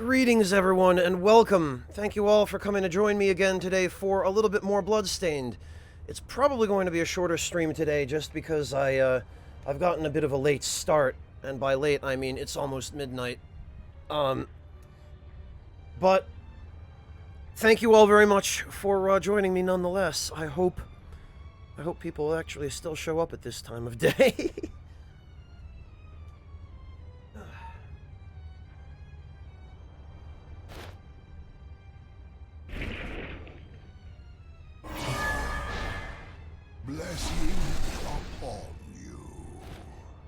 Greetings, everyone, and welcome. Thank you all for coming to join me again today for a little bit more Bloodstained. It's probably going to be a shorter stream today just because I've gotten a bit of a late start, and by late I mean it's almost midnight. But thank you all very much for joining me nonetheless. I hope people actually still show up at this time of day. Blessing upon you.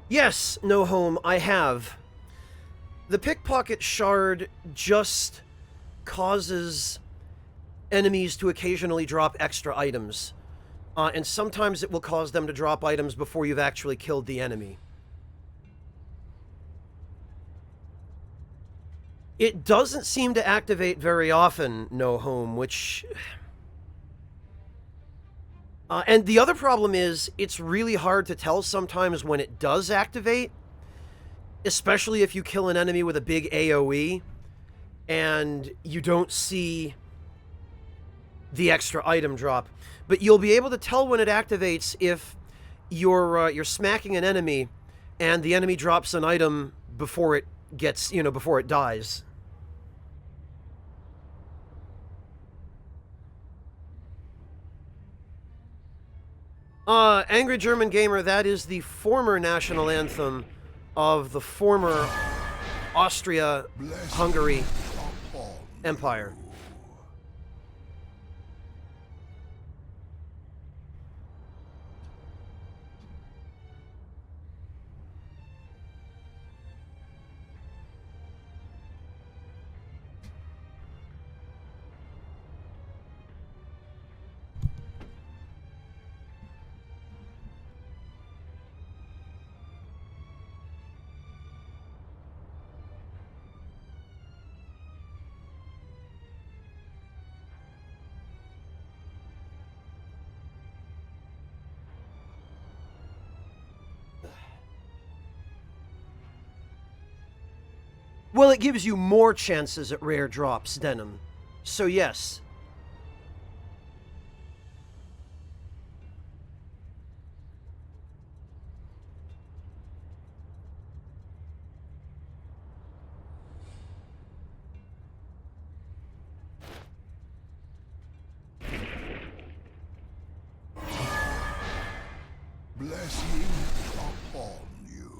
Yes, no home, I have. The pickpocket shard just causes enemies to occasionally drop extra items. And sometimes it will cause them to drop items before you've actually killed the enemy. It doesn't seem to activate very often, no home, which... and the other problem is, it's really hard to tell sometimes when it does activate, especially if you kill an enemy with a big AoE, and you don't see the extra item drop. But you'll be able to tell when it activates if you're smacking an enemy, and the enemy drops an item before it gets, before it dies. Angry German Gamer, that is the former national anthem of the former Austria-Hungary Empire. Well, it gives you more chances at rare drops, Denim. So yes. Blessing upon you.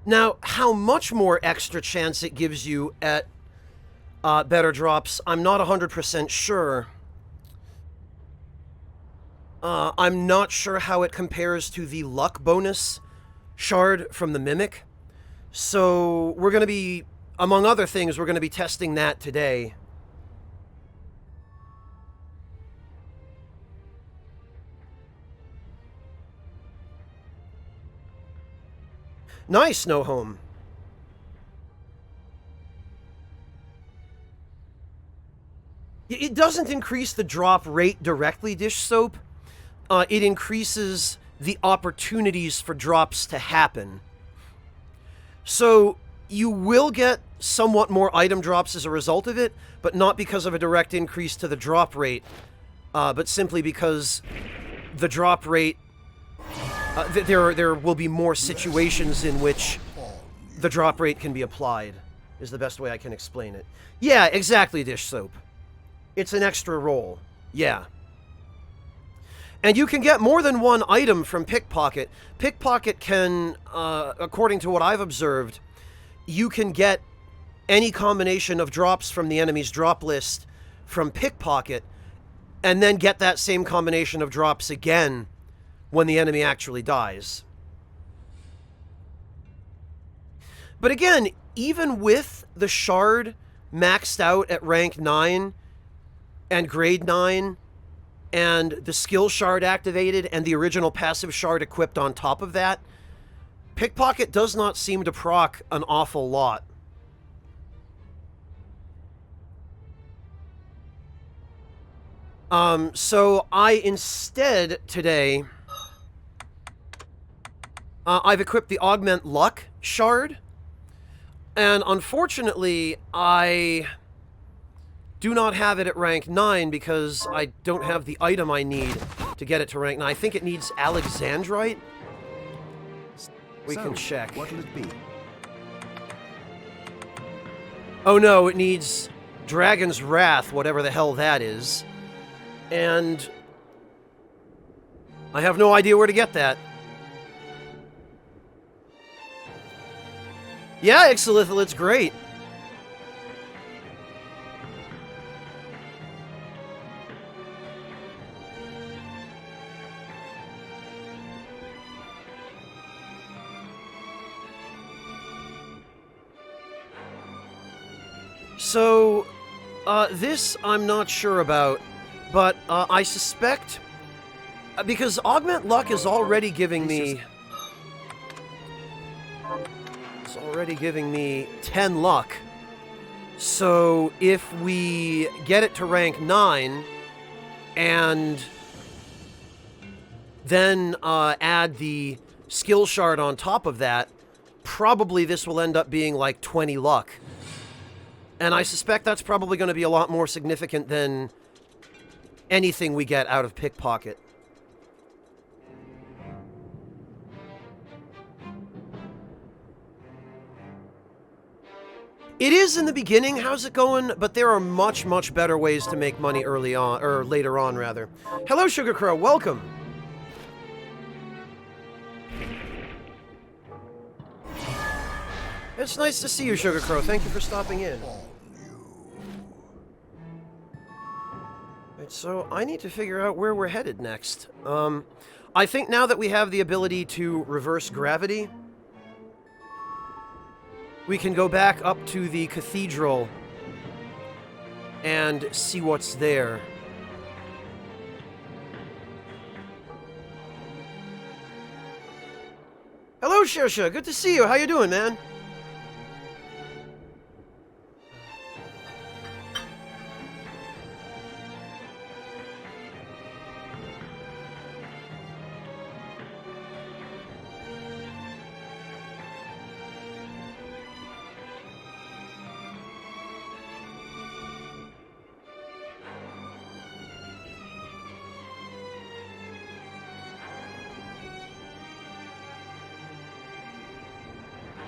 Now, how much more extra chance it gives you at better drops, I'm not 100% sure. I'm not sure how it compares to the luck bonus shard from the Mimic. So we're going to be, among other things, we're going to be testing that today. Nice, no home. It doesn't increase the drop rate directly, Dish Soap. It increases the opportunities for drops to happen. So you will get somewhat more item drops as a result of it, but not because of a direct increase to the drop rate, but simply because the drop rate... there will be more situations in which the drop rate can be applied, is the best way I can explain it. Yeah, exactly, Dish Soap. It's an extra roll. Yeah. And you can get more than one item from Pickpocket. Pickpocket can, according to what I've observed, you can get any combination of drops from the enemy's drop list from Pickpocket, and then get that same combination of drops again when the enemy actually dies. But again, even with the shard maxed out at rank 9 and grade 9, and the skill shard activated and the original passive shard equipped on top of that, Pickpocket does not seem to proc an awful lot. So I instead today, I've equipped the Augment Luck shard, and unfortunately I do not have it at rank 9 because I don't have the item I need to get it to rank 9. I think it needs Alexandrite. We can check. What'll it be? Oh no, it needs Dragon's Wrath, whatever the hell that is. And I have no idea where to get that. Yeah, Ixolithil's great. So, this I'm not sure about, but I suspect, because Augment Luck is already giving me... It's already giving me 10 luck. So, if we get it to rank 9, and then add the skill shard on top of that, probably this will end up being like 20 luck. And I suspect that's probably going to be a lot more significant than anything we get out of Pickpocket. It is in the beginning, how's it going? But there are much, much better ways to make money early on, or later on, rather. Hello, Sugar Crow, welcome! It's nice to see you, Sugar Crow. Thank you for stopping in. Right, so I need to figure out where we're headed next. I think now that we have the ability to reverse gravity, we can go back up to the cathedral and see what's there. Hello, Shersha. Good to see you. How you doing, man?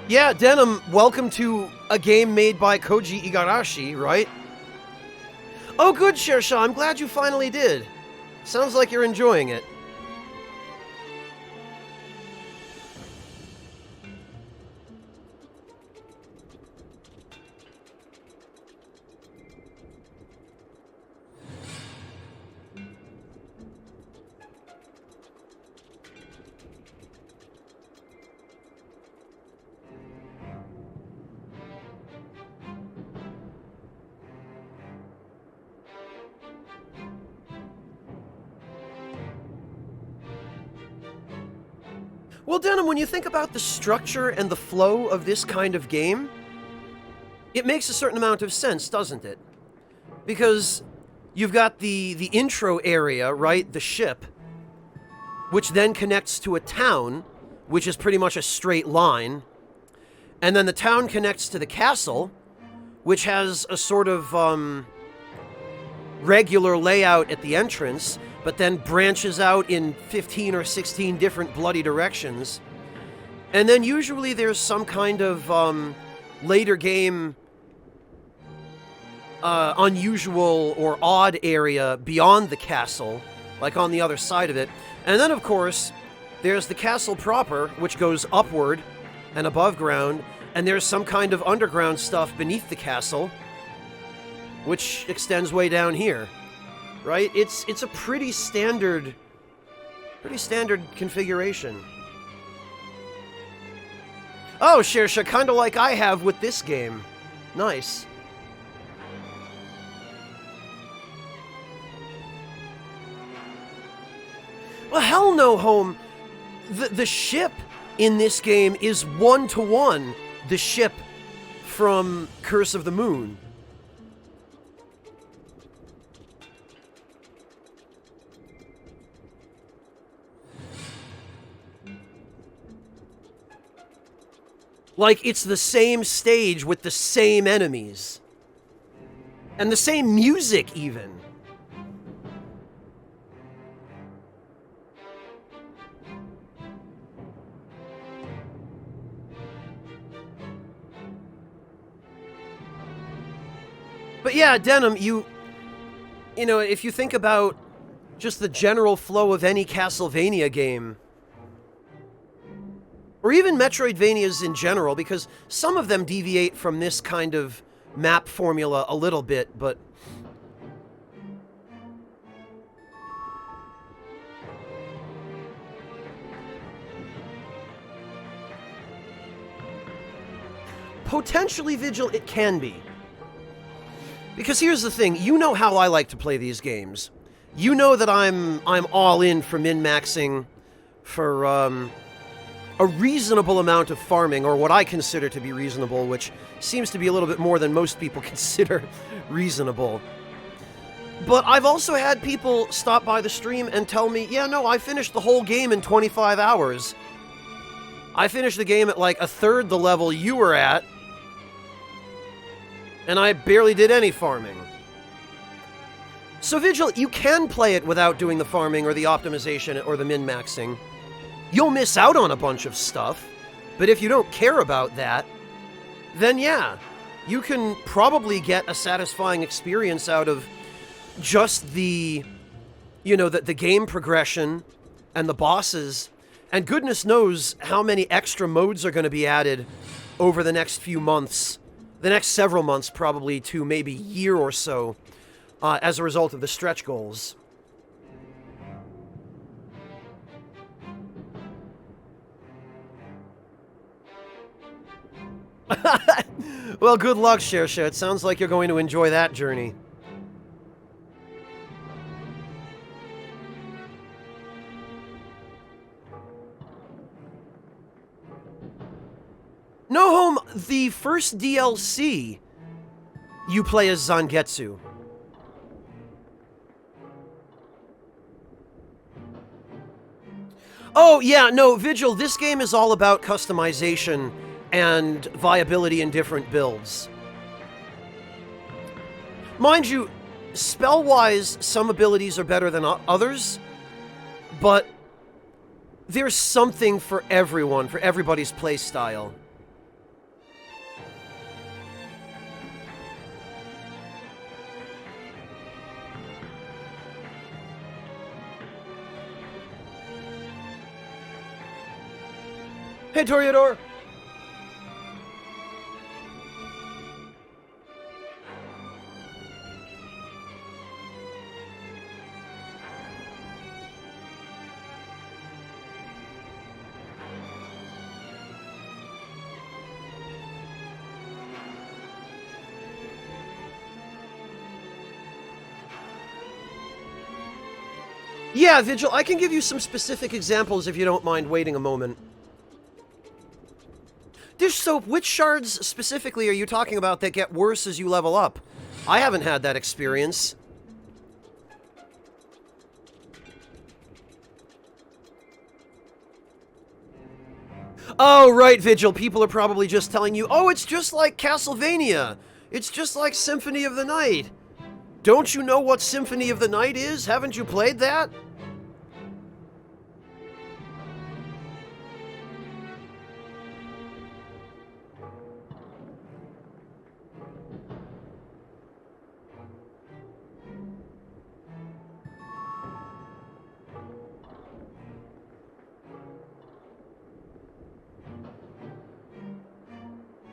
Yeah, Denim, welcome to a game made by Koji Igarashi, right? Oh, good, Shersha. I'm glad you finally did. Sounds like you're enjoying it. Well, Denim, when you think about the structure and the flow of this kind of game, it makes a certain amount of sense, doesn't it? Because you've got the intro area, right? The ship, which then connects to a town, which is pretty much a straight line. And then the town connects to the castle, which has a sort of regular layout at the entrance, but then branches out in 15 or 16 different bloody directions. And then usually there's some kind of later game unusual or odd area beyond the castle, like on the other side of it. And then, of course, there's the castle proper, which goes upward and above ground, and there's some kind of underground stuff beneath the castle, which extends way down here. Right? It's a pretty standard configuration. Oh, Shersha, kind of like I have with this game. Nice. Well, hell no, Home. The ship in this game is 1-to-1 the ship from Curse of the Moon. Like, it's the same stage with the same enemies. And the same music, even. But yeah, Denim, you know, if you think about just the general flow of any Castlevania game, or even Metroidvanias in general, because some of them deviate from this kind of map formula a little bit, but potentially, Vigil, it can be. Because here's the thing, you know how I like to play these games. You know that I'm all in for min-maxing for a reasonable amount of farming, or what I consider to be reasonable, which seems to be a little bit more than most people consider reasonable. But I've also had people stop by the stream and tell me, yeah, no, I finished the whole game in 25 hours. I finished the game at like a third the level you were at, and I barely did any farming. So Vigil, you can play it without doing the farming or the optimization or the min-maxing. You'll miss out on a bunch of stuff, but if you don't care about that, then yeah, you can probably get a satisfying experience out of just the, you know, the game progression and the bosses, and goodness knows how many extra modes are going to be added over the next few months. The next several months, probably, to maybe year or so, as a result of the stretch goals. Well, good luck, Shersha. It sounds like you're going to enjoy that journey. No Home, the first DLC, you play as Zangetsu. Oh, yeah, no, Vigil, this game is all about customization and viability in different builds. Mind you, spell-wise, some abilities are better than others, but there's something for everyone, for everybody's playstyle. Hey, Toreador! Yeah, Vigil, I can give you some specific examples if you don't mind waiting a moment. Dish Soap, which shards specifically are you talking about that get worse as you level up? I haven't had that experience. Oh, right, Vigil. People are probably just telling you, oh, it's just like Castlevania. It's just like Symphony of the Night. Don't you know what Symphony of the Night is? Haven't you played that?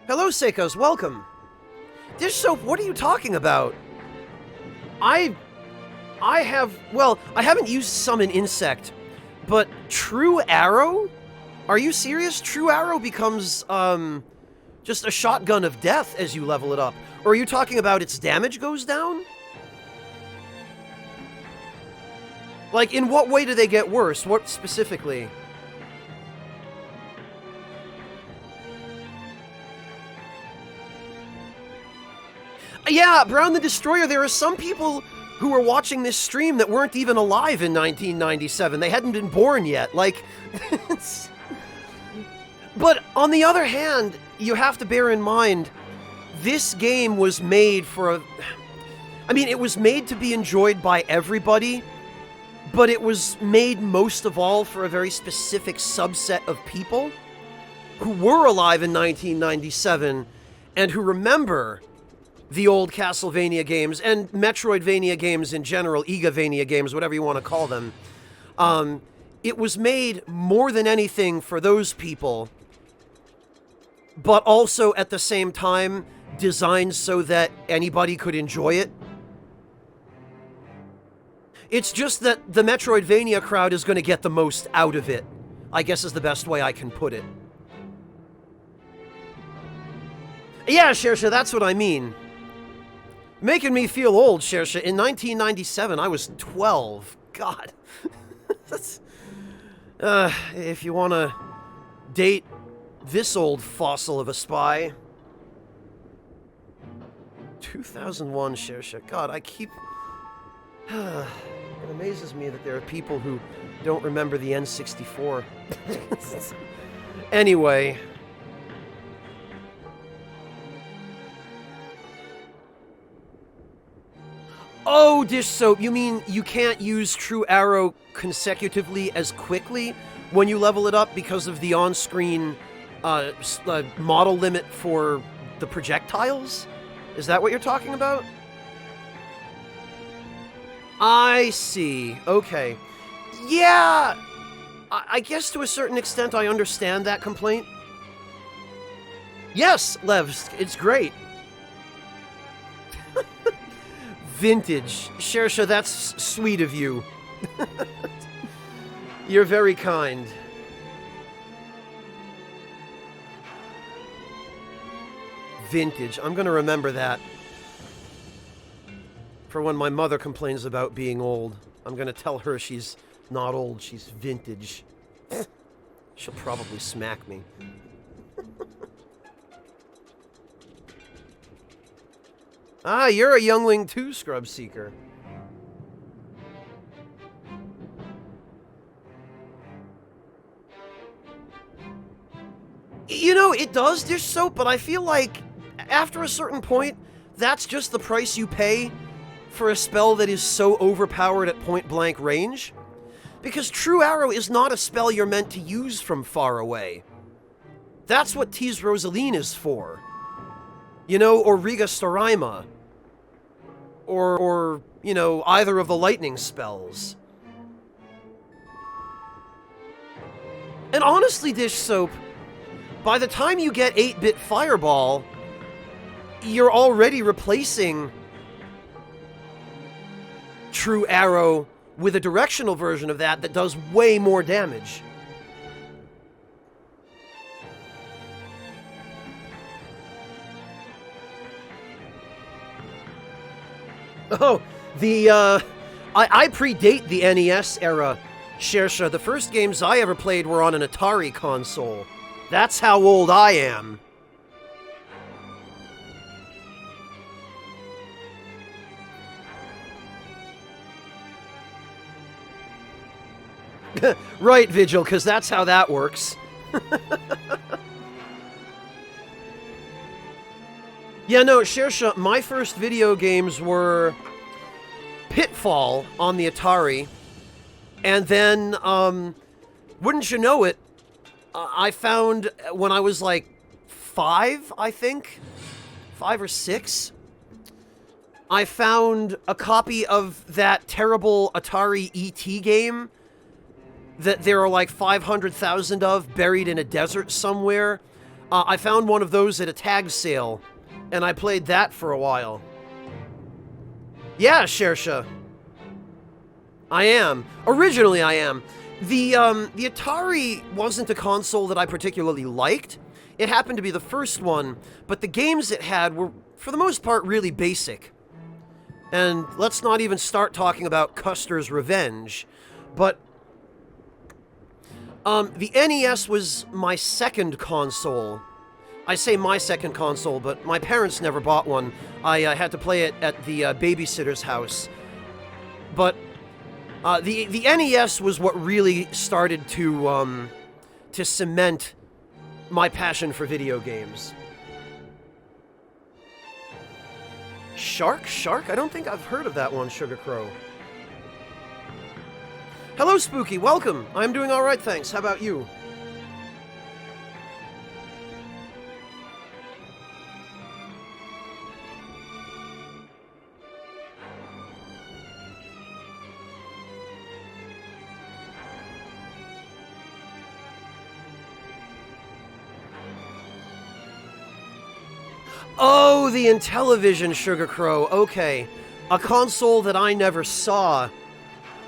Hello, Seikos, welcome. Dish Soap, what are you talking about? I haven't used Summon Insect, but True Arrow? Are you serious? True Arrow becomes, just a shotgun of death as you level it up. Or are you talking about its damage goes down? Like, in what way do they get worse? What specifically? Yeah, Brown the Destroyer, there are some people who were watching this stream that weren't even alive in 1997. They hadn't been born yet. Like, but on the other hand, you have to bear in mind, this game was made for a... I mean, it was made to be enjoyed by everybody, but it was made most of all for a very specific subset of people who were alive in 1997 and who remember the old Castlevania games and Metroidvania games in general, Igavania games, whatever you want to call them. It was made more than anything for those people, but also at the same time designed so that anybody could enjoy it. It's just that the Metroidvania crowd is going to get the most out of it, I guess is the best way I can put it. Yeah, Shersha, that's what I mean. Making me feel old, Shersha. In 1997, I was 12. God. That's... if you want to date this old fossil of a spy... 2001, Shersha. God, I keep... It amazes me that there are people who don't remember the N64. Anyway... Oh, dish soap, you mean you can't use True Arrow consecutively as quickly when you level it up because of the on-screen model limit for the projectiles? Is that what you're talking about? I see. Okay. Yeah, I guess to a certain extent I understand that complaint. Yes, Levs, it's great. Vintage. Shersha, that's sweet of you. You're very kind. Vintage. I'm going to remember that. For when my mother complains about being old, I'm going to tell her she's not old, she's vintage. She'll probably smack me. Ah, you're a youngling too, Scrub Seeker. You know, it does dish soap, but I feel like after a certain point, that's just the price you pay for a spell that is so overpowered at point-blank range. Because True Arrow is not a spell you're meant to use from far away. That's what Tease Rosaline is for. You know, or Riga Storaima. Or, you know, either of the lightning spells. And honestly, dish soap, by the time you get 8-bit Fireball, you're already replacing True Arrow with a directional version of that that does way more damage. Oh, I predate the NES era, Shersha. The first games I ever played were on an Atari console. That's how old I am. Right, Vigil, because that's how that works. Yeah, no, Shersha, my first video games were Pitfall on the Atari, and then, wouldn't you know it, I found, when I was like 5, I think, 5 or 6, I found a copy of that terrible Atari ET game that there are like 500,000 of buried in a desert somewhere. I found one of those at a tag sale, and I played that for a while. Yeah, Shersha. I am. Originally, I am. The Atari wasn't a console that I particularly liked. It happened to be the first one, but the games it had were, for the most part, really basic. And let's not even start talking about Custer's Revenge. But the NES was my second console. I say my second console, but my parents never bought one. I had to play it at the babysitter's house. But the NES was what really started to cement my passion for video games. Shark? Shark? I don't think I've heard of that one, Sugar Crow. Hello, Spooky. Welcome. I'm doing all right, thanks. How about you? Oh, the Intellivision, Sugar Crow. Okay. A console that I never saw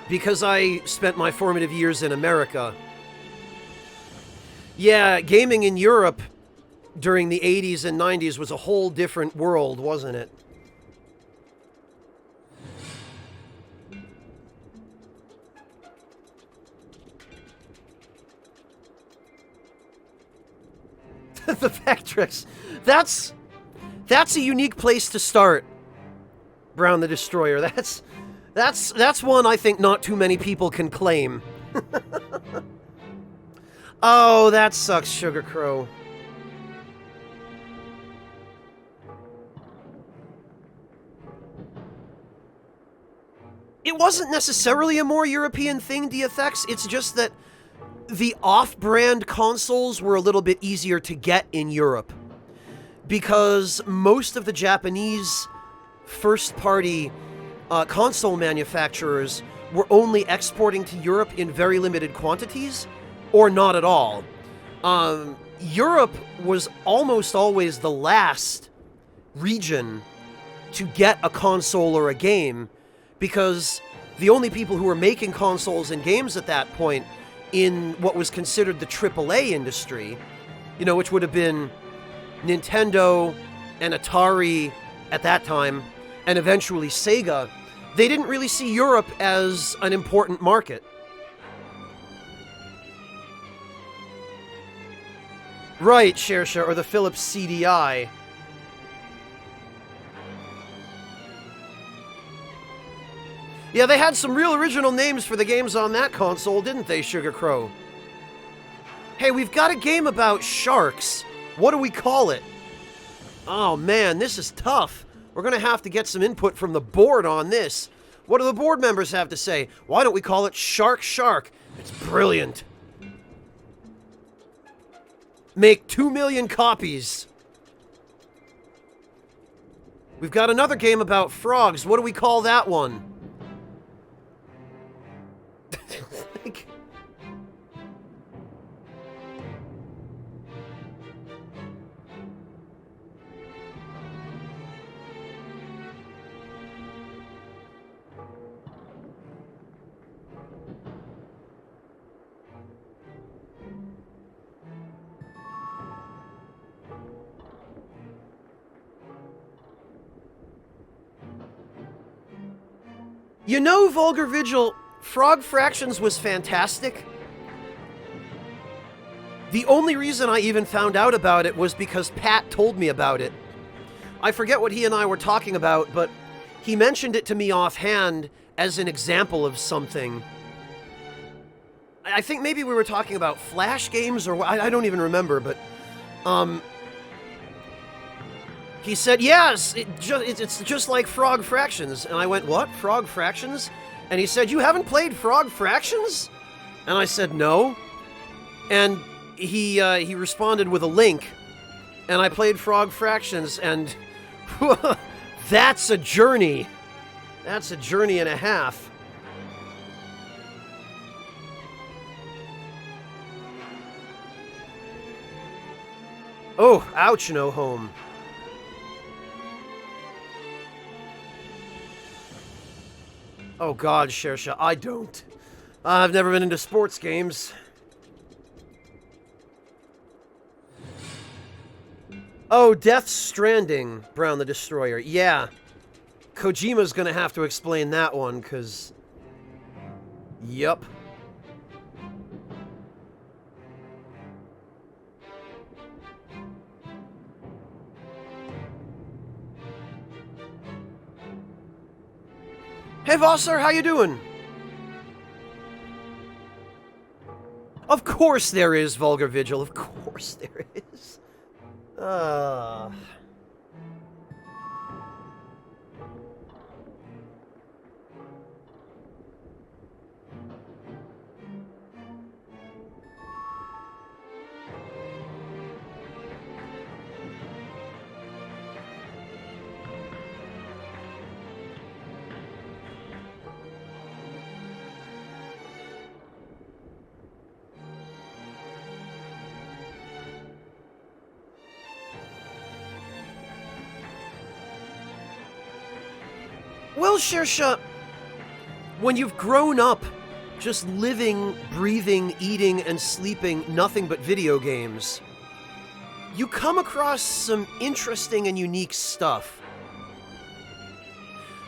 because I spent my formative years in America. Yeah, gaming in Europe during the 80s and 90s was a whole different world, wasn't it? The Vectrex. That's a unique place to start, Brown the Destroyer. That's one I think not too many people can claim. Oh, that sucks, Sugar Crow. It wasn't necessarily a more European thing, DFX. It's just that the off-brand consoles were a little bit easier to get in Europe, because most of the Japanese first-party console manufacturers were only exporting to Europe in very limited quantities, or not at all. Europe was almost always the last region to get a console or a game, because the only people who were making consoles and games at that point in what was considered the AAA industry, you know, which would have been Nintendo and Atari at that time, and eventually Sega, they didn't really see Europe as an important market. Right, Shersha, or the Philips CDI. Yeah, they had some real original names for the games on that console, didn't they, Sugar Crow? Hey, we've got a game about sharks. What do we call it? Oh man, this is tough. We're gonna have to get some input from the board on this. What do the board members have to say? Why don't we call it Shark Shark? It's brilliant. Make 2 million copies. We've got another game about frogs. What do we call that one? You know, Vulgar Vigil, Frog Fractions was fantastic. The only reason I even found out about it was because Pat told me about it. I forget what he and I were talking about, but he mentioned it to me offhand as an example of something. I think maybe we were talking about Flash games, or I don't even remember, but he said, yes, it's just like Frog Fractions. And I went, what? Frog Fractions? And he said, you haven't played Frog Fractions? And I said, no. And he responded with a link. And I played Frog Fractions, and that's a journey. That's a journey and a half. Oh, ouch, no home. Oh god, Shersha, I don't. I've never been into sports games. Oh, Death Stranding, Brown the Destroyer. Yeah. Kojima's gonna have to explain that one, cause... Yup. Hey, Vossar, how you doing? Of course there is, Vulgar Vigil. Of course there Uh... Well, Shersha, when you've grown up just living, breathing, eating, and sleeping nothing but video games, you come across some interesting and unique stuff.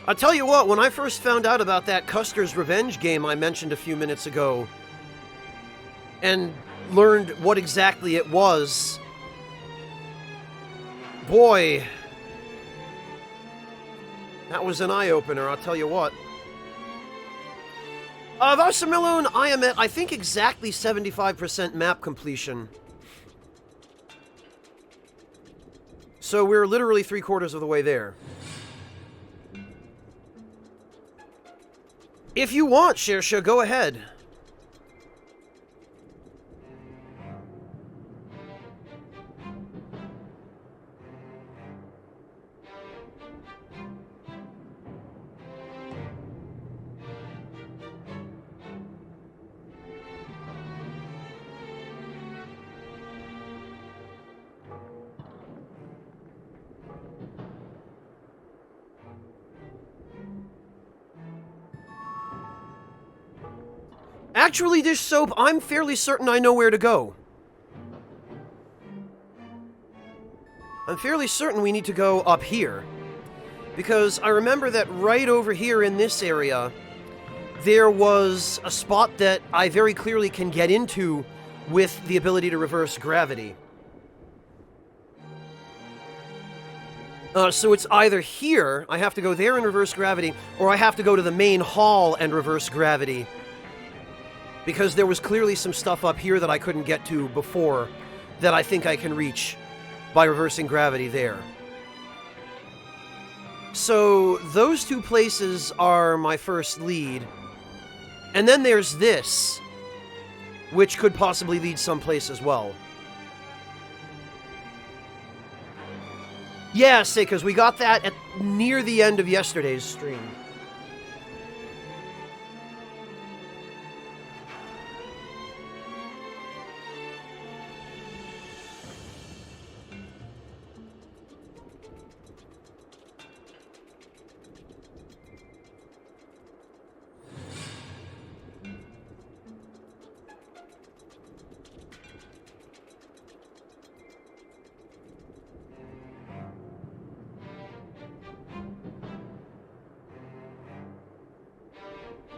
I'll tell you what, when I first found out about that Custer's Revenge game I mentioned a few minutes ago, and learned what exactly it was, boy, that was an eye-opener, I'll tell you what. Vasamilone, I am at, I think, exactly 75% map completion. So we're literally 3/4 of the way there. If you want, Shersha, go ahead. Actually, Dish Soap, I'm fairly certain I know where to go. I'm fairly certain we need to go up here. Because I remember that right over here in this area, there was a spot that I very clearly can get into with the ability to reverse gravity. So it's either here, I have to go there and reverse gravity, or I have to go to the main hall and reverse gravity. Because there was clearly some stuff up here that I couldn't get to before that I think I can reach by reversing gravity there. So those two places are my first lead. And then there's this, which could possibly lead someplace as well. Yeah, because we got that at near the end of yesterday's stream.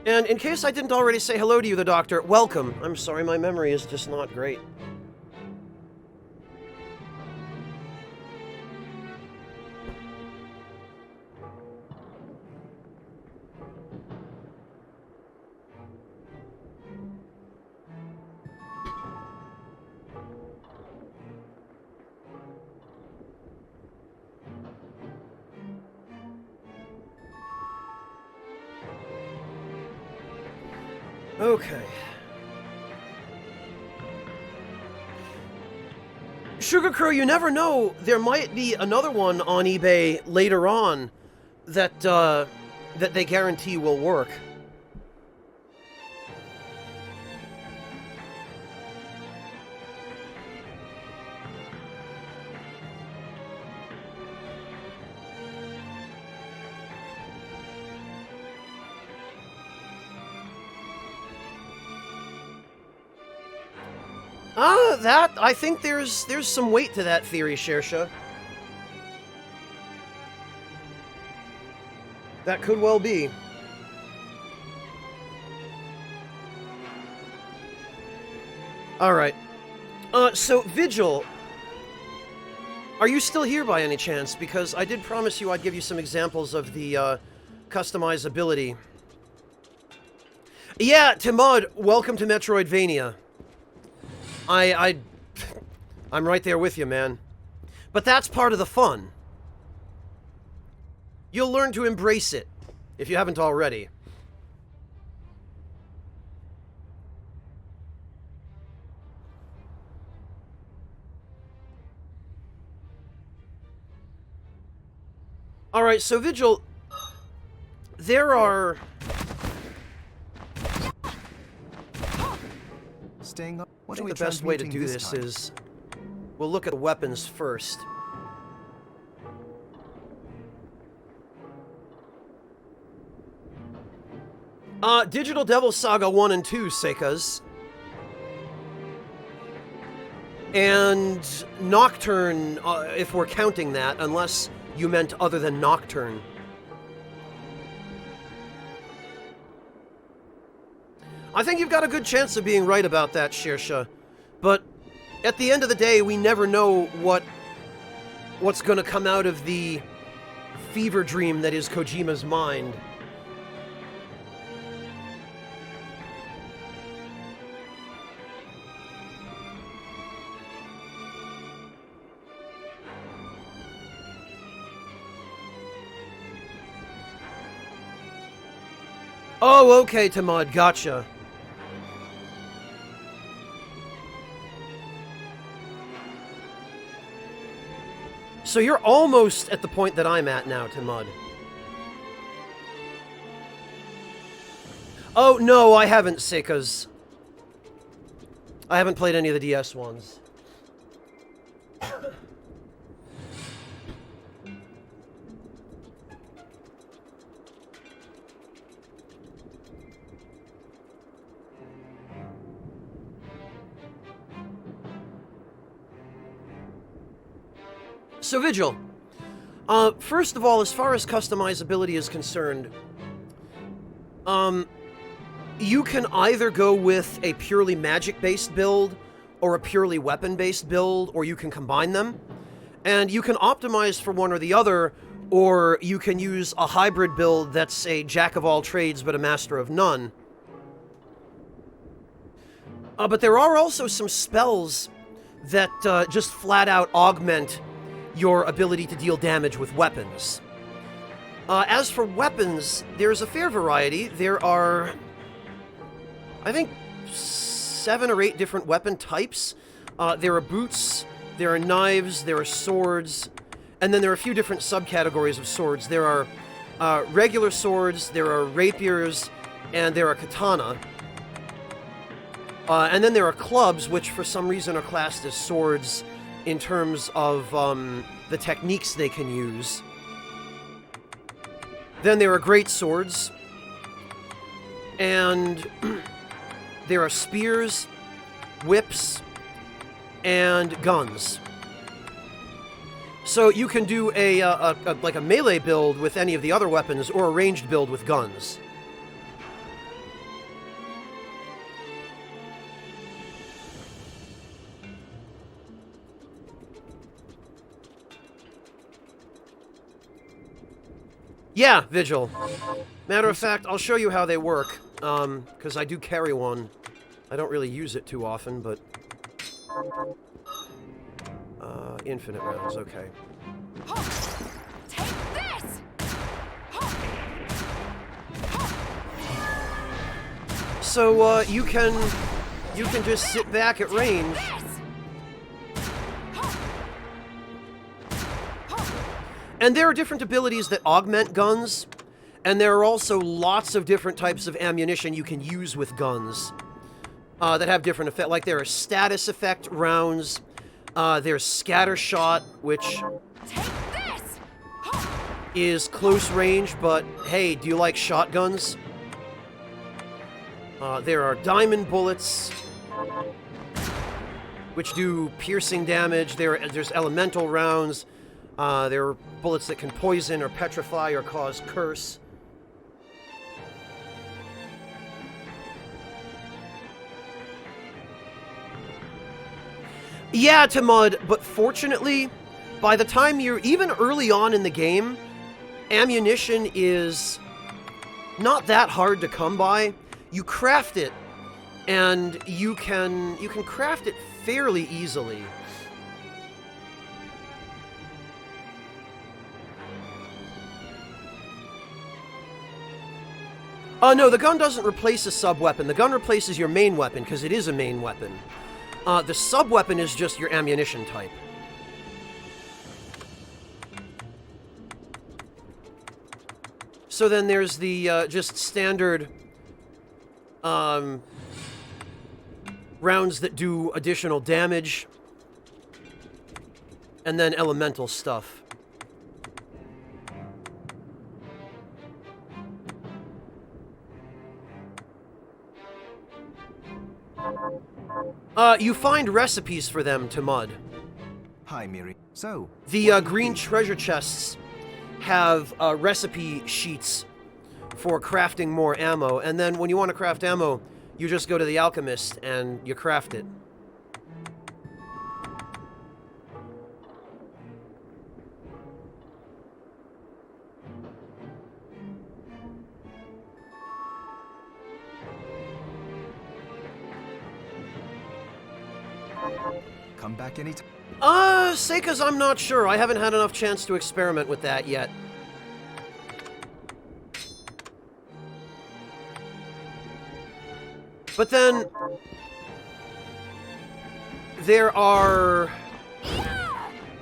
And in case I didn't already say hello to you, the Doctor, welcome. I'm sorry, my memory is just not great. Okay. Sugar Crow, you never know. There might be another one on eBay later on that that they guarantee will work. That, I think there's some weight to that theory, Shersha. That could well be. Alright. So, Vigil, are you still here by any chance? Because I did promise you I'd give you some examples of the, customizability. Yeah, Timod, welcome to Metroidvania. I'm right there with you, man. But that's part of the fun. You'll learn to embrace it, if you haven't already. Alright, so Vigil, there are... Staying up. I think the best way to do this is... We'll look at the weapons first. Digital Devil Saga 1 and 2, Seikas. And Nocturne, if we're counting that, unless you meant other than Nocturne. I think you've got a good chance of being right about that, Shersha. But at the end of the day, we never know what's going to come out of the fever dream that is Kojima's mind. Oh, okay, Tamad, gotcha. So you're almost at the point that I'm at now, Tamad. Oh, no, I haven't, Seikas. I haven't played any of the DS ones. So, Vigil, first of all, as far as customizability is concerned, you can either go with a purely magic-based build or a purely weapon-based build, or you can combine them. And you can optimize for one or the other, or you can use a hybrid build that's a jack-of-all-trades but a master of none. But there are also some spells that just flat-out augment your ability to deal damage with weapons. As for weapons, there's a fair variety. There are, I think, 7 or 8 different weapon types. There are boots, there are knives, there are swords, and then there are a few different subcategories of swords. There are regular swords, there are rapiers, and there are katana. And then there are clubs, which for some reason are classed as swords in terms of the techniques they can use. Then there are great swords, and there are spears, whips, and guns. So you can do like a melee build with any of the other weapons, or a ranged build with guns. Yeah, Vigil. Matter of fact, I'll show you how they work, because I do carry one. I don't really use it too often, but... infinite rounds, okay. Take this! So, you can just sit back at range. And there are different abilities that augment guns, and there are also lots of different types of ammunition you can use with guns that have different effects. Like there are status effect rounds, there's scatter shot, which is close range, but hey, do you like shotguns? There are diamond bullets, which do piercing damage. There's elemental rounds. There are bullets that can poison or petrify or cause curse. Yeah, Tamud, but fortunately, by the time you're even early on in the game, ammunition is not that hard to come by. You craft it, and you can craft it fairly easily. No, the gun doesn't replace a sub-weapon. The gun replaces your main weapon, because it is a main weapon. The sub-weapon is just your ammunition type. So then there's the, just standard, rounds that do additional damage. And then elemental stuff. You find recipes for them to mud. Hi, Miri. So, The green treasure chests have recipe sheets for crafting more ammo, and then when you want to craft ammo, you just go to the alchemist and you craft it. come back anytime. Seika's I'm not sure. I haven't had enough chance to experiment with that yet. But then there are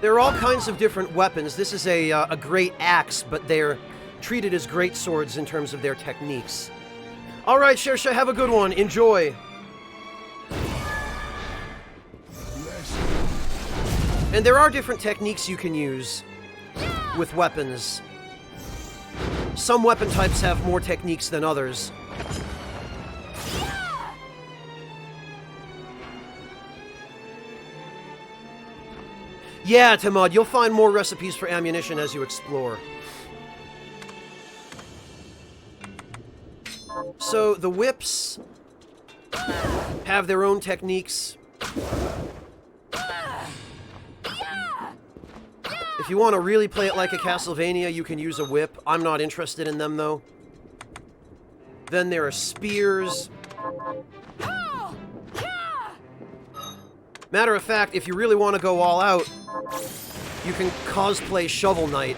all kinds of different weapons. This is a great axe, but they're treated as great swords in terms of their techniques. All right, Shersha, have a good one. Enjoy. And there are different techniques you can use with weapons. Some weapon types have more techniques than others. Yeah, Tamad, you'll find more recipes for ammunition as you explore. So, the whips have their own techniques. If you want to really play it like a Castlevania, you can use a whip. I'm not interested in them, though. Then there are spears. Matter of fact, if you really want to go all out, you can cosplay Shovel Knight.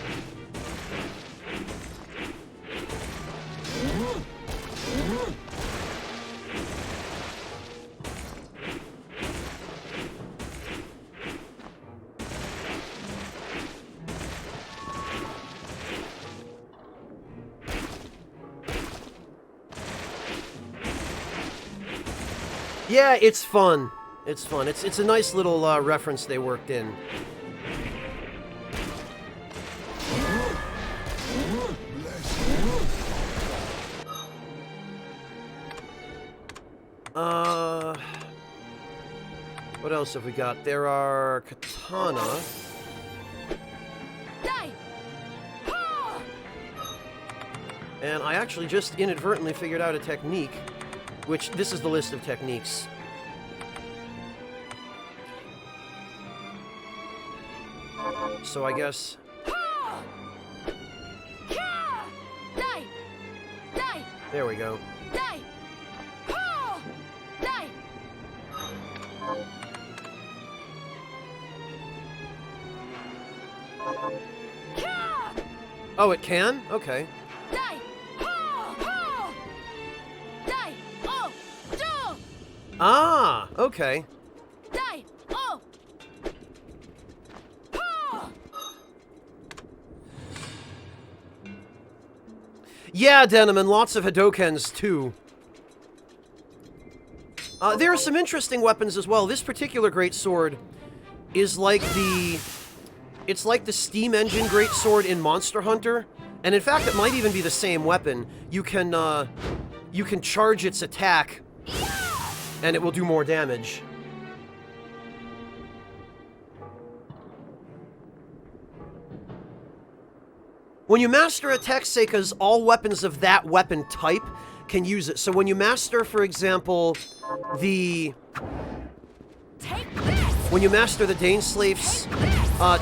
Yeah, it's fun. It's fun. It's a nice little reference they worked in. What else have we got? There are katana. And I actually just inadvertently figured out a technique, which this is the list of techniques. So I guess... There we go. Oh, it can? Okay. Ah, okay. Yeah, Denim, and lots of Hadokens, too. There are some interesting weapons as well. This particular greatsword is like the... It's like the steam engine greatsword in Monster Hunter. And in fact, it might even be the same weapon. You can charge its attack, and it will do more damage. When you master a tech, Seika's, all weapons of that weapon type can use it. So when you master, for example, the... When you master the Daneslave's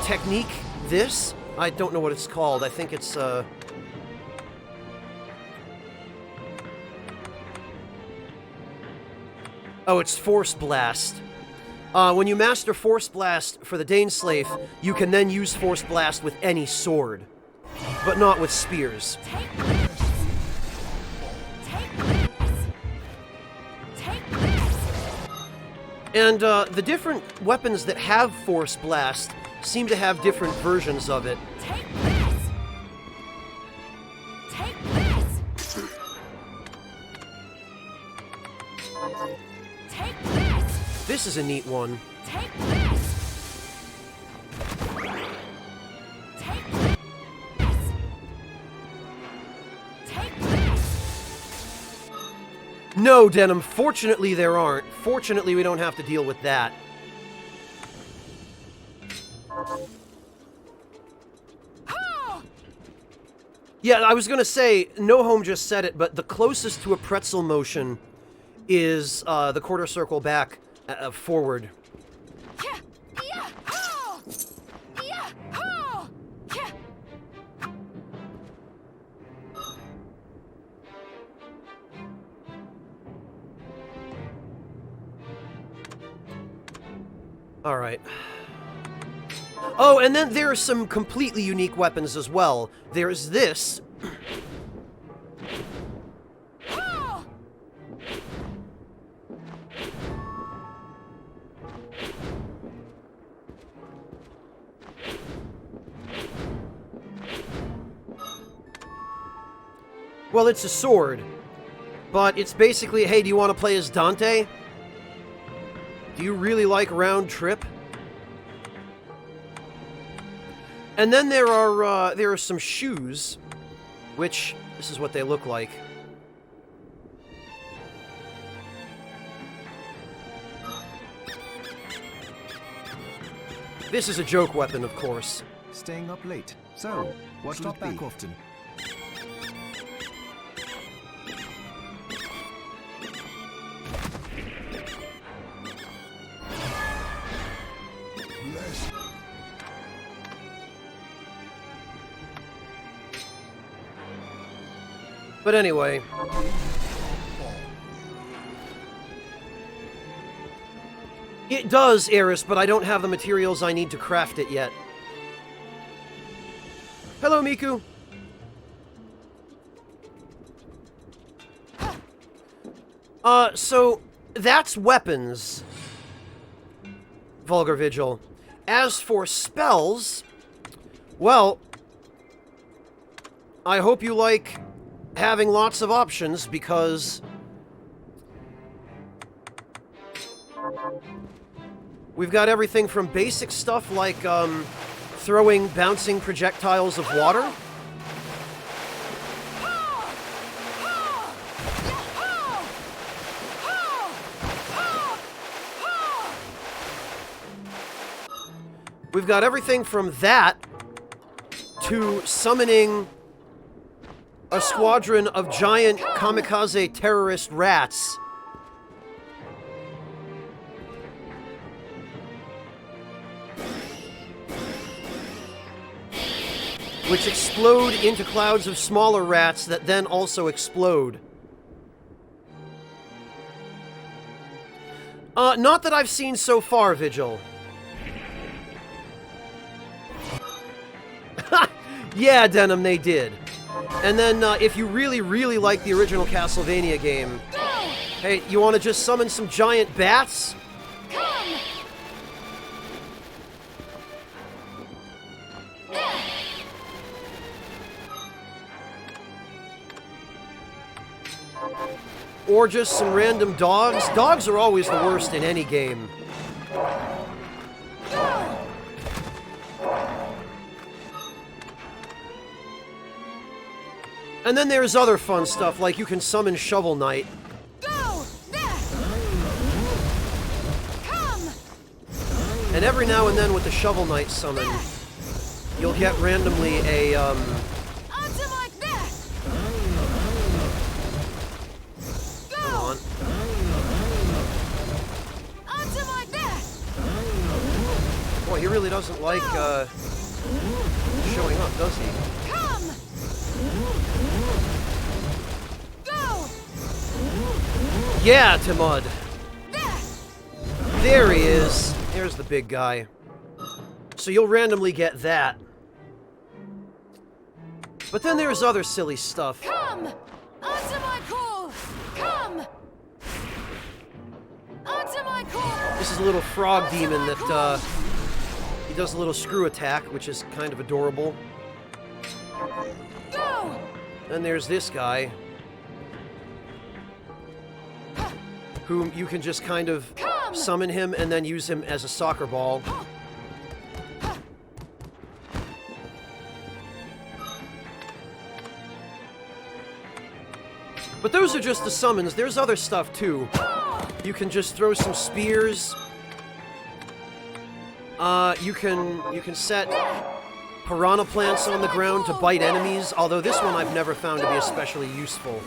technique, this, I don't know what it's called. I think it's, Oh, it's Force Blast. When you master Force Blast for the Daneslave, you can then use Force Blast with any sword, but not with spears. And the different weapons that have Force Blast seem to have different versions of it. Take this! Take this! Take this! This is a neat one. Take this! Take this! Take this! No, Denim, fortunately there aren't. Fortunately, we don't have to deal with that. Oh! Yeah, I was gonna say, No Home just said it, but the closest to a pretzel motion is the quarter circle back forward. Yeah! Yeah! Oh! Yeah! Oh! Yeah! All right. Oh, and then there are some completely unique weapons as well. There's this. Oh! Well, it's a sword. But it's basically, hey, do you want to play as Dante? Do you really like Round Trip? And then there are some shoes, which this is what they look like. This is a joke weapon, of course. Staying up late. So, what will it be? Back often. Bless But anyway, it does, Eris, but I don't have the materials I need to craft it yet. Hello, Miku. So that's weapons, Vulgar Vigil. As for spells, well, I hope you like having lots of options, because we've got everything from basic stuff like throwing bouncing projectiles of water. We've got everything from that to summoning a squadron of giant kamikaze terrorist rats. Which explode into clouds of smaller rats that then also explode. Not that I've seen so far, Vigil. Yeah, Denim, they did. And then, if you really, really like the original Castlevania game, hey, you want to just summon some giant bats? Or just some random dogs? Dogs are always the worst in any game. And then there's other fun stuff, like you can summon Shovel Knight. Go! Come! And every now and then with the Shovel Knight summon, you'll get randomly a, Onto like that! Go! Come on. Onto like that! Boy, he really doesn't like, showing up, does he? Come! Go! Yeah, Timud. There! There he is. There's the big guy. So you'll randomly get that. But then there's other silly stuff. Come! Onto my call! Come! Onto my core! This is a little frog demon that, he does a little screw attack, which is kind of adorable. Go! Then there's this guy, whom you can just kind of summon him and then use him as a soccer ball. But those are just the summons. There's other stuff too. You can just throw some spears. You can set piranha plants on the ground to bite enemies, although this one I've never found to be especially useful.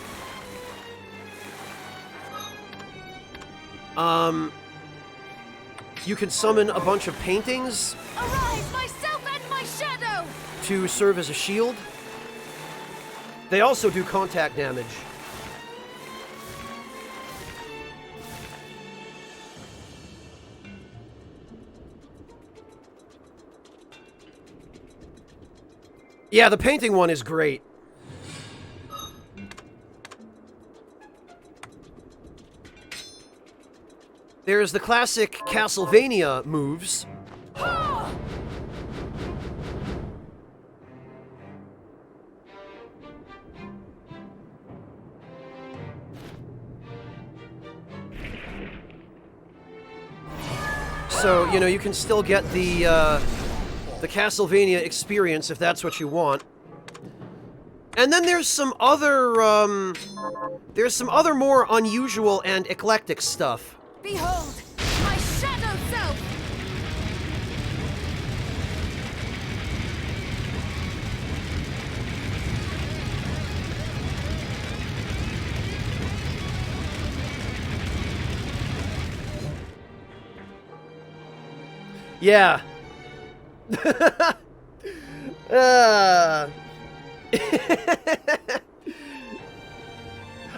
You can summon a bunch of paintings Arise, myself and my shadow! to serve as a shield. They also do contact damage. Yeah, the painting one is great. There's the classic Castlevania moves. So, you know, you can still get the Castlevania experience if that's what you want. And then there's some other more unusual and eclectic stuff. Behold, my shadow self! Yeah.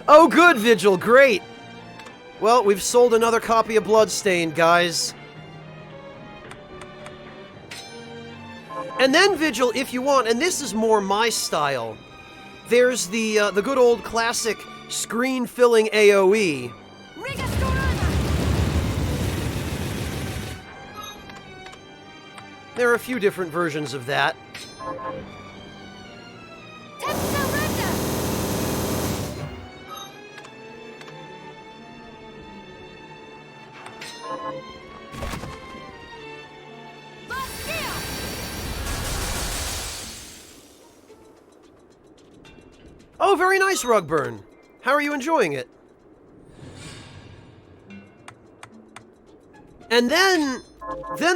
Oh, good, Vigil. Great. Well, we've sold another copy of Bloodstained, guys. And then, Vigil, if you want, and this is more my style, there's the good old classic screen-filling AoE. There are a few different versions of that. Oh, very nice, Rugburn. How are you enjoying it? And then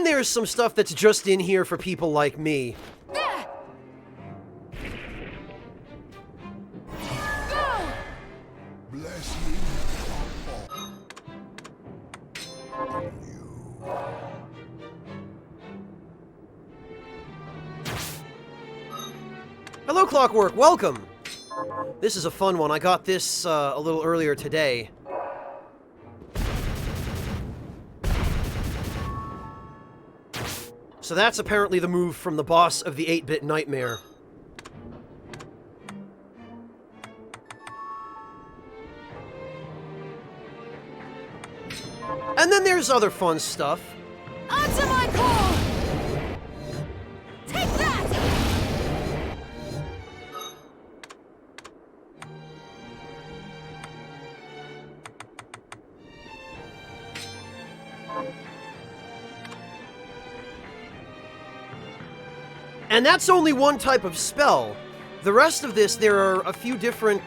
there's some stuff that's just in here for people like me. Blessing upon you. Hello, Clockwork. Welcome. This is a fun one. I got this a little earlier today. So that's apparently the move from the boss of the 8-bit Nightmare. And then there's other fun stuff. Onto my core! Take that! And that's only one type of spell. The rest of this, there are a few different,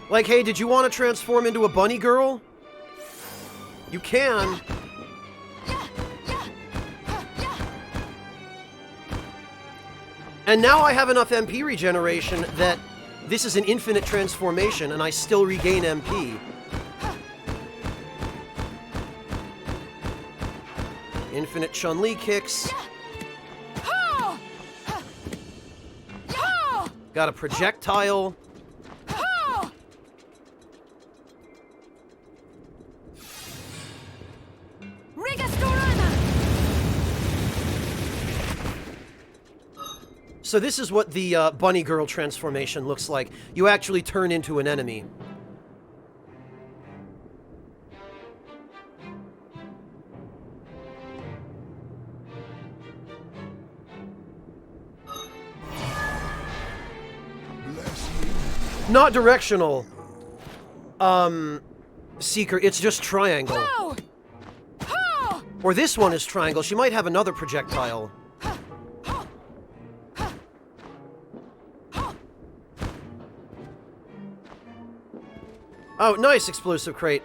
like, hey, did you want to transform into a bunny girl? You can. And now I have enough MP regeneration that this is an infinite transformation, and I still regain MP. Infinite Chun-Li kicks. Got a projectile. So this is what the bunny girl transformation looks like. You actually turn into an enemy. Not directional. Seeker, it's just triangle. Ho! Ho! Or this one is triangle. She might have another projectile. Oh, nice explosive crate.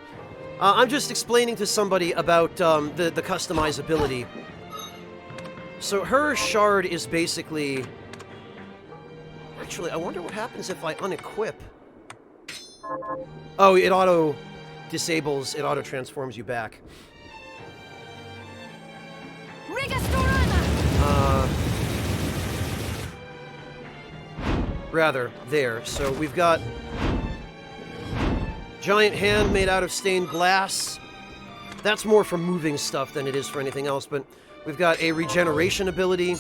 I'm just explaining to somebody about the customizability. So her shard is basically... Actually, I wonder what happens if I unequip. Oh, it auto-disables, it auto-transforms you back. Rather, there. So we've got... Giant hand made out of stained glass. That's more for moving stuff than it is for anything else, but we've got a regeneration ability.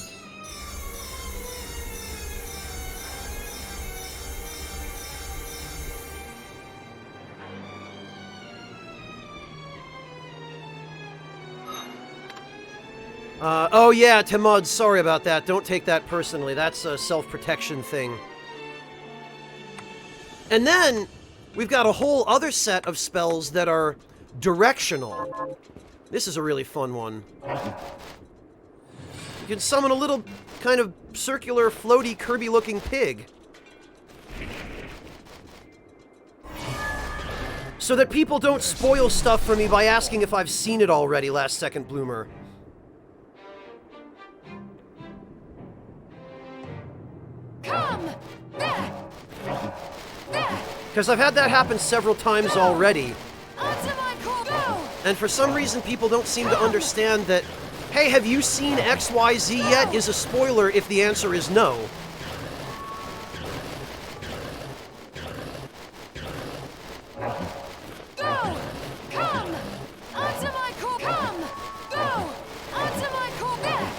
Oh yeah, Timud, sorry about that. Don't take that personally. That's a self-protection thing. And then, we've got a whole other set of spells that are directional. This is a really fun one. You can summon a little kind of circular, floaty, Kirby-looking pig. So that people don't spoil stuff for me by asking if I've seen it already, Last Second Bloomer. Come! There! There! Because I've had that happen several times already. Onto my core! Go! And for some reason, people don't seem to understand that, hey, have you seen XYZ yet? Is a spoiler if the answer is no. Go! Come! Onto my core! Come! Go! Onto my core! There!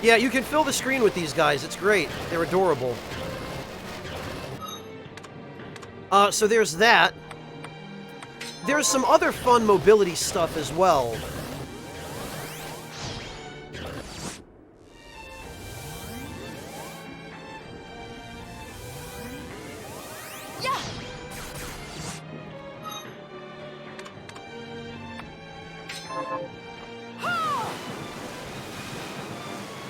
Yeah, you can fill the screen with these guys. It's great. They're adorable. So there's that. There's some other fun mobility stuff as well. Yeah!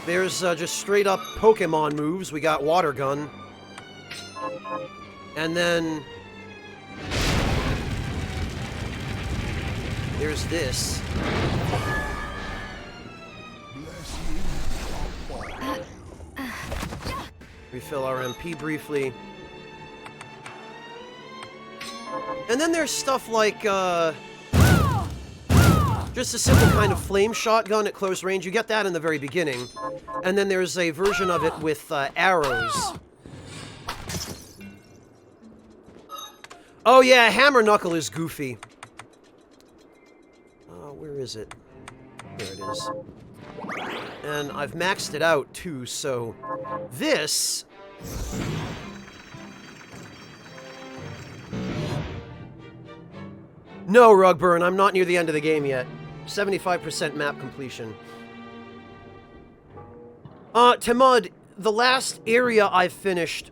There's just straight up Pokemon moves. We got Water Gun. And then... there's this. Refill our MP briefly. And then there's stuff like, just a simple kind of flame shotgun at close range. You get that in the very beginning. And then there's a version of it with arrows. Oh yeah, Hammer Knuckle is goofy. Where is it? There it is. And I've maxed it out too, so this... No, Rugburn, I'm not near the end of the game yet. 75% map completion. Timud, the last area I finished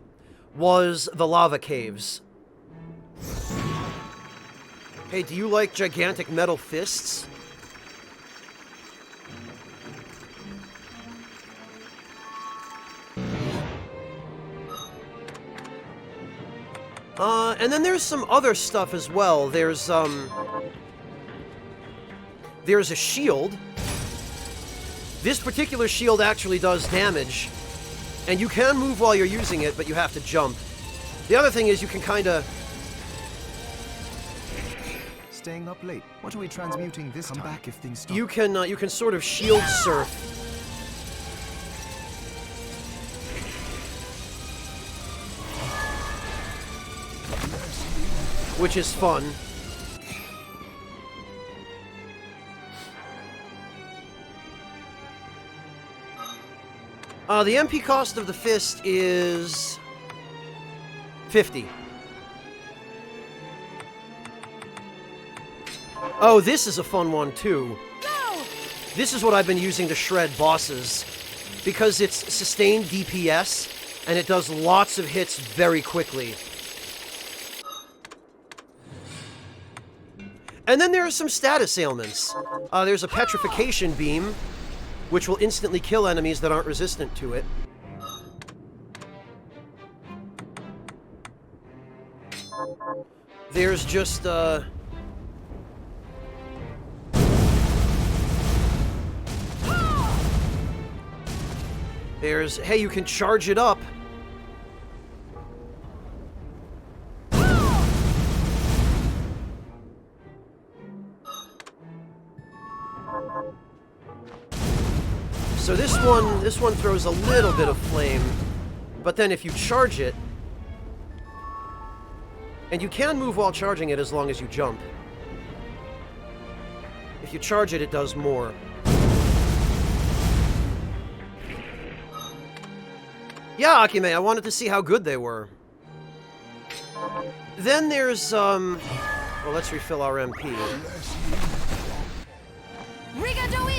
was the lava caves. Hey, do you like gigantic metal fists? And then there's some other stuff as well. There's a shield. This particular shield actually does damage. And you can move while you're using it, but you have to jump. The other thing is you can kind of... Staying up late. What are we transmuting this time? Come back if things stop. You can sort of shield surf. Which is fun. The MP cost of the fist is 50. Oh, this is a fun one too. Go! This is what I've been using to shred bosses, because it's sustained DPS and it does lots of hits very quickly. And then there are some status ailments. There's a petrification beam, which will instantly kill enemies that aren't resistant to it. There's just, there's, hey, you can charge it up. So this one throws a little bit of flame, but then if you charge it, and you can move while charging it as long as you jump. If you charge it, it does more. Yeah, Akime, I wanted to see how good they were. Then there's, well, let's refill our MP.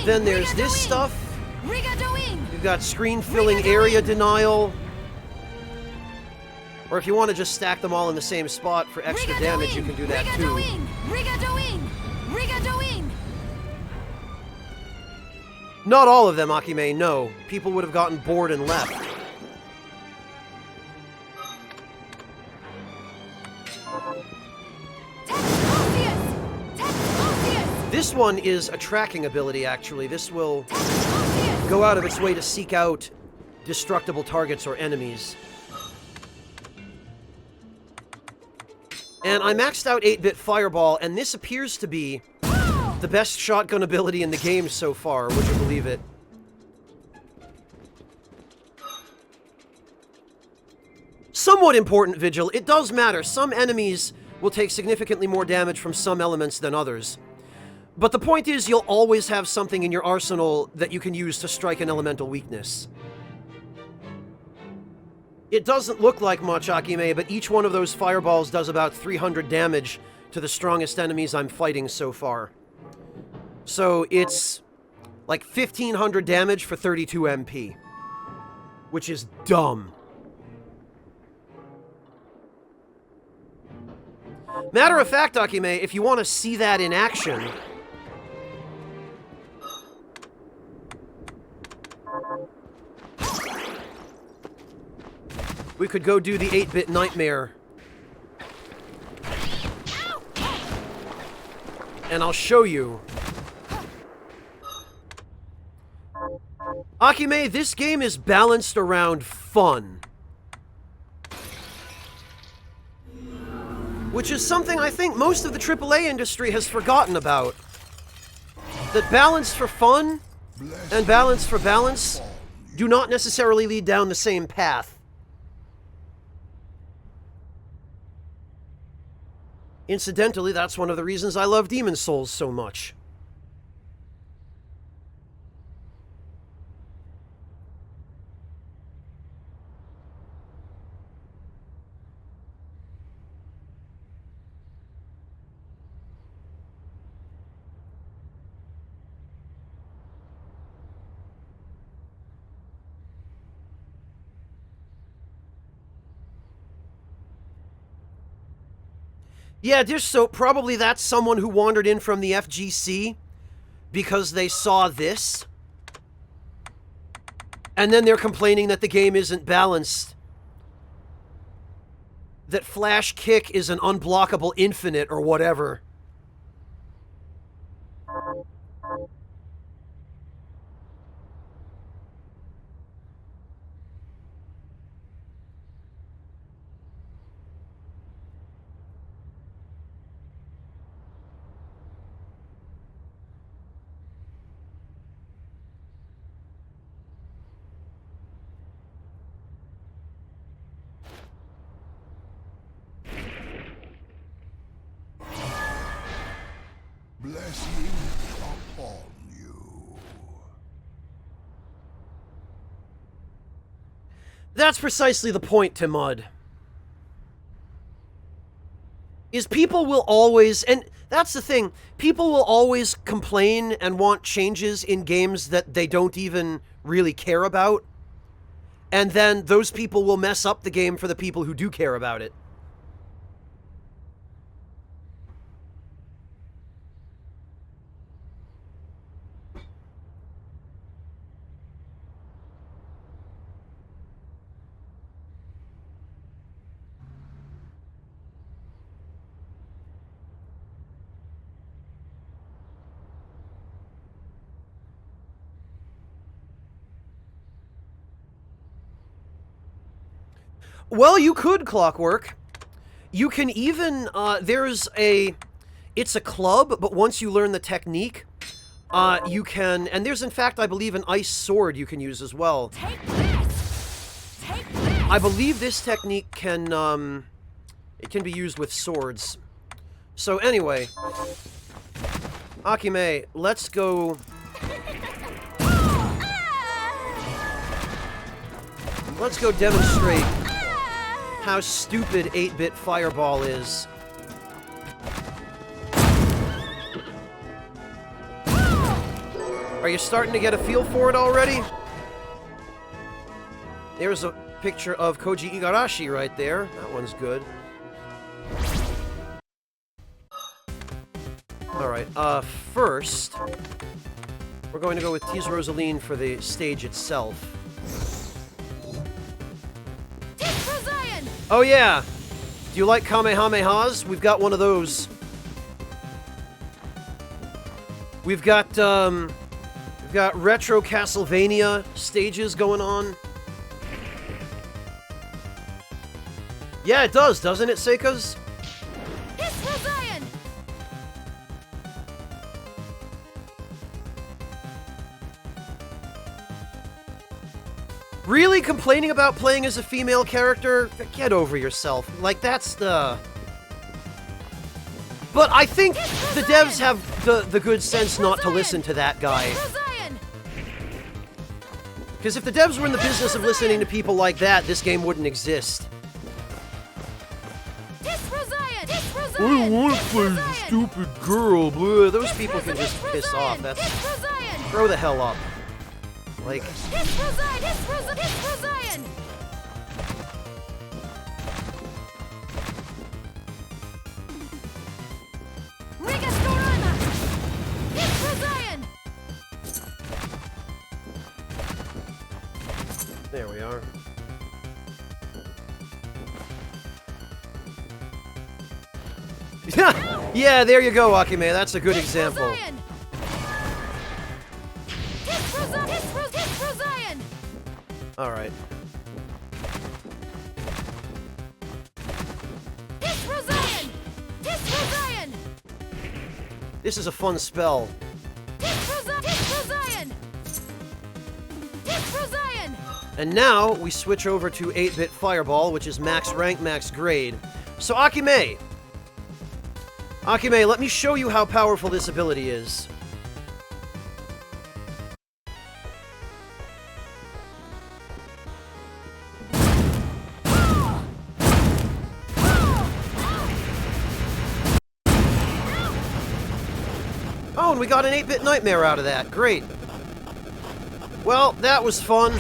Then there's this stuff. You've got screen filling area denial. Or if you want to just stack them all in the same spot for extra damage, you can do that too. Not all of them, Akime, no. People would have gotten bored and left. This one is a tracking ability, actually. This will go out of its way to seek out destructible targets or enemies. And I maxed out 8-bit Fireball, and this appears to be the best shotgun ability in the game so far, would you believe it? Somewhat important, Vigil. It does matter. Some enemies will take significantly more damage from some elements than others. But the point is, you'll always have something in your arsenal that you can use to strike an elemental weakness. It doesn't look like much, Akime, but each one of those fireballs does about 300 damage to the strongest enemies I'm fighting so far. So it's like 1,500 damage for 32 MP. Which is dumb. Matter of fact, Akime, if you want to see that in action... we could go do the 8-bit Nightmare. And I'll show you. Akime, this game is balanced around fun. Which is something I think most of the AAA industry has forgotten about. That balance for fun and balance for balance do not necessarily lead down the same path. Incidentally, that's one of the reasons I love Demon's Souls so much. Yeah, Dish Soap, probably that's someone who wandered in from the FGC because they saw this. And then they're complaining that the game isn't balanced. That Flash Kick is an unblockable infinite or whatever. Blessing upon you. That's precisely the point, Timud. Is people will always, and that's the thing, people will always complain and want changes in games that they don't even really care about. And then those people will mess up the game for the people who do care about it. Well, you could Clockwork. You can even, it's a club, but once you learn the technique, you can, and there's in fact, I believe, an ice sword you can use as well. Take this! Take this! I believe this technique can, it can be used with swords. So anyway, Akime, let's go. Let's go demonstrate how stupid 8-bit Fireball is. Are you starting to get a feel for it already? There's a picture of Koji Igarashi right there. That one's good. Alright, first, we're going to go with Tease Rosaline for the stage itself. Oh yeah! Do you like Kamehamehas? We've got one of those. We've got retro Castlevania stages going on. Yeah, it does, doesn't it, Seikas? Really? Complaining about playing as a female character? Get over yourself. Like, that's the... But I think the devs have the good sense not to listen to that guy. Because if the devs were in the business of listening to people like that, this game wouldn't exist. I don't want to play as a stupid girl. Blah. Those people can just piss off. That's... Grow the hell up. Like... There we are. Yeah, there you go, Akime. That's a good example. Alright. This is a fun spell. And now, we switch over to 8-bit Fireball, which is max rank, max grade. So, Akime! Akime, let me show you how powerful this ability is. Oh, and we got an 8-bit Nightmare out of that. Great. Well, that was fun.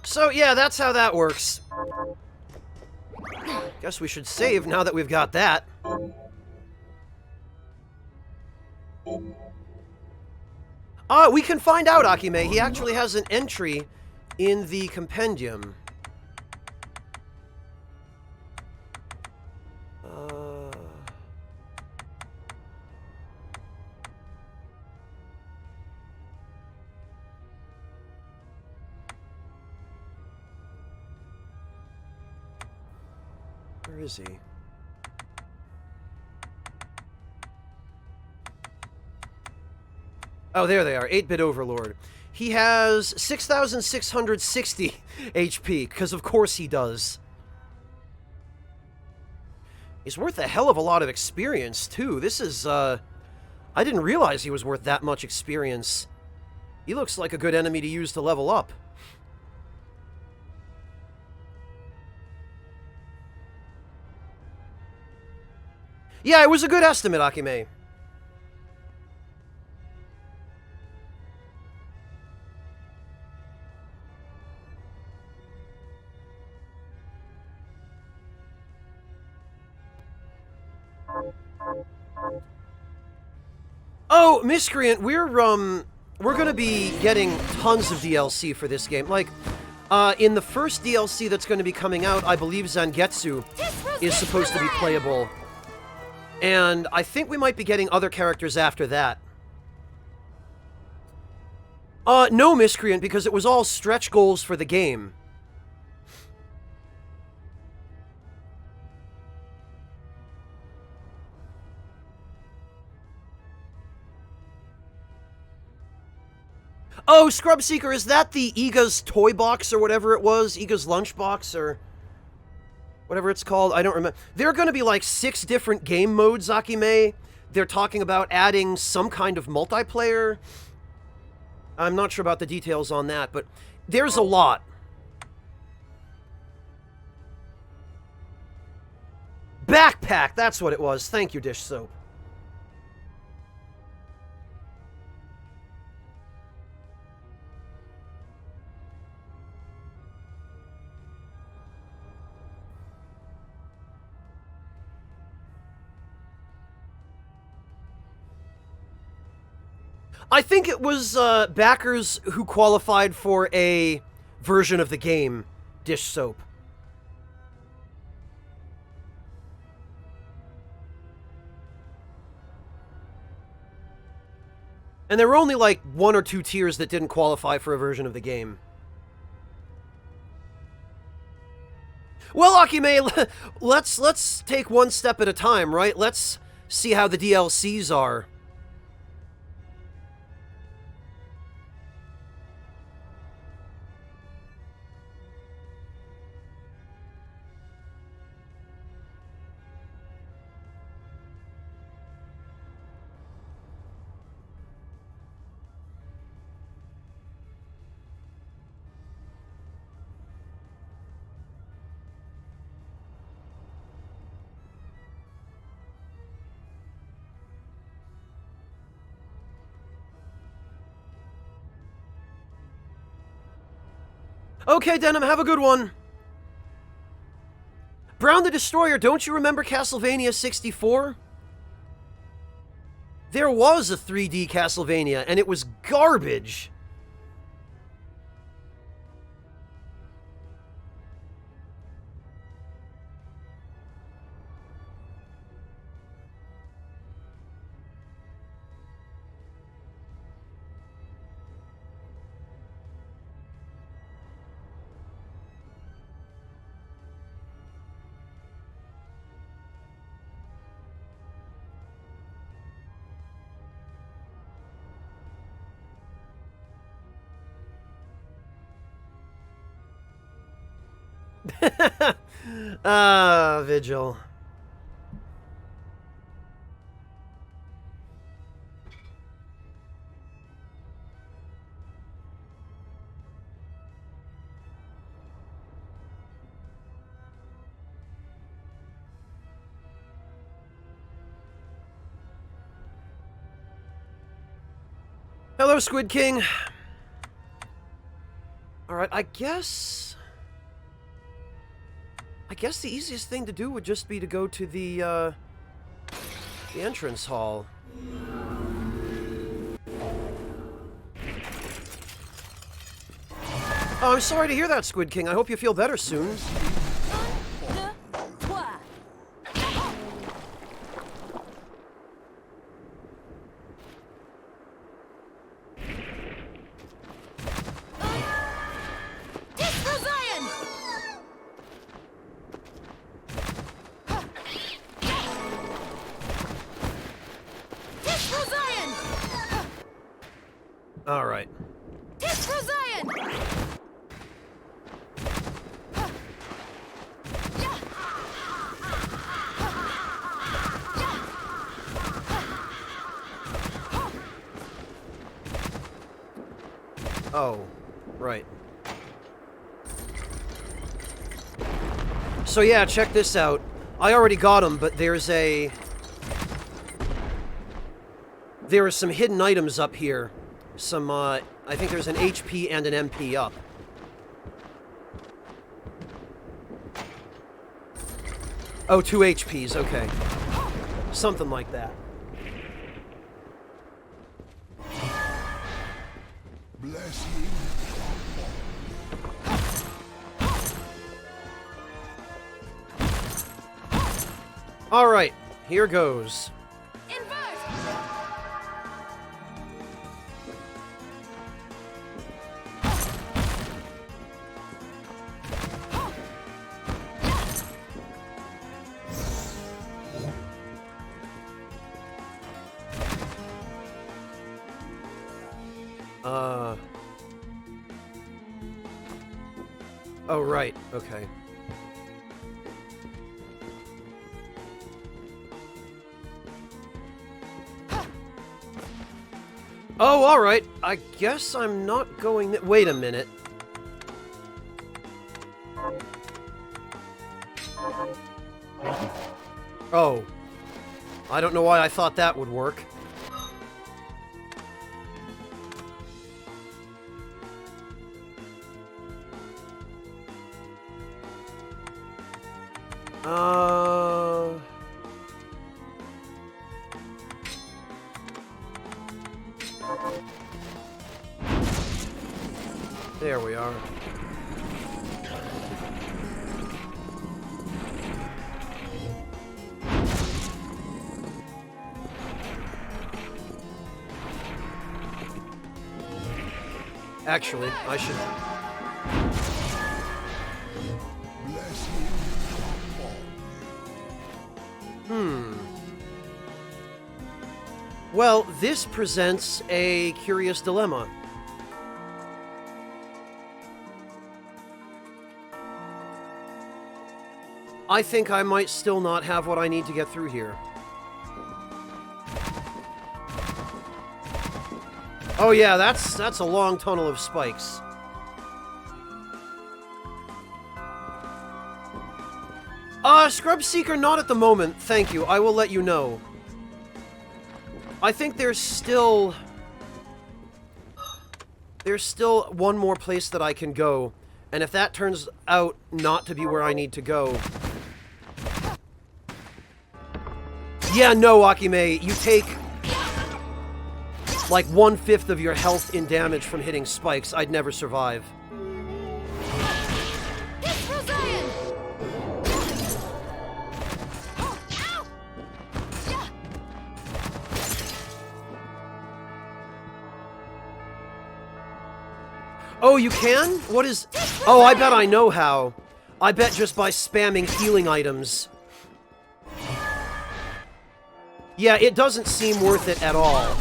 So, yeah, that's how that works. Guess we should save now that we've got that. We can find out, Akime. He actually has an entry in the compendium. Where is he? Oh, there they are. 8-bit Overlord. He has 6,660 HP, because of course he does. He's worth a hell of a lot of experience, too. This is, I didn't realize he was worth that much experience. He looks like a good enemy to use to level up. Yeah, it was a good estimate, Akime. Oh, Miscreant, we're gonna be getting tons of DLC for this game. Like, in the first DLC that's going to be coming out, I believe Zangetsu is supposed to be playable. And I think we might be getting other characters after that. No, Miscreant, because it was all stretch goals for the game. Oh, Scrub Seeker, is that the Iga's toy box or whatever it was? Iga's lunchbox or whatever it's called? I don't remember. There are going to be like 6 different game modes, Akime. They're talking about adding some kind of multiplayer. I'm not sure about the details on that, but there's a lot. Backpack, that's what it was. Thank you, Dish Soap. I think it was backers who qualified for a version of the game, Dish Soap. And there were only like 1 or 2 tiers that didn't qualify for a version of the game. Well, Akime, let's take one step at a time, right? Let's see how the DLCs are. Okay, Denim, have a good one. Brown the Destroyer, don't you remember Castlevania 64? There was a 3D Castlevania, and it was garbage. Vigil. Hello, Squid King. Alright, I guess the easiest thing to do would just be to go to the entrance hall. Oh, I'm sorry to hear that, Squid King. I hope you feel better soon. All right. Oh, right. So yeah, check this out. I already got them, but there are some hidden items up here. Some, I think there's an HP and an MP up. Oh, 2 HPs, okay. Something like that. Blessing. All right, here goes. Invert! Oh, right, okay. Oh, all right. I guess I'm not going... Wait a minute. Oh. I don't know why I thought that would work. There we are. Actually, I should... Well, this presents a curious dilemma. I think I might still not have what I need to get through here. Oh yeah, that's a long tunnel of spikes. Scrub Seeker, not at the moment, thank you. I will let you know. I think there's still one more place that I can go, and if that turns out not to be where I need to go... Yeah, no, Akime, you take like 1/5 of your health in damage from hitting spikes. I'd never survive. Oh, you can? What is... Oh, I bet I know how. I bet just by spamming healing items. Yeah, it doesn't seem worth it at all.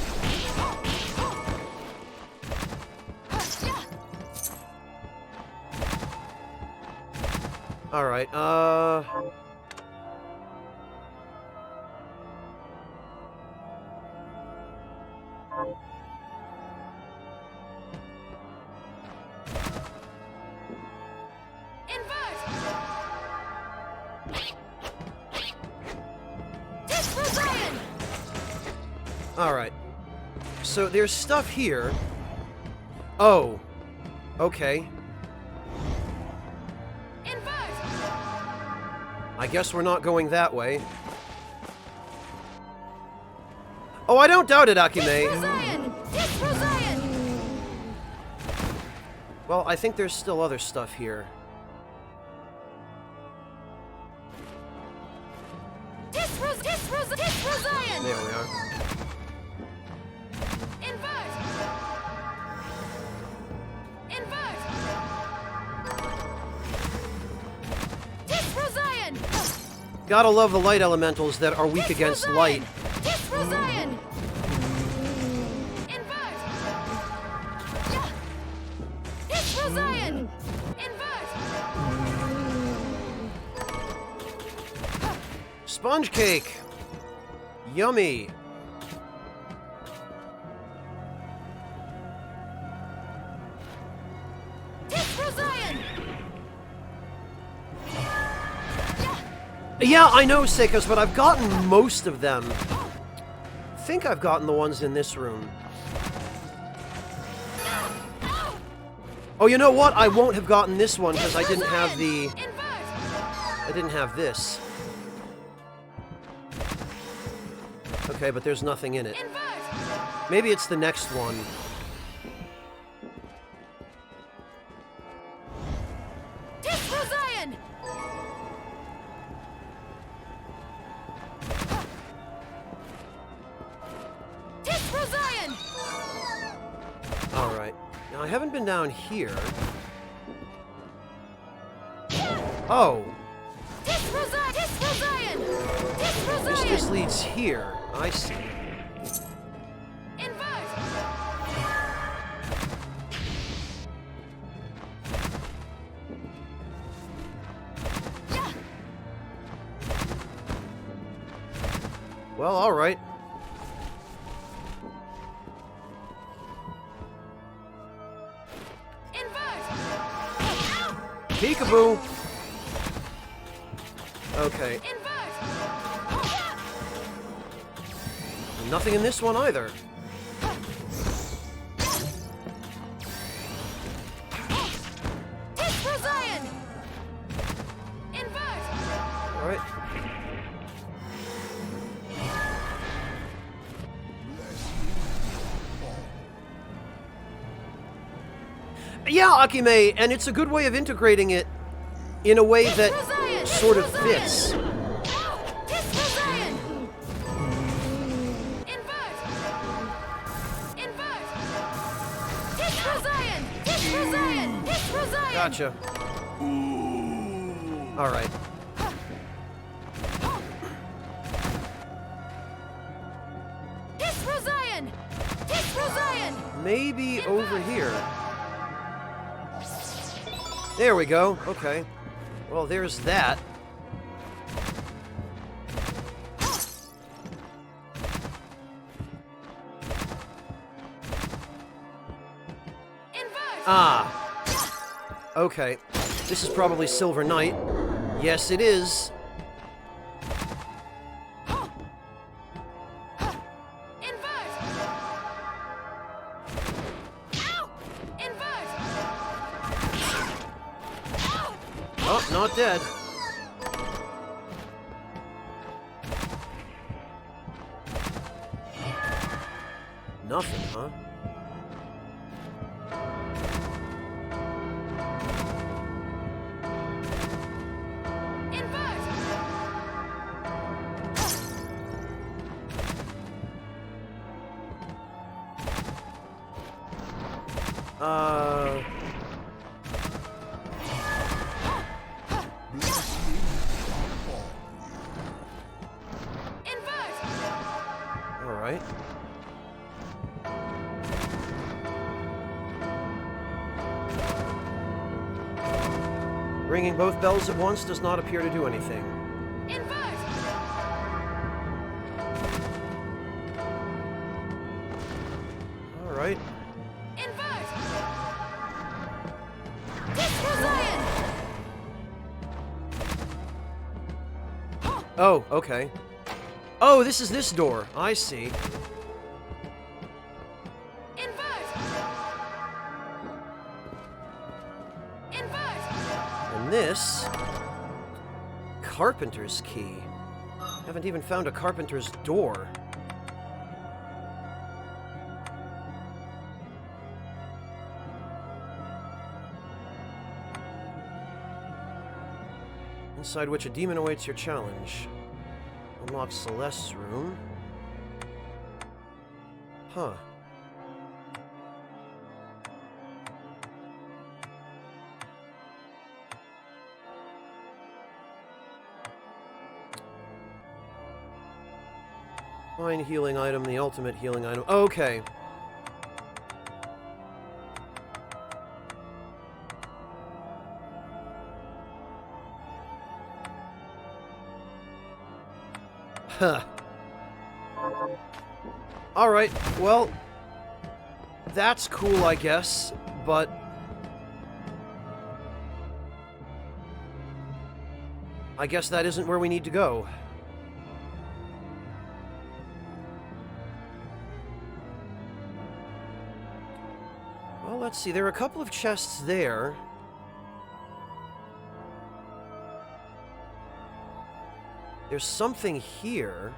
Alright, Alright. So there's stuff here. Oh. Okay. I guess we're not going that way. Oh, I don't doubt it, Akime. Well, I think there's still other stuff here. There we are. Gotta love the light elementals that are weak against light. Sponge cake! Yummy! Yeah, I know, Seikos, but I've gotten most of them. I think I've gotten the ones in this room. Oh, you know what? I won't have gotten this one because I didn't have the... I didn't have this. Okay, but there's nothing in it. Maybe it's the next one. Alright. Now, I haven't been down here. Oh! This leads here. I see. Well, alright. Peekaboo! Okay. Nothing in this one either. Alright. Yeah, Akime, and it's a good way of integrating it in a way that sort of fits. Gotcha. Alright. Maybe over here. There we go. Okay. Well, there's that. Ah. Okay. This is probably Silver Knight. Yes, it is. Oh, not dead. Nothing, huh? Alright. Ringing both bells at once does not appear to do anything. Alright. Oh, okay. Oh, this is this door. I see. And this... Carpenter's key. Haven't even found a carpenter's door. Inside which a demon awaits your challenge. Unlock Celeste's room. Huh. Fine healing item, the ultimate healing item. Okay. Huh. Alright, well, that's cool, I guess, but... I guess that isn't where we need to go. Well, let's see, there are a couple of chests there. There's something here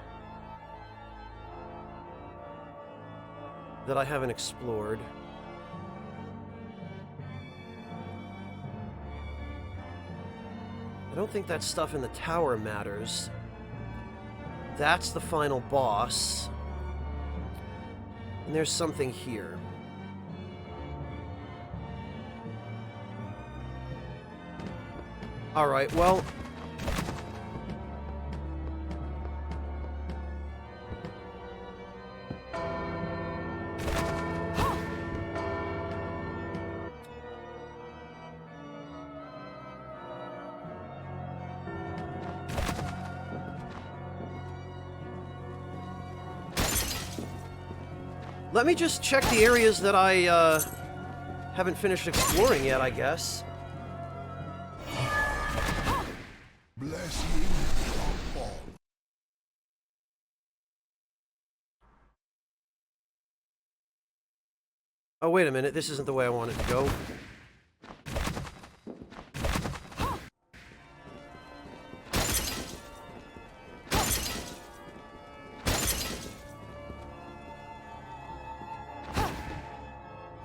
that I haven't explored. I don't think that stuff in the tower matters. That's the final boss. And there's something here. Alright, well... Let me just check the areas that I, haven't finished exploring yet, I guess. Blessing upon. Oh, wait a minute. This isn't the way I wanted to go.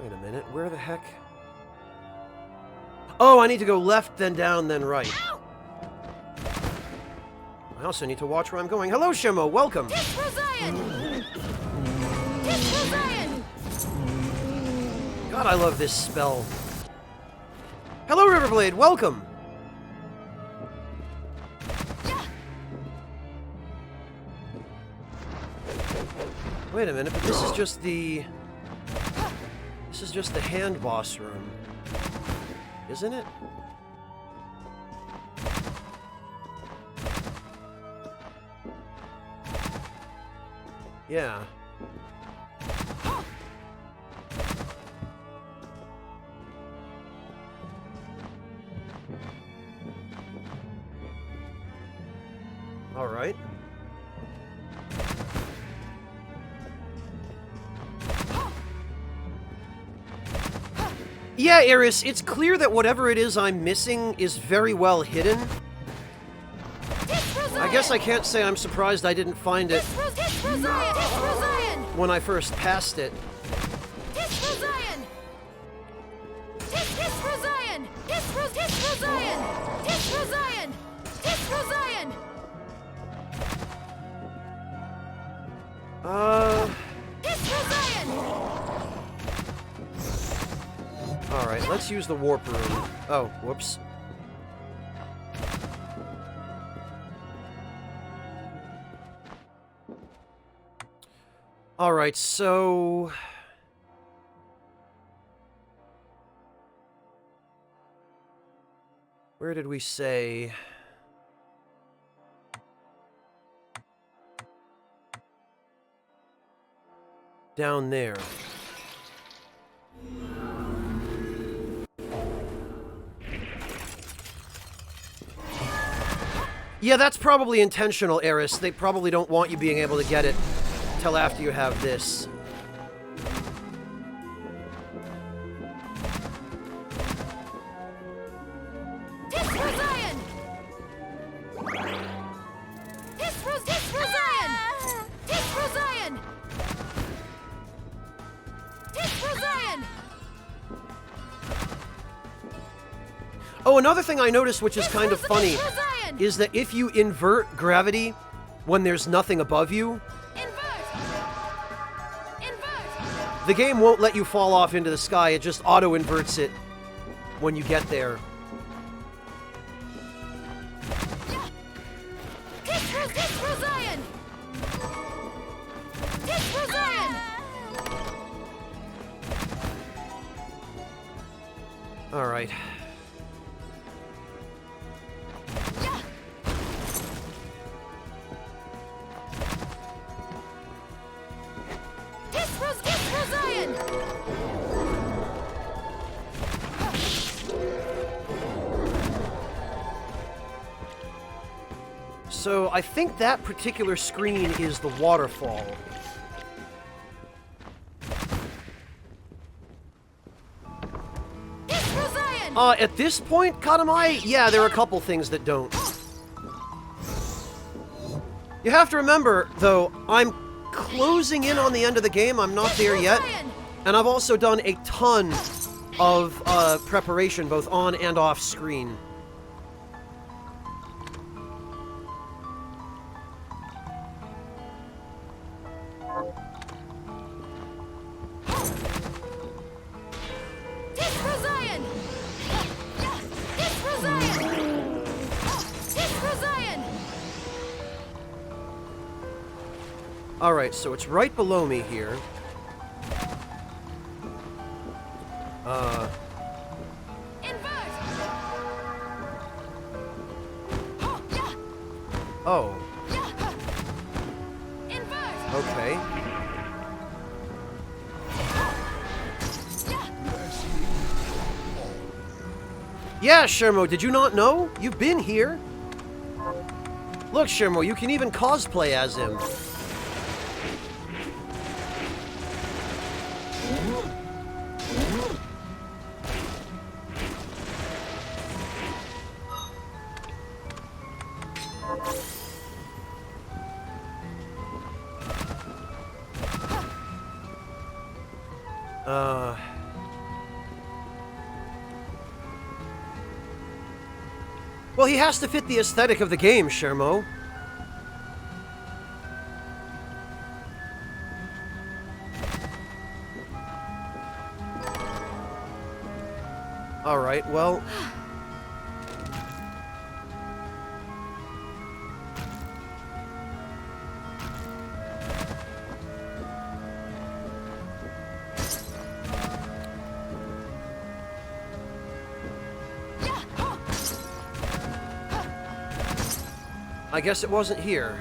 Wait a minute. Where the heck? Oh, I need to go left, then down, then right. I also need to watch where I'm going. Hello, Shimo. Welcome. Tis for Zion! Tis for Zion! God, I love this spell. Hello, Riverblade. Welcome. Wait a minute, but this is just the... This is just the hand boss room. Isn't it? Yeah. All right. Yeah, Eris, it's clear that whatever it is I'm missing is very well hidden. I guess I can't say I'm surprised I didn't find it when I first passed it. Alright, let's use the warp room. Oh, whoops. Alright, so... Where did we say... Down there. Yeah, that's probably intentional, Eris. They probably don't want you being able to get it till after you have this. Oh, another thing I noticed, which is kind of funny, is that if you invert gravity when there's nothing above you, the game won't let you fall off into the sky. It just auto-inverts it when you get there. All right. So I think that particular screen is the waterfall. At this point, Katamai, yeah, there are a couple things that don't. You have to remember, though, I'm closing in on the end of the game. I'm not there yet. And I've also done a ton of preparation, both on and off screen. Alright, so it's right below me here. Invert! Huh, yeah, Oh, yeah, huh. Invert! okay. Yeah, Blessing upon Yeah, Shermo, did you not know? You've been here. Look, Shermo, you can even cosplay as him. Well, he has to fit the aesthetic of the game, Shermo. Alright, well... yeah, huh. I guess it wasn't here.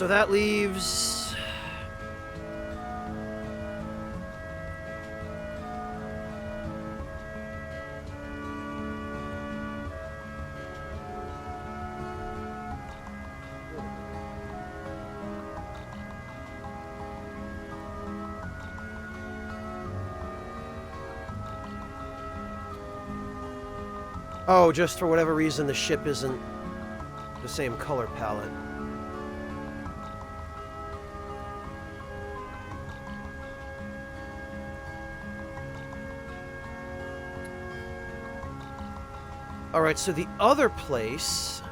So that leaves... Oh, just for whatever reason the ship isn't the same color palette. Alright, so the other place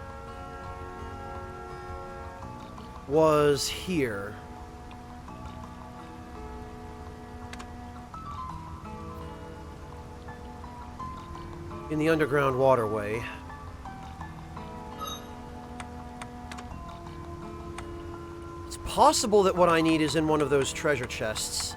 was here. In the underground waterway. It's possible that what I need is in one of those treasure chests.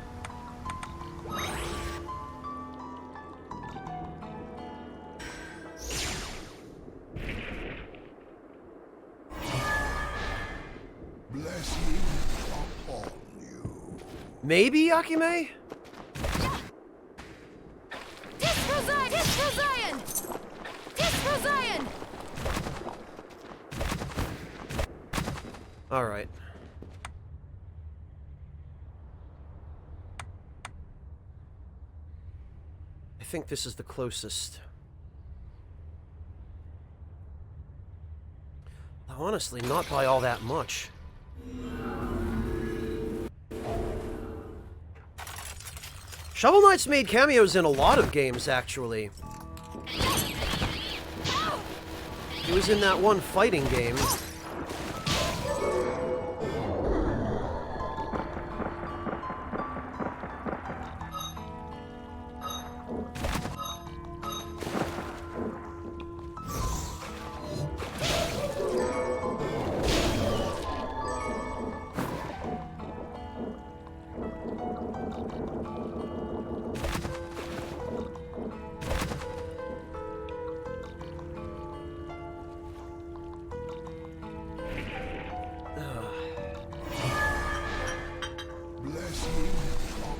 blessing upon you. Maybe, Akime? Disco Zion! Disco Zion! Disco Zion! Alright. I think this is the closest. Honestly, not by all that much. Shovel Knight's made cameos in a lot of games, actually. He was in that one fighting game. Blessing upon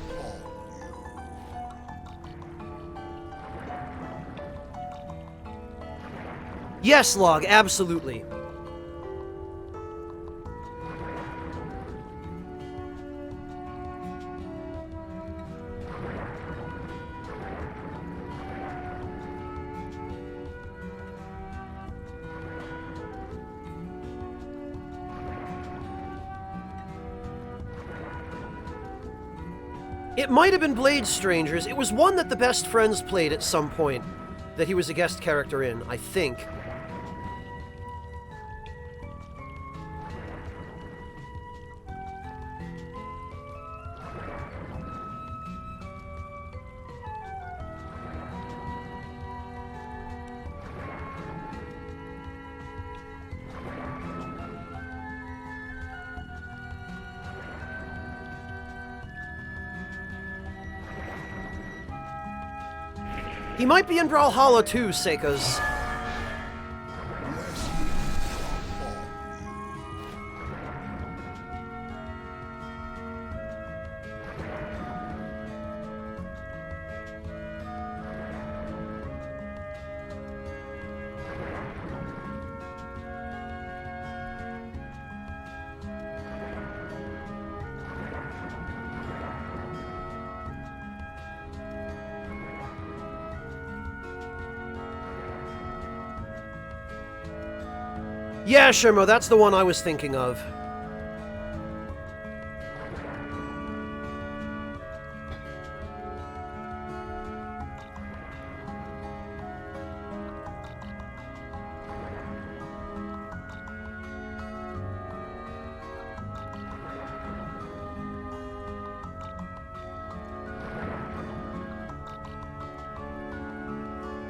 you. Yes, Log, absolutely. It might have been Blade Strangers. It was one that the best friends played at some point, that he was a guest character in, I think. He might be in Brawlhalla too, Seikos. Yeah, Shermo, that's the one I was thinking of.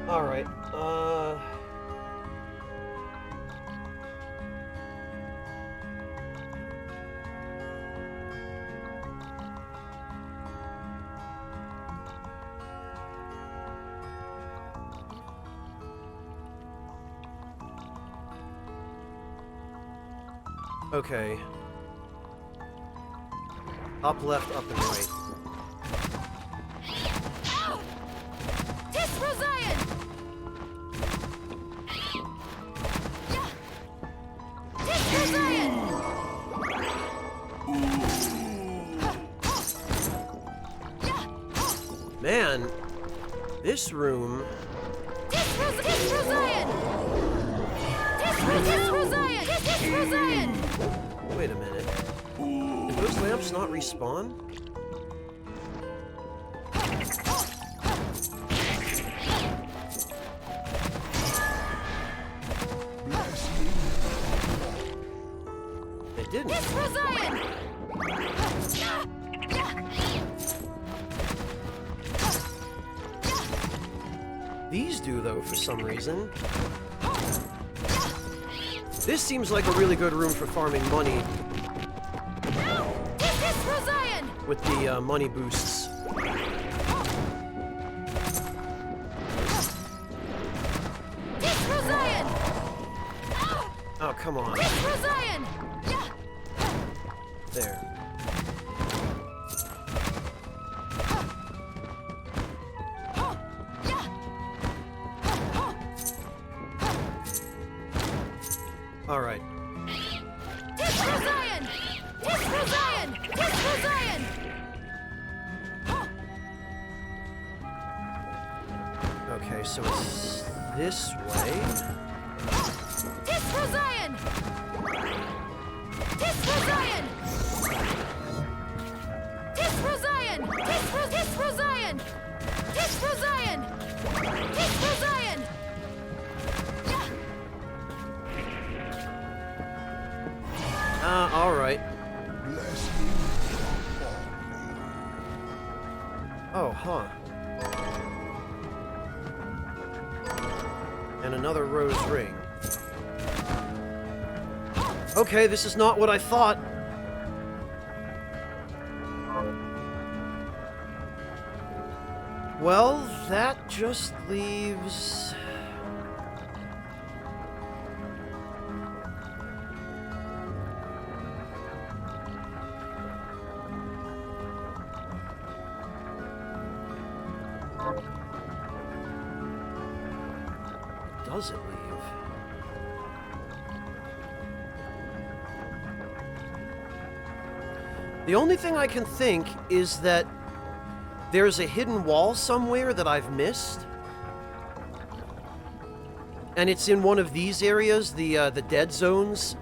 All right. Okay. Up, left, up, and right. Ow! Tis Rosian! Yeah! Tis Rosian! Man, this room... Tis Rosian! Tis Rosian! Tis Rosian! Wait a minute. Did those lamps not respawn? They didn't. Tis Rosian! These do, though, for some reason. This seems like a really good room for farming money Tis Rosian! with the money boosts. Tis Rosian! Oh, come on. Tis Rosian! There. All right. Tis Rosian! Tis Rosian! Tis Rosian! Okay, so it's this way. Tis Rosian! Tis Rosian! Tis Rosian! Tis Rosian! Tis Rosian! Tis Rosian! All right. Oh, huh. And another rose ring. Okay, this is not what I thought. Well, that just leaves... Does it leave? The only thing I can think is that there's a hidden wall somewhere that I've missed. And it's in one of these areas, the dead zones.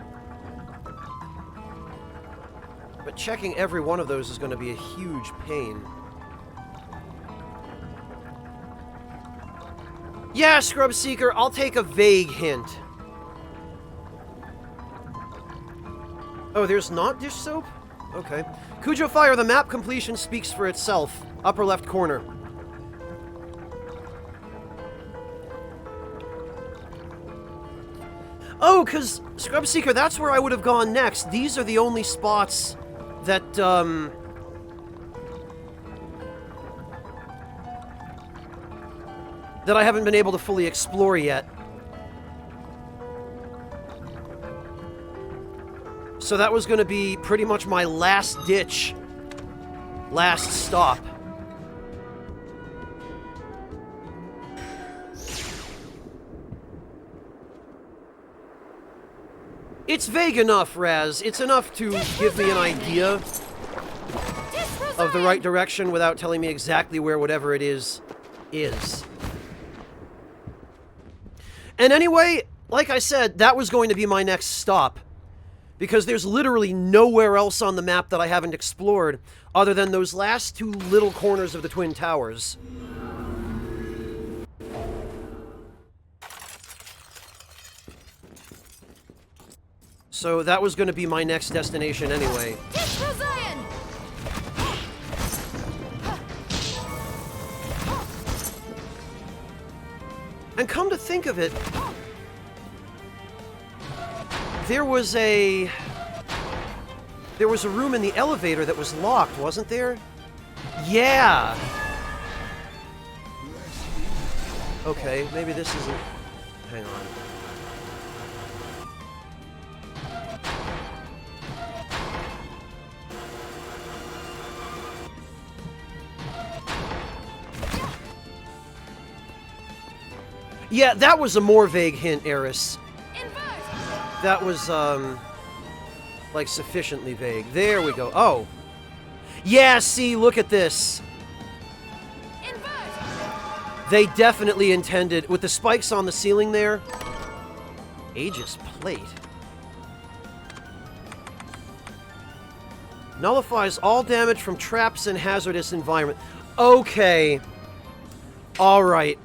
But checking every one of those is going to be a huge pain. Yeah, Scrub Seeker, I'll take a vague hint. Oh, there's not dish soap? Okay. Cujo Fire, the map completion speaks for itself. Upper left corner. Oh, because, Scrub Seeker, that's where I would have gone next. These are the only spots that, that I haven't been able to fully explore yet. So that was going to be pretty much my last ditch, last stop. It's vague enough, Raz. It's enough to give me an idea of the right direction without telling me exactly where whatever it is. And anyway, like I said, that was going to be my next stop. Because there's literally nowhere else on the map that I haven't explored other than those last two little corners of the Twin Towers. So that was going to be my next destination anyway. And come to think of it, there was a room in the elevator that was locked, wasn't there? Yeah. Okay, maybe this isn't... Hang on. Yeah, that was a more vague hint, Eris. That was, like, sufficiently vague. There we go. Oh. Yeah, see, look at this. They definitely intended, with the spikes on the ceiling there, Aegis plate. Nullifies all damage from traps in hazardous environment. Okay. Alright.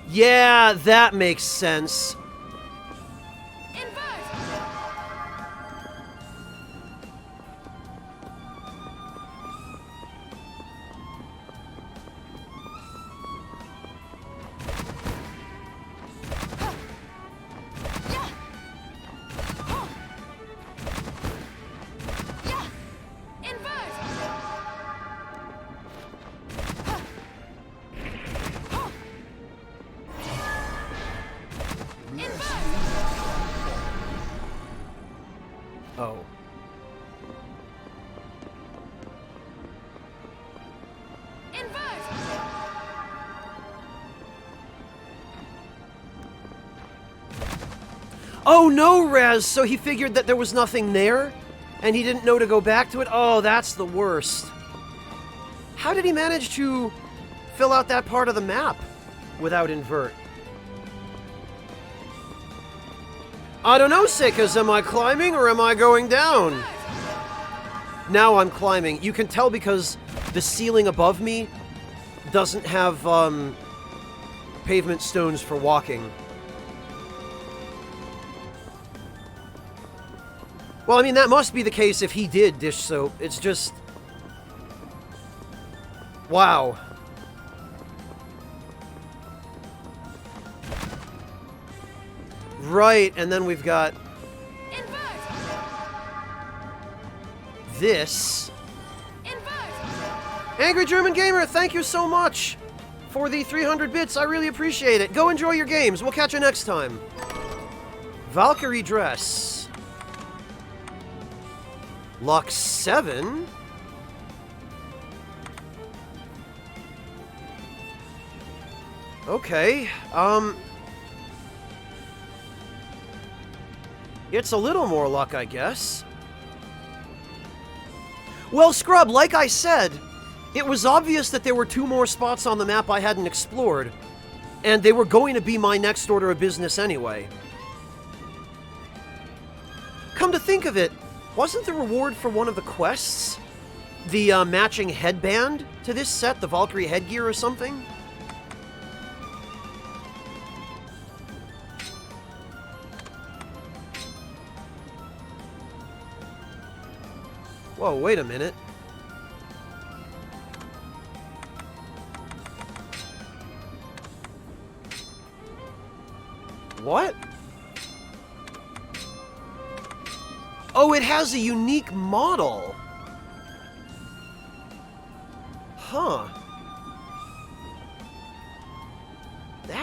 Yeah, that makes sense. Oh. Oh no, Raz! So he figured that there was nothing there? And he didn't know to go back to it? Oh, that's the worst. How did he manage to fill out that part of the map without invert? I don't know, Sekas. Am I climbing or am I going down? Now I'm climbing. You can tell because the ceiling above me doesn't have pavement stones for walking. Well, I mean, that must be the case if he did dish soap. It's just... Wow. Right, and then we've got... this. Angry German Gamer, thank you so much for the 300 bits. I really appreciate it. Go enjoy your games. We'll catch you next time. Valkyrie dress. Lock 7? Okay, it's a little more luck, I guess. Well, Scrub, like I said, it was obvious that there were 2 more spots on the map I hadn't explored, and they were going to be my next order of business anyway. Come to think of it, wasn't the reward for one of the quests the matching headband to this set, the Valkyrie headgear or something? Whoa, wait a minute. What? Oh, it has a unique model. Huh.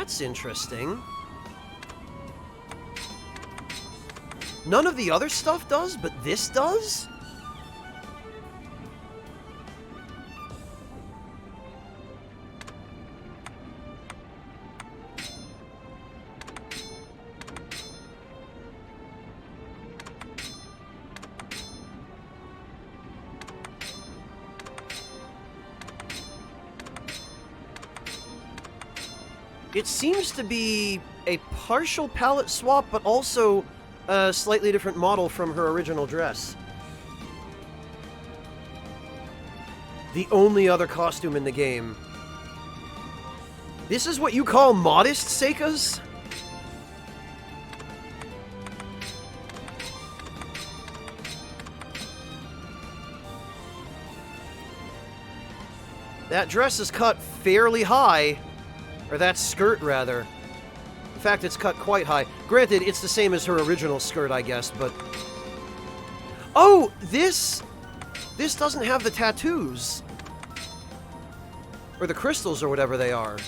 That's interesting. None of the other stuff does, but this does? It seems to be a partial palette swap, but also a slightly different model from her original dress. The only other costume in the game. This is what you call modest, Seikas? That dress is cut fairly high. Or that skirt, rather. In fact, it's cut quite high. Granted, it's the same as her original skirt, I guess, but... Oh! This doesn't have the tattoos. Or the crystals, or whatever they are.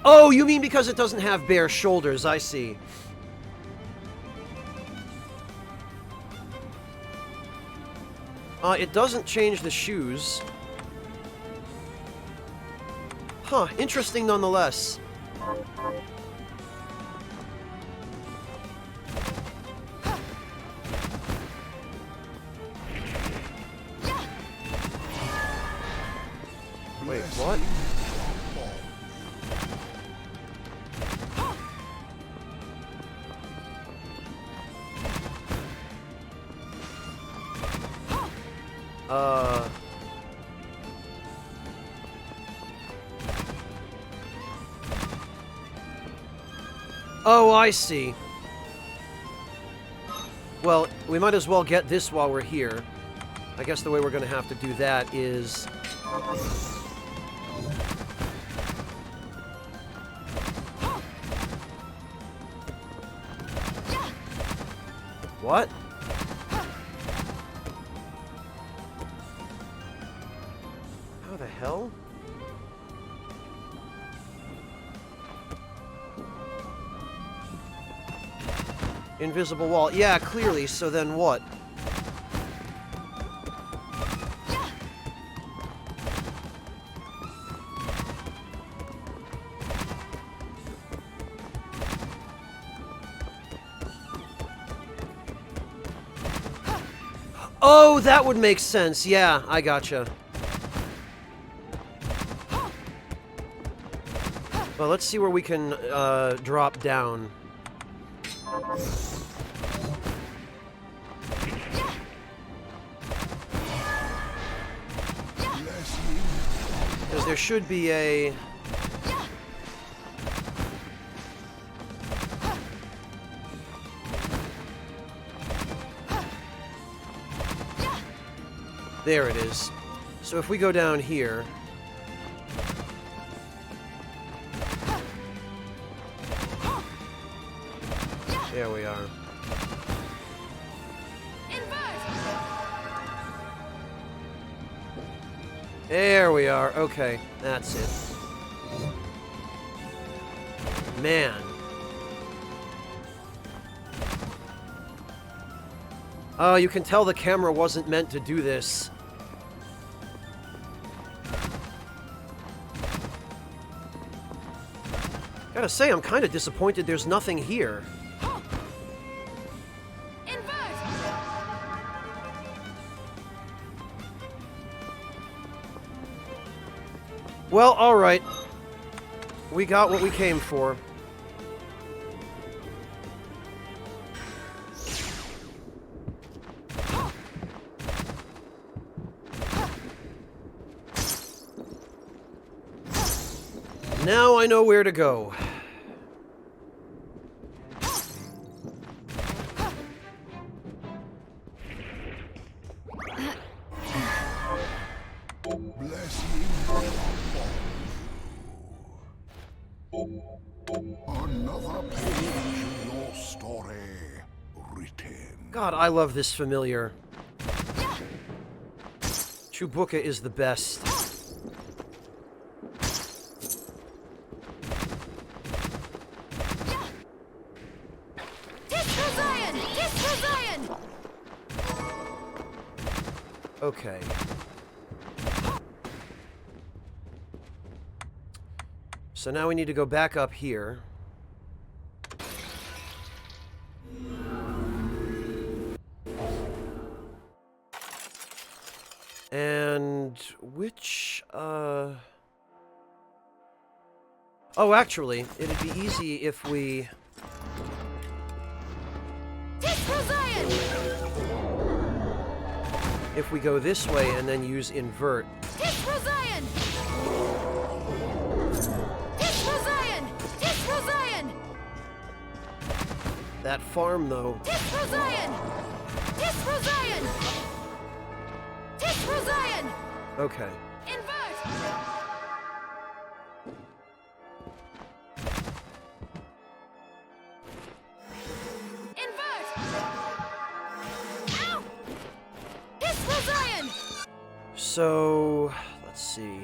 Oh, you mean because it doesn't have bare shoulders, I see. It doesn't change the shoes. Huh, interesting nonetheless. Wait, what? Oh, I see. Well, we might as well get this while we're here. I guess the way we're going to have to do that is... What? How the hell? Invisible wall. Yeah, clearly, so then what? Oh, that would make sense. Yeah, I gotcha. Well, let's see where we can drop down. Because there should be a... There it is. So if we go down here... There we are. There we are. Okay, that's it. Man. Oh, you can tell the camera wasn't meant to do this. Gotta say, I'm kind of disappointed there's nothing here. Well, alright. We got what we came for. Now I know where to go. Another page in your story written. God, I love this familiar. Chewbacca is the best. Okay. So now we need to go back up here. And which, Oh, actually, it'd be easy if we... If we go this way and then use invert. That farm, though. Okay. So, let's see.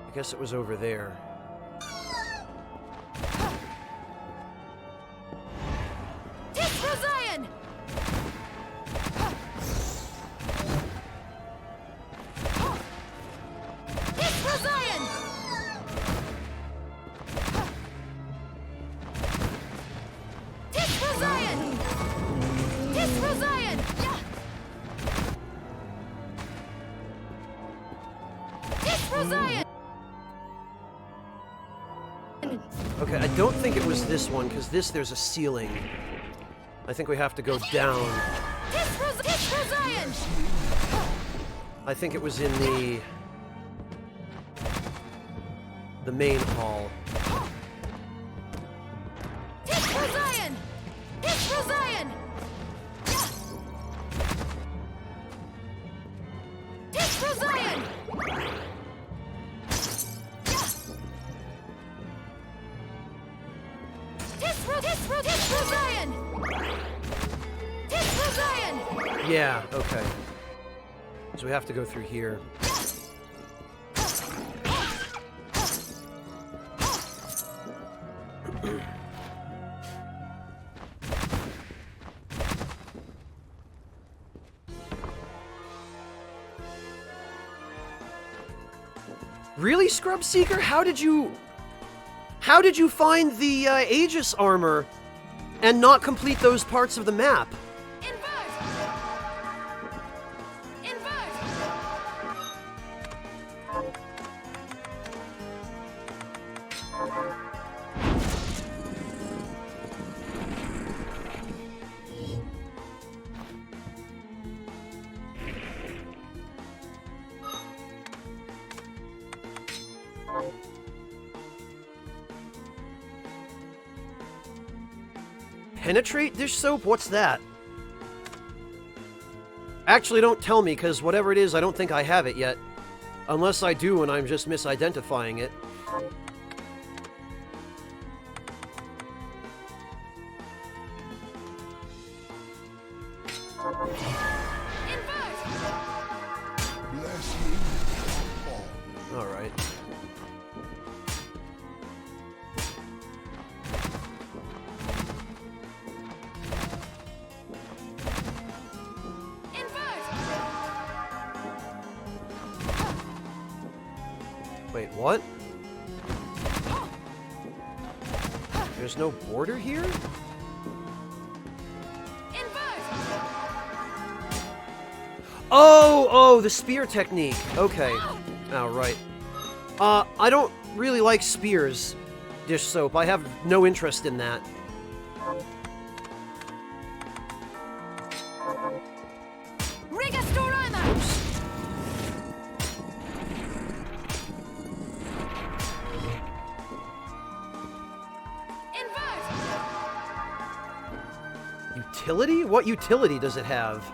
I guess it was over there. Okay, I don't think it was this one, because there's a ceiling. I think we have to go down. I think it was in the main hall. Yeah, okay. So we have to go through here. Really, Scrub Seeker? How did you find the Aegis armor and not complete those parts of the map? Penetrate dish soap? What's that? Actually, don't tell me, because whatever it is, I don't think I have it yet. Unless I do and I'm just misidentifying it. Alright. Wait, what? There's no border here? Oh, the spear technique. Okay. Oh, right. I don't really like spears, dish soap. I have no interest in that. Utility? What utility does it have?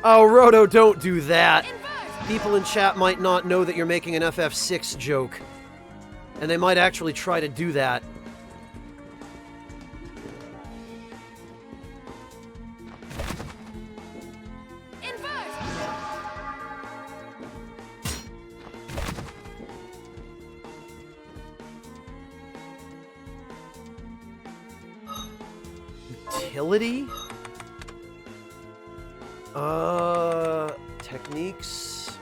Oh, Roto, don't do that. People in chat might not know that you're making an FF6 joke. And they might actually try to do that. Invert! Utility? Techniques?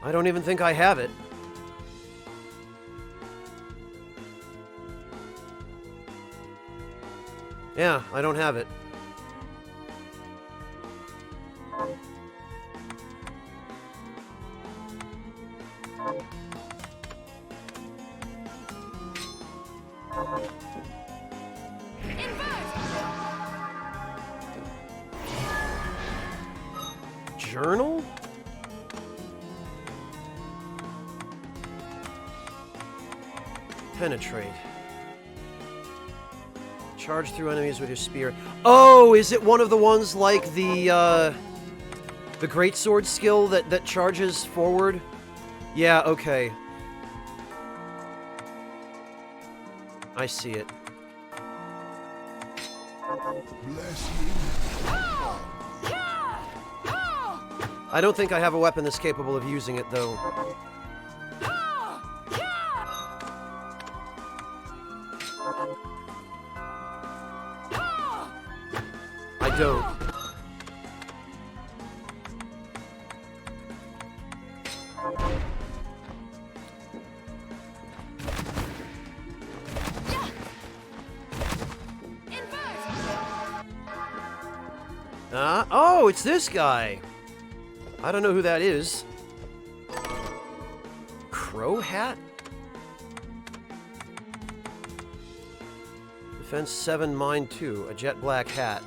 I don't even think I have it. Yeah, I don't have it. Journal? Penetrate. Charge through enemies with your spear. Oh, is it one of the ones like the greatsword skill that charges forward? Yeah, okay. I see it. I don't think I have a weapon that's capable of using it, though. I don't. Oh, it's this guy. I don't know who that is. Crow hat? Defense 7, mine 2. A jet black hat.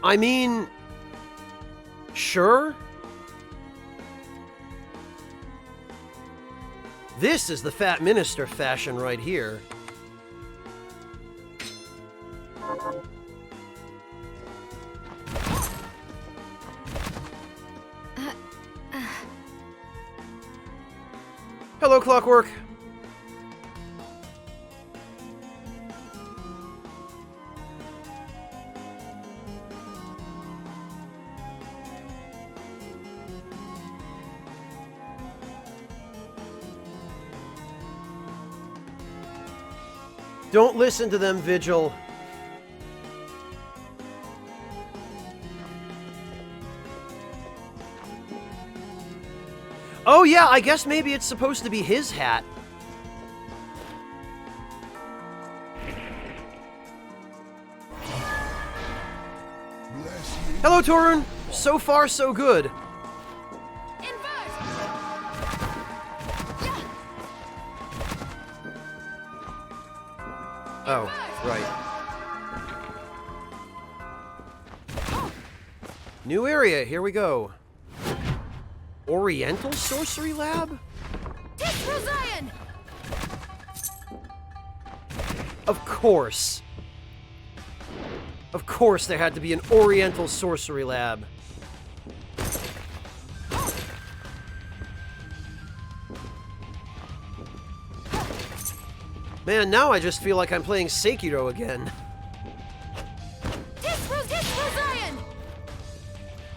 I mean... Sure? This is the Fat Minister fashion right here. Hello, Clockwork. Don't listen to them, Vigil. Oh yeah, I guess maybe it's supposed to be his hat. Hello, Torun. So far, so good. Oh, right. New area, here we go. Oriental Sorcery Lab? Of course. Of course there had to be an Oriental Sorcery Lab. Man, now I just feel like I'm playing Sekiro again.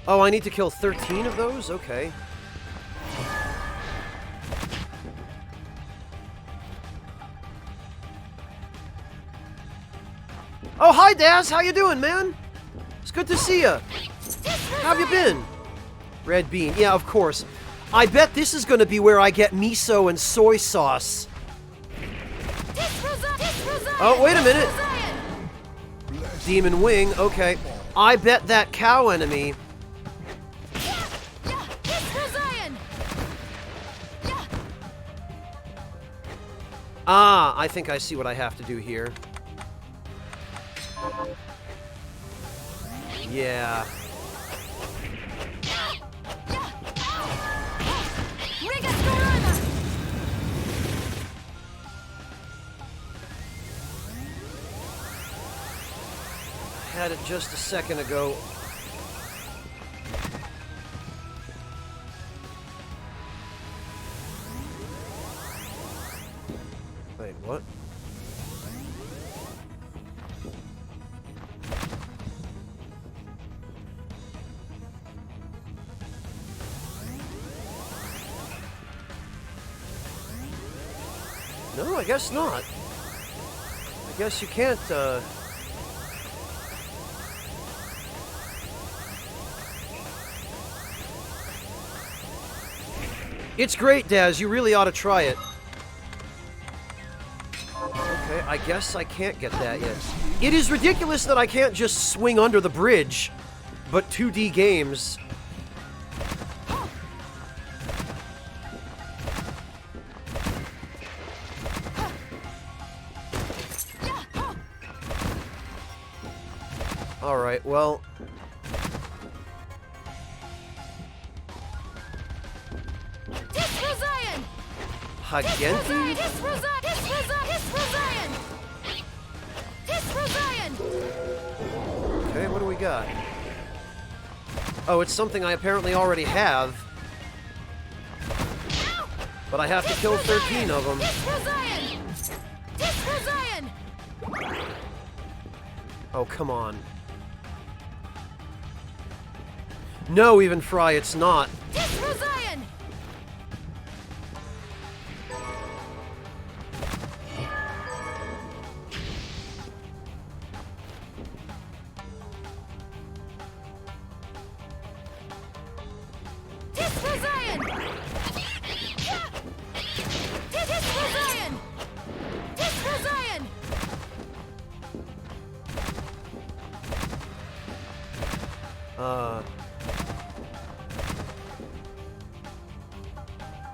Oh, I need to kill 13 of those? Okay. Oh, hi, Daz! How you doing, man? It's good to see you. How have you been? Red bean. Yeah, of course. I bet this is going to be where I get miso and soy sauce. Oh, wait a minute. Demon Wing, okay. I bet that cow enemy... Ah, I think I see what I have to do here. Yeah. Had it just a second ago. Wait, what? No, I guess not. I guess you can't, It's great, Daz. You really ought to try it. Okay, I guess I can't get that yet. It is ridiculous that I can't just swing under the bridge, but 2D games... Alright, well... Hagenti? Okay, what do we got? Oh, it's something I apparently already have. But I have to kill 13 of them. Oh, come on. No, even Fry, it's not.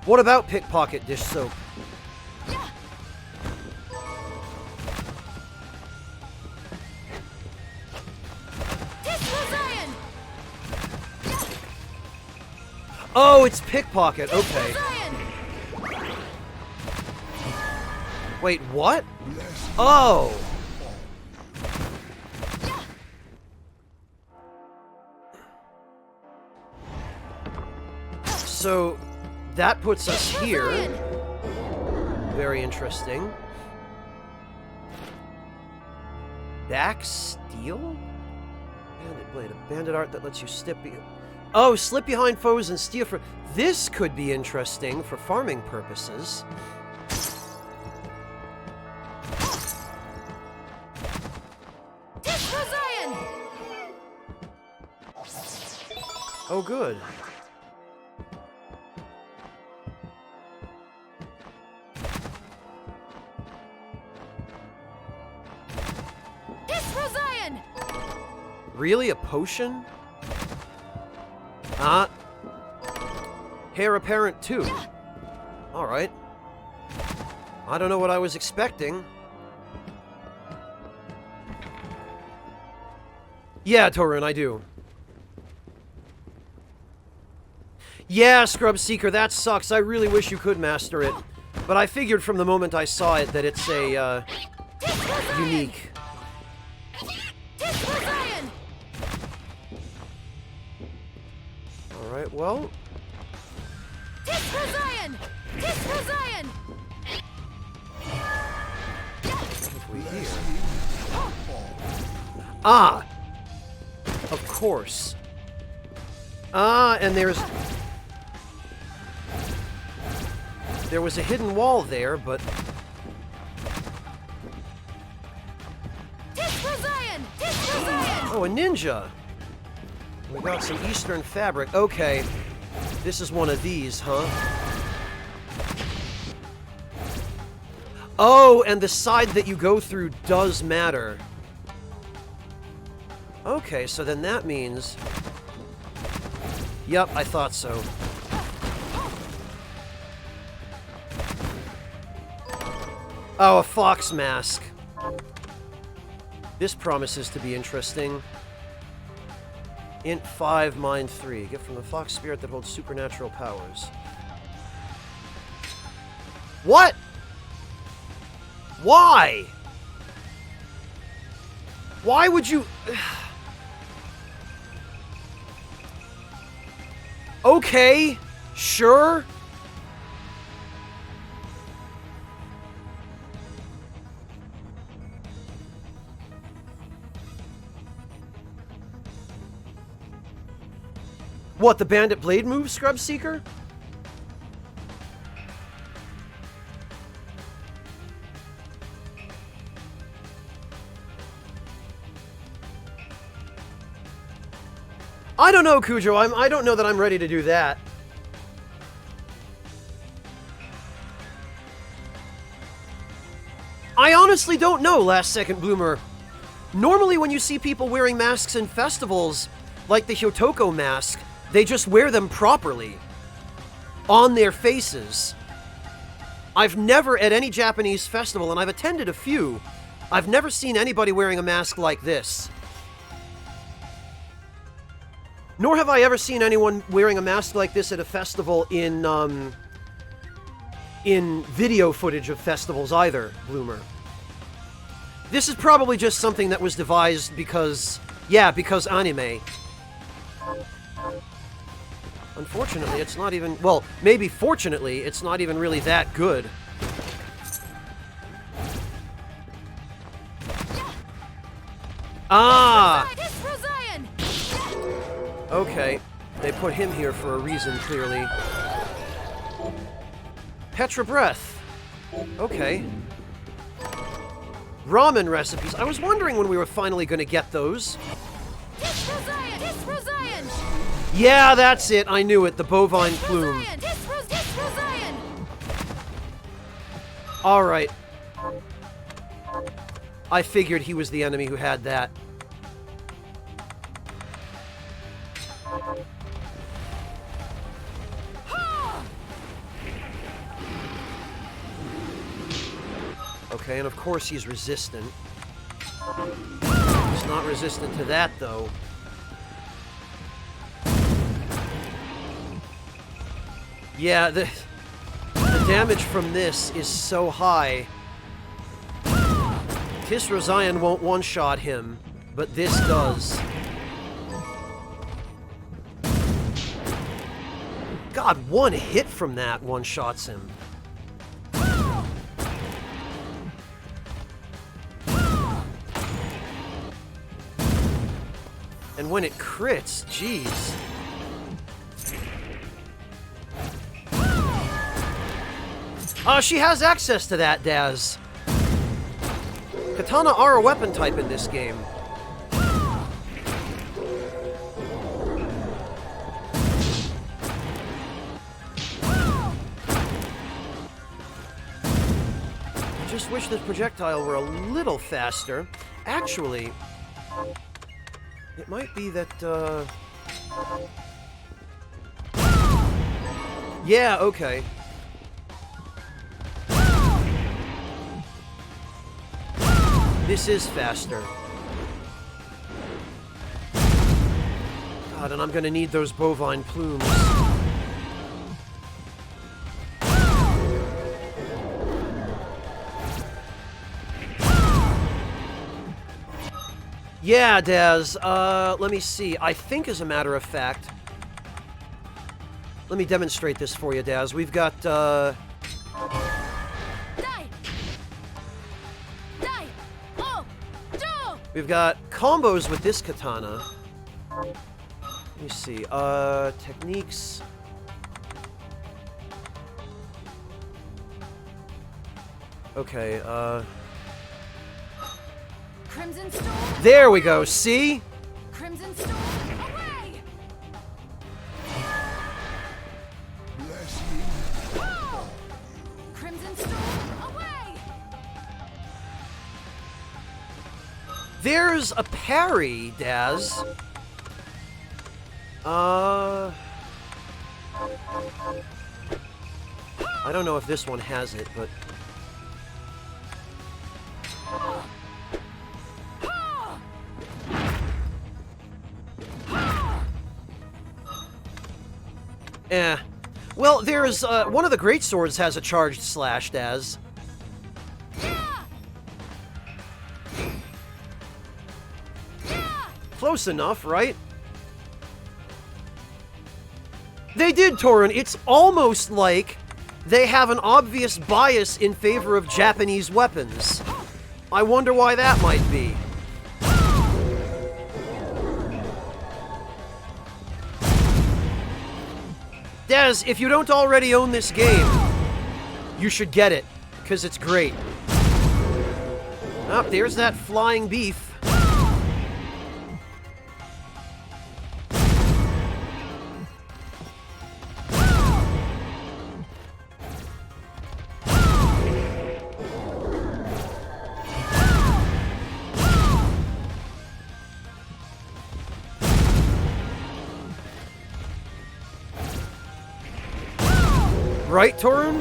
What about pickpocket dish soap? Oh, it's pickpocket. Okay. Wait, what? Oh. So that puts us here. Very interesting. Back steel? Bandit blade. A bandit art that lets you slip behind foes and steal for... This could be interesting for farming purposes. Oh, good. Really? A potion? Heir apparent too. Alright. I don't know what I was expecting. Yeah, Torun, I do. Yeah, Scrub Seeker, that sucks. I really wish you could master it. But I figured from the moment I saw it that it's a, unique. Alright, well... Ah! Of course. Ah, and there was a hidden wall there, but... Oh, a ninja! We got some Eastern fabric. Okay. This is one of these, huh? Oh, and the side that you go through does matter. Okay, so then that means... Yep, I thought so. Oh, a fox mask. This promises to be interesting. Int 5, Mind 3. Get from the fox spirit that holds supernatural powers. What? Why? Why would you... Okay, sure. What, the Bandit Blade move, Scrub Seeker? I don't know, Cujo. I don't know that I'm ready to do that. I honestly don't know, Last Second Bloomer. Normally when you see people wearing masks in festivals, like the Hyotoko mask, they just wear them properly. On their faces. I've never, at any Japanese festival, and I've attended a few, I've never seen anybody wearing a mask like this. Nor have I ever seen anyone wearing a mask like this at a festival in video footage of festivals either, Bloomer. This is probably just something that was devised because, yeah, because anime. Unfortunately, it's not even, well, maybe fortunately, it's not even really that good. Ah! Okay, they put him here for a reason, clearly. Petra Breath. Okay. Ramen recipes. I was wondering when we were finally going to get those. Yeah, that's it. I knew it. The bovine plume. Alright. I figured he was the enemy who had that. Okay, and of course he's resistant. He's not resistant to that, though. Yeah, the damage from this is so high. Tisra Zion won't one-shot him, but this does. God, one hit from that one-shots him. And when it crits, jeez. She has access to that, Daz. Katana are a weapon type in this game. I just wish this projectile were a little faster. Actually, it might be that, yeah, okay. This is faster. God, and I'm gonna need those bovine plumes. Yeah, Daz, let me see. I think, as a matter of fact... Let me demonstrate this for you, Daz. We've got, we've got combos with this katana. Let me see. Techniques. Okay, Crimson Storm. there we go. See? Crimson Storm, away! Crimson Storm, away! There's a parry, Daz. I don't know if this one has it, but... Eh. Well, there's, one of the great swords has a charged slash, Daz. Close enough, right? They did, Torin. It's almost like they have an obvious bias in favor of Japanese weapons. I wonder why that might be. Daz, if you don't already own this game, you should get it, because it's great. Oh, there's that flying beef. Right, Torun?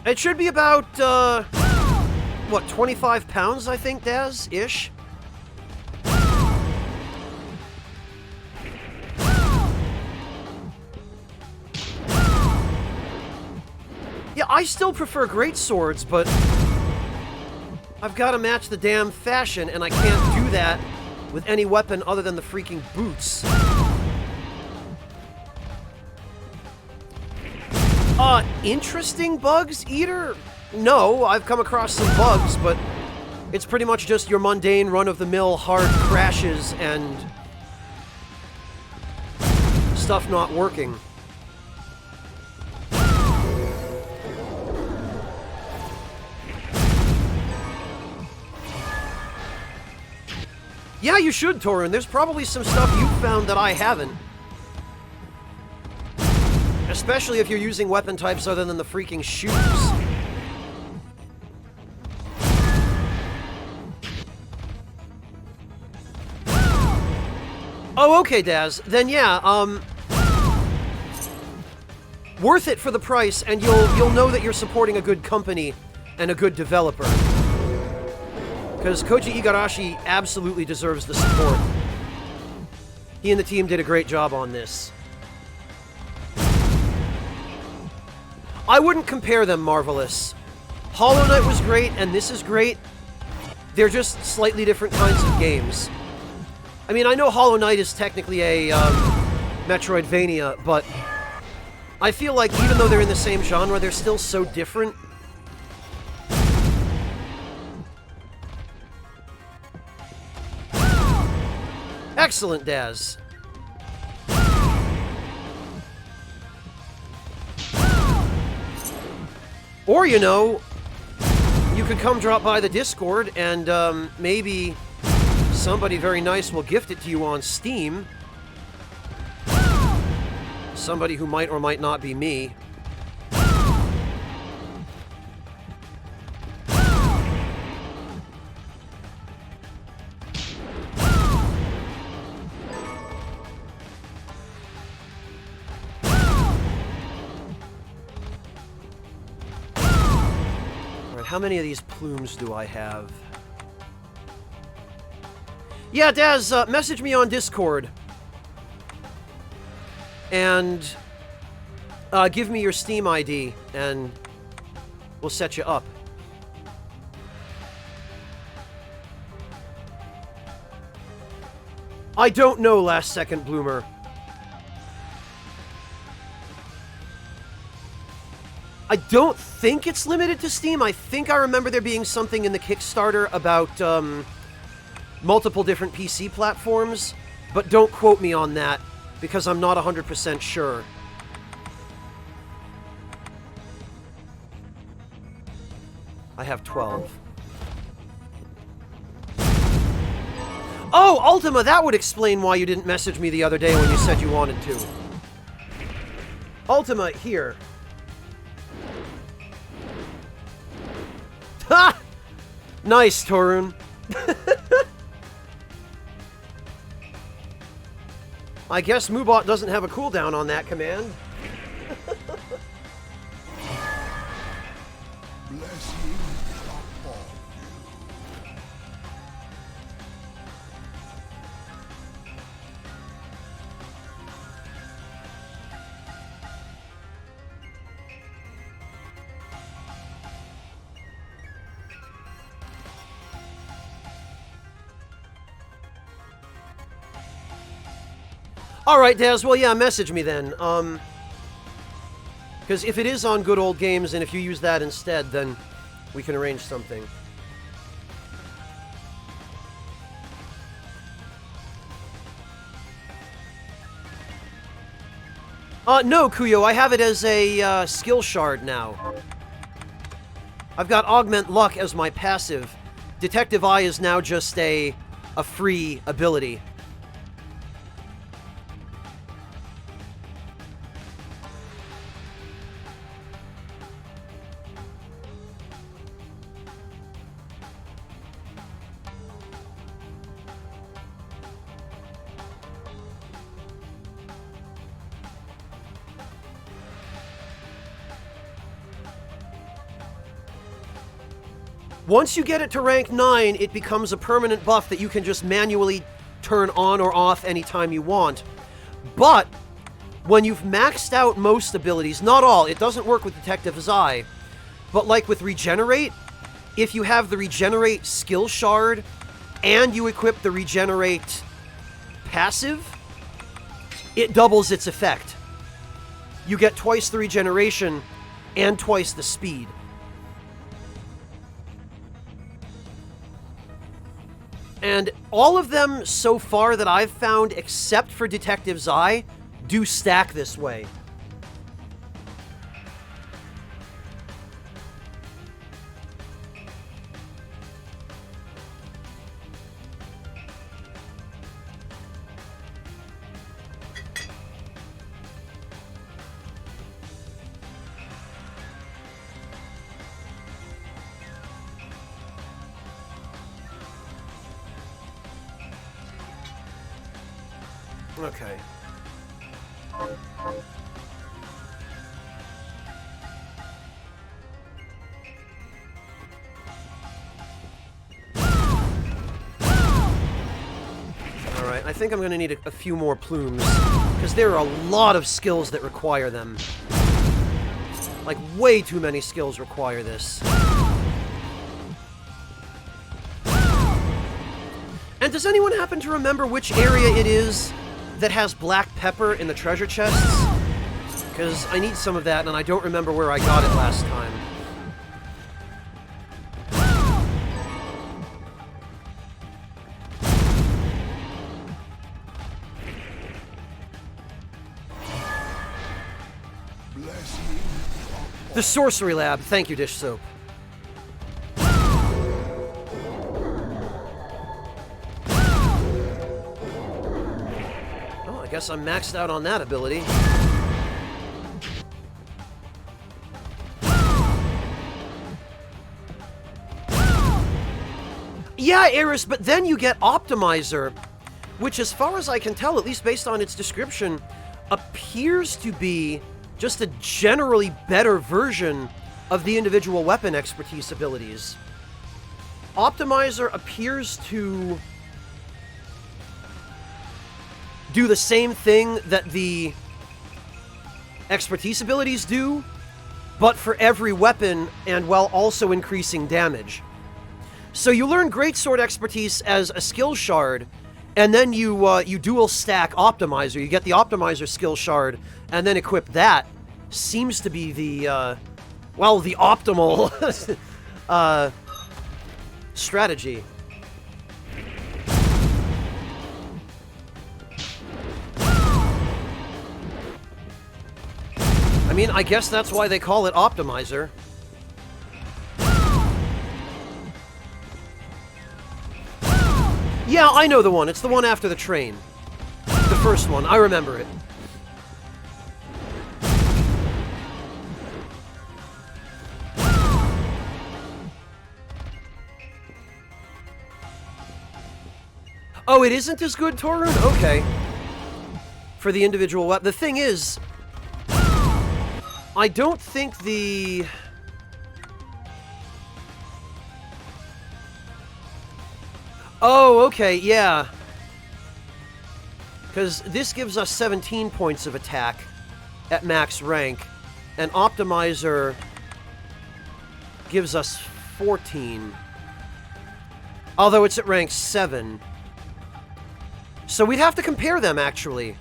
It should be about, what, 25 pounds, I think, Daz? Ish? Yeah, I still prefer great swords, but I've got to match the damn fashion, and I can't do that with any weapon other than the freaking boots. Interesting bugs, Eater? No, I've come across some bugs, but it's pretty much just your mundane run-of-the-mill hard crashes and stuff not working. Yeah, you should, Torun. There's probably some stuff you found that I haven't. Especially if you're using weapon types other than the freaking shoes. Oh, okay, Daz. Then yeah, worth it for the price, and you'll know that you're supporting a good company and a good developer. Because Koji Igarashi absolutely deserves the support. He and the team did a great job on this. I wouldn't compare them, Marvelous. Hollow Knight was great, and this is great. They're just slightly different kinds of games. I mean, I know Hollow Knight is technically a Metroidvania, but I feel like even though they're in the same genre, they're still so different. Excellent, Daz. Or, you know, you could come drop by the Discord and maybe somebody very nice will gift it to you on Steam. Somebody who might or might not be me. How many of these plumes do I have? Yeah, Daz, message me on Discord. And give me your Steam ID, and we'll set you up. I don't know, Last Second Bloomer. I don't think it's limited to Steam. I think I remember there being something in the Kickstarter about multiple different PC platforms, but don't quote me on that, because I'm not 100% sure. I have 12. Oh, Ultima, that would explain why you didn't message me the other day when you said you wanted to. Ultima, here. Ha! Nice, Torun. I guess Moobot doesn't have a cooldown on that command. Alright, Daz, well, yeah, message me then. Because if it is on Good Old Games, and if you use that instead, then we can arrange something. No, Kuyo, I have it as a skill shard now. I've got Augment Luck as my passive. Detective Eye is now just a free ability. Once you get it to rank 9, it becomes a permanent buff that you can just manually turn on or off anytime you want. But when you've maxed out most abilities, not all, it doesn't work with Detective's Eye, but like with Regenerate, if you have the Regenerate skill shard and you equip the Regenerate passive, it doubles its effect. You get twice the regeneration and twice the speed. And all of them so far that I've found, except for Detective's Eye, do stack this way. Okay. Alright, I think I'm going to need a few more plumes, because there are a lot of skills that require them. Like, way too many skills require this. And does anyone happen to remember which area it is that has black pepper in the treasure chests? Because I need some of that, and I don't remember where I got it last time. The Sorcery Lab. Thank you, Dish Soap. I guess I'm maxed out on that ability. Yeah, Eris, but then you get Optimizer, which as far as I can tell, at least based on its description, appears to be just a generally better version of the individual weapon expertise abilities. Optimizer appears to do the same thing that the expertise abilities do, but for every weapon and while also increasing damage. So you learn Greatsword expertise as a skill shard, and then you dual stack Optimizer. You get the Optimizer skill shard, and then equip that. Seems to be the, well, the optimal strategy. I mean, I guess that's why they call it Optimizer. Yeah, I know the one. It's the one after the train. The first one. I remember it. Oh, it isn't as good, Torun? Okay. For the individual weapon. The thing is, I don't think the... Oh, okay, yeah. Because this gives us 17 points of attack at max rank, and Optimizer gives us 14. Although it's at rank 7. So we'd have to compare them, actually.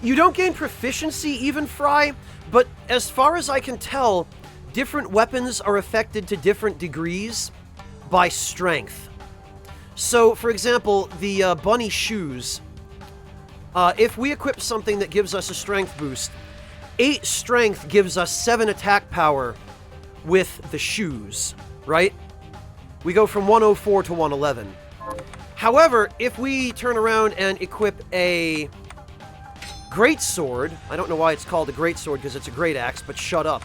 You don't gain proficiency even, Fry, but as far as I can tell, different weapons are affected to different degrees by strength. So, for example, the bunny shoes. If we equip something that gives us a strength boost, 8 strength gives us 7 attack power with the shoes, right? We go from 104 to 111. However, if we turn around and equip a great sword, I don't know why it's called a great sword because it's a great axe, but shut up.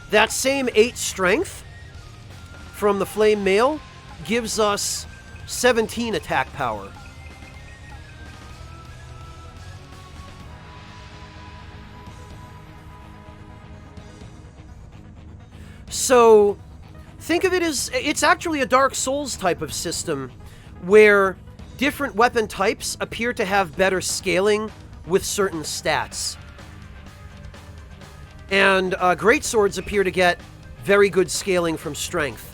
That same 8 strength from the flame mail gives us 17 attack power. So, think of it as, it's actually a Dark Souls type of system where different weapon types appear to have better scaling with certain stats. And great swords appear to get very good scaling from strength.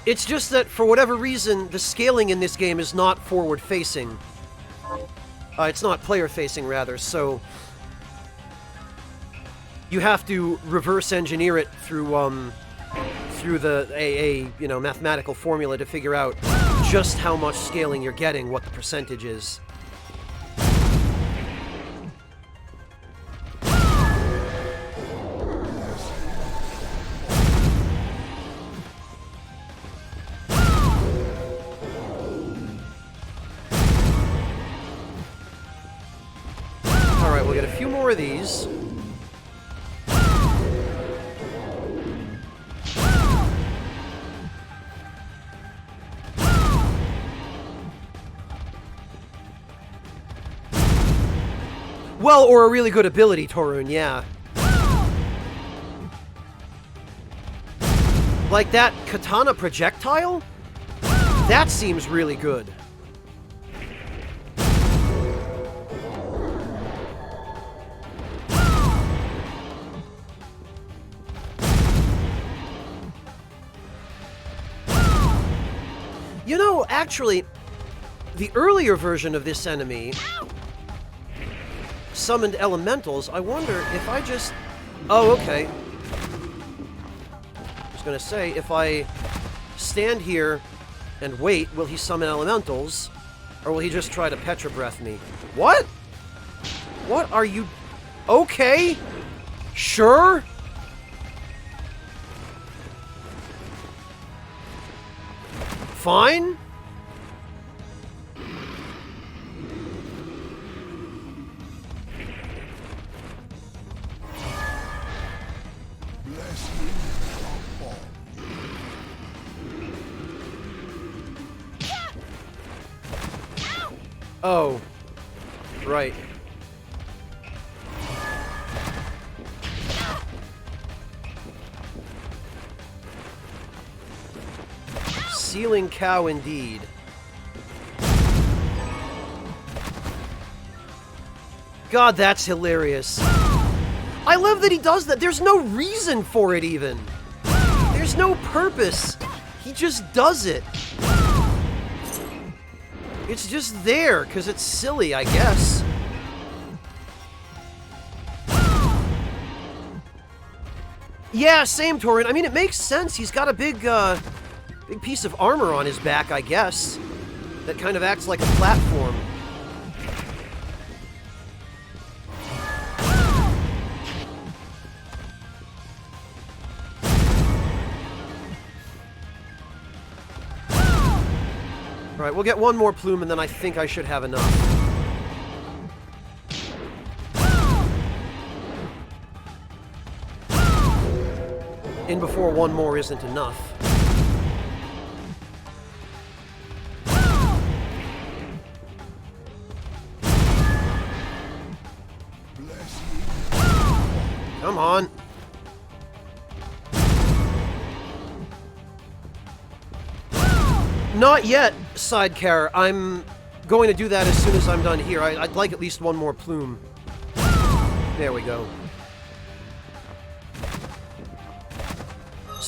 It's just that, for whatever reason, the scaling in this game is not forward-facing. It's not player-facing, rather, so you have to reverse engineer it through the mathematical formula to figure out just how much scaling you're getting, what the percentage is. Alright, we'll get a few more of these. Well, or a really good ability, Torun, yeah. Like that katana projectile? That seems really good. You know, actually, the earlier version of this enemy summoned elementals. I wonder if I just... Oh, okay. I was gonna say, if I stand here and wait, will he summon elementals? Or will he just try to Petra Breath me? What? What are you... Okay. Sure. Fine. Oh, right. Ceiling cow indeed. God, that's hilarious. I love that he does that. There's no reason for it even. There's no purpose. He just does it. It's just there, because it's silly, I guess. Yeah, same, Torrent. I mean, it makes sense. He's got a big piece of armor on his back, I guess, that kind of acts like a platform. Alright, we'll get one more plume and then I think I should have enough. In before one more isn't enough. Come on. Not yet, Sidecar. I'm going to do that as soon as I'm done here. I'd like at least one more plume. There we go.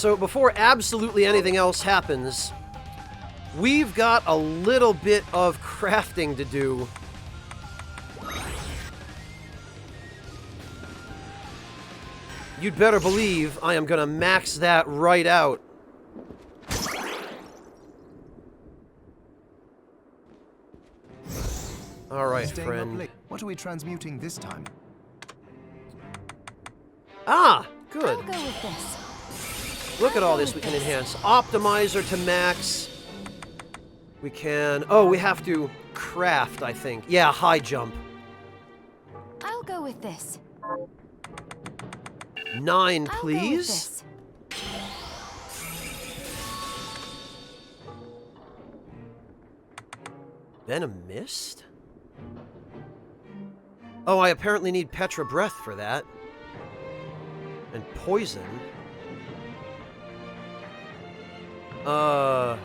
So before absolutely anything else happens, we've got a little bit of crafting to do. You'd better believe I am gonna max that right out. Alright, Staying up friend. late. What are we transmuting this time? Ah, good. I'll go with this. Look at all this we can enhance. Optimizer to max. We can... Oh, we have to craft, I think. Yeah, high jump. I'll go with this. 9, I'll please. Go with Venom Mist? Oh, I apparently need Petra Breath for that. And Poison. I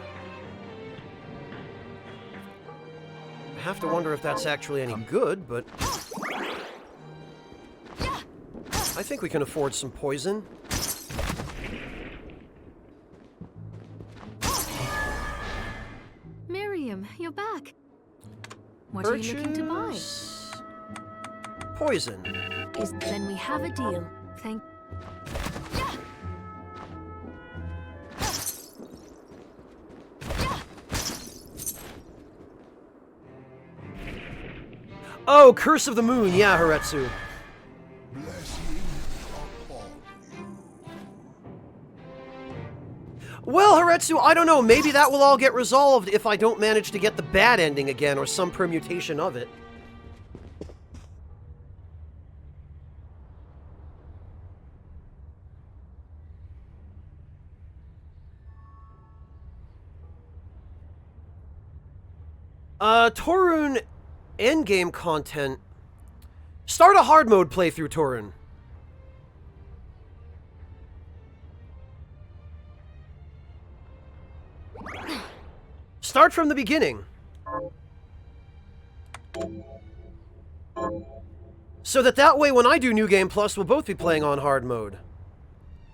have to wonder if that's actually any good, but... I think we can afford some poison. Miriam, you're back. What are you looking to buy? Purchase poison. Then we have a deal. Thank. Oh, Curse of the Moon. Yeah, Haretsu. Well, Haretsu, I don't know. Maybe that will all get resolved if I don't manage to get the bad ending again or some permutation of it. Torun endgame content. Start a hard mode playthrough, Torun. Start from the beginning. So that way when I do New Game Plus, we'll both be playing on hard mode.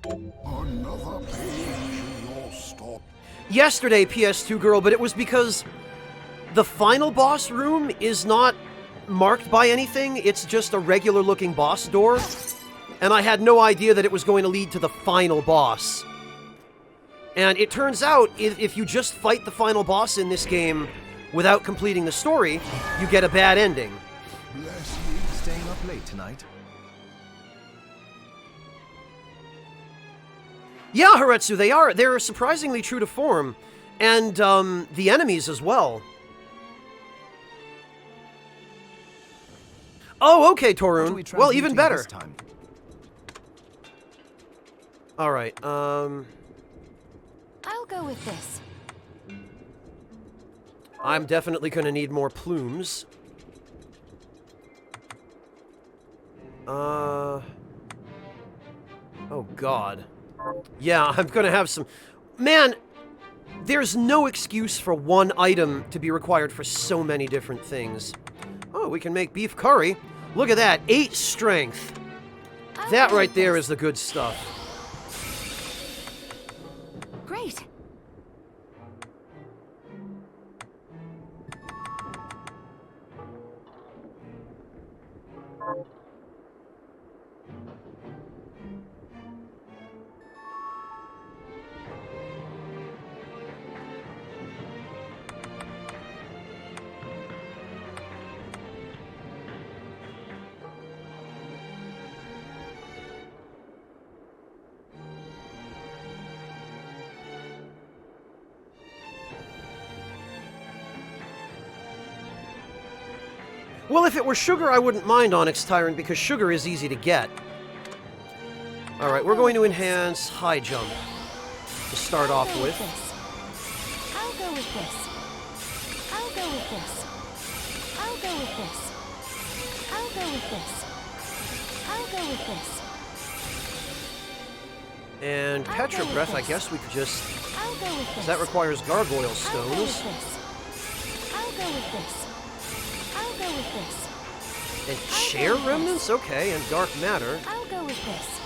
Another page in your stop. Yesterday, PS2 girl, but it was because the final boss room is not marked by anything. It's just a regular looking boss door. And I had no idea that it was going to lead to the final boss. And it turns out, if you just fight the final boss in this game without completing the story, you get a bad ending. Bless you. Staying up late tonight. Yeah, Haretsu, they are. They're surprisingly true to form. And, the enemies as well. Oh, okay, What are Torun. we Well, even transmuting better. this time? Alright, I'll go with this. I'm definitely gonna need more plumes. Oh, God. Yeah, I'm gonna have some... Man, there's no excuse for one item to be required for so many different things. Oh, we can make beef curry. Look at that, 8 strength. That right there is the good stuff. Great. Well, if it were sugar, I wouldn't mind Onyx Tyrant, because sugar is easy to get. Alright, we're going to enhance high jump to start off with. I'll go with this. I'll go with this. I'll go with this. I'll go with this. I'll go with this. And I'll Petra go with Breath, I this. guess we could just... I'll go with this. That requires gargoyle I'll go stones. with this. I'll go with this. I'll go with this. And chair remnants? Okay, and dark matter. I'll go with this.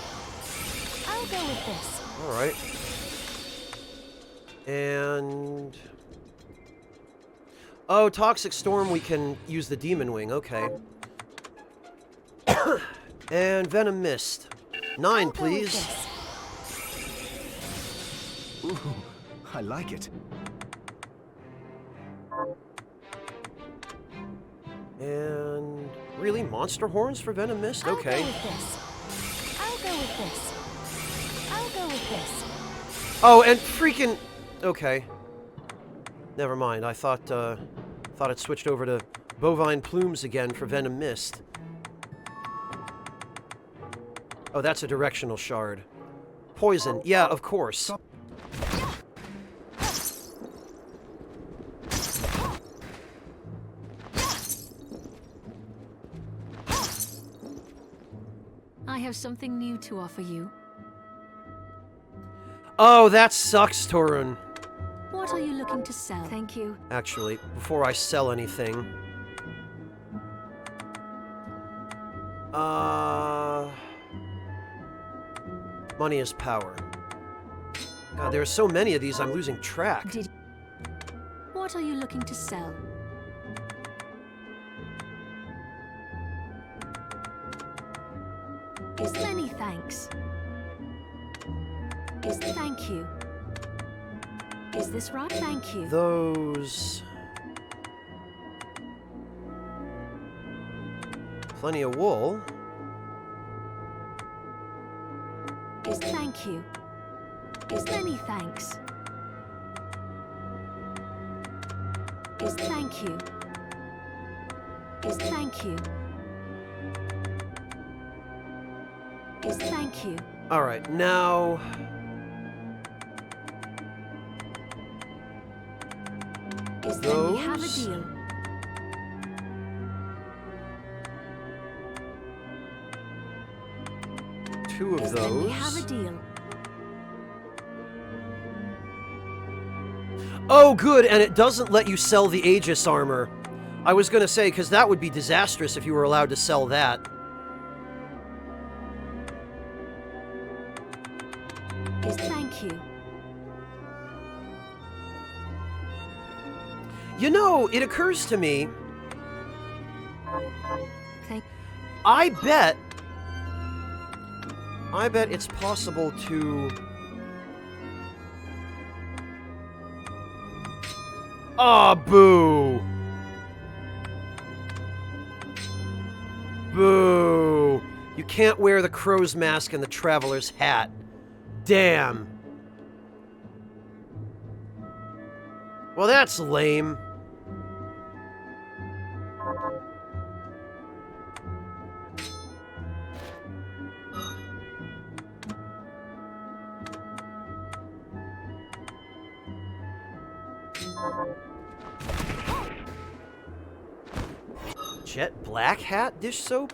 I'll go with this. Alright. And... oh, Toxic Storm, we can use the Demon Wing. Okay. And Venom Mist. 9, please. Ooh, I like it. And... really? Monster Horns for Venom Mist? Okay. I'll go with this. I'll go with this. Oh, and freaking... okay. Never mind. I thought it switched over to Bovine Plumes again for Venom Mist. Oh, that's a directional shard. Poison. Yeah, of course. I have something new to offer you. Oh, that sucks, Torun. What are you looking to sell? Thank you. Actually, before I sell anything... money is power. God, there are so many of these, I'm losing track. What are you looking to sell? Many thanks. Thank you. Is this right? Thank you. Those... plenty of wool. Thank you. Many thanks. Thank you. Thank you. Thank you. Alright, now... Then we have a deal. Two of Then we those. have a deal. Oh, good, and it doesn't let you sell the Aegis armor. I was gonna say, because that would be disastrous if you were allowed to sell that. Thank you. You know, it occurs to me, Thank. I bet it's possible to... aw, boo! Boo! You can't wear the crow's mask and the traveler's hat. Damn. Well, that's lame. Jet black hat dish soap?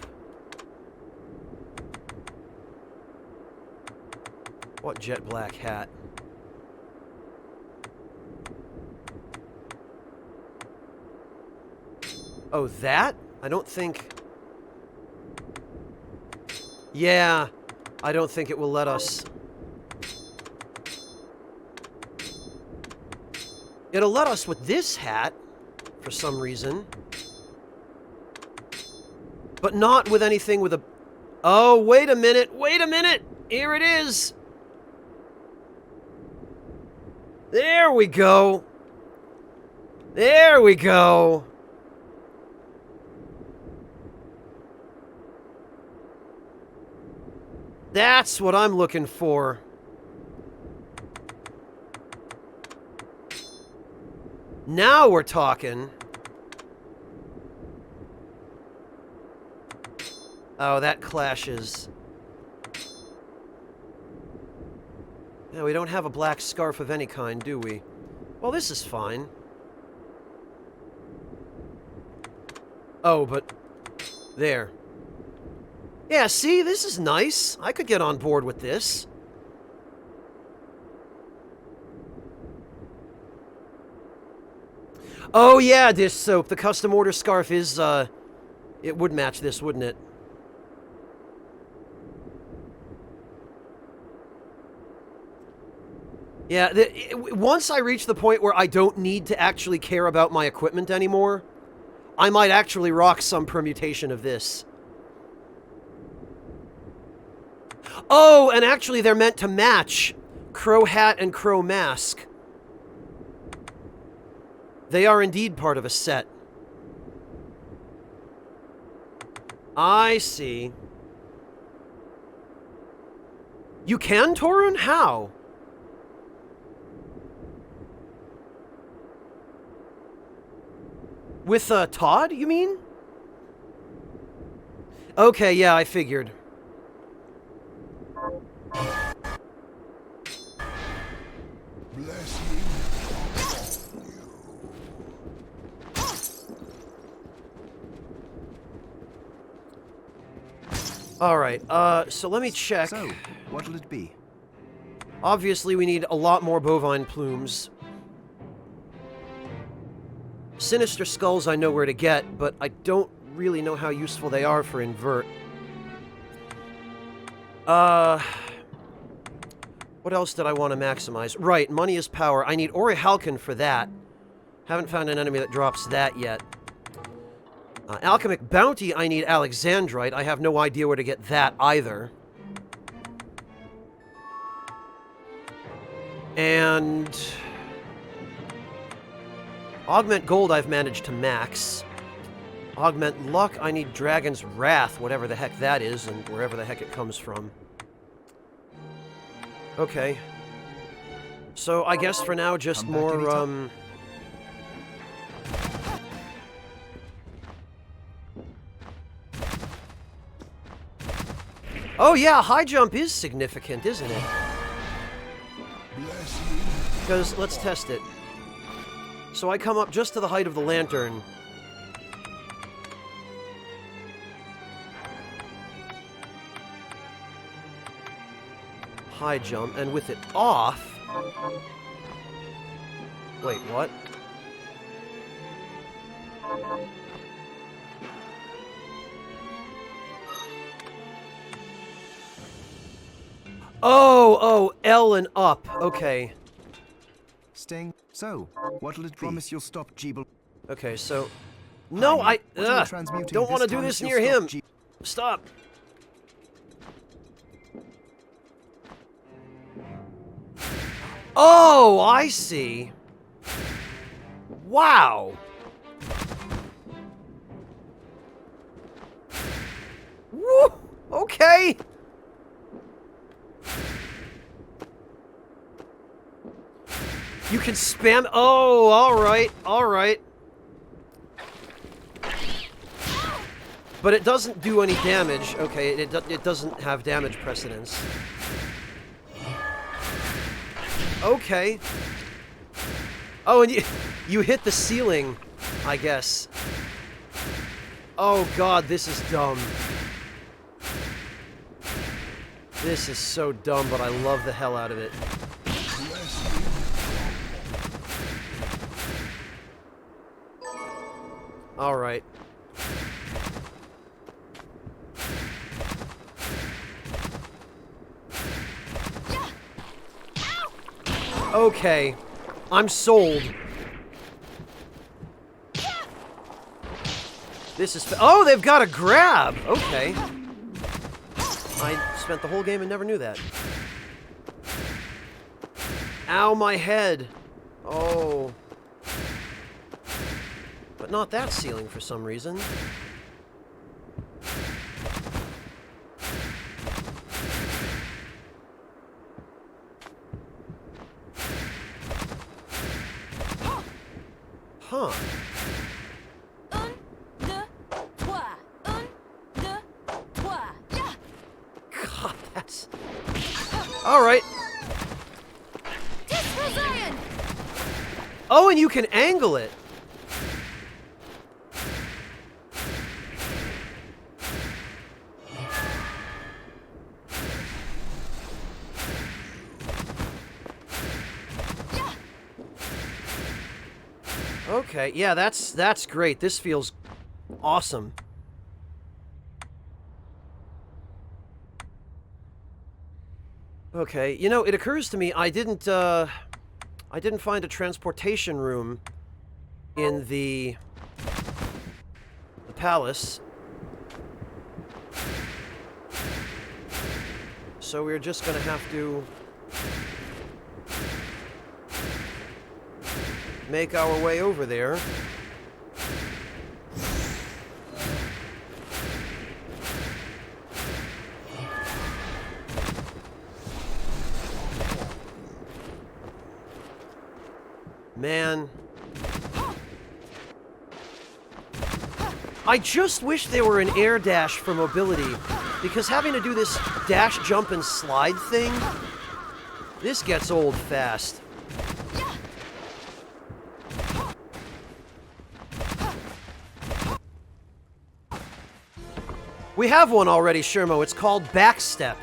What jet black hat? Oh, that? I don't think... yeah, I don't think it will let us... it'll let us with this hat, for some reason. But not with anything with a... oh, wait a minute! Wait a minute! Here it is! There we go! There we go! That's what I'm looking for. Now we're talking. Oh, that clashes. Yeah, we don't have a black scarf of any kind, do we? Well, this is fine. Oh, but... there. Yeah, see? This is nice. I could get on board with this. Oh, yeah, dish soap. The custom order scarf is, it would match this, wouldn't it? Yeah, once I reach the point where I don't need to actually care about my equipment anymore, I might actually rock some permutation of this. Oh, and actually they're meant to match Crow Hat and Crow Mask. They are indeed part of a set. I see. You can, Torun? How? With, Todd, you mean? Okay, yeah, I figured. Blessing. Alright, so let me check. So, what'll it be? Obviously, we need a lot more bovine plumes. Sinister skulls I know where to get, but I don't really know how useful they are for invert. What else did I want to maximize? Right, money is power. I need Orihalkin for that. Haven't found an enemy that drops that yet. Alchemic Bounty, I need Alexandrite. I have no idea where to get that either. And Augment Gold I've managed to max. Augment Luck, I need Dragon's Wrath, whatever the heck that is, and wherever the heck it comes from. Okay. So I guess for now, just more, Oh yeah, high jump is significant, isn't it? Because, let's test it. So I come up just to the height of the lantern. High jump, and with it off... Wait, what? Oh, L and up. Okay. Sting. So, what'll it be? Promise you'll stop Jeeble. Okay, so... No, I don't want to do this near him. Stop. Oh, I see. Wow. Woo! Okay. You can spam... Oh, alright, alright. But it doesn't do any damage. Okay, it doesn't have damage precedence. Okay. Oh, and you hit the ceiling, I guess. Oh god, this is dumb. This is so dumb, but I love the hell out of it. Alright. Okay. I'm sold. This is... Oh, they've got a grab! Okay. I spent the whole game and never knew that. Ow, my head. Oh. But not that ceiling for some reason. Huh. God, that's... Alright. Oh, and you can angle it. Okay, yeah, that's great. This feels awesome. Okay, you know, it occurs to me I didn't find a transportation room in the palace. So we're just gonna have to make our way over there. Man. I just wish there were an air dash for mobility, because having to do this dash, jump, and slide thing, this gets old fast. We have one already, Shermo. It's called Backstep.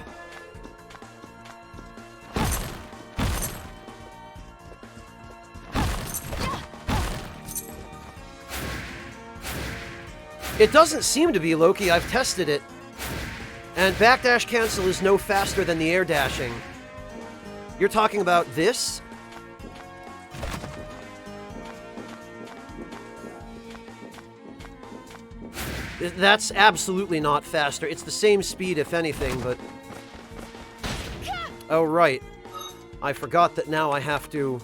It doesn't seem to be, Loki. I've tested it. And backdash cancel is no faster than the air dashing. You're talking about this? That's absolutely not faster. It's the same speed, if anything, but... Oh, right. I forgot that now I have to...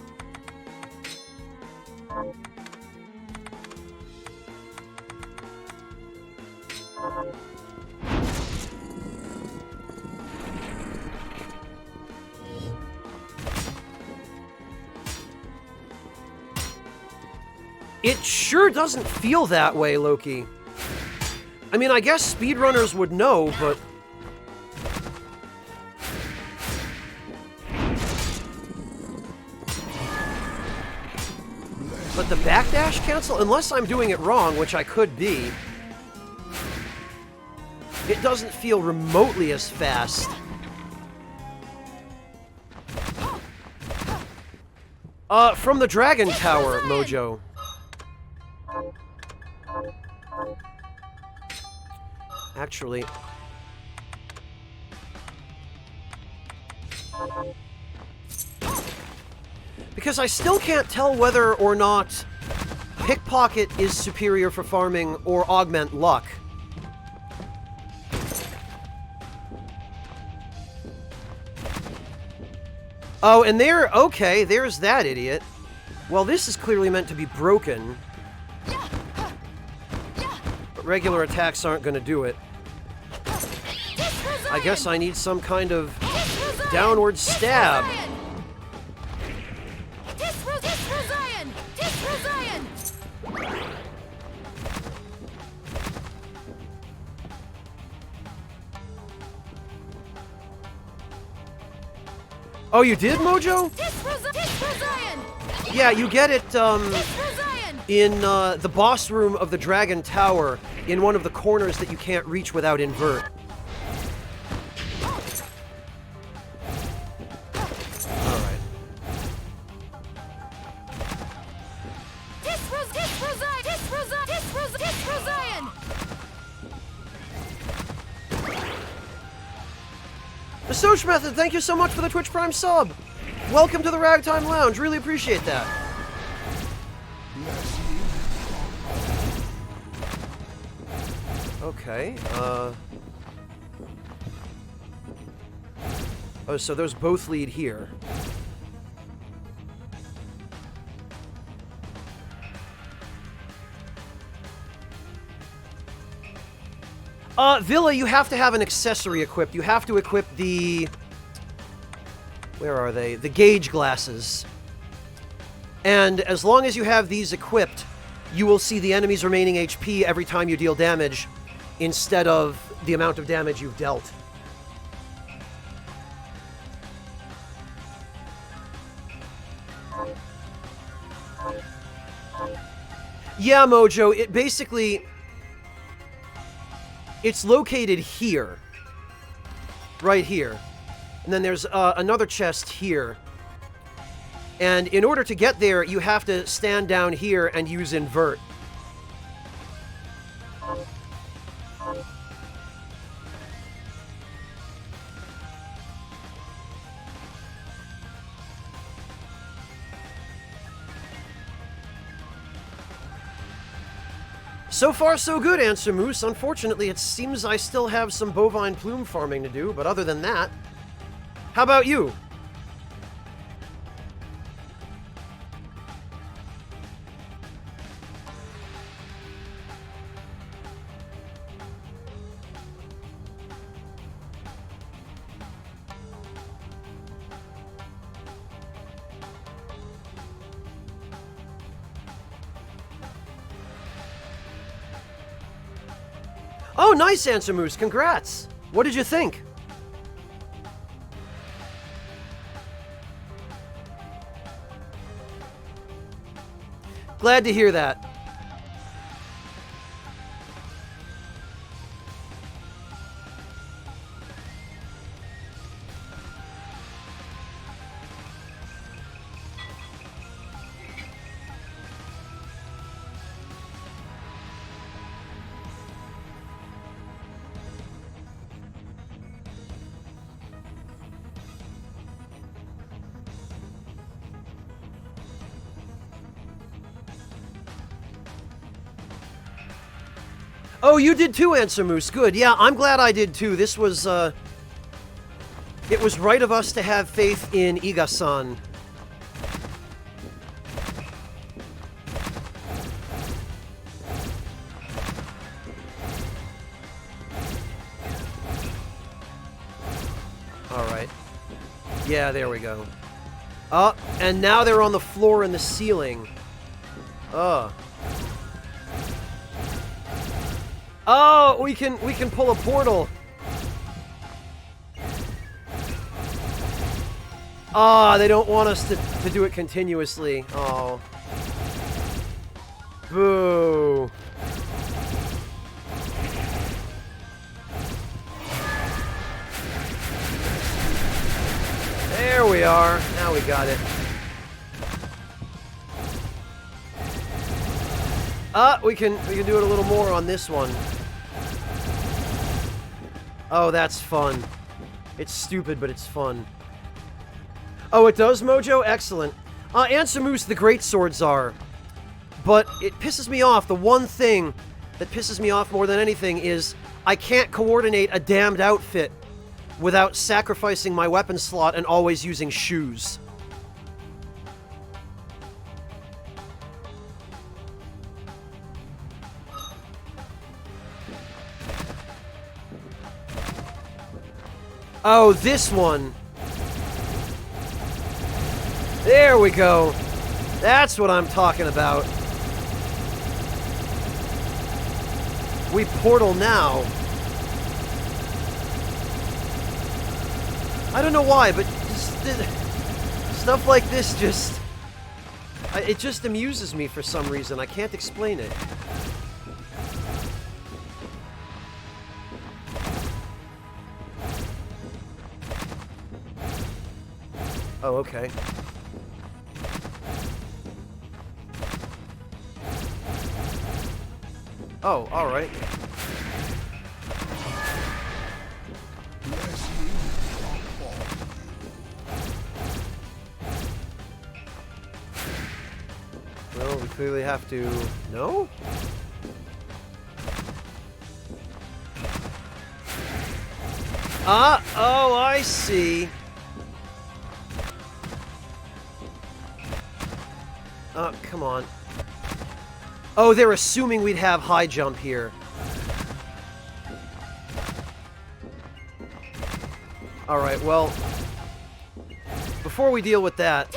It sure doesn't feel that way, Loki. I mean, I guess speedrunners would know, but... But the backdash cancel, unless I'm doing it wrong, which I could be, it doesn't feel remotely as fast. From the Dragon Tower, Mojo. Actually... Because I still can't tell whether or not Pickpocket is superior for farming or Augment Luck. Oh, and there... Okay, there's that idiot. Well, this is clearly meant to be broken. But regular attacks aren't going to do it. I guess I need some kind of downward stab. Oh, you did, Mojo? Yeah, you get it in the boss room of the Dragon Tower, in one of the corners that you can't reach without invert. Alright. The Soch Method, thank you so much for the Twitch Prime sub! Welcome to the Ragtime Lounge, really appreciate that. Okay, Oh, so those both lead here. Villa, you have to have an accessory equipped. You have to equip the... Where are they? The gauge glasses. And as long as you have these equipped, you will see the enemy's remaining HP every time you deal damage, instead of the amount of damage you've dealt. Yeah, Mojo, it basically... It's located here. Right here. And then there's another chest here. And in order to get there, you have to stand down here and use invert. So far, so good, Answer Moose. Unfortunately, it seems I still have some bovine plume farming to do, but other than that, how about you? Oh, nice, Answer Moose. Congrats. What did you think? Glad to hear that. Oh, you did too, Answer Moose. Good. Yeah, I'm glad I did too. This was, it was right of us to have faith in Iga-san. Alright. Yeah, there we go. And now they're on the floor and the ceiling. Oh, we can pull a portal. Ah, they don't want us to do it continuously. Oh. Boo. There we are. Now we got it. We can do it a little more on this one. Oh, that's fun. It's stupid, but it's fun. Oh, it does, Mojo? Excellent. Answer Moose, the great swords are. But it pisses me off. The one thing that pisses me off more than anything is I can't coordinate a damned outfit without sacrificing my weapon slot and always using shoes. Oh, this one. There we go. That's what I'm talking about. We portal now. I don't know why, but just, stuff like this just... it just amuses me for some reason. I can't explain it. Oh, okay. Oh, alright. Well, we clearly have to... No? Oh, I see. Oh, come on. Oh, they're assuming we'd have high jump here. Alright, well... Before we deal with that...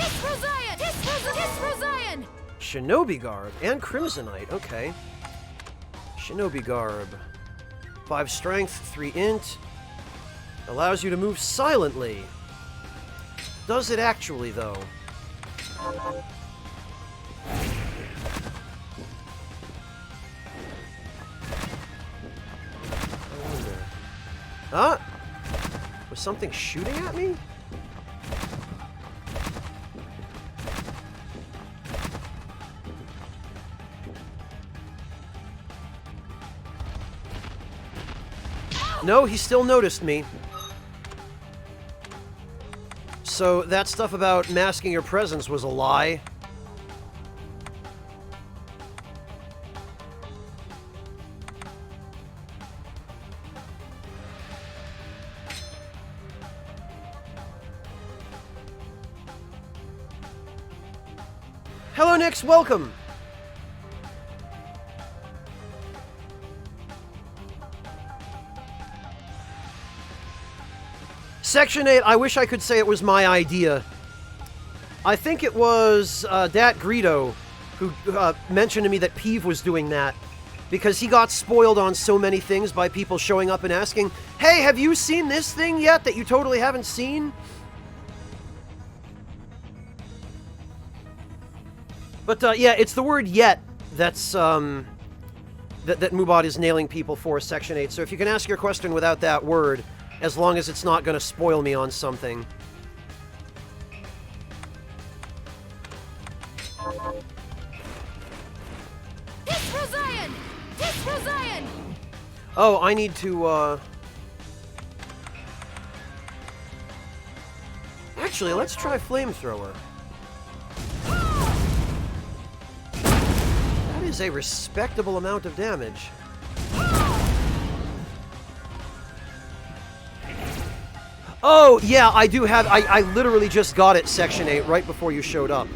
Shinobi Garb and Crimsonite, okay. Shinobi Garb. 5 Strength, 3 Int. Allows you to move silently. Does it actually, though? Huh? Was something shooting at me? No, he still noticed me. So that stuff about masking your presence was a lie. Hello, Nix. Welcome. Section 8, I wish I could say it was my idea. I think it was Dat Greedo who mentioned to me that Peeve was doing that because he got spoiled on so many things by people showing up and asking, hey, have you seen this thing yet that you totally haven't seen? But yeah, it's the word yet that's that Mubot is nailing people for Section 8. So if you can ask your question without that word, as long as it's not going to spoil me on something. Oh, I need to, Actually, let's try Flamethrower. That is a respectable amount of damage. Oh, yeah, I do have... I literally just got it, Section 8, right before you showed up.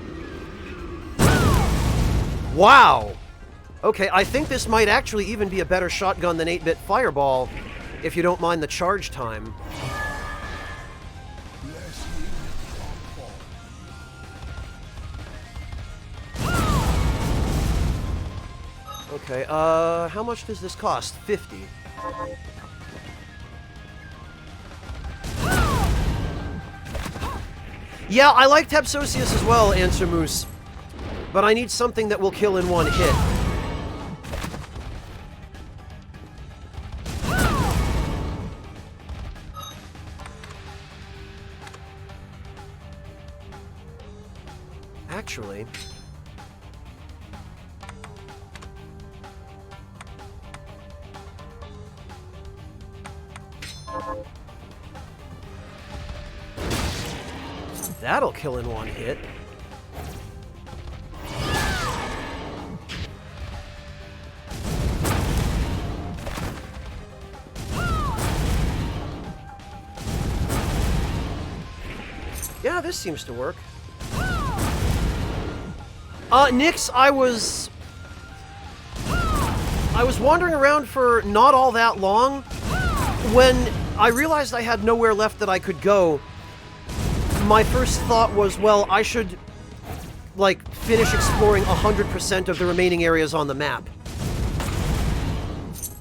Wow! Okay, I think this might actually even be a better shotgun than 8-bit Fireball, if you don't mind the charge time. Okay, how much does this cost? 50. Yeah, I like Tepsosius as well, Answer Moose. But I need something that will kill in one hit. Actually... that'll kill in one hit. Yeah, this seems to work. Nix, I was wandering around for not all that long when I realized I had nowhere left that I could go. My first thought was, well, I should, like, finish exploring 100% of the remaining areas on the map.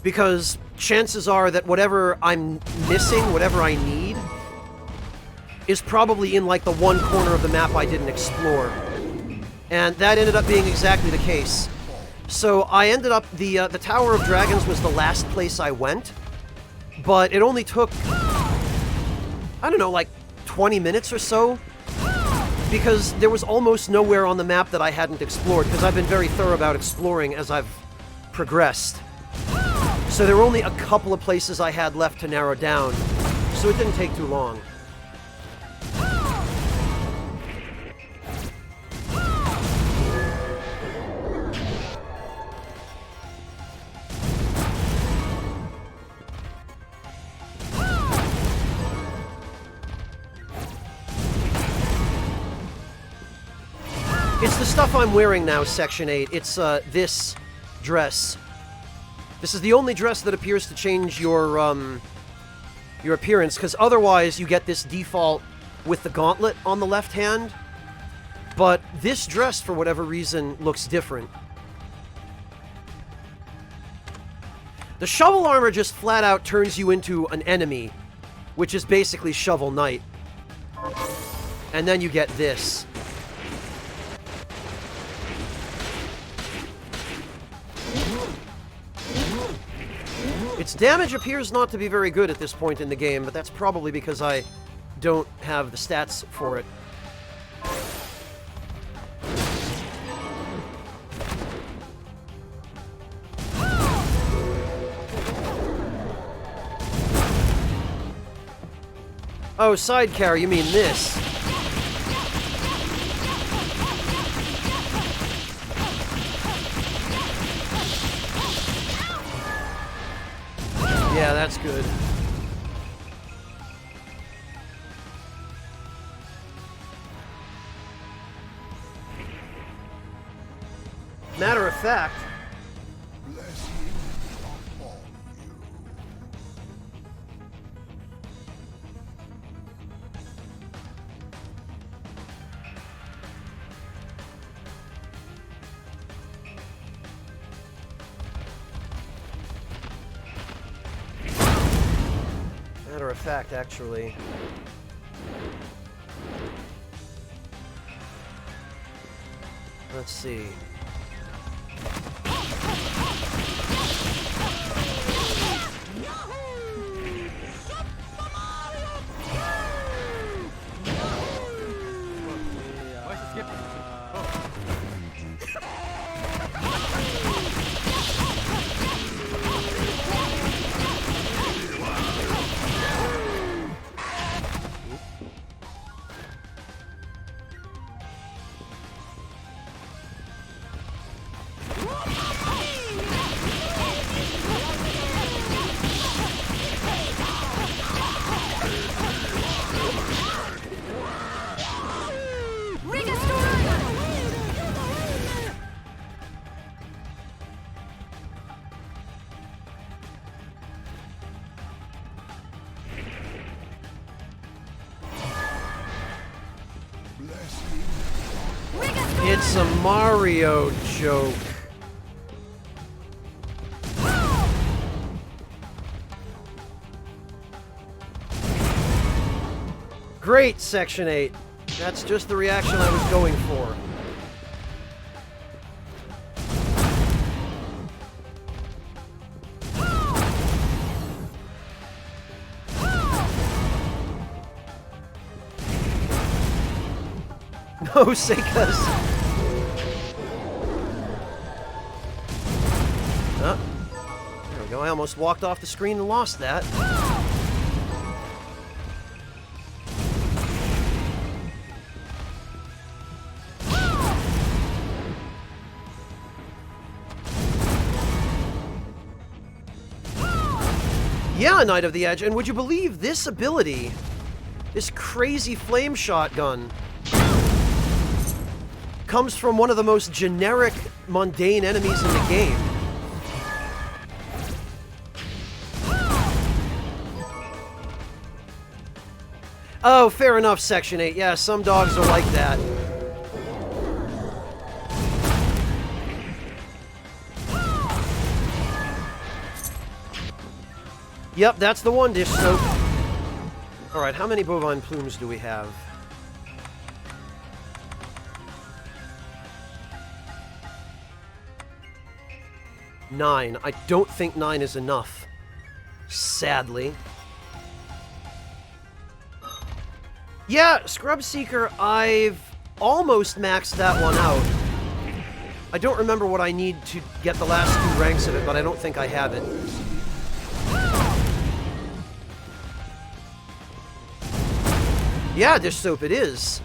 Because chances are that whatever I'm missing, whatever I need, is probably in, like, the one corner of the map I didn't explore. And that ended up being exactly the case. So I ended up, the Tower of Dragons was the last place I went, but it only took, I don't know, like, 20 minutes or so, because there was almost nowhere on the map that I hadn't explored, because I've been very thorough about exploring as I've progressed. So there were only a couple of places I had left to narrow down, so it didn't take too long. It's the stuff I'm wearing now, Section 8. It's, this dress. This is the only dress that appears to change your appearance, because otherwise you get this default with the gauntlet on the left hand. But this dress, for whatever reason, looks different. The Shovel Armor just flat out turns you into an enemy, which is basically Shovel Knight. And then you get this. Its damage appears not to be very good at this point in the game, but that's probably because I don't have the stats for it. Oh, sidecar, you mean this. Yeah, that's good. Matter of fact, Blessings upon you. actually. Let's see. It's a Mario joke. Great, Section 8. That's just the reaction I was going for. No, Seika's. Oh, there we go. I almost walked off the screen and lost that. Yeah, Knight of the Edge. And would you believe this ability, this crazy flame shotgun, comes from one of the most generic, mundane enemies in the game. Oh, fair enough, Section 8. Yeah, some dogs are like that. Yep, that's the one, Dish Soap. Alright, how many bovine plumes do we have? 9. I don't think 9 is enough. Sadly. Yeah, Scrub Seeker, I've almost maxed that one out. I don't remember what I need to get the last 2 ranks of it, but I don't think I have it. Yeah, Dish Soap, it is.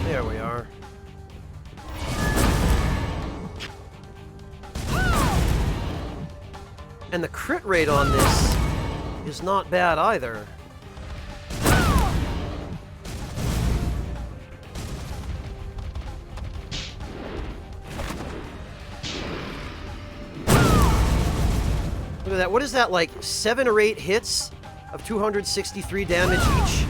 There we are. And the crit rate on this is not bad either. Look at that. What is that, like 7 or 8 hits of 263 damage each?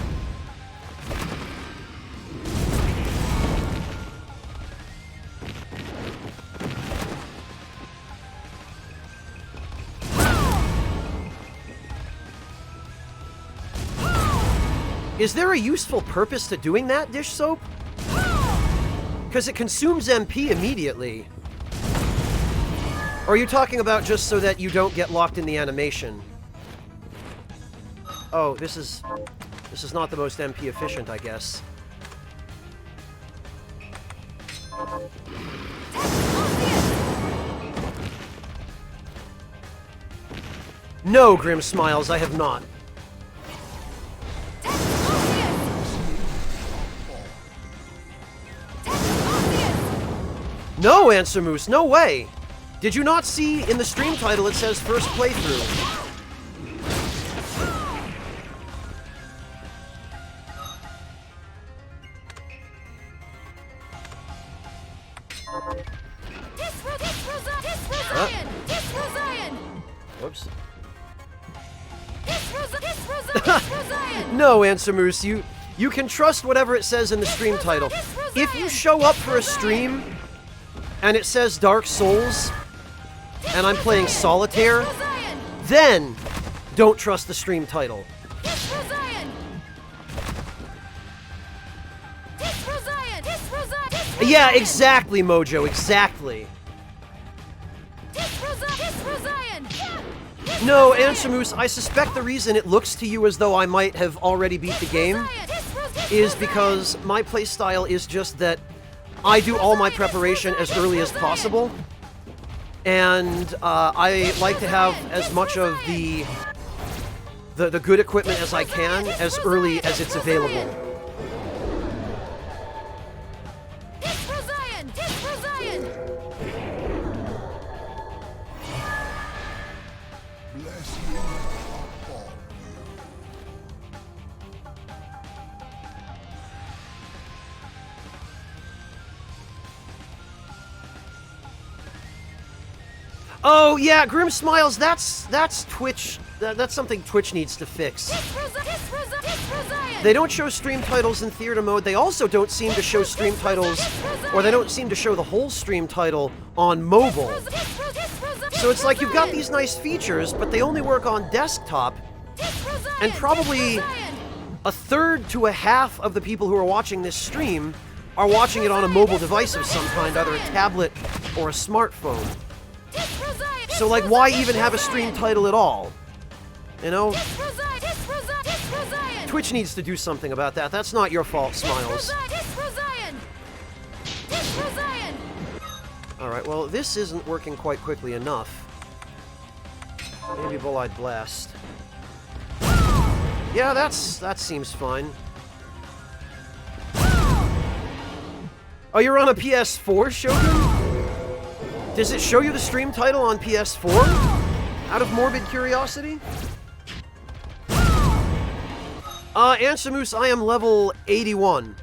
Is there a useful purpose to doing that, Dish Soap? Because it consumes MP immediately. Or are you talking about just so that you don't get locked in the animation? Oh, this is not the most MP efficient, I guess. No, Grim Smiles, I have not. No, Answer Moose, no way! Did you not see in the stream title it says first playthrough? Whoops. No, Answer Moose, you can trust whatever it says in the stream title. If you show up for a stream and it says Dark Souls and I'm playing Solitaire, then don't trust the stream title. Yeah, exactly, Mojo, exactly. No, Answer Moose, I suspect the reason it looks to you as though I might have already beat the game is because my playstyle is just that I do all my preparation as early as possible, and I like to have as much of the good equipment as I can as early as it's available. Oh yeah, Grim Smiles, that's Twitch. That's something Twitch needs to fix. They don't show stream titles in theater mode. They also don't seem to show stream titles, or they don't seem to show the whole stream title on mobile. So it's like you've got these nice features, but they only work on desktop, and probably a third to a half of the people who are watching this stream are watching it on a mobile device of some kind, either a tablet or a smartphone. So, like, why even have a stream title at all? You know? Twitch needs to do something about that. That's not your fault, Smiles. Alright, well, this isn't working quite quickly enough. Maybe Bull-Eyed Blast. Yeah, that seems fine. Oh, you're on a PS4, Shogun? Does it show you the stream title on PS4? Out of morbid curiosity? Answer Moose, I am level 81.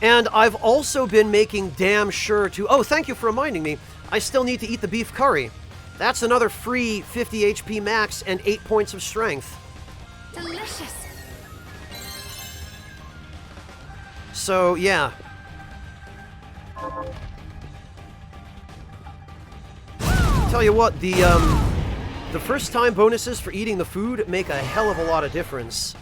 And I've also been making damn sure to... Oh, thank you for reminding me. I still need to eat the beef curry. That's another free 50 HP max and 8 points of strength. Delicious. So, yeah. Tell you what, the first time bonuses for eating the food make a hell of a lot of difference.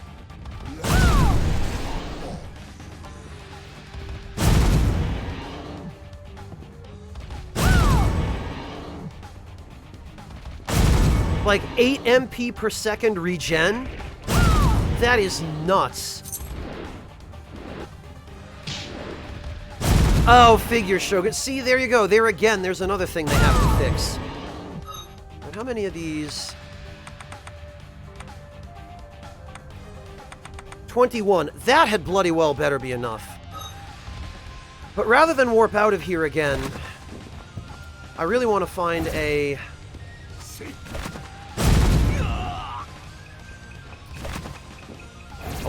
Like 8 MP per second regen? That is nuts. Oh, figure, Shogun. See, there you go. There again, there's another thing they have to fix. And how many of these? 21. That had bloody well better be enough. But rather than warp out of here again, I really want to find a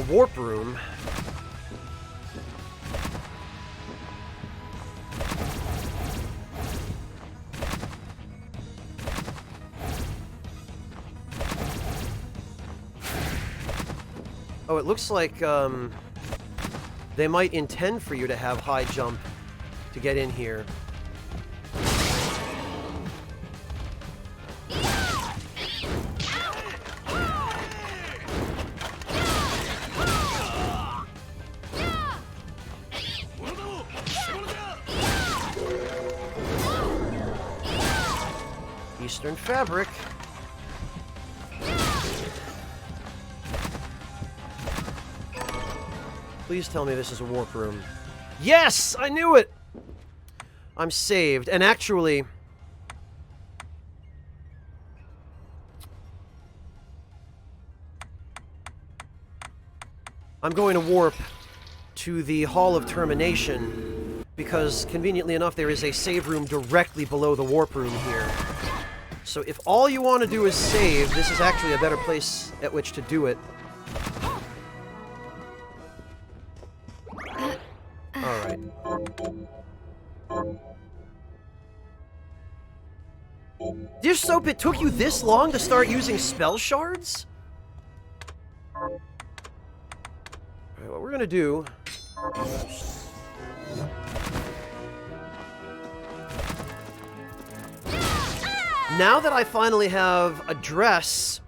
warp room. Oh, it looks like they might intend for you to have high jump to get in here. Eastern Fabric. Please tell me this is a warp room. Yes! I knew it! I'm saved. And actually... I'm going to warp to the Hall of Termination, because conveniently enough there is a save room directly below the warp room here. So if all you want to do is save, this is actually a better place at which to do it. Alright. Dish Soap, it took you this long to start using spell shards? Alright, what we're gonna do... Now that I finally have a dress...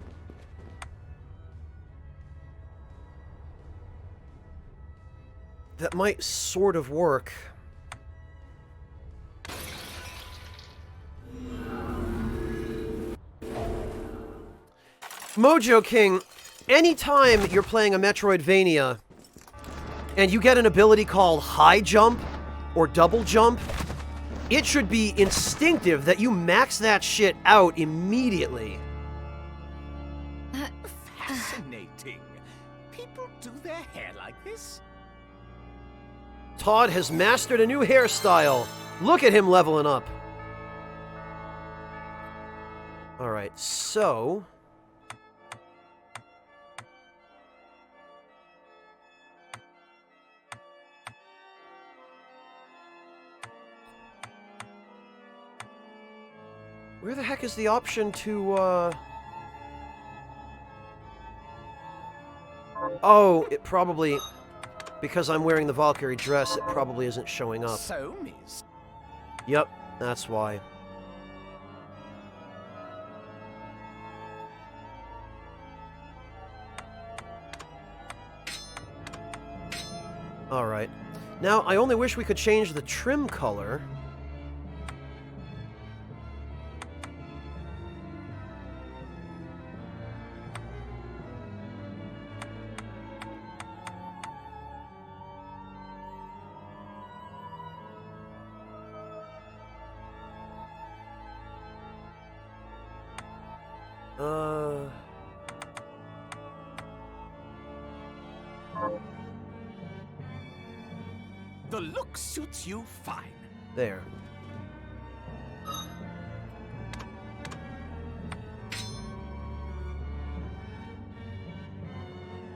that might sort of work. Mojo King, anytime you're playing a Metroidvania and you get an ability called High Jump or Double Jump, it should be instinctive that you max that shit out immediately. Fascinating. People do their hair like this? Todd has mastered a new hairstyle. Look at him leveling up. Alright, so... where the heck is the option to, Oh, it probably... because I'm wearing the Valkyrie dress, it probably isn't showing up. So, miss. Yep, that's why. Alright. Now, I only wish we could change the trim color. The look suits you fine. There.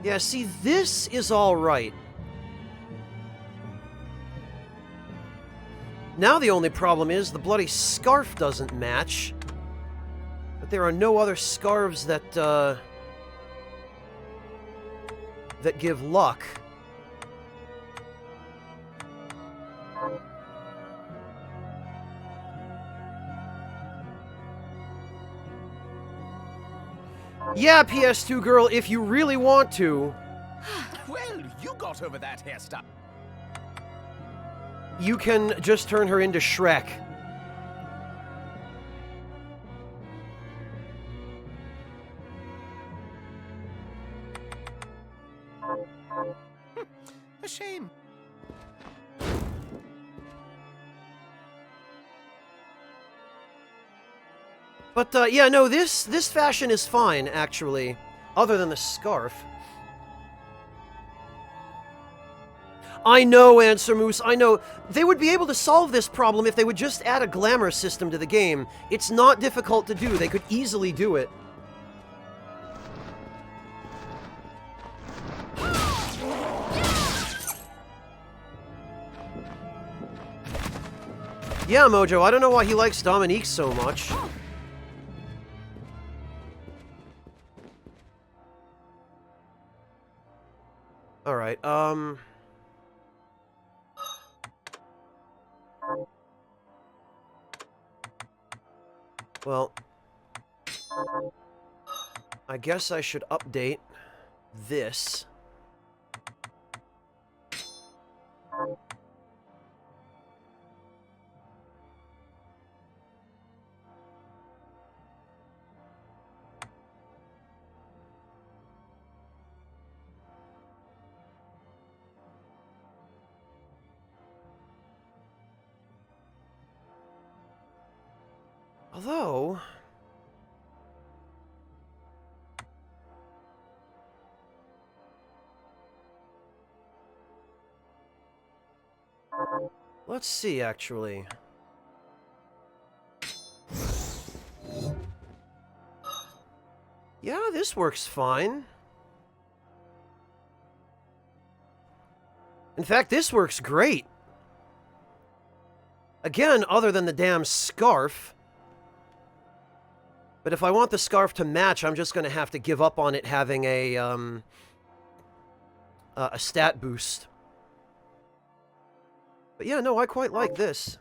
Yeah, see, this is all right. Now the only problem is the bloody scarf doesn't match. But there are no other scarves that, that give luck. Yeah, PS2 girl, if you really want to. Well, you got over that hairstyle. You can just turn her into Shrek. A shame. But, yeah, no, this fashion is fine, actually. Other than the scarf. I know, Answer Moose, I know. They would be able to solve this problem if they would just add a glamour system to the game. It's not difficult to do. They could easily do it. Yeah, Mojo, I don't know why he likes Dominique so much. Alright, well, I guess I should update this. Although... Let's see, actually. Yeah, this works fine. In fact, this works great. Again, other than the damn scarf. But if I want the scarf to match, I'm just going to have to give up on it having a stat boost. But yeah, no, I quite like this.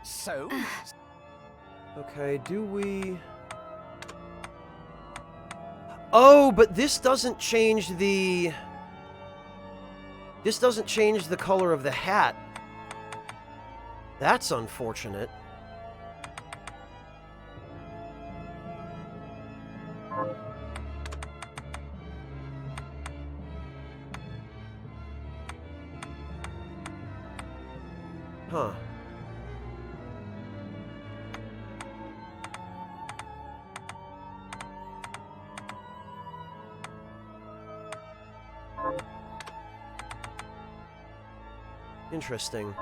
So? Okay, do we... Oh, but this doesn't change the... This doesn't change the color of the hat. That's unfortunate. Huh. Interesting.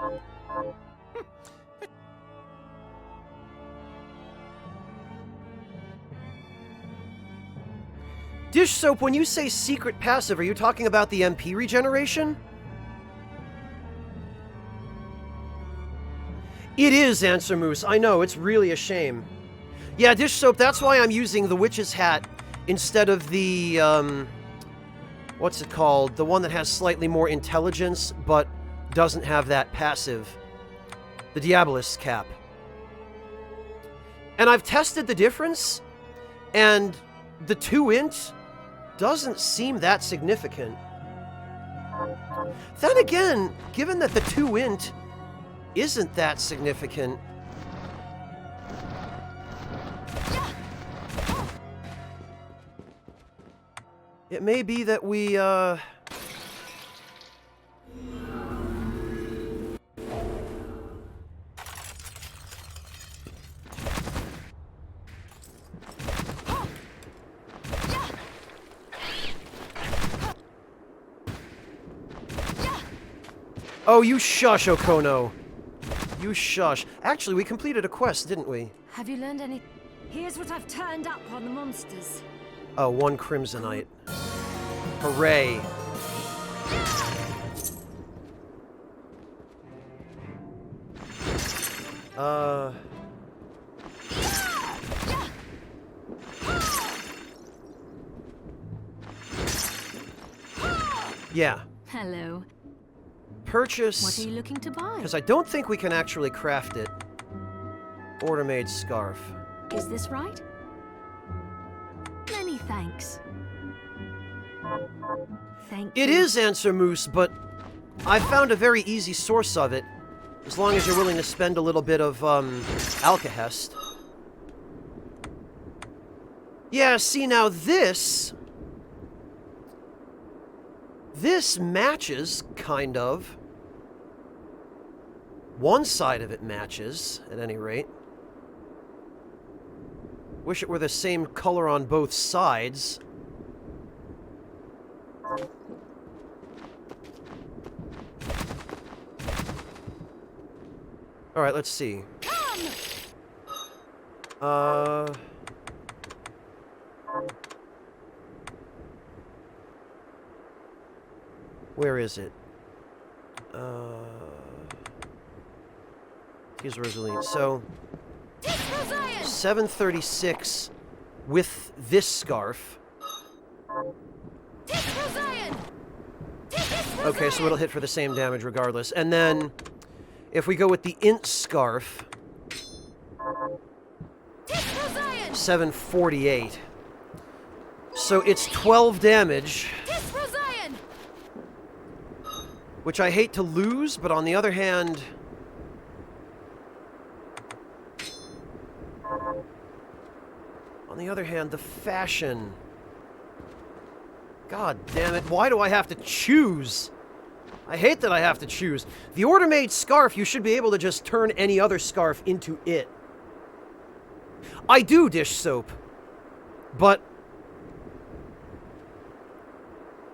Dish Soap, when you say secret passive, are you talking about the MP regeneration? It is, Answer Moose. I know, it's really a shame. Yeah, Dish Soap, that's why I'm using the Witch's Hat instead of the, what's it called? The one that has slightly more intelligence, but doesn't have that passive. The Diabolist's Cap. And I've tested the difference, and the 2 int doesn't seem that significant. Then again, given that the 2 int isn't that significant, it may be that we, Oh, you shush, Okono. You shush. Actually, we completed a quest, didn't we? Have you learned any? Here's what I've turned up on the monsters. Oh, 1 Crimsonite. Hooray. Yeah. Hello. Purchase... What are you looking to buy? Because I don't think we can actually craft it. Order-made scarf. Is this right? Many thanks. Thank It you. is Answer Moose, but I found a very easy source of it. As long as you're willing to spend a little bit of, alkahest. Yeah, see, now this matches, kind of. One side of it matches, at any rate. Wish it were the same color on both sides. Alright, let's see. Where is it? Here's Rosaline. So, 736 with this scarf. Okay, so it'll hit for the same damage regardless. And then, if we go with the int scarf, 748. So it's 12 damage. Which I hate to lose, but on the other hand... the fashion... God damn it, why do I have to choose? I hate that I have to choose. The order-made scarf, you should be able to just turn any other scarf into it. I do dish soap, but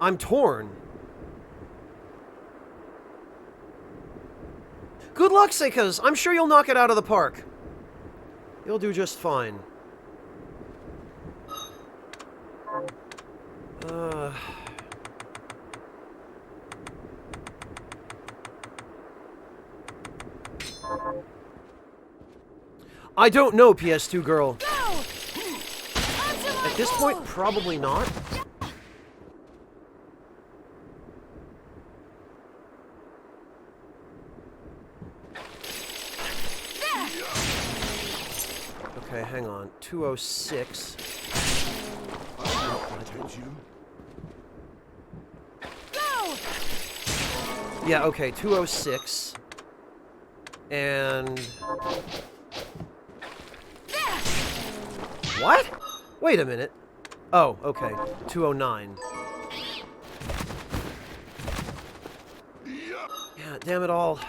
I'm torn. Good luck, Seikaz. I'm sure you'll knock it out of the park. You'll do just fine. I don't know, PS2 girl. At this point, probably not. Okay, hang on. 206. Yeah, okay, 206. And... What? Wait a minute. Oh, okay. 209. Yeah, damn it all.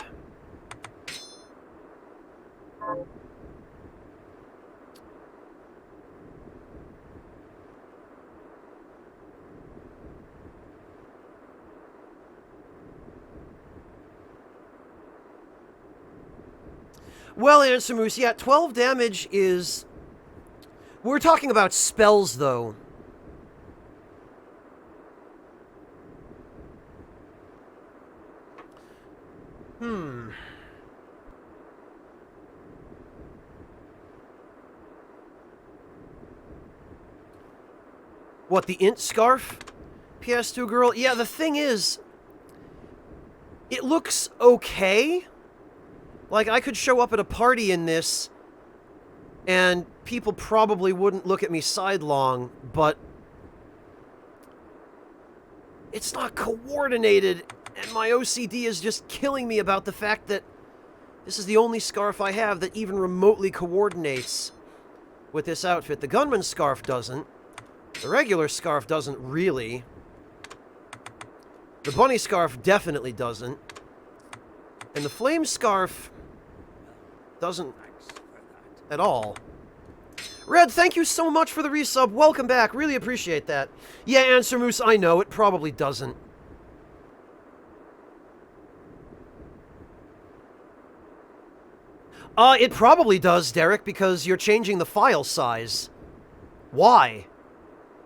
Well, Answer Moose, yeah, 12 damage is... We're talking about spells, though. What, the Int Scarf? PS2 girl? Yeah, the thing is... It looks okay. Like, I could show up at a party in this, and people probably wouldn't look at me sidelong, but... It's not coordinated, and my OCD is just killing me about the fact that this is the only scarf I have that even remotely coordinates with this outfit. The gunman scarf doesn't. The regular scarf doesn't really. The bunny scarf definitely doesn't. And the flame scarf doesn't at all. Red, thank you so much for the resub. Welcome back. Really appreciate that. Yeah, Answer Moose, I know. It probably doesn't. It probably does, Derek, because you're changing the file size. Why?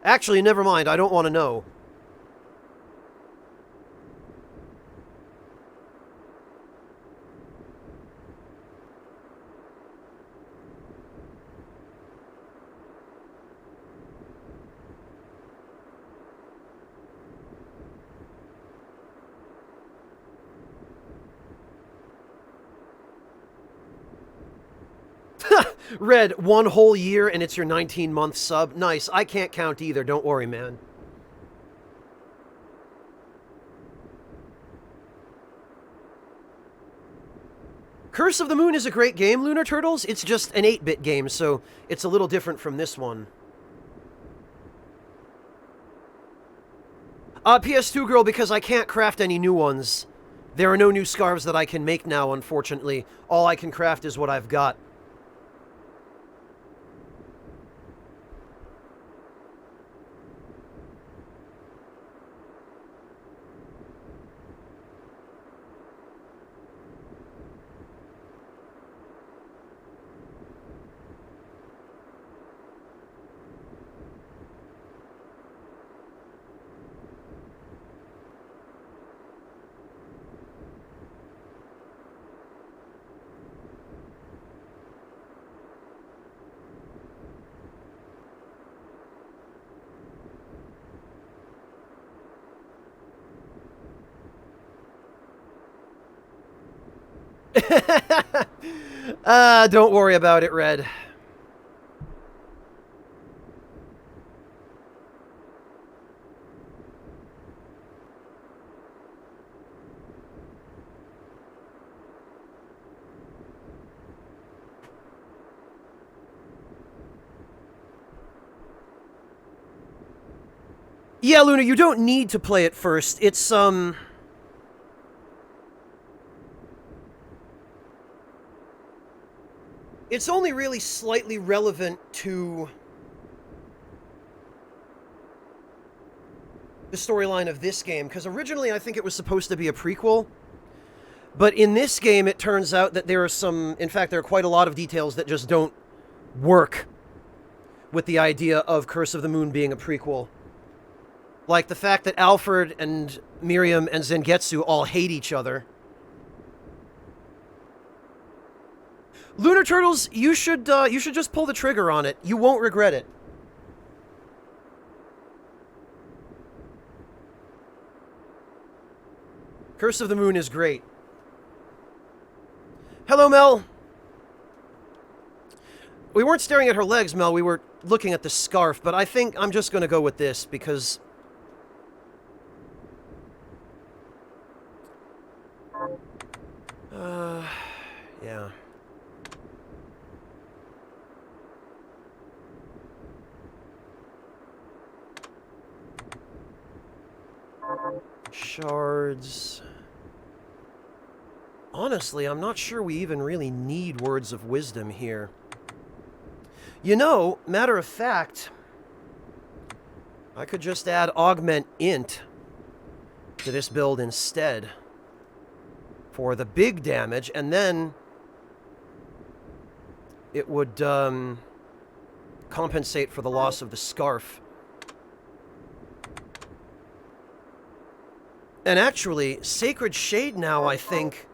Actually, never mind. I don't want to know. Red, 1 whole year and it's your 19-month sub. Nice. I can't count either. Don't worry, man. Curse of the Moon is a great game, Lunar Turtles. It's just an 8-bit game, so it's a little different from this one. PS2 girl, because I can't craft any new ones. There are no new scarves that I can make now, unfortunately. All I can craft is what I've got. Don't worry about it, Red. Yeah, Luna, you don't need to play it first. It's only really slightly relevant to the storyline of this game, because originally I think it was supposed to be a prequel, but in this game it turns out that there are some, in fact there are quite a lot of details that just don't work with the idea of Curse of the Moon being a prequel. Like the fact that Alfred and Miriam and Zangetsu all hate each other. Lunar Turtles, you should just pull the trigger on it. You won't regret it. Curse of the Moon is great. Hello, Mel. We weren't staring at her legs, Mel. We were looking at the scarf, but I think I'm just going to go with this because... yeah. Shards. Honestly, I'm not sure we even really need words of wisdom here. You know, matter of fact, I could just add augment int to this build instead for the big damage, and then it would compensate for the loss of the scarf. And actually, Sacred Shade now, I think...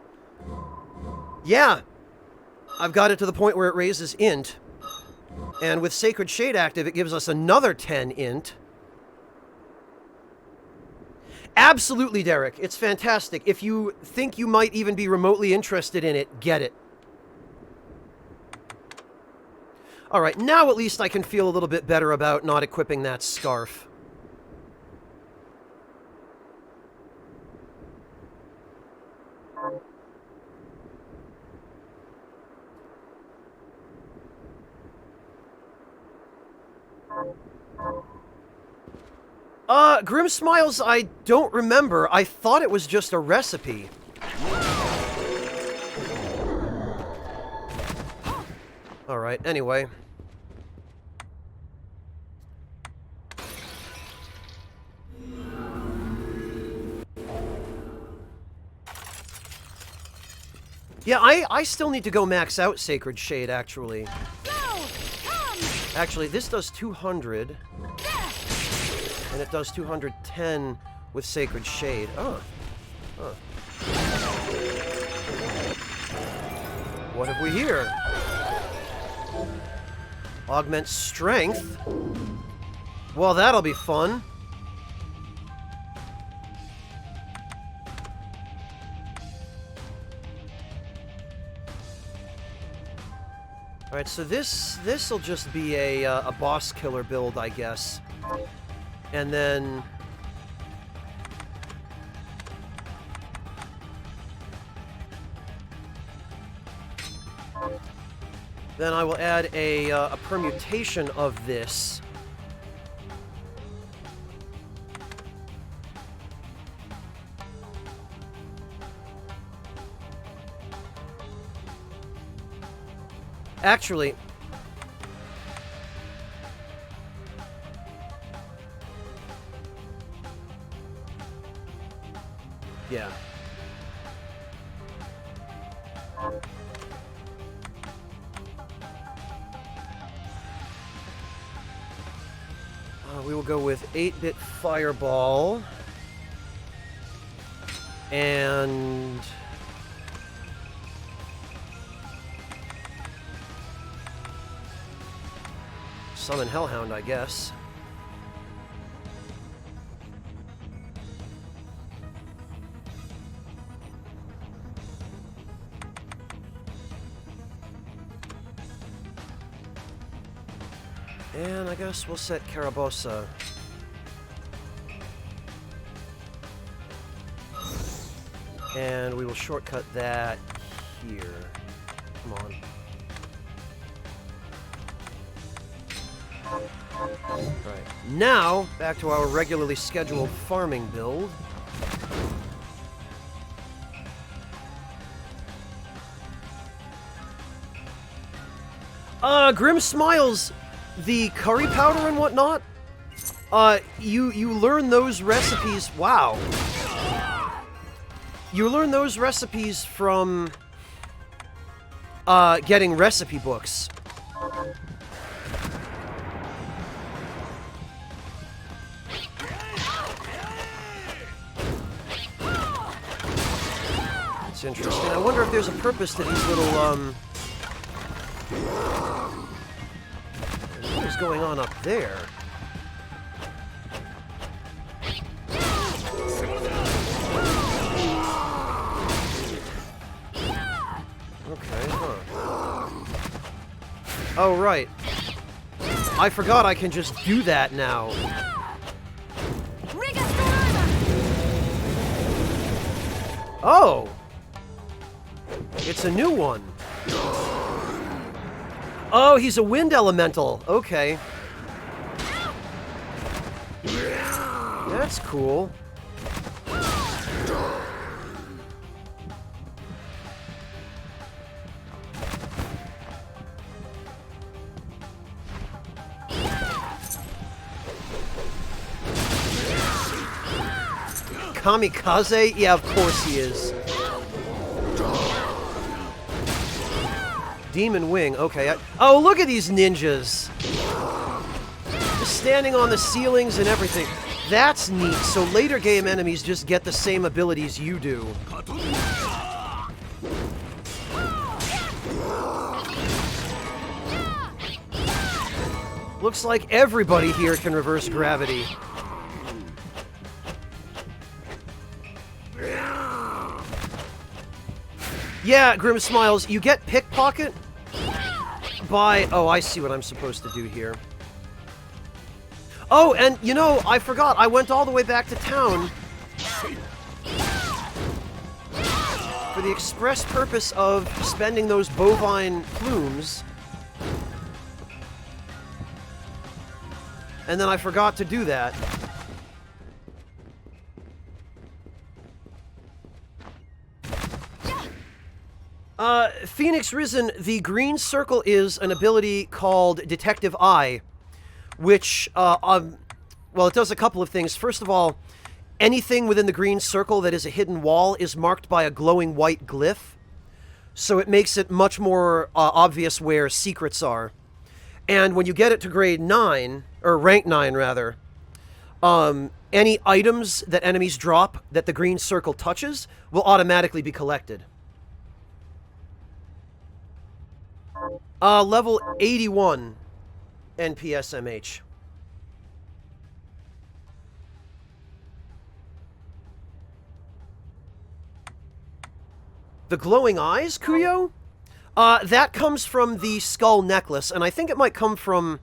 yeah! I've got it to the point where it raises int. And with Sacred Shade active, it gives us another 10 int. Absolutely, Derek. It's fantastic. If you think you might even be remotely interested in it, get it. Alright, now at least I can feel a little bit better about not equipping that scarf. Grim Smiles, I don't remember. I thought it was just a recipe. Alright, anyway. Yeah, I still need to go max out Sacred Shade, actually. Actually, this does 200. And it does 210 with Sacred Shade. Oh. Huh. What have we here? Augment Strength. Well, that'll be fun. Alright, so this'll just be a boss killer build, I guess. And then... then I will add a permutation of this. Actually... yeah. We will go with 8-bit Fireball. And... Summon Hellhound, I guess. And I guess we'll set Carabossa. And we will shortcut that here. Come on. Right. Now, back to our regularly scheduled farming build. Grim Smiles, the curry powder and whatnot, you learn those recipes, wow. You learn those recipes from, getting recipe books. It's interesting. I wonder if there's a purpose to these little, what is going on up there? Okay, huh. Oh, right. I forgot I can just do that now. Oh! It's a new one. Oh, he's a wind elemental. Okay. That's cool. Kamikaze? Yeah, of course he is. Demon Wing, okay. Oh, look at these ninjas! Just standing on the ceilings and everything. That's neat, so later game enemies just get the same abilities you do. Looks like everybody here can reverse gravity. Yeah, Grim Smiles, you get pickpocket by... Oh, I see what I'm supposed to do here. Oh, and, you know, I forgot. I went all the way back to town for the express purpose of spending those bovine plumes. And then I forgot to do that. Phoenix Risen, the green circle is an ability called Detective Eye, which, well, it does a couple of things. First of all, anything within the green circle that is a hidden wall is marked by a glowing white glyph, so it makes it much more obvious where secrets are. And when you get it to grade 9, or rank 9 rather, any items that enemies drop that the green circle touches will automatically be collected. Level 81 NPSMH. The glowing eyes, Kuyo? That comes from the skull necklace, and I think it might come from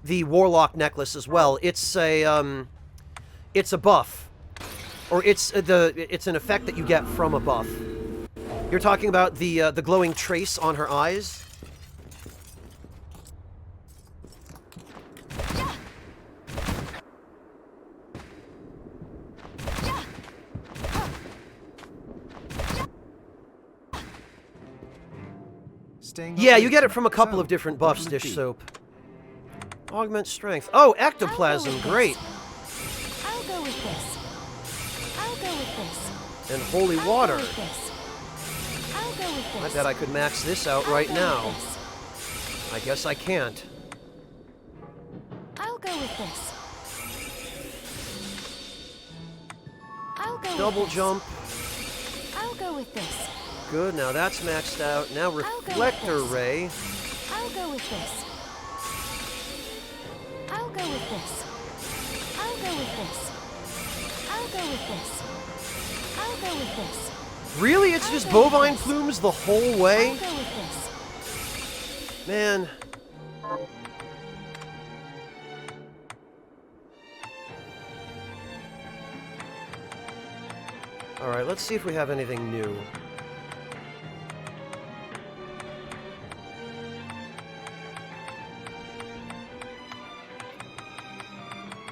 the warlock necklace as well. It's a buff. Or it's an effect that you get from a buff. You're talking about the glowing trace on her eyes? Yeah, you get it from a couple of different buffs, Dish Soap. Augment strength. Oh, ectoplasm, great. I'll go with this. I'll go with this. And holy water. I'll go with this. I bet I could max this out right now. I guess I can't. I'll go with this. I'll go Double with this. jump. I'll go with this. Good, now that's maxed out. Now reflector ray. I'll go with this. I'll go with this. I'll go with this. I'll go with this. I'll go with this. Really? It's just bovine plumes the whole way? I'll go with this. Man. Alright, let's see if we have anything new.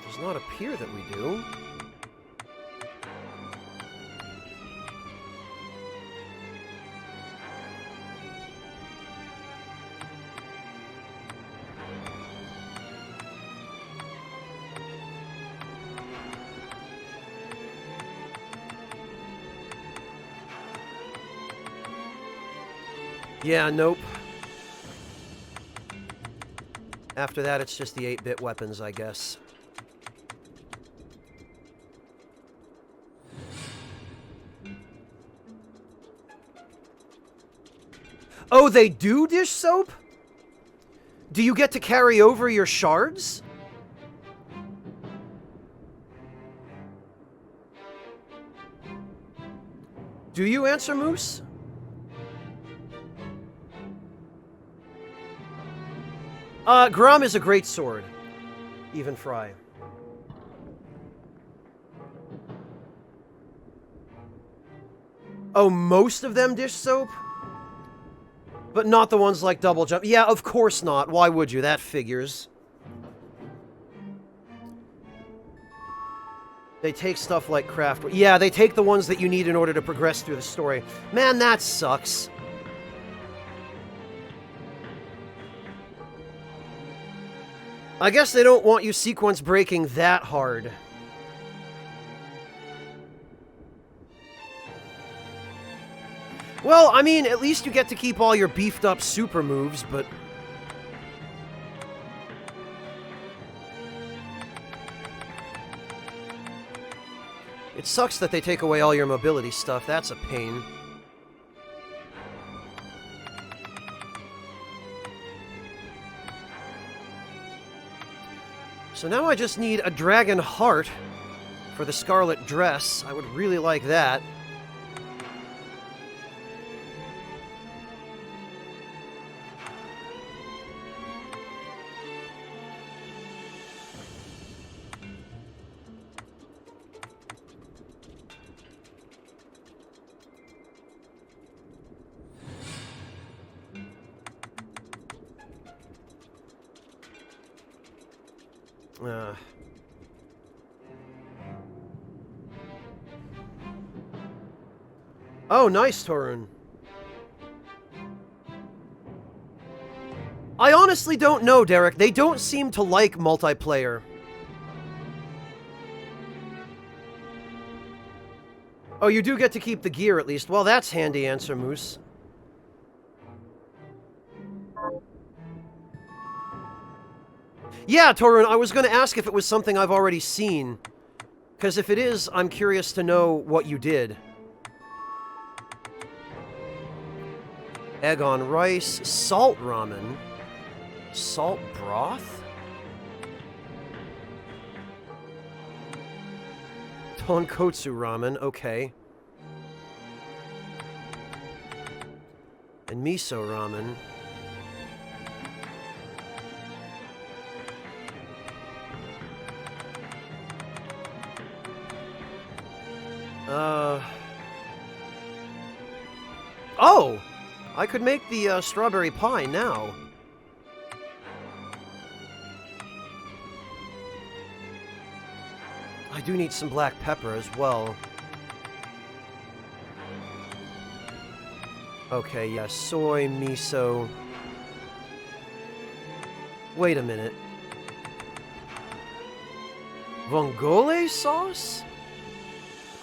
Does not appear that we do. Yeah, nope. After that, it's just the 8-bit weapons, I guess. Oh, they do dish soap? Do you get to carry over your shards? Do you answer, Moose? Grom is a great sword. Even Fry. Oh, most of them dish soap? But not the ones like double jump. Yeah, of course not. Why would you? That figures. They take stuff like craft. Yeah, they take the ones that you need in order to progress through the story. Man, that sucks. I guess they don't want you sequence breaking that hard. Well, I mean, at least you get to keep all your beefed up super moves, but... It sucks that they take away all your mobility stuff. That's a pain. So now I just need a dragon heart for the scarlet dress. I would really like that. Oh, nice, Torun. I honestly don't know, Derek. They don't seem to like multiplayer. Oh, you do get to keep the gear, at least. Well, that's handy, answer, Moose. Yeah, Torun, I was going to ask if it was something I've already seen. Because if it is, I'm curious to know what you did. Egg on rice, salt ramen, salt broth? Tonkotsu ramen, okay. And miso ramen. Oh! I could make the strawberry pie now. I do need some black pepper as well. Okay, yeah, soy, miso. Wait a minute. Vongole sauce?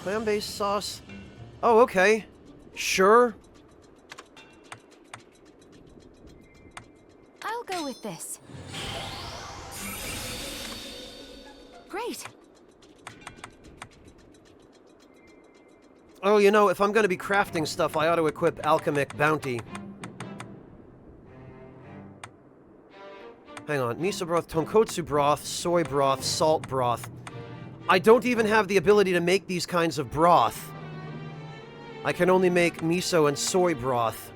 Clam-based sauce? Oh, okay. Sure. I'll go with this. Great. Oh, you know, if I'm going to be crafting stuff, I ought to equip Alchemic Bounty. Hang on. Miso broth, tonkotsu broth, soy broth, salt broth. I don't even have the ability to make these kinds of broth. I can only make miso and soy broth.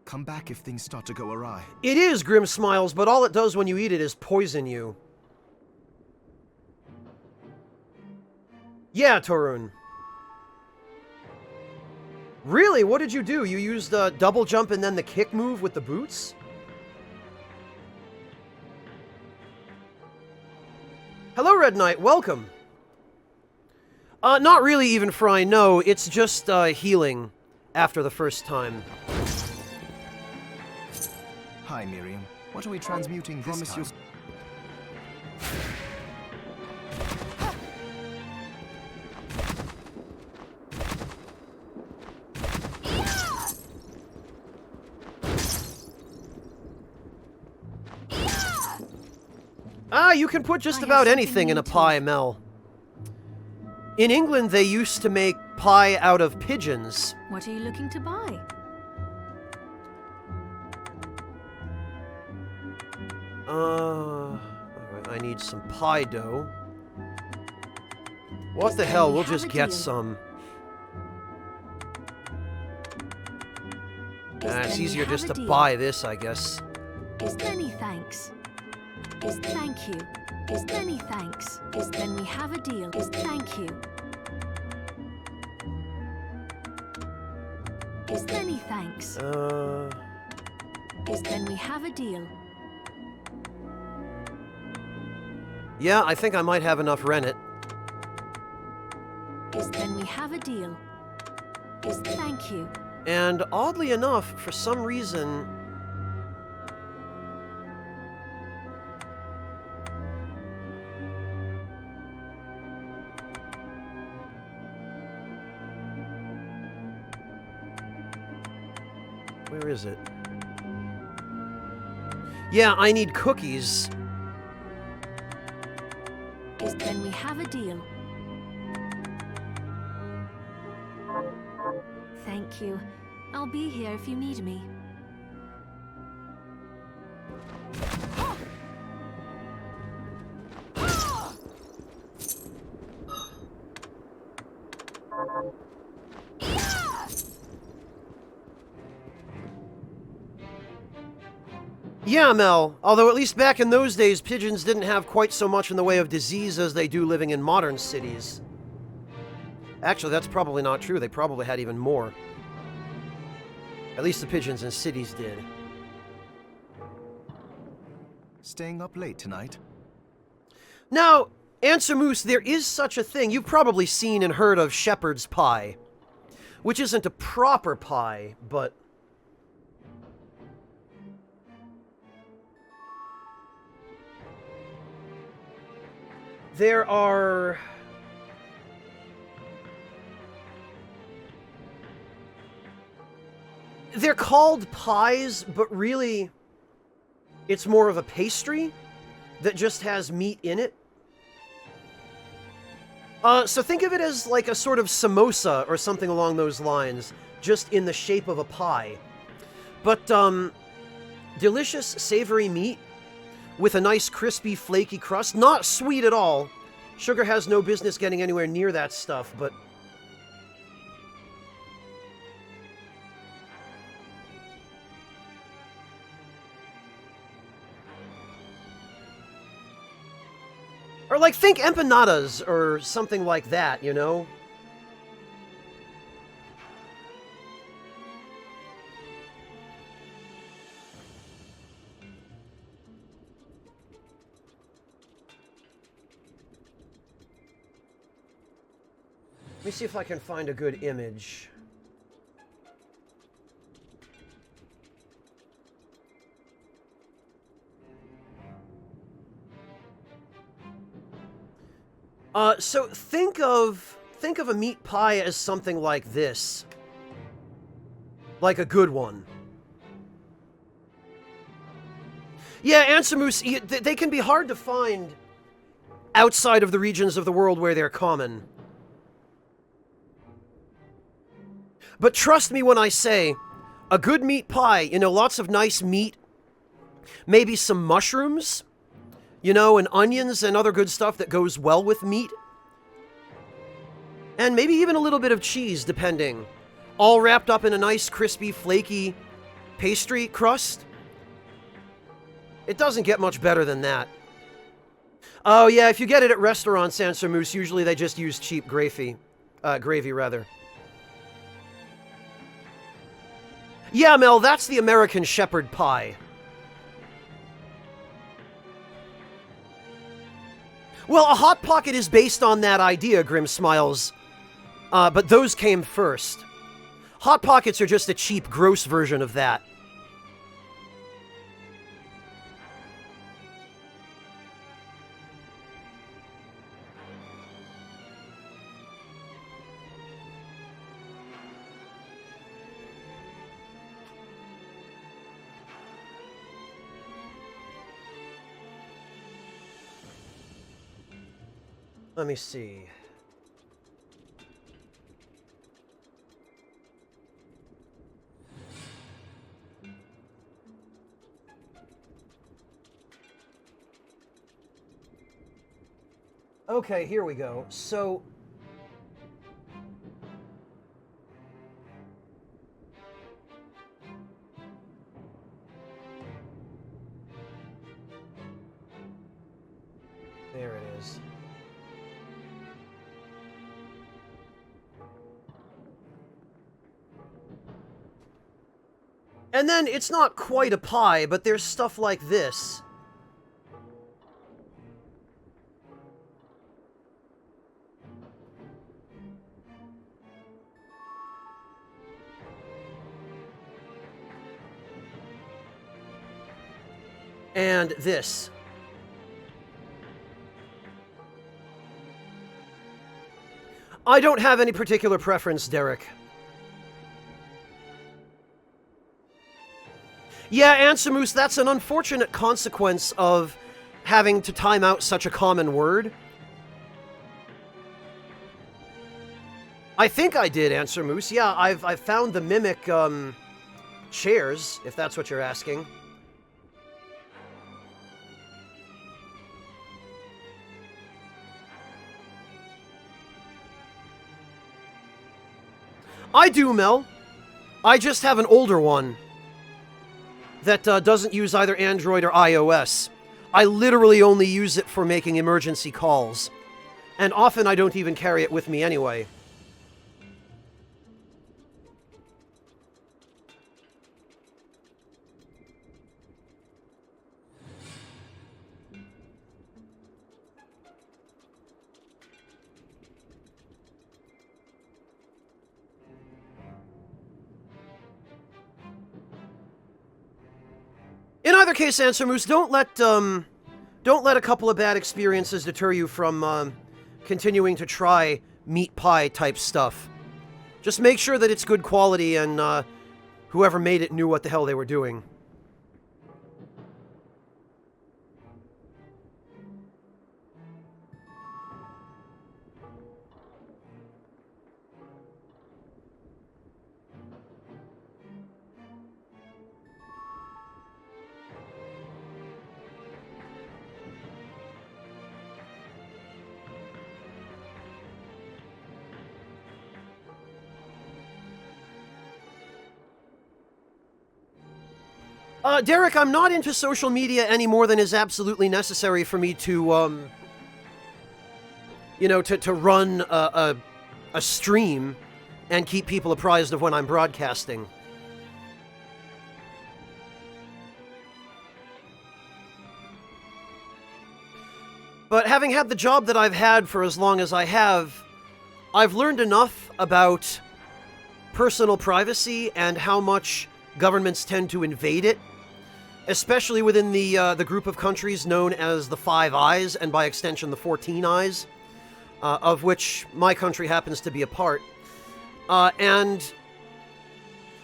Come back if things start to go awry. It is, Grim Smiles, but all it does when you eat it is poison you. Yeah, Torun. Really? What did you do? You used double jump and then the kick move with the boots? Hello, Red Knight. Welcome. Not really even Fry, no. It's just healing after the first time. Hi, Miriam. What are we transmuting this time? Ah, you can put just I have about something anything in a new to pie, offer. Mel. In England, they used to make pie out of pigeons. What are you looking to buy? Alright, I need some pie dough. What the Then hell, we we'll have just a get deal. some. Then It's we easier have just a to deal. buy this, I guess. Many thanks. Thank you. Many thanks. Then we have a deal. Thank you. Many thanks. Then we have a deal. Yeah, I think I might have enough rennet. Then we have a deal. Thank you. And oddly enough, for some reason... Where is it? Yeah, I need cookies. Then we have a deal. Thank you. I'll be here if you need me. Yeah, Mel. Although at least back in those days, pigeons didn't have quite so much in the way of disease as they do living in modern cities. Actually, that's probably not true. They probably had even more. At least the pigeons in cities did. Staying up late tonight? Now, Answer Moose, there is such a thing. You've probably seen and heard of shepherd's pie. Which isn't a proper pie, but... There are... They're called pies, but really, it's more of a pastry that just has meat in it. So think of it as like a sort of samosa or something along those lines, just in the shape of a pie. But, delicious, savory meat with a nice, crispy, flaky crust. Not sweet at all. Sugar has no business getting anywhere near that stuff, but... Or like, think empanadas or something like that, you know? Let me see if I can find a good image. So think of a meat pie as something like this. Like a good one. Yeah, Ansamoose, they can be hard to find outside of the regions of the world where they're common. But trust me when I say, a good meat pie, you know, lots of nice meat, maybe some mushrooms, you know, and onions and other good stuff that goes well with meat. And maybe even a little bit of cheese, depending. All wrapped up in a nice, crispy, flaky pastry crust. It doesn't get much better than that. Oh yeah, if you get it at restaurants, Answer Moose, usually they just use cheap gravy. Gravy, rather. Yeah, Mel, that's the American shepherd pie. Well, a Hot Pocket is based on that idea, Grim Smiles. But those came first. Hot Pockets are just a cheap, gross version of that. Let me see. Okay, here we go. So... there it is. And then, it's not quite a pie, but there's stuff like this. And this. I don't have any particular preference, Derek. Yeah, Ansamoose, that's an unfortunate consequence of having to time out such a common word. I think I did, Ansamoose. Yeah, I've found the mimic, chairs, if that's what you're asking. I do, Mel. I just have an older one that doesn't use either Android or iOS. I literally only use it for making emergency calls. And often I don't even carry it with me anyway. In either case, Ansamoose, don't let a couple of bad experiences deter you from continuing to try meat pie type stuff. Just make sure that it's good quality and whoever made it knew what the hell they were doing. Derek, I'm not into social media any more than is absolutely necessary for me to, you know, to run a stream and keep people apprised of when I'm broadcasting. But having had the job that I've had for as long as I have, I've learned enough about personal privacy and how much governments tend to invade it, especially within the group of countries known as the Five Eyes, and by extension the 14 Eyes, of which my country happens to be a part. And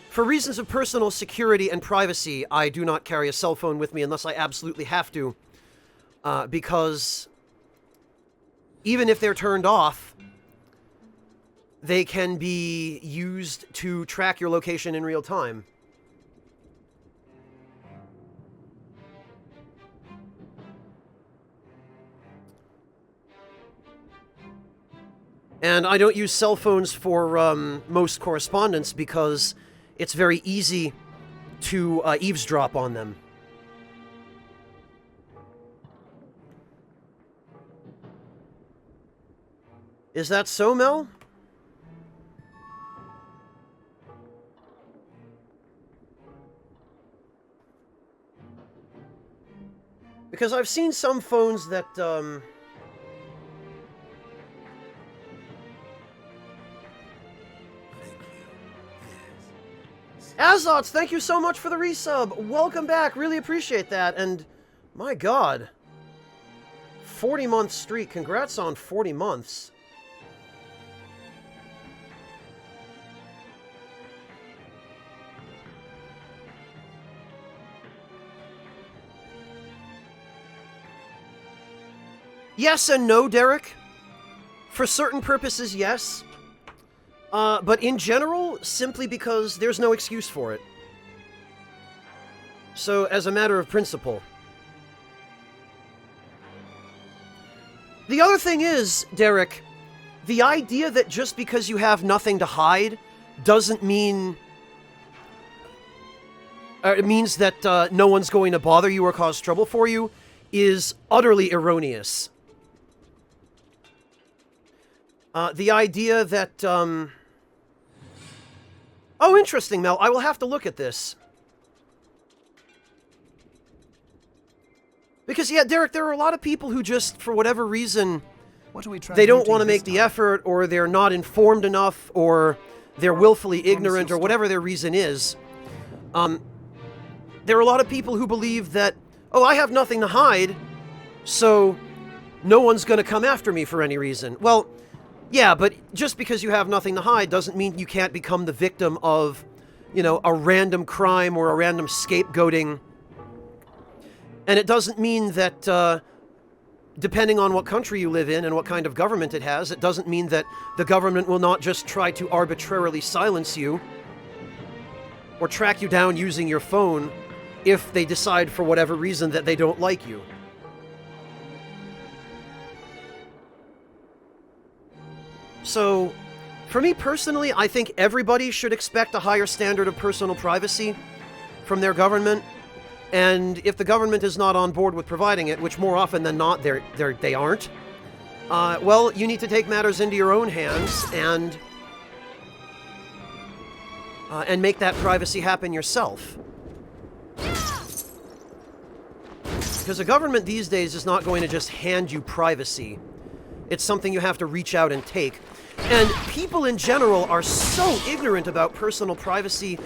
for reasons of personal security and privacy, I do not carry a cell phone with me unless I absolutely have to, because even if they're turned off, they can be used to track your location in real time. And I don't use cell phones for most correspondence because it's very easy to eavesdrop on them. Is that so, Mel? Because I've seen some phones that, Azots, thank you so much for the resub. Welcome back. Really appreciate that. And my God, 40-month streak. Congrats on 40 months. Yes and no, Derek. For certain purposes, yes. But in general, simply because there's no excuse for it. So, as a matter of principle. The other thing is, Derek, the idea that just because you have nothing to hide doesn't mean... it means that no one's going to bother you or cause trouble for you is utterly erroneous. The idea that... Oh, interesting, Mel. I will have to look at this. Because, yeah, Derek, there are a lot of people who just, for whatever reason, they don't want to make the effort, or they're not informed enough, or they're willfully ignorant, or whatever their reason is. There are a lot of people who believe that, oh, I have nothing to hide, so no one's going to come after me for any reason. Well, yeah, but just because you have nothing to hide doesn't mean you can't become the victim of, you know, a random crime or a random scapegoating. And it doesn't mean that, depending on what country you live in and what kind of government it has, it doesn't mean that the government will not just try to arbitrarily silence you or track you down using your phone if they decide for whatever reason that they don't like you. So, for me personally, I think everybody should expect a higher standard of personal privacy from their government. And if the government is not on board with providing it, which more often than not they aren't, well, you need to take matters into your own hands and make that privacy happen yourself. Because a government these days is not going to just hand you privacy. It's something you have to reach out and take. And people in general are so ignorant about personal privacy,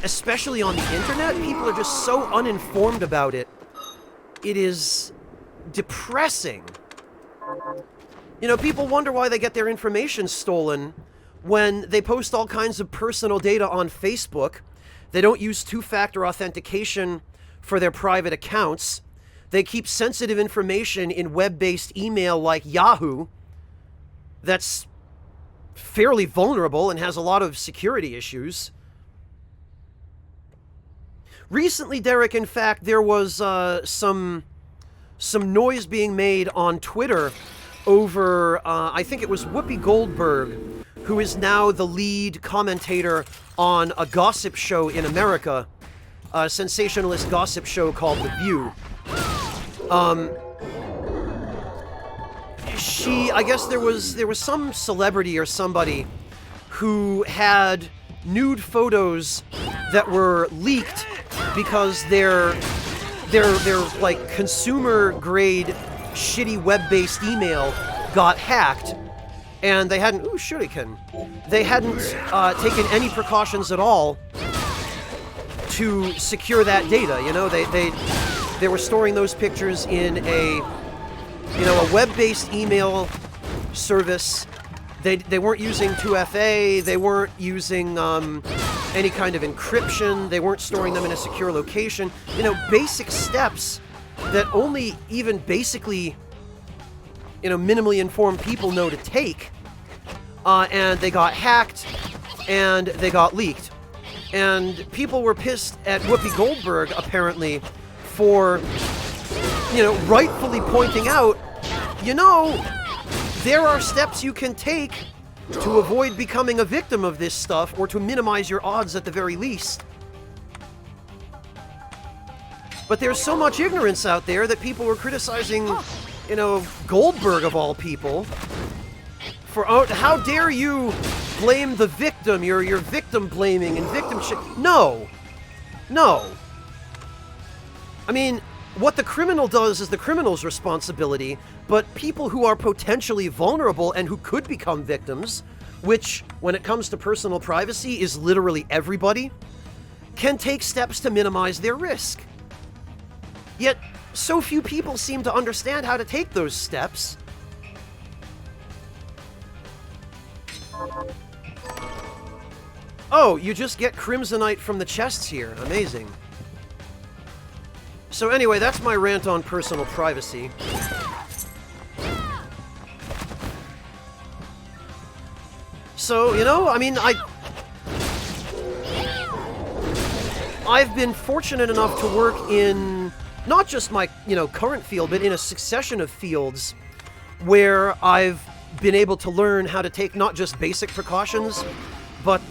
especially on the internet. People are just so uninformed about it. It is depressing. You know, people wonder why they get their information stolen when they post all kinds of personal data on Facebook. They don't use two-factor authentication for their private accounts. They keep sensitive information in web-based email like Yahoo that's fairly vulnerable and has a lot of security issues. Recently, Derek, in fact, there was some noise being made on Twitter over, I think it was Whoopi Goldberg, who is now the lead commentator on a gossip show in America, a sensationalist gossip show called The View. I guess there was some celebrity or somebody who had nude photos that were leaked because they're like consumer grade shitty web-based email got hacked, and they hadn't they hadn't taken any precautions at all to secure that data. You know, they were storing those pictures in a web-based email service. They weren't using 2FA, they weren't using any kind of encryption, they weren't storing them in a secure location. You know, basic steps that only even basically, minimally informed people know to take. And they got hacked, and they got leaked. And people were pissed at Whoopi Goldberg, apparently, for, rightfully pointing out, there are steps you can take to avoid becoming a victim of this stuff, or to minimize your odds at the very least. But there's so much ignorance out there that people were criticizing, Goldberg of all people, for, how dare you blame the victim, you're victim blaming and victim shit. No. I mean, what the criminal does is the criminal's responsibility, but people who are potentially vulnerable and who could become victims, which, when it comes to personal privacy, is literally everybody, can take steps to minimize their risk. Yet, so few people seem to understand how to take those steps. Oh, you just get Crimsonite from the chests here. Amazing. So anyway, that's my rant on personal privacy. So, you know, I mean, I've been fortunate enough to work in not just my, you know, current field, but in a succession of fields where I've been able to learn how to take not just basic precautions, but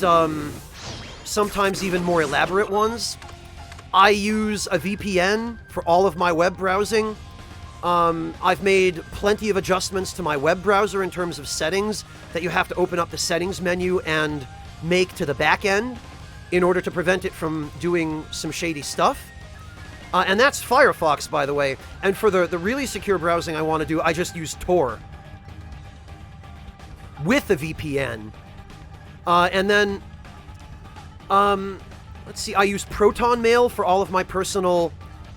sometimes even more elaborate ones. I use a VPN for all of my web browsing. I've made plenty of adjustments to my web browser in terms of settings that you have to open up the settings menu and make to the back end in order to prevent it from doing some shady stuff. And that's Firefox, by the way. And for the really secure browsing I want to do, I just use Tor with a VPN. And then, let's see, I use Proton Mail for all of my personal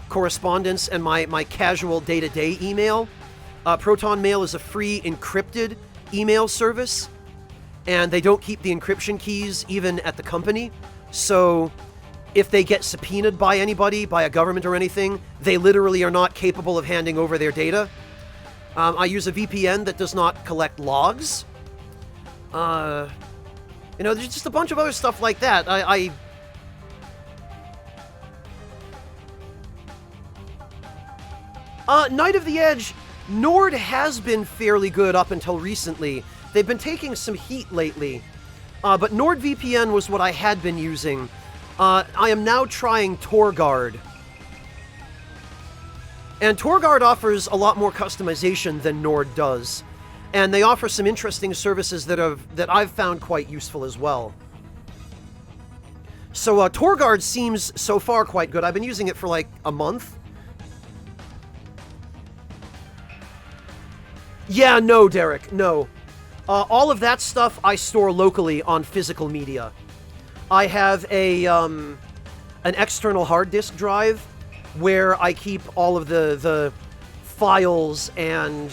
correspondence and my casual day-to-day email. Proton Mail is a free encrypted email service, and they don't keep the encryption keys even at the company. So if they get subpoenaed by anybody, by a government or anything, they literally are not capable of handing over their data. I use a VPN that does not collect logs. You know, there's just a bunch of other stuff like that. Night of the Edge, Nord has been fairly good up until recently. They've been taking some heat lately. But NordVPN was what I had been using. I am now trying TorGuard. And TorGuard offers a lot more customization than Nord does. And they offer some interesting services that I've found quite useful as well. So TorGuard seems so far quite good. I've been using it for like a month. Yeah, no, Derek, no. All of that stuff I store locally on physical media. I have an external hard disk drive where I keep all of the files and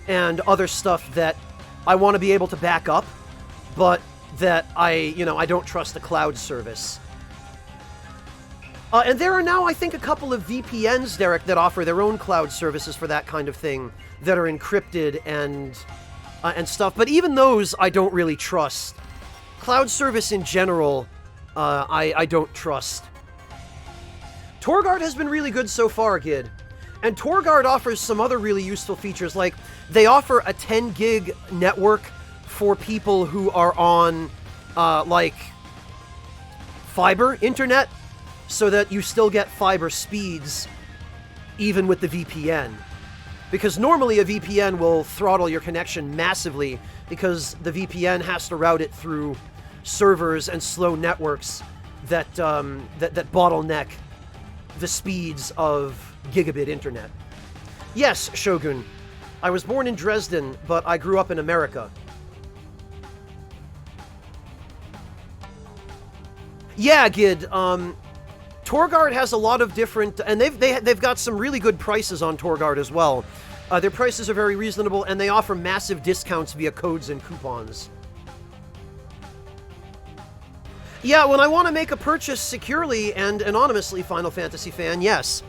other stuff that I want to be able to back up, but that I don't trust the cloud service. And there are now, I think, a couple of VPNs, Derek, that offer their own cloud services for that kind of thing, that are encrypted and stuff. But even those, I don't really trust. Cloud service in general, I don't trust. TorGuard has been really good so far, Gid. And TorGuard offers some other really useful features, like they offer a 10 gig network for people who are on, like, fiber internet, so that you still get fiber speeds even with the VPN. Because normally a VPN will throttle your connection massively because the VPN has to route it through servers and slow networks that bottleneck the speeds of gigabit internet. Yes, Shogun. I was born in Dresden, but I grew up in America. Yeah, Gid. TorGuard has a lot of different, and they've got some really good prices on TorGuard as well. Their prices are very reasonable, and they offer massive discounts via codes and coupons. Yeah, when I want to make a purchase securely and anonymously, Final Fantasy fan, yes.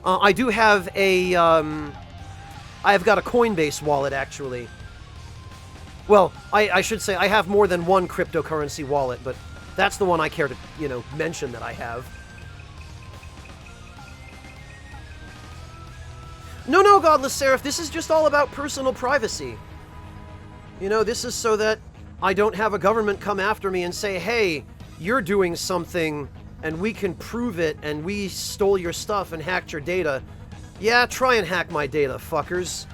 I do have a, I've got a Coinbase wallet, actually. Well, I should say I have more than one cryptocurrency wallet, but that's the one I care to, mention that I have. No, Godless Seraph, this is just all about personal privacy. This is so that I don't have a government come after me and say, hey, you're doing something, and we can prove it, and we stole your stuff and hacked your data. Yeah, try and hack my data, fuckers.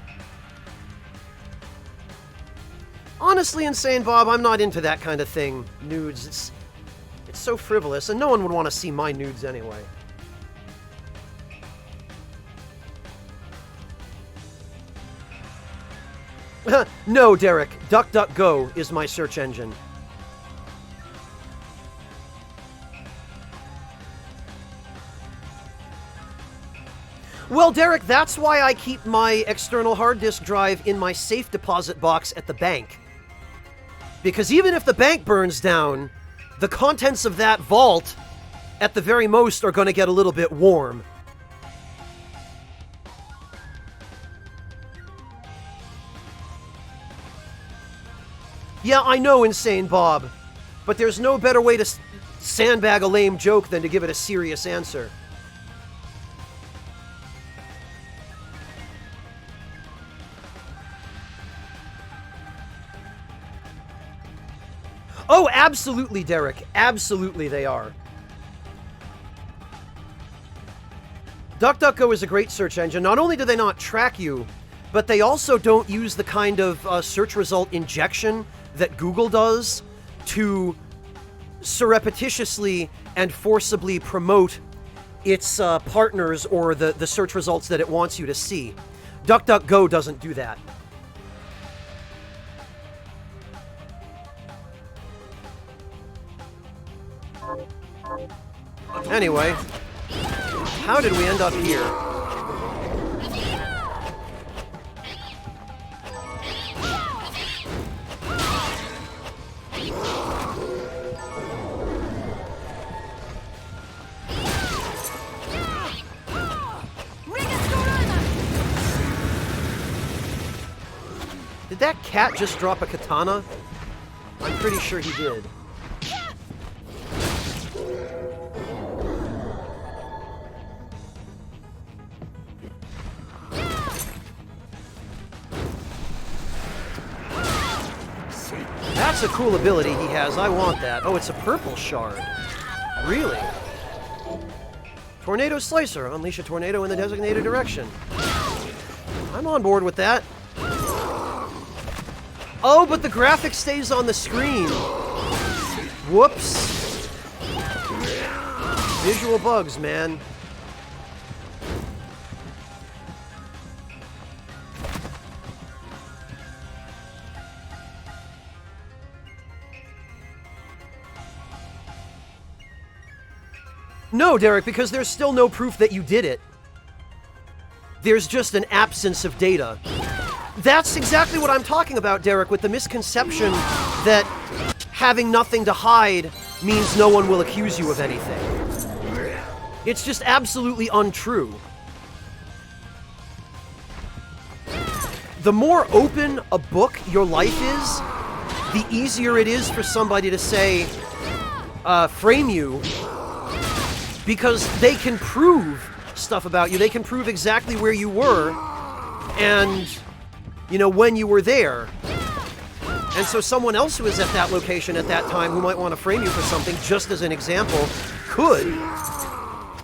Honestly, Insane Bob, I'm not into that kind of thing. Nudes, it's so frivolous, and no one would want to see my nudes anyway. No, Derek. DuckDuckGo is my search engine. Well, Derek, that's why I keep my external hard disk drive in my safe deposit box at the bank. Because even if the bank burns down, the contents of that vault, at the very most, are going to get a little bit warm. Yeah, I know, Insane Bob. But there's no better way to sandbag a lame joke than to give it a serious answer. Oh, absolutely, Derek. Absolutely they are. DuckDuckGo is a great search engine. Not only do they not track you, but they also don't use the kind of search result injection that Google does to surreptitiously and forcibly promote its partners or the search results that it wants you to see. DuckDuckGo doesn't do that. Anyway, how did we end up here? Did that cat just drop a katana? I'm pretty sure he did. That's a cool ability he has. I want that. Oh, it's a purple shard. Really? Tornado Slicer. Unleash a tornado in the designated direction. I'm on board with that. Oh, but the graphic stays on the screen. Whoops. Visual bugs, man. No, Derek, because there's still no proof that you did it. There's just an absence of data. That's exactly what I'm talking about, Derek, with the misconception that having nothing to hide means no one will accuse you of anything. It's just absolutely untrue. The more open a book your life is, the easier it is for somebody to say, frame you, because they can prove stuff about you. They can prove exactly where you were and, you know, when you were there. And so someone else who was at that location at that time who might want to frame you for something, just as an example, could,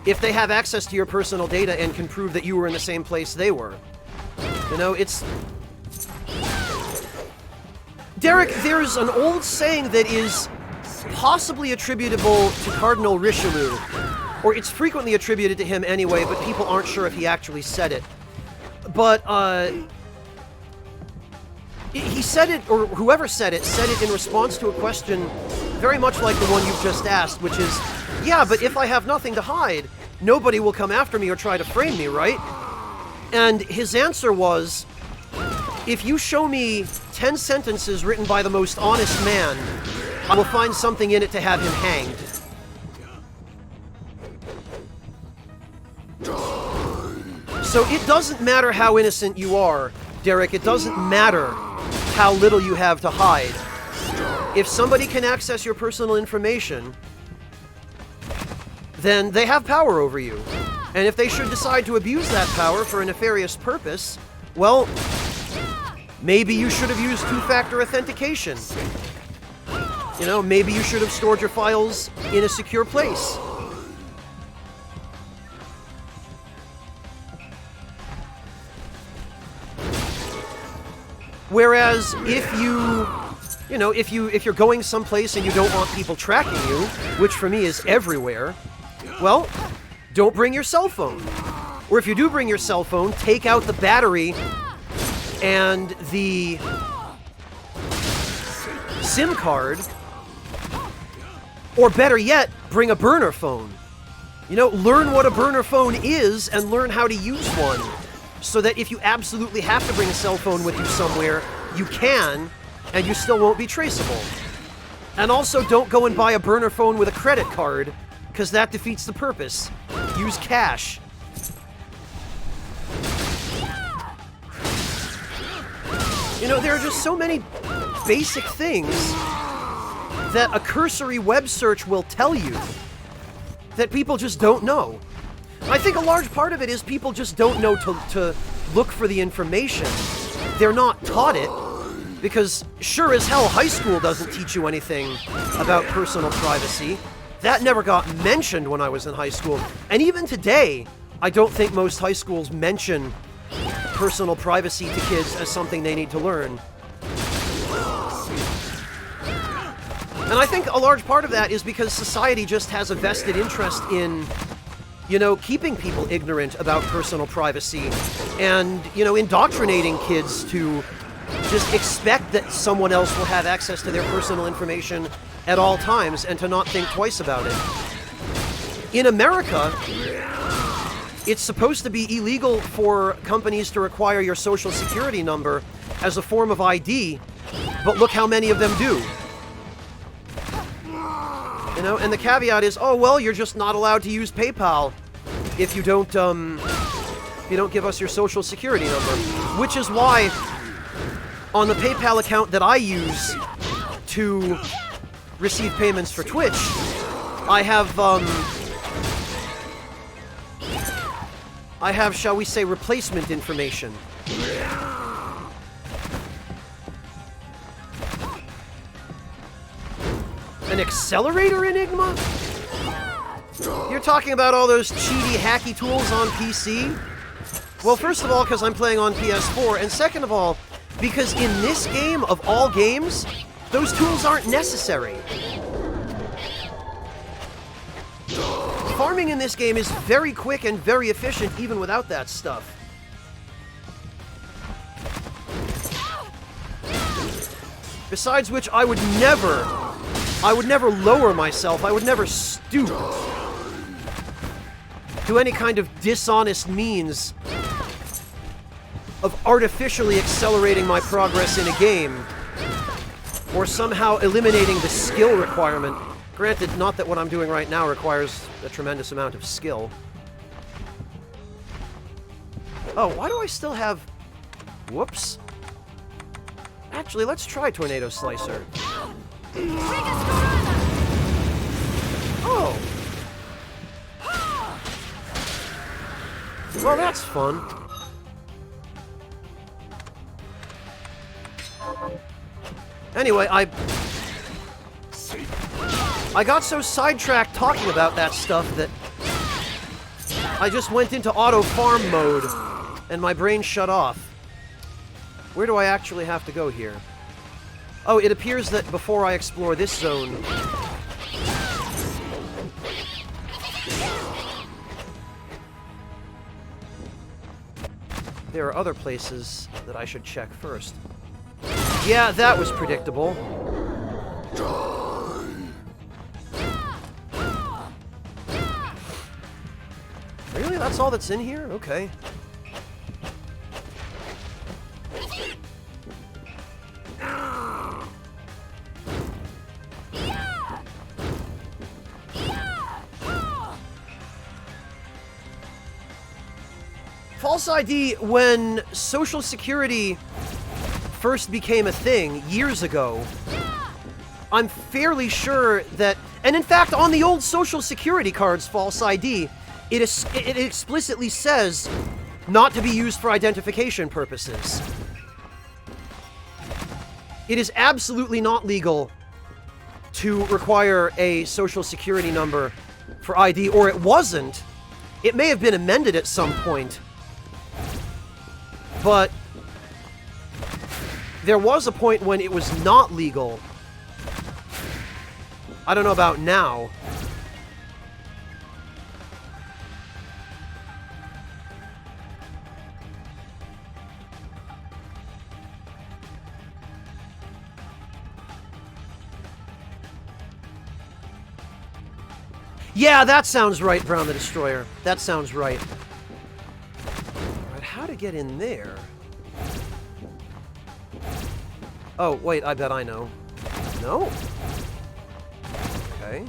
if they have access to your personal data and can prove that you were in the same place they were. You know, it's... Derek, there's an old saying that is possibly attributable to Cardinal Richelieu, or it's frequently attributed to him anyway, but people aren't sure if he actually said it. But, he said it, or whoever said it in response to a question very much like the one you've just asked, which is, yeah, but if I have nothing to hide, nobody will come after me or try to frame me, right? And his answer was, if you show me 10 sentences written by the most honest man, I will find something in it to have him hanged. So it doesn't matter how innocent you are, Derek. It doesn't matter how little you have to hide. If somebody can access your personal information, then they have power over you. And if they should decide to abuse that power for a nefarious purpose, well, maybe you should have used two-factor authentication. You know, maybe you should have stored your files in a secure place. Whereas if you're going someplace and you don't want people tracking you, which for me is everywhere, well, don't bring your cell phone. Or if you do bring your cell phone, take out the battery and the SIM card, or better yet, bring a burner phone. You know, learn what a burner phone is and learn how to use one, so that if you absolutely have to bring a cell phone with you somewhere, you can, and you still won't be traceable. And also, don't go and buy a burner phone with a credit card, because that defeats the purpose. Use cash. You know, there are just so many basic things that a cursory web search will tell you that people just don't know. I think a large part of it is people just don't know to look for the information. They're not taught it, because sure as hell high school doesn't teach you anything about personal privacy. That never got mentioned when I was in high school. And even today, I don't think most high schools mention personal privacy to kids as something they need to learn. And I think a large part of that is because society just has a vested interest in, you know, keeping people ignorant about personal privacy and, you know, indoctrinating kids to just expect that someone else will have access to their personal information at all times and to not think twice about it. In America, it's supposed to be illegal for companies to require your social security number as a form of ID, but look how many of them do. You know, and the caveat is, oh, well, you're just not allowed to use PayPal if you don't give us your social security number. Which is why, on the PayPal account that I use to receive payments for Twitch, I have, shall we say, replacement information. An accelerator enigma? You're talking about all those cheaty, hacky tools on PC? Well, first of all, because I'm playing on PS4, and second of all, because in this game, of all games, those tools aren't necessary. Farming in this game is very quick and very efficient, even without that stuff. Besides which, I would never lower myself, I would never stoop to any kind of dishonest means of artificially accelerating my progress in a game, or somehow eliminating the skill requirement. Granted, not that what I'm doing right now requires a tremendous amount of skill. Oh, why do I still have... Whoops. Actually, let's try Tornado Slicer. Oh. Well, that's fun. Anyway, I got so sidetracked talking about that stuff that I just went into auto farm mode and my brain shut off. Where do I actually have to go here? Oh, it appears that before I explore this zone... there are other places that I should check first. Yeah, that was predictable. Really? That's all that's in here? Okay. False ID, when Social Security first became a thing years ago, I'm fairly sure that, and in fact on the old Social Security cards, False ID, it explicitly says not to be used for identification purposes. It is absolutely not legal to require a Social Security number for ID, or it wasn't. It may have been amended at some point, but there was a point when it was not legal. I don't know about now. Yeah, that sounds right, Brown the Destroyer. That sounds right. Alright, how to get in there? Oh, wait, I bet I know. No? Okay.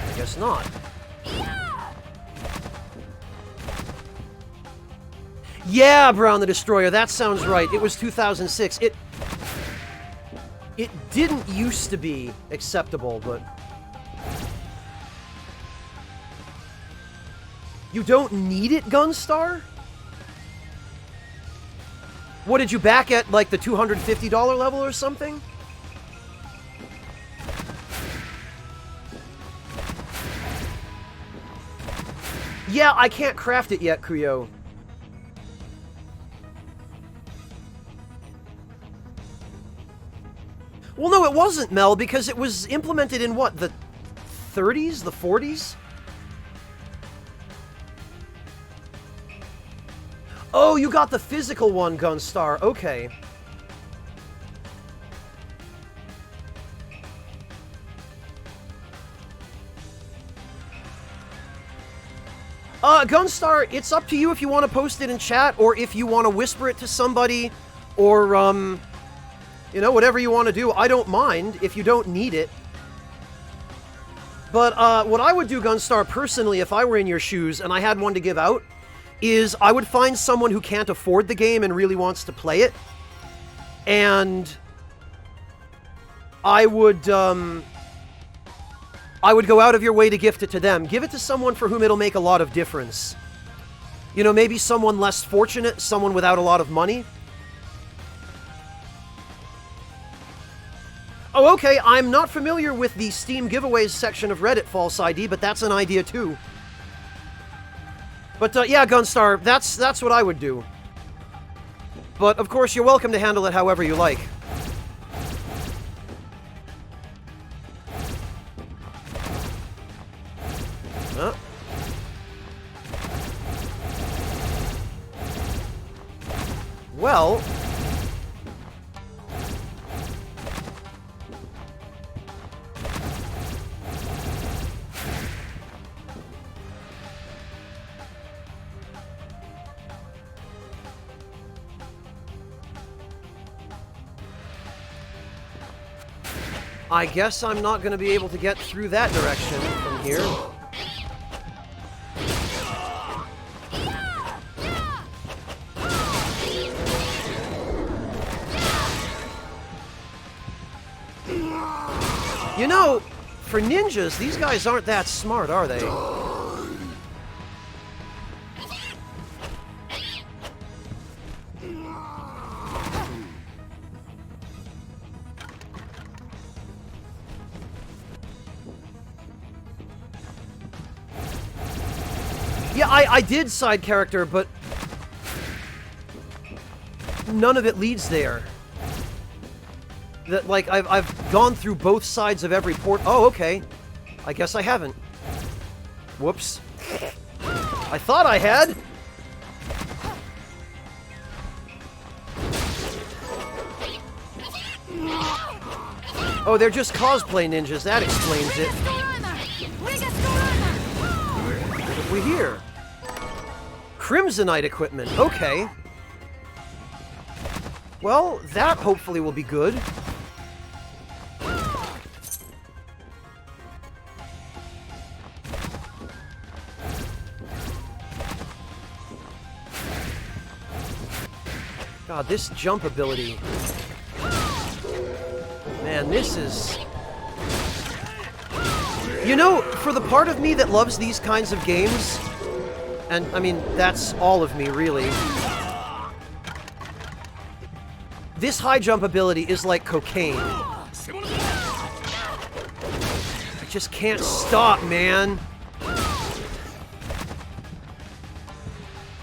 I guess not. Yeah, Brown the Destroyer, that sounds right. It was 2006. It didn't used to be acceptable, but... You don't need it, Gunstar? What, did you back at, like, the $250 level or something? Yeah, I can't craft it yet, Kuyo. Well, no, it wasn't, Mel, because it was implemented in, what, the 30s? The 40s? Oh, you got the physical one, Gunstar. Okay. Gunstar, it's up to you if you want to post it in chat, or if you want to whisper it to somebody, or, you know, whatever you want to do. I don't mind if you don't need it. But, what I would do, Gunstar, personally, if I were in your shoes and I had one to give out, is I would find someone who can't afford the game and really wants to play it, and I would go out of your way to gift it to them. Give it to someone for whom it'll make a lot of difference. You know, maybe someone less fortunate, someone without a lot of money. Oh, okay, I'm not familiar with the Steam giveaways section of Reddit, False ID, but that's an idea too. But, yeah, Gunstar, that's what I would do. But, of course, you're welcome to handle it however you like. Huh? Well... I guess I'm not going to be able to get through that direction from here. You know, for ninjas, these guys aren't that smart, are they? Yeah, I did side character, but none of it leads there. That, like, I've gone through both sides of every port. Oh, okay. I guess I haven't. Whoops. I thought I had. Oh, they're just cosplay ninjas. That explains it. What have we here? Crimsonite equipment. Okay. Well, that hopefully will be good. God, this jump ability. Man, this is... You know, for the part of me that loves these kinds of games, and, I mean, that's all of me, really, this high jump ability is like cocaine. I just can't stop, man.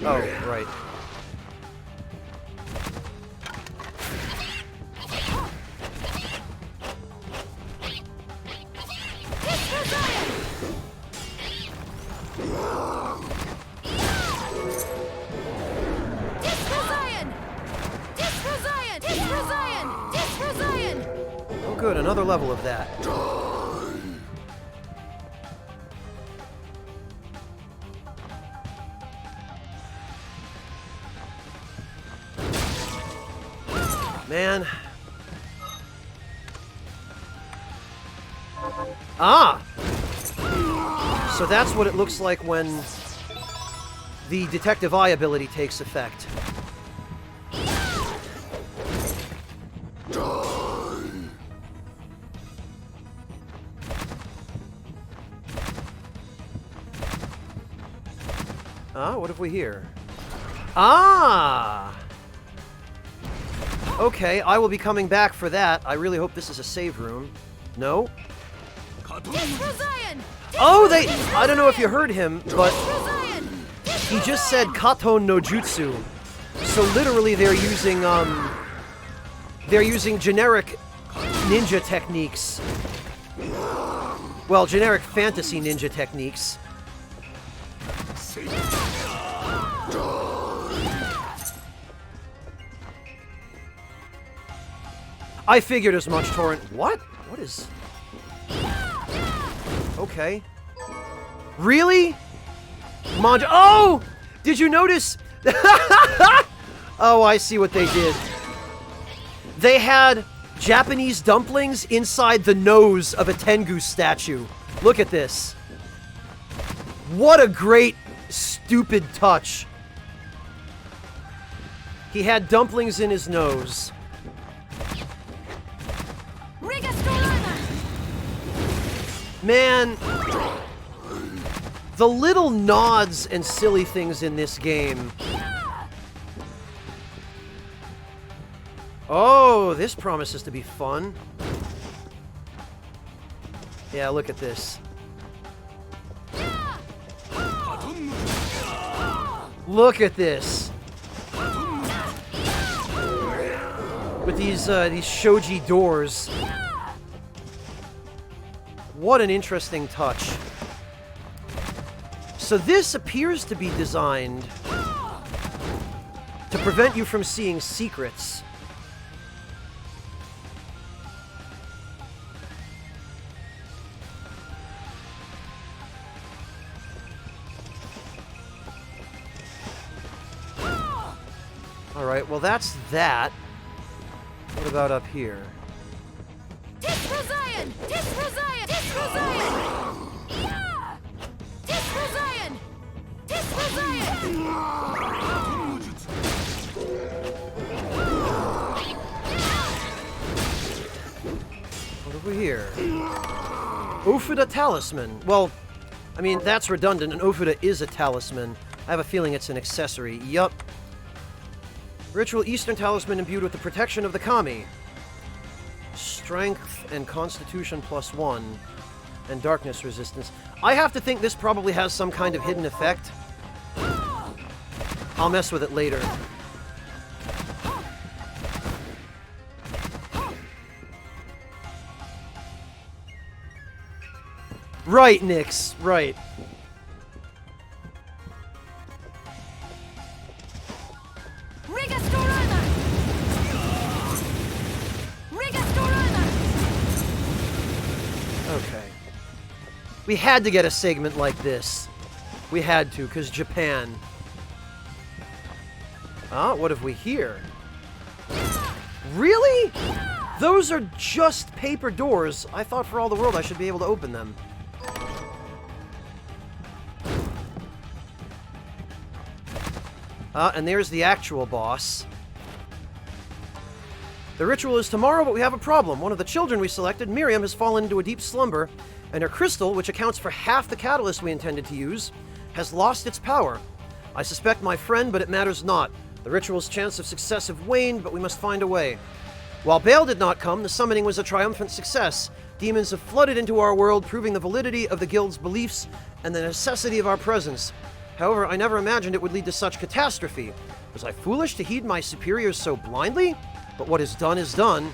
Oh, right. Oh good, another level of that. Man. Ah! So that's what it looks like when the Detective Eye ability takes effect. Ah, what have we here? Ah! Okay, I will be coming back for that. I really hope this is a save room. No? Oh, they... I don't know if you heard him, but he just said Katon no Jutsu. So literally they're using generic ninja techniques. Well, generic fantasy ninja techniques. I figured as much, Torrent. What? What is... Okay. Really? Manja... Oh! Did you notice? Oh, I see what they did. They had Japanese dumplings inside the nose of a Tengu statue. Look at this. What a great, stupid touch. He had dumplings in his nose. Man, the little nods and silly things in this game. Oh, this promises to be fun. Yeah, look at this. Look at this. With these shoji doors. What an interesting touch. So this appears to be designed to prevent you from seeing secrets. Alright, well that's that. What about up here? What have we here? Ofuda Talisman. Well, I mean, that's redundant. An Ofuda is a talisman. I have a feeling it's an accessory. Yup. Ritual Eastern Talisman imbued with the protection of the Kami. Strength and Constitution +1. And Darkness Resistance. I have to think this probably has some kind of hidden effect. I'll mess with it later. Right, Nyx. Right. Okay. We had to get a segment like this. We had to, because Japan. Ah, what have we here? Really? Those are just paper doors. I thought for all the world I should be able to open them. And there's the actual boss. The ritual is tomorrow, but we have a problem. One of the children we selected, Miriam, has fallen into a deep slumber, and her crystal, which accounts for half the catalyst we intended to use, has lost its power. I suspect my friend, but it matters not. The ritual's chance of success have waned, but we must find a way. While Baal did not come, the summoning was a triumphant success. Demons have flooded into our world, proving the validity of the guild's beliefs and the necessity of our presence. However, I never imagined it would lead to such catastrophe. Was I foolish to heed my superiors so blindly? But what is done is done.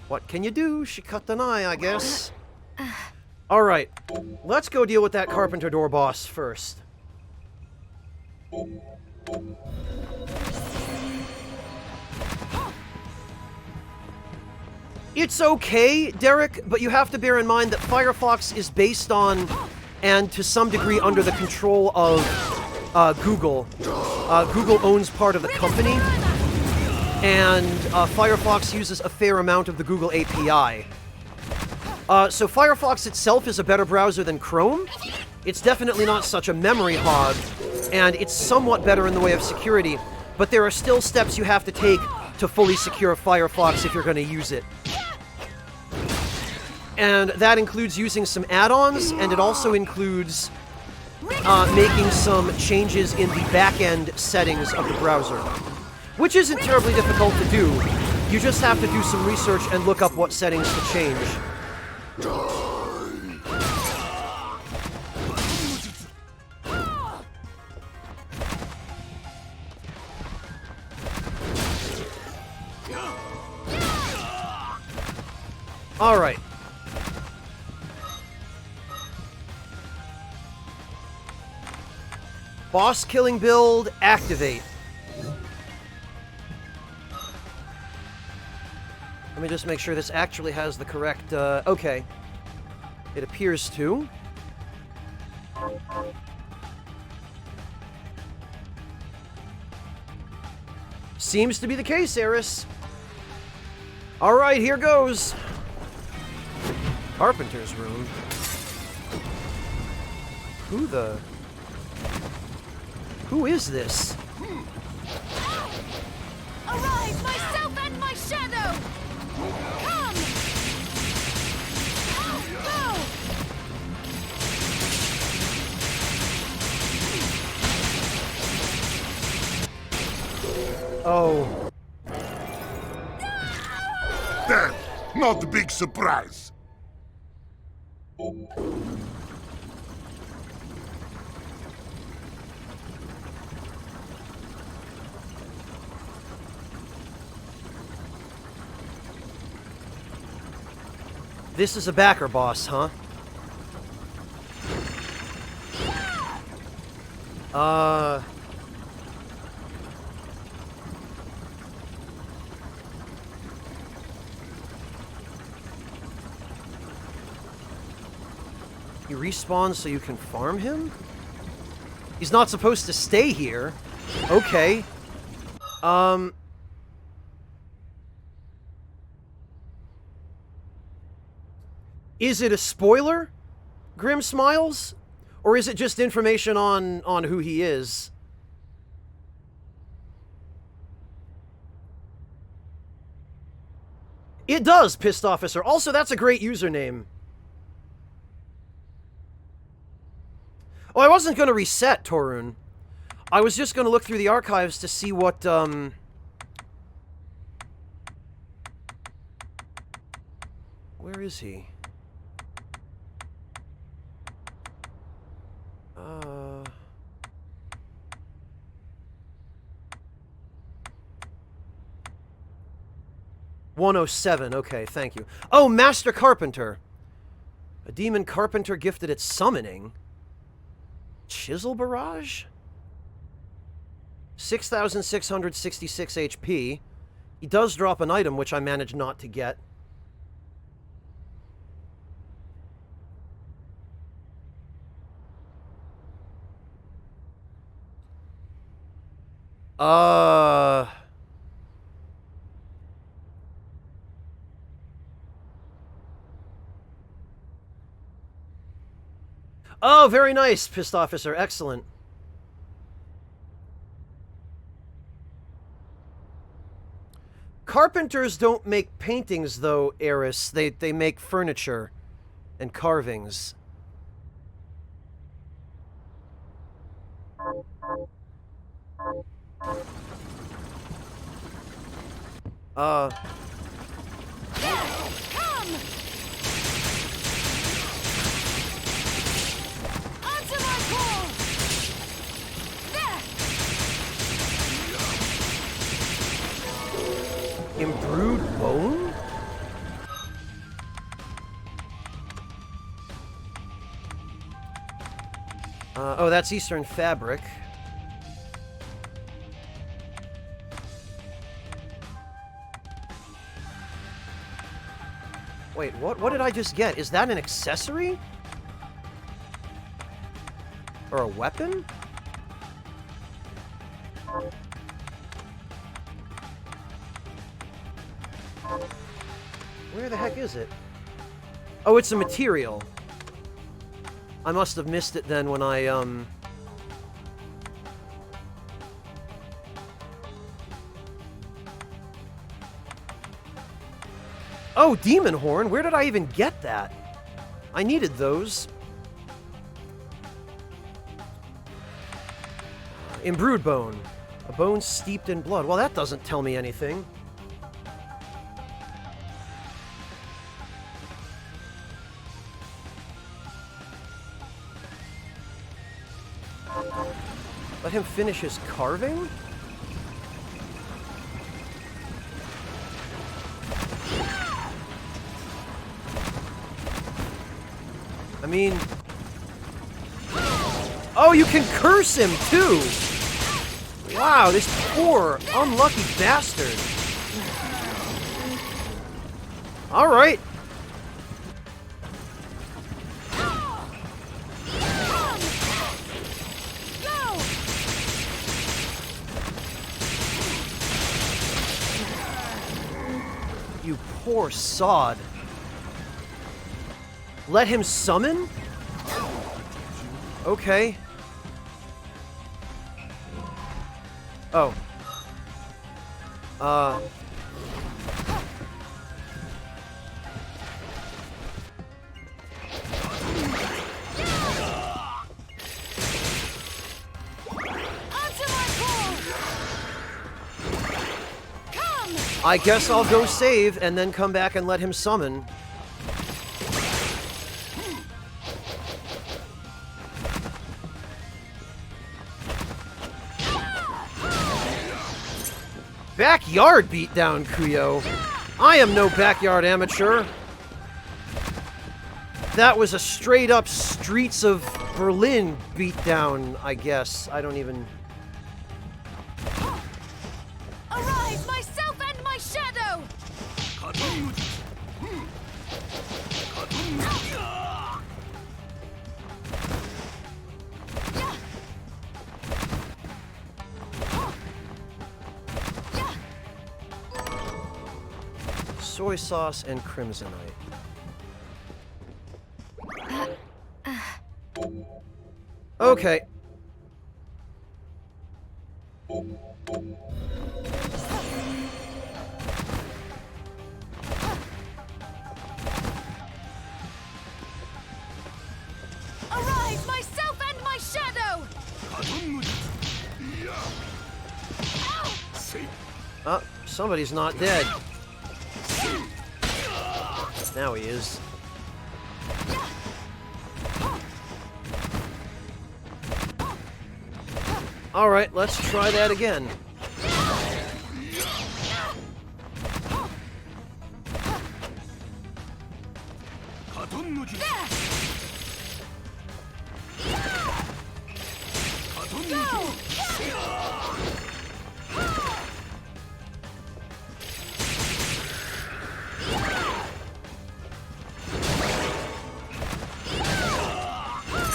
What can you do? She cut an eye, I guess. Alright, let's go deal with that carpenter door boss first. It's okay, Derek, but you have to bear in mind that Firefox is based on, and to some degree under the control of, Google. Google owns part of the company, and Firefox uses a fair amount of the Google API. So Firefox itself is a better browser than Chrome, It's definitely not such a memory hog, and it's somewhat better in the way of security, but there are still steps you have to take to fully secure Firefox if you're going to use it. And that includes using some add-ons, and it also includes making some changes in the back-end settings of the browser, which isn't terribly difficult to do. You just have to do some research and look up what settings to change. All right. Boss killing build, activate. Let me just make sure this actually has the correct, okay. It appears to. Seems to be the case, Eris. All right, here goes. Carpenter's room. Who is this? Arise, myself and my shadow! Come! Go! Oh. That, not a big surprise. This is a backer boss, huh? He respawns so you can farm him? He's not supposed to stay here. Okay. Is it a spoiler, Grim Smiles? Or is it just information on who he is? It does, Pissed Officer. Also, that's a great username. Oh, I wasn't going to reset, Torun. I was just going to look through the archives to see what, Where is he? 107, okay, thank you. Oh, Master Carpenter. A demon carpenter gifted at summoning. Chisel Barrage? 6,666 HP. He does drop an item, which I managed not to get. Oh, very nice, Pissed Officer. Excellent. Carpenters don't make paintings, though, Eris. They make furniture and carvings. Come! Answer my call! There! Imbrued bone? Oh, that's Eastern fabric. Wait, what did I just get? Is that an accessory? Or a weapon? Where the heck is it? Oh, it's a material. I must have missed it then when I, Oh, Demon Horn! Where did I even get that? I needed those. Imbrued Bone. A bone steeped in blood. Well, that doesn't tell me anything. Let him finish his carving? I mean... Oh, you can curse him, too! Wow, this poor, unlucky bastard. Alright. You poor sod. Let him summon? Okay. Oh. I guess I'll go save and then come back and let him summon. Backyard beatdown, Kuyo. I am no backyard amateur. That was a straight-up Streets of Berlin beatdown, I guess. I don't even... Arise, myself and my shadow! Soy sauce and crimsonite. Okay. Arise, myself and my shadow! Somebody's not dead. Now he is. Alright, let's try that again.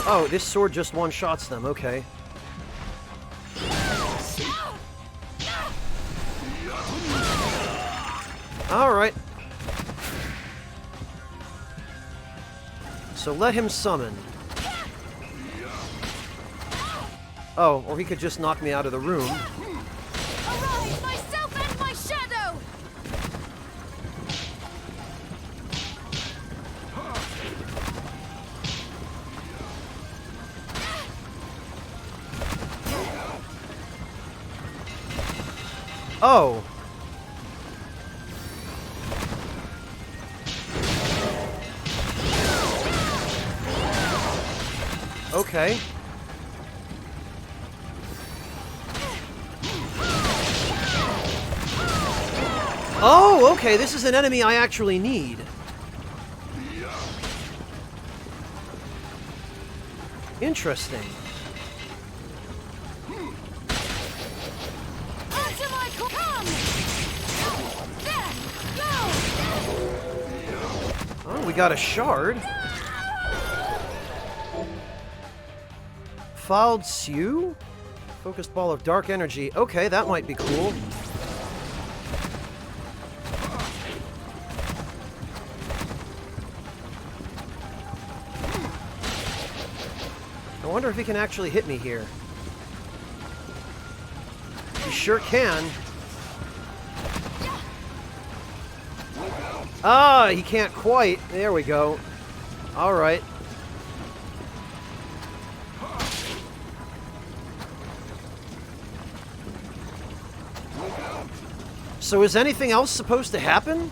Oh, this sword just one-shots them, okay. Alright. So let him summon. Oh, or he could just knock me out of the room. Arise, myself and my shadow! Oh. Okay. Oh, okay, this is an enemy I actually need. Interesting. Onto my come! There! Go! Oh, we got a shard. Fouled Sew? Focused ball of dark energy. Okay, that might be cool. I wonder if he can actually hit me here. He sure can. Ah, he can't quite. There we go. All right. So is anything else supposed to happen?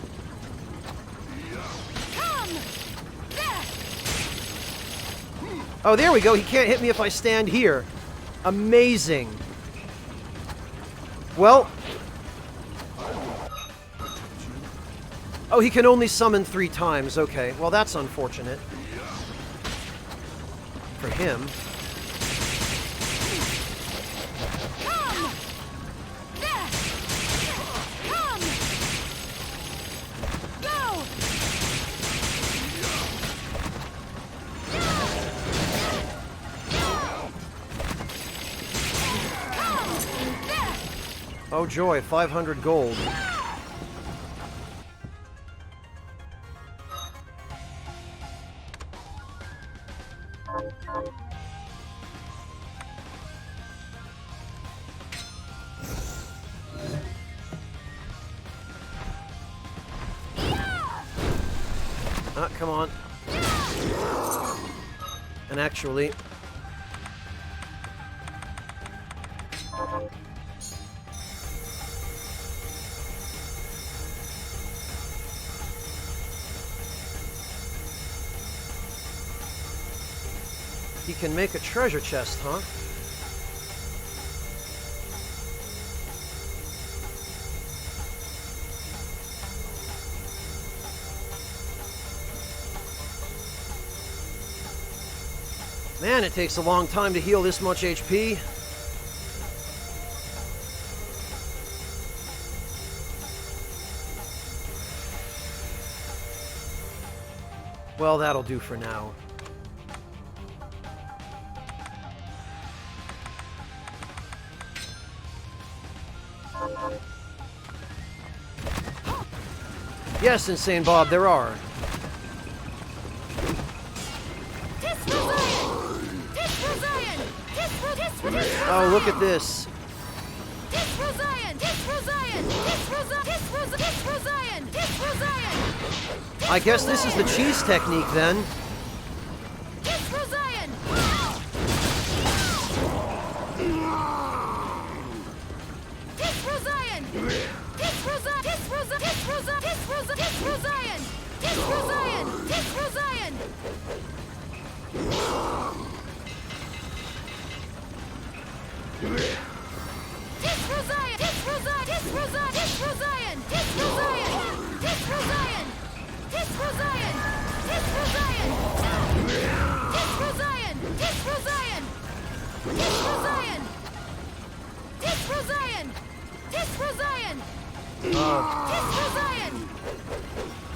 Oh, there we go. He can't hit me if I stand here. Amazing. Well. Oh, he can only summon 3 times. Okay. Well, that's unfortunate. For him. Oh joy, 500 gold. Ah, come on. And actually... he can make a treasure chest, huh? Man, it takes a long time to heal this much HP. Well, that'll do for now. Yes, Insane Bob, there are. Oh, look at this. I guess this is the cheese technique then.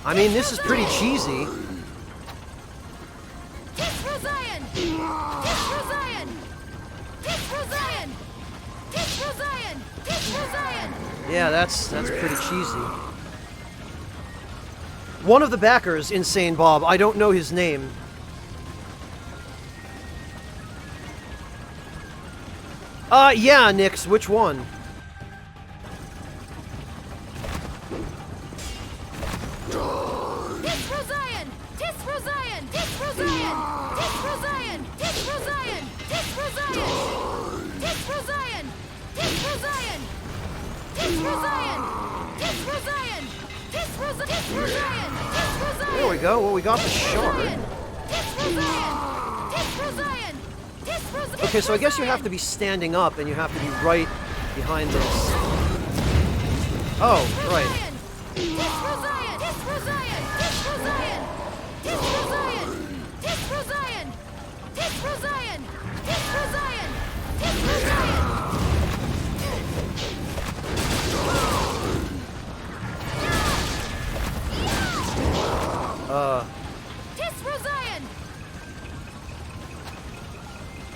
I mean, this is pretty cheesy. Yeah, that's pretty cheesy. One of the backers, Insane Bob, I don't know his name. Yeah, Nix, which one? There we go. Well, we got the shard. Okay, so I guess you have to be standing up and you have to be right behind this. Oh, right.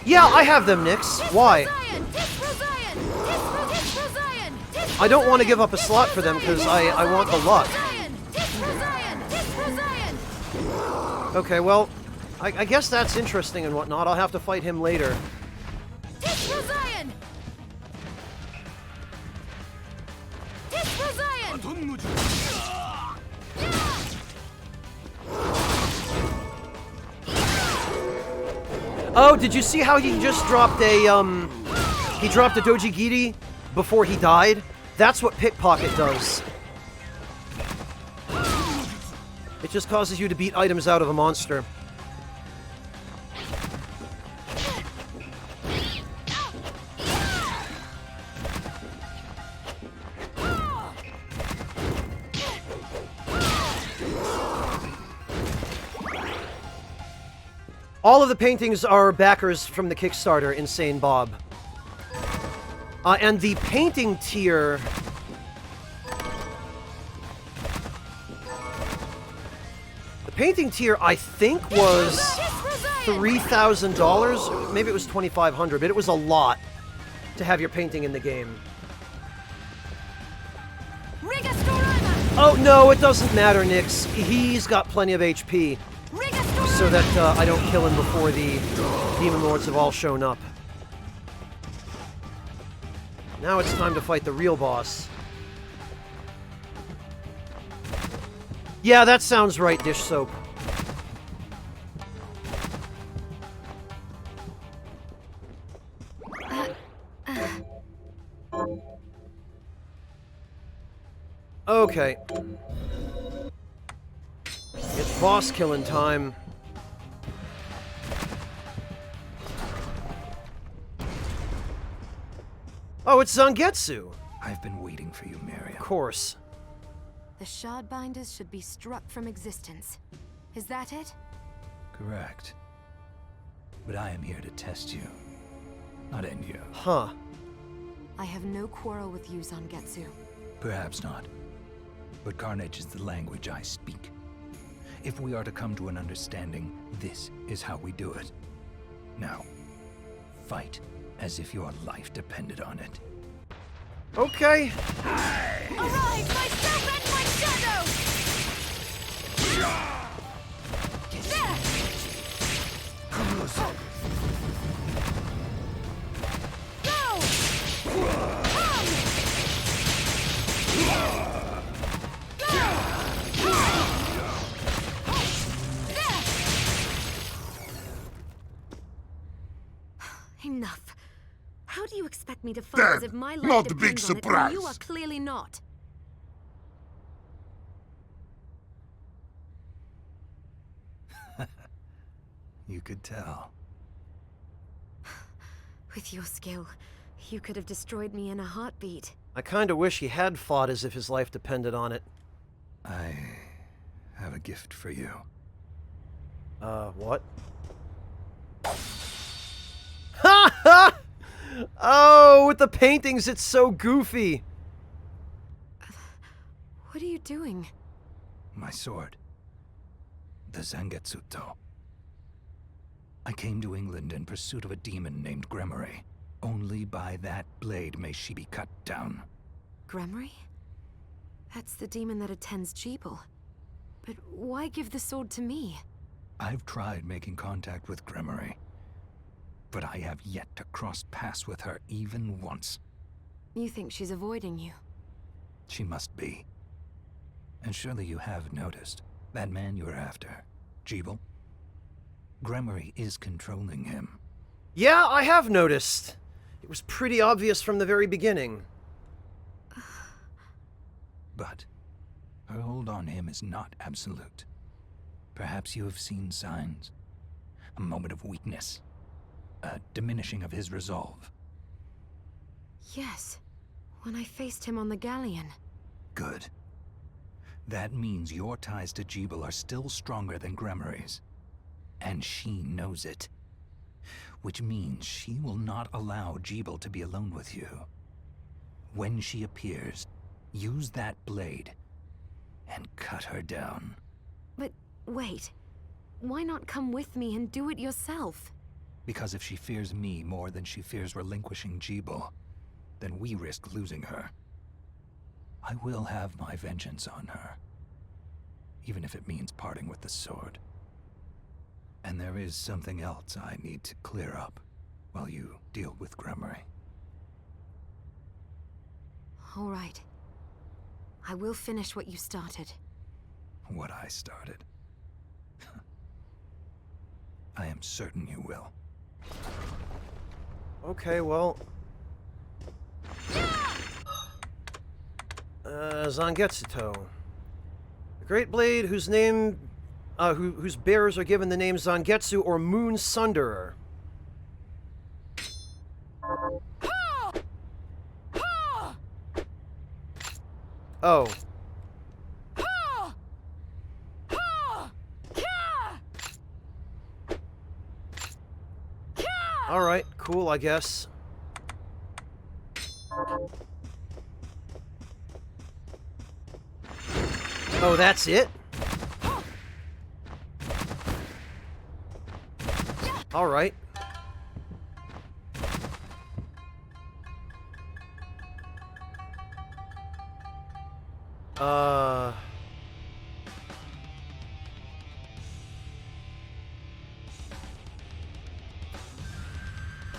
Yeah, I have them, Nix. Why? I don't want to give up a slot for them because I want the luck. Okay, well, I guess that's interesting and whatnot. I'll have to fight him later. Tis for Zion! Tis for Zion! Oh, did you see how he just dropped a, he dropped a Dojigiri before he died? That's what Pickpocket does. It just causes you to beat items out of a monster. All of the paintings are backers from the Kickstarter, Insane Bob. And the painting tier... The painting tier, I think, was $3,000. Maybe it was $2,500, but it was a lot to have your painting in the game. Oh, no, it doesn't matter, Nyx. He's got plenty of HP. So that I don't kill him before the Demon Lords have all shown up. Now it's time to fight the real boss. Yeah, that sounds right, Dish Soap. Okay. It's boss killing time. Oh, it's Zangetsu! I've been waiting for you, Miriam. Of course. The Shardbinders should be struck from existence. Is that it? Correct. But I am here to test you, not end you. Huh. I have no quarrel with you, Zangetsu. Perhaps not. But carnage is the language I speak. If we are to come to an understanding, this is how we do it. Now, fight as if your life depended on it. Okay. Arise, myself and my shadow! There! Go! Come! Enough. How do you expect me to fight as Dead. if my life Not a big depends on it, surprise. and you are clearly not? You could tell. With your skill, you could have destroyed me in a heartbeat. I kinda wish he had fought as if his life depended on it. I have a gift for you. What? Ha ha! Oh, with the paintings, it's so goofy. What are you doing? My sword. The Zangetsuto. I came to England in pursuit of a demon named Gremory. Only by that blade may she be cut down. Gremory? That's the demon that attends Jeeble. But why give the sword to me? I've tried making contact with Gremory, but I have yet to cross paths with her even once. You think she's avoiding you? She must be. And surely you have noticed that man you're after, Jeeble? Gremory is controlling him. Yeah, I have noticed. It was pretty obvious from the very beginning. But her hold on him is not absolute. Perhaps you have seen signs. A moment of weakness. A diminishing of his resolve. Yes. When I faced him on the galleon. Good. That means your ties to Jeeble are still stronger than Gremory's. And she knows it. Which means she will not allow Jeeble to be alone with you. When she appears, use that blade and cut her down. But wait. Why not come with me and do it yourself? Because if she fears me more than she fears relinquishing Jeeble, then we risk losing her. I will have my vengeance on her. Even if it means parting with the sword. And there is something else I need to clear up while you deal with Gremory. All right. I will finish what you started. What I started. I am certain you will. Okay, well... Zangetsuto. The Great Blade whose name... whose bearers are given the name Zangetsu or Moon Sunderer. Oh. Alright, cool, I guess. Oh, that's it? Alright.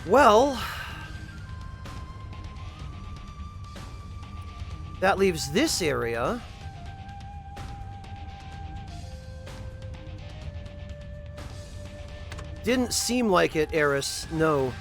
Well... that leaves this area. Didn't seem like it, Eris. No.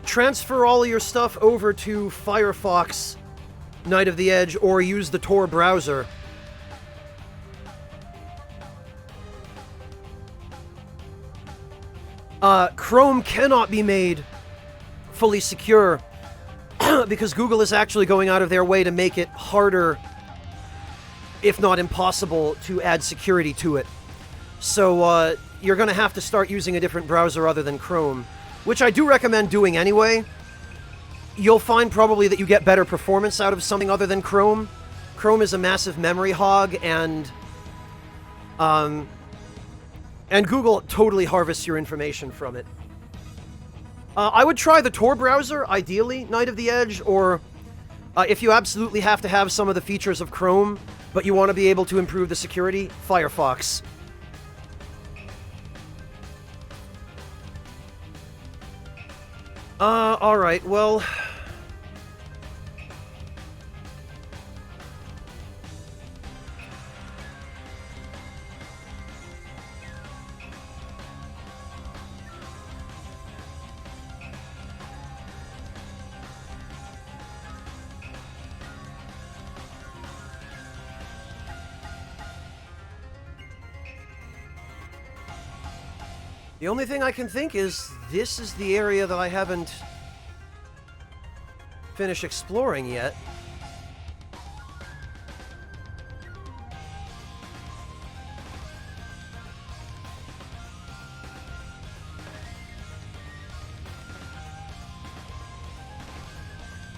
Transfer all of your stuff over to Firefox Night of the Edge, or use the Tor browser. Chrome cannot be made fully secure because Google is actually going out of their way to make it harder, if not impossible, to add security to it. So, you're going to have to start using a different browser other than Chrome, which I do recommend doing anyway. You'll find probably that you get better performance out of something other than Chrome. Chrome is a massive memory hog, and Google totally harvests your information from it. I would try the Tor browser, ideally, Night of the Edge, or if you absolutely have to have some of the features of Chrome, but you want to be able to improve the security, Firefox. Alright, well... the only thing I can think is this is the area that I haven't finished exploring yet.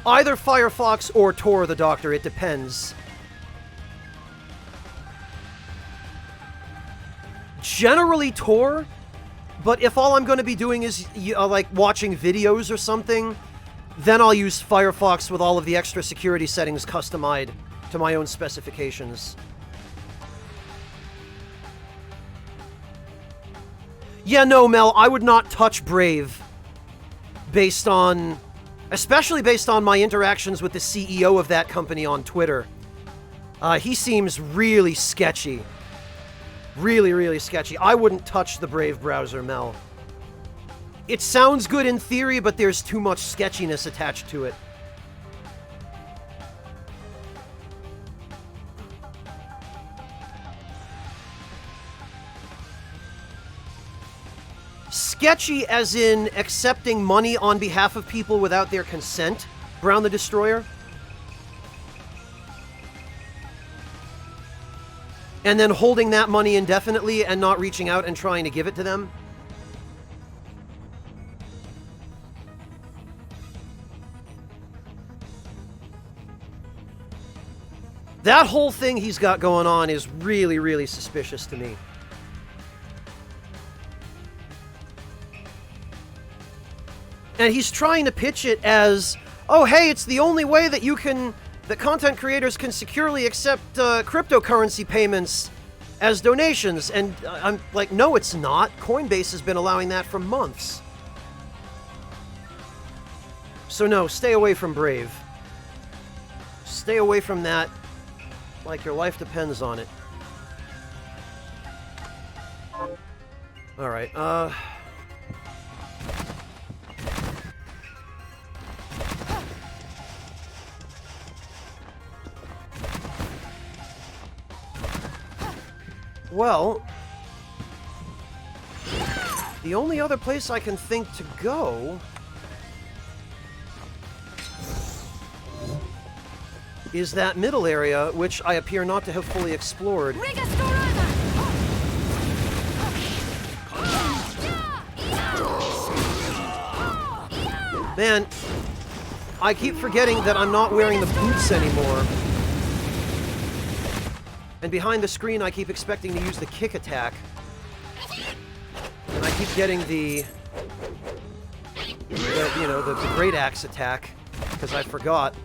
Either Firefox or Tor the Doctor, it depends. Generally Tor, but if all I'm going to be doing is like watching videos or something, then I'll use Firefox with all of the extra security settings customized to my own specifications. Yeah, no, Mel, I would not touch Brave based on... especially based on my interactions with the CEO of that company on Twitter. He seems really sketchy. Really, really sketchy. I wouldn't touch the Brave browser, Mel. It sounds good in theory, but there's too much sketchiness attached to it. Sketchy as in accepting money on behalf of people without their consent, Brown the Destroyer. And then holding that money indefinitely and not reaching out and trying to give it to them. That whole thing he's got going on is really, really suspicious to me. And he's trying to pitch it as, oh, hey, it's the only way that that content creators can securely accept cryptocurrency payments as donations. And I'm like, no, it's not. Coinbase has been allowing that for months. So no, stay away from Brave. Stay away from that like your life depends on it. Alright, well, the only other place I can think to go is that middle area, which I appear not to have fully explored. Man, I keep forgetting that I'm not wearing the boots anymore. And behind the screen, I keep expecting to use the kick attack. And I keep getting the great axe attack, because I forgot.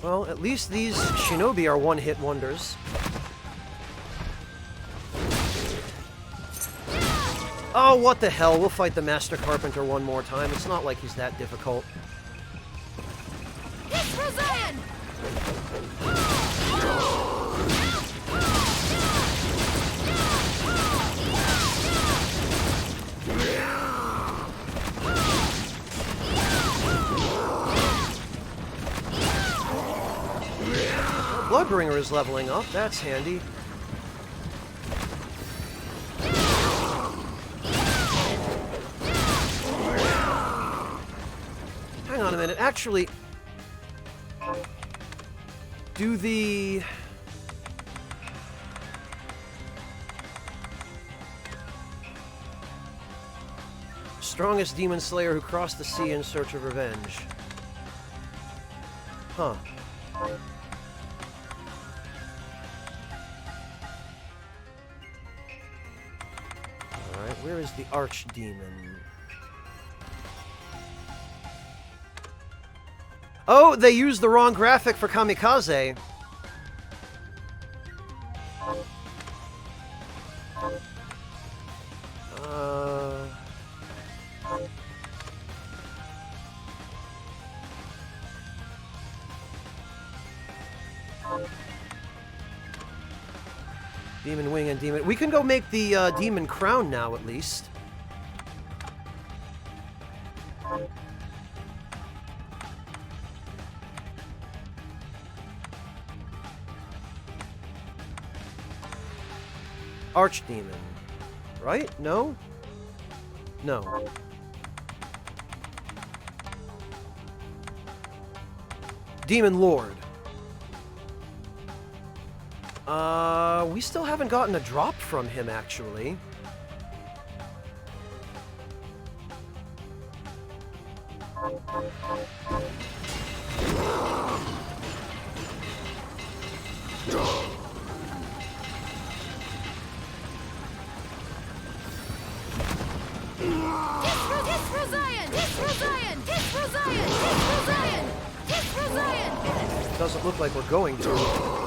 Well, at least these shinobi are one-hit wonders. Oh, what the hell? We'll fight the Master Carpenter one more time. It's not like he's that difficult. Bloodbringer is leveling up. That's handy. Hang on a minute. Actually, do the... strongest demon slayer who crossed the sea in search of revenge. Huh. Alright, where is the archdemon? Oh, they used the wrong graphic for Kamikaze. Demon Wing and Demon... We can go make the Demon Crown now, at least. Archdemon. Right? No? No. Demon Lord. We still haven't gotten a drop from him, actually. Doesn't look like we're going to.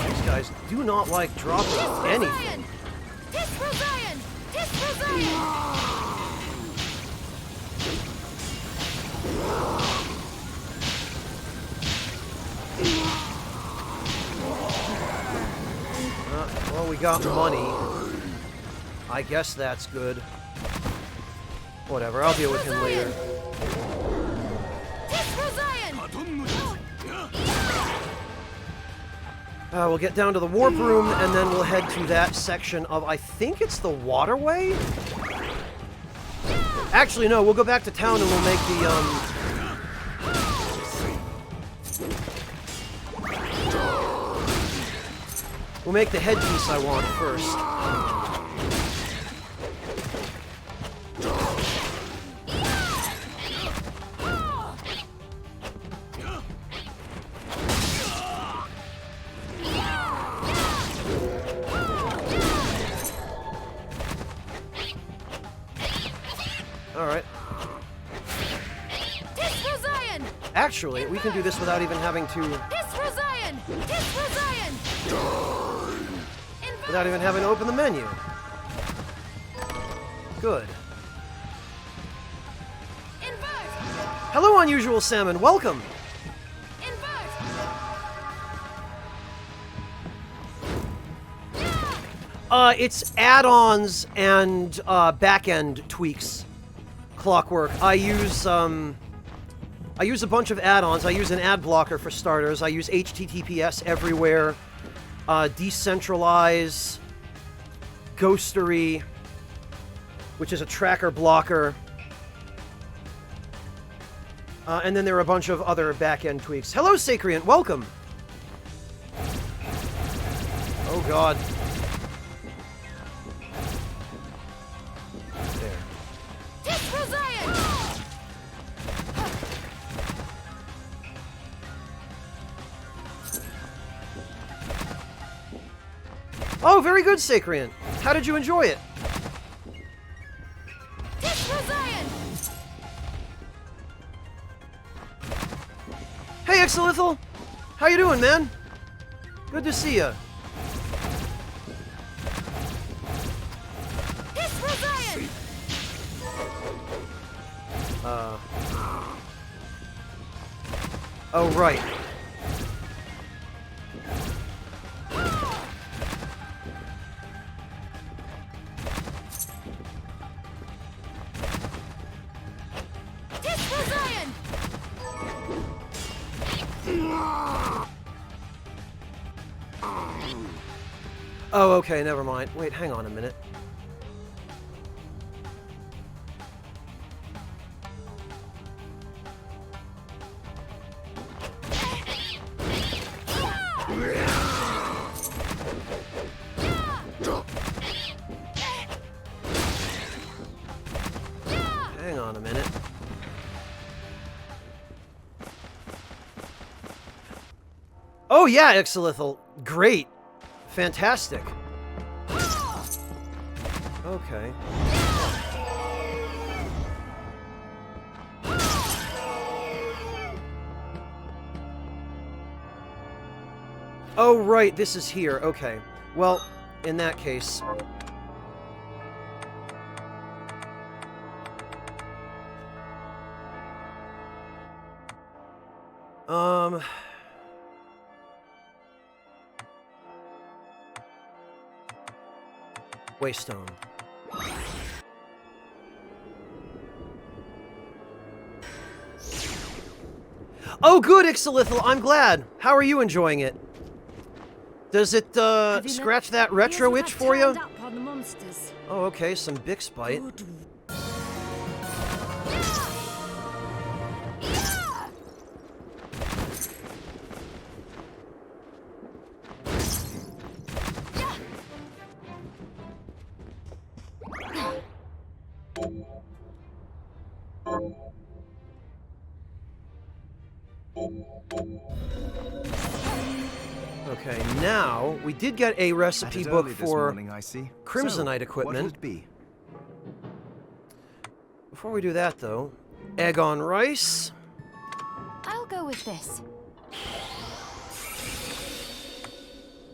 These guys do not like dropping anything. Well, we got money. I guess that's good. Whatever, I'll deal with him later. We'll get down to the warp room, and then we'll head to that section of, I think it's the waterway? Actually, no, we'll go back to town and we'll make the, we'll make the headpiece I want first. Alright. Actually, we can do this without even having to... Without even having to open the menu. Good. Hello, Unusual Salmon. Welcome. It's add-ons and back-end tweaks. Clockwork. I use a bunch of add-ons. I use an ad blocker for starters. I use HTTPS everywhere. Decentralize. Ghostery, which is a tracker blocker. And then there are a bunch of other back-end tweaks. Hello, Sacriant. Welcome. Oh, God. Oh, very good, Sacriant. How did you enjoy it? Hey, Exolithal! How you doing, man? Good to see ya. Oh, right. Oh, okay, never mind. Wait, hang on a minute. Hang on a minute. Oh yeah, Exolithal. Great. Fantastic. Okay. Oh, right, this is here. Okay. Well, in that case... Waystone. Oh, good, Exolithal. I'm glad. How are you enjoying it? Does it, scratch that retro itch for you? Oh, okay, some Bix Bite. Okay, now we did get a recipe book for Crimsonite equipment. What would it be? Before we do that, though, egg on rice. I'll go with this.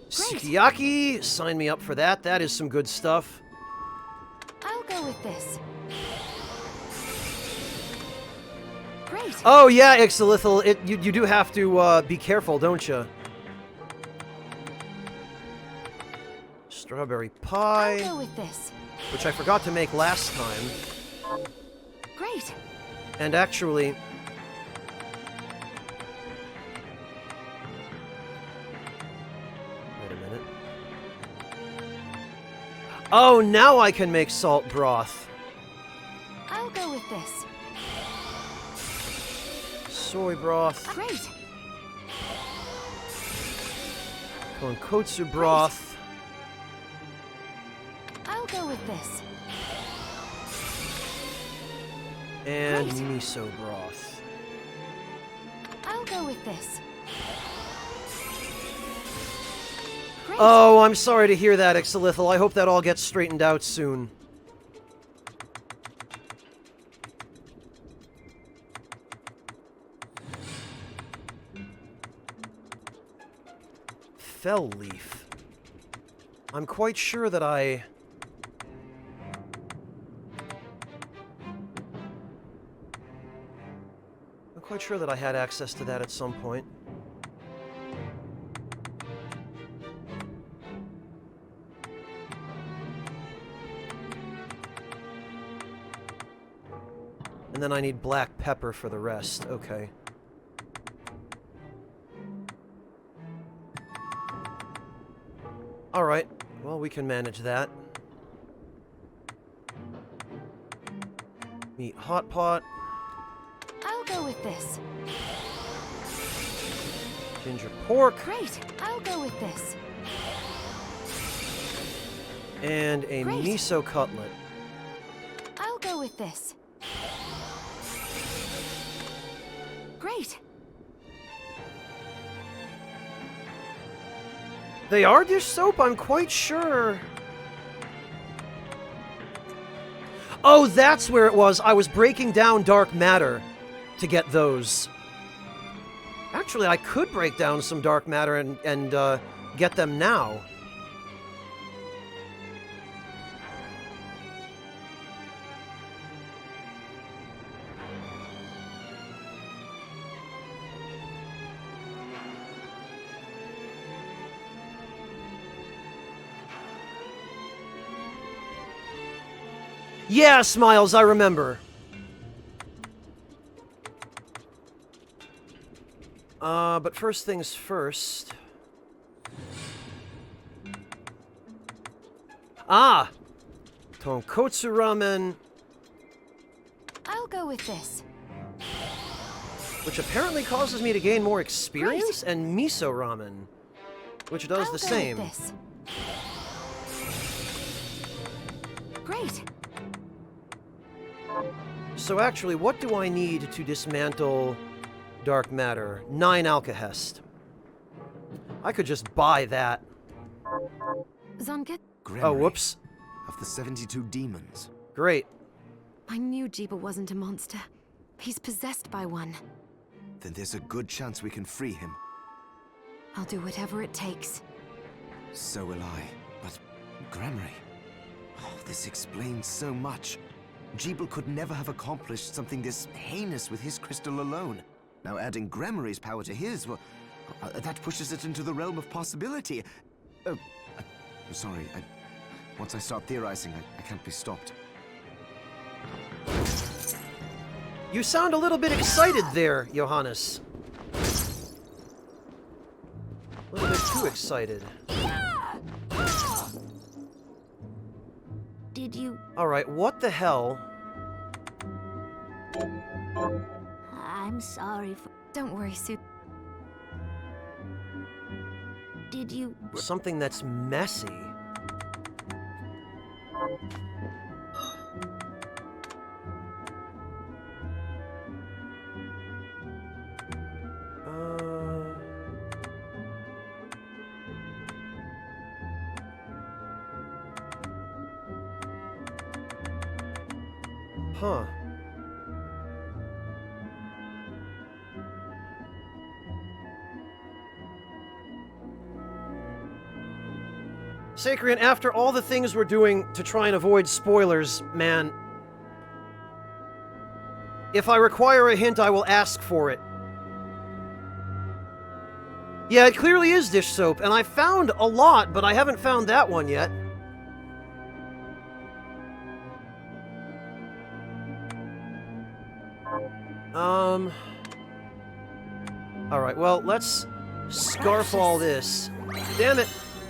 Sukiyaki, sign me up for that. That is some good stuff. I'll go with this. Great. Oh yeah, Ixolithal, you do have to be careful, don't you? Strawberry pie, I'll go with this. which I forgot to make last time. Great. And actually... Wait a minute. Oh, now I can make salt broth. I'll go with this. Soy broth. Great. Tonkotsu broth. I'll go with this. And Great. miso broth. I'll go with this. Great. Oh, I'm sorry to hear that, Ixolithal. I hope that all gets straightened out soon. Fell leaf. I'm quite sure that I'm quite sure that I had access to that at some point. And then I need black pepper for the rest. Okay. Alright. Well, we can manage that. Meat hot pot. I'll go with this. Ginger pork. Great. I'll go with this. And a Great. miso cutlet. I'll go with this. Great. They are dish soap? I'm quite sure. Oh, that's where it was. I was breaking down dark matter to get those. Actually, I could break down some dark matter and get them now. Yeah, Smiles, I remember. But first things first. Ah! Tonkotsu ramen, I'll go with this. which apparently causes me to gain more experience, and miso ramen, which does I'll the go same. With this. Great. So actually, what do I need to dismantle dark matter? 9 alkahest. I could just buy that. Zonket, Oh, whoops. Of the 72 demons. Great. I knew Jeeba wasn't a monster. He's possessed by one. Then there's a good chance we can free him. I'll do whatever it takes. So will I. But Gremory... Oh, this explains so much. Jeeble could never have accomplished something this heinous with his crystal alone. Now adding Gremory's power to his, well, that pushes it into the realm of possibility. I'm sorry, once I start theorizing, I can't be stopped. You sound a little bit excited there, Johannes. A little bit too excited. Did you... Alright, what the hell? I'm sorry for... Don't worry, Sue. Did you... Something that's messy. Huh. Sacrian, after all the things we're doing to try and avoid spoilers, man, if I require a hint, I will ask for it. Yeah, it clearly is dish soap, and I found a lot, but I haven't found that one yet. Alright, well, let's scarf all this. Damn it!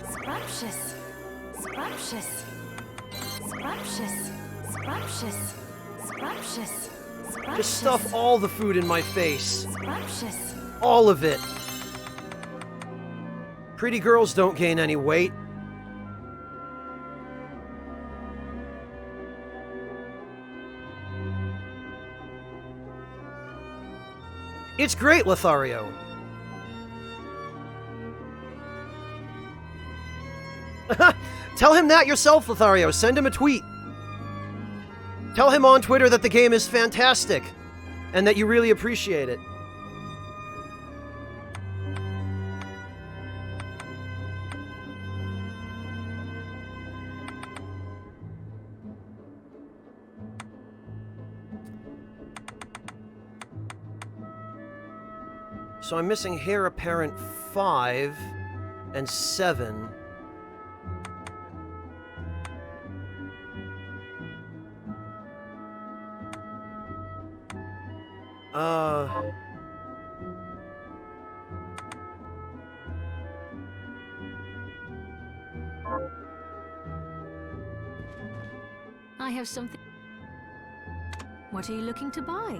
Scrumptious. Scrumptious. Scrumptious. Scrumptious. Scrumptious. Just stuff all the food in my face. Scrumptious. All of it. Pretty girls don't gain any weight. It's great, Lothario. Tell him that yourself, Lothario. Send him a tweet. Tell him on Twitter that the game is fantastic and that you really appreciate it. So I'm missing Heir Apparent 5 and 7. I have something. What are you looking to buy?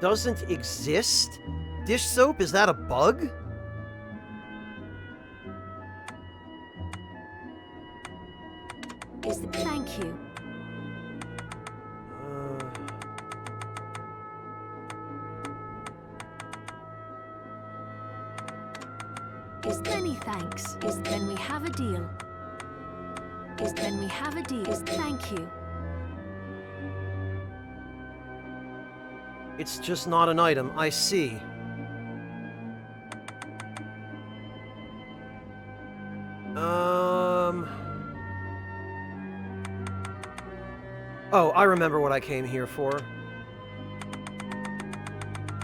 Doesn't exist? Dish soap? Is that a bug? Thank you. Many thanks. Then we have a deal. Then we have a deal. Thank you. It's just not an item. I see. Oh, I remember what I came here for.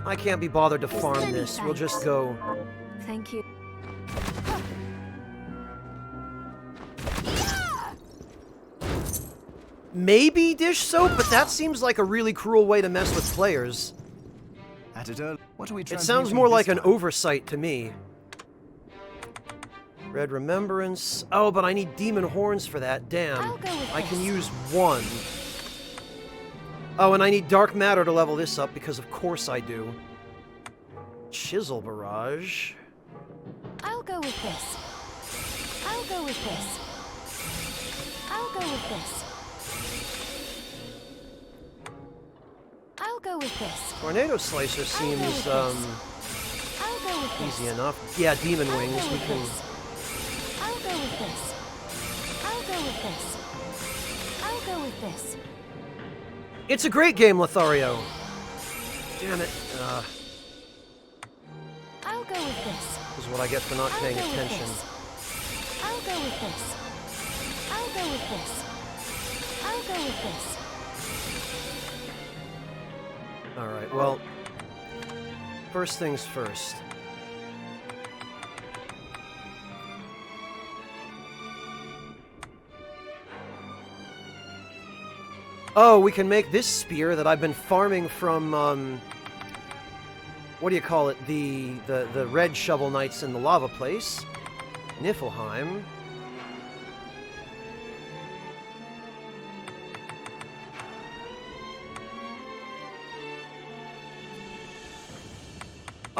I can't be bothered to farm this. We'll just go... Thank you. Maybe dish soap, but that seems like a really cruel way to mess with players. What are we It sounds more like an oversight to me. Red Remembrance. Oh, but I need demon horns for that. Damn. I can use one. Oh, and I need dark matter to level this up, because of course I do. Chisel Barrage. I'll go with this. I'll go with this. I'll go with this. I'll go with this. Tornado Slicer seems, I'll go with this. easy enough. Yeah, Demon Wings, we can... I'll go with this. I'll go with this. I'll go with this. It's a great game, Lothario. Damn it. I'll go with this. This is what I get for not paying attention. I'll go with this. I'll go with this. I'll go with this. Alright, well... First things first. Oh, we can make this spear that I've been farming from, what do you call it? The red shovel knights in the lava place. Niflheim.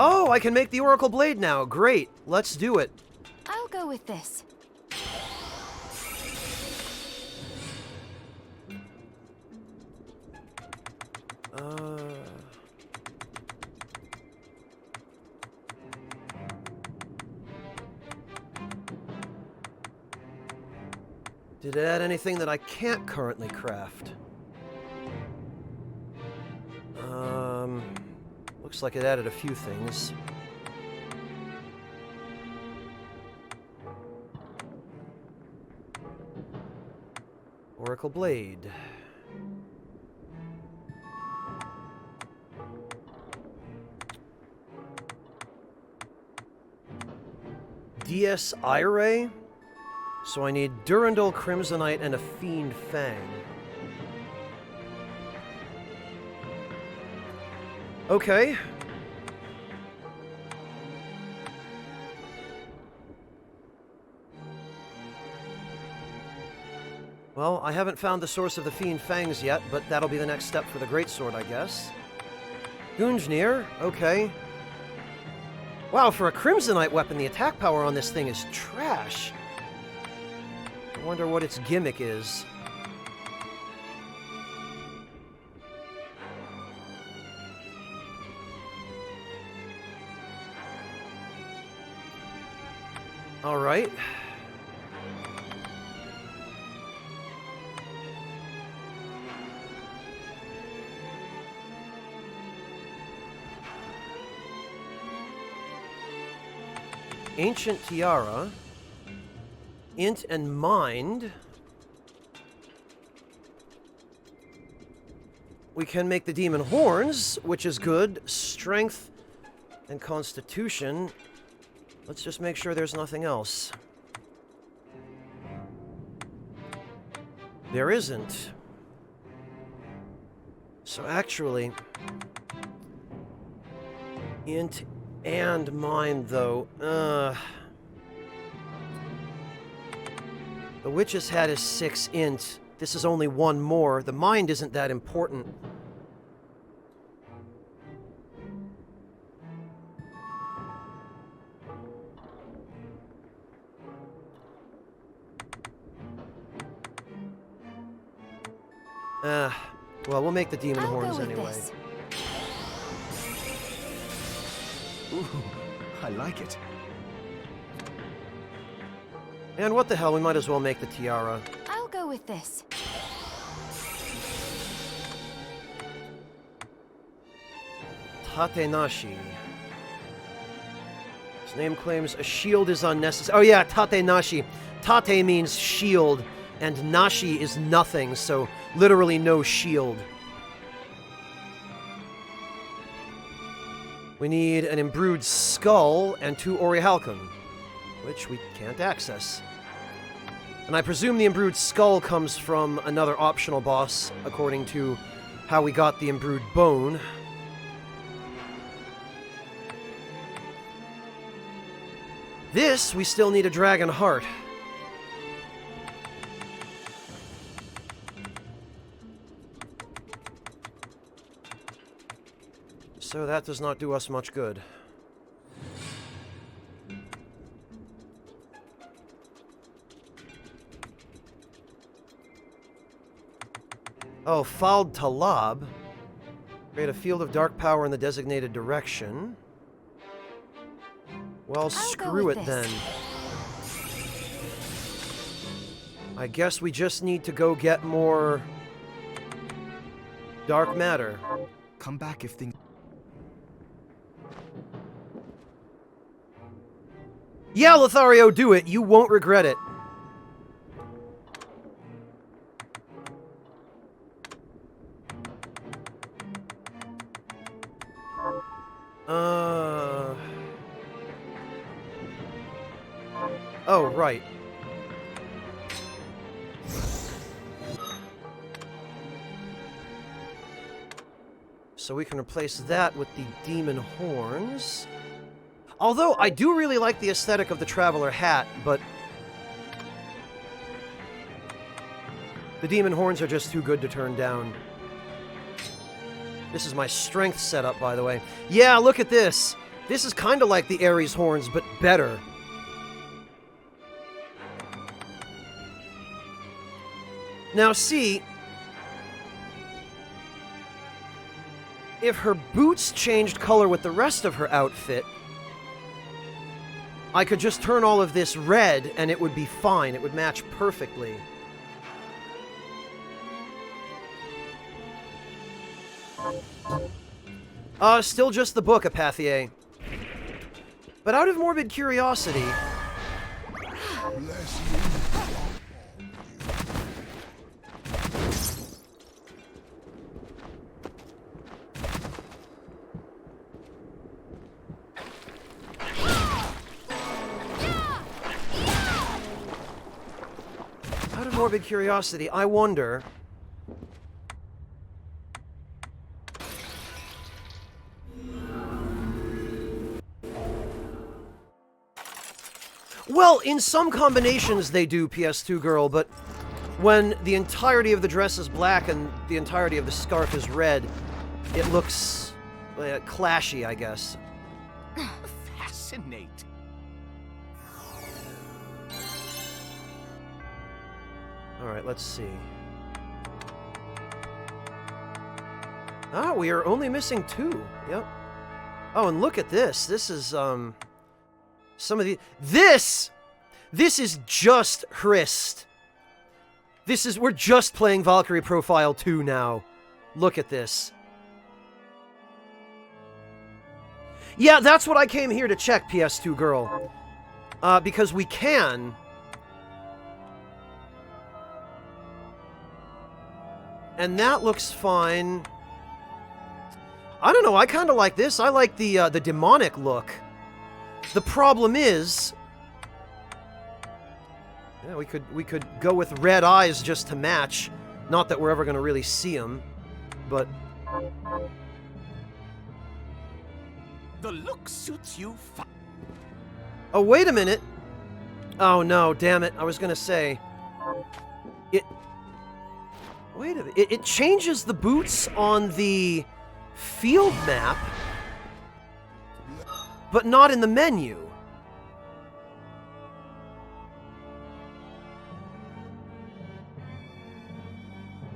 Oh, I can make the Oracle Blade now. Great. Let's do it. I'll go with this. Did it add anything that I can't currently craft? Looks like it added a few things. Oracle Blade. DS Ire? So I need Durandal, Crimsonite, and a Fiend Fang. Okay. Well, I haven't found the source of the Fiend Fangs yet, but that'll be the next step for the Greatsword, I guess. Gungnir? Okay. Wow, for a Crimsonite weapon, the attack power on this thing is trash. I wonder what its gimmick is. All right. Ancient Tiara. Int and Mind. We can make the Demon Horns, which is good. Strength and Constitution. Let's just make sure there's nothing else. There isn't. So actually, Int and Mind, though. The Witch's Hat is 6 int. This is only 1 more. The Mind isn't that important. Well, we'll make the Demon Horns anyway. This. Ooh, I like it. And what the hell, we might as well make the Tiara. I'll go with this. Tatenashi. His name claims a shield is unnecessary. Oh yeah, Tatenashi. Tate means shield, and Nashi is nothing, so literally no shield. We need an Imbrued Skull and 2 Orichalcum, which we can't access. And I presume the Imbrued Skull comes from another optional boss, according to how we got the Imbrued Bone. This, we still need a Dragon Heart. So that does not do us much good. Oh, Fald Talab. Create a field of dark power in the designated direction. Well, screw it then. I guess we just need to go get more dark matter. Come back if things... Yeah, Lothario, do it. You won't regret it. Oh, right. So we can replace that with the Demon Horns. Although, I do really like the aesthetic of the Traveler Hat, but the Demon Horns are just too good to turn down. This is my strength setup, by the way. Yeah, look at this. This is kind of like the Ares Horns, but better. Now, see, if her boots changed color with the rest of her outfit, I could just turn all of this red and it would be fine. It would match perfectly. Still just the book, Apathier. But out of morbid curiosity... morbid curiosity. I wonder... Well, in some combinations they do, PS2 girl, but when the entirety of the dress is black and the entirety of the scarf is red, it looks clashy, I guess. Fascinating. Alright, let's see. Ah, we are only missing 2. Yep. Oh, and look at this. This is, some of the... This is just Hrist. We're just playing Valkyrie Profile 2 now. Look at this. Yeah, that's what I came here to check, PS2 girl. Because we can... And that looks fine. I don't know, I kind of like this. I like the demonic look. The problem is... Yeah, we could go with red eyes just to match. Not that we're ever going to really see them, but... The look suits you fine. Oh, wait a minute! Oh no, damn it, I was going to say... Wait a minute. It changes the boots on the field map, but not in the menu.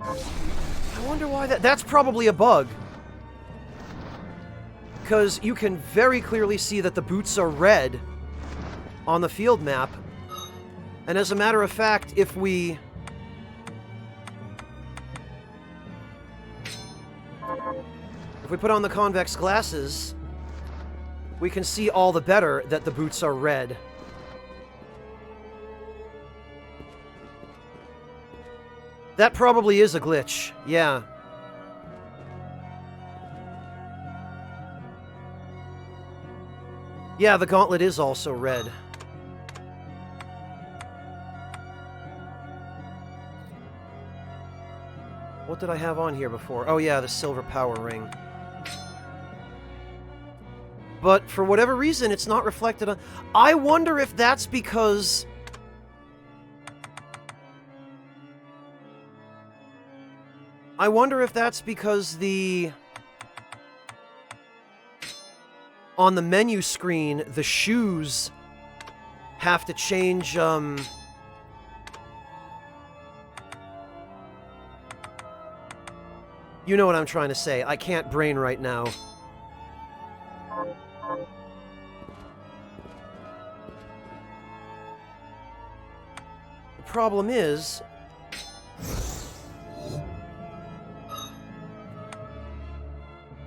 I wonder why that's probably a bug. Because you can very clearly see that the boots are red on the field map. And as a matter of fact, if we put on the convex glasses, we can see all the better that the boots are red. That probably is a glitch, yeah. Yeah, the gauntlet is also red. What did I have on here before? Oh yeah, the silver power ring. But for whatever reason, it's not reflected on... I wonder if that's because... I wonder if that's because the... On the menu screen, the shoes have to change, You know what I'm trying to say. I can't brain right now. The problem is...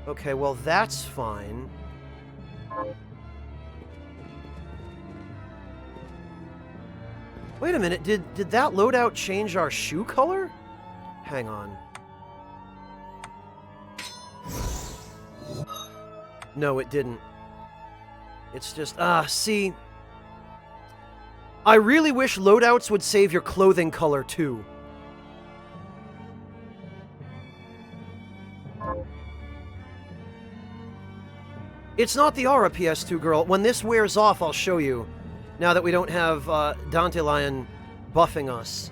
Okay, well that's fine. Wait a minute, did that loadout change our shoe color? Hang on. No, it didn't. It's just, see... I really wish loadouts would save your clothing color, too. It's not the aura, PS2 girl. When this wears off, I'll show you. Now that we don't have, Dandelion buffing us.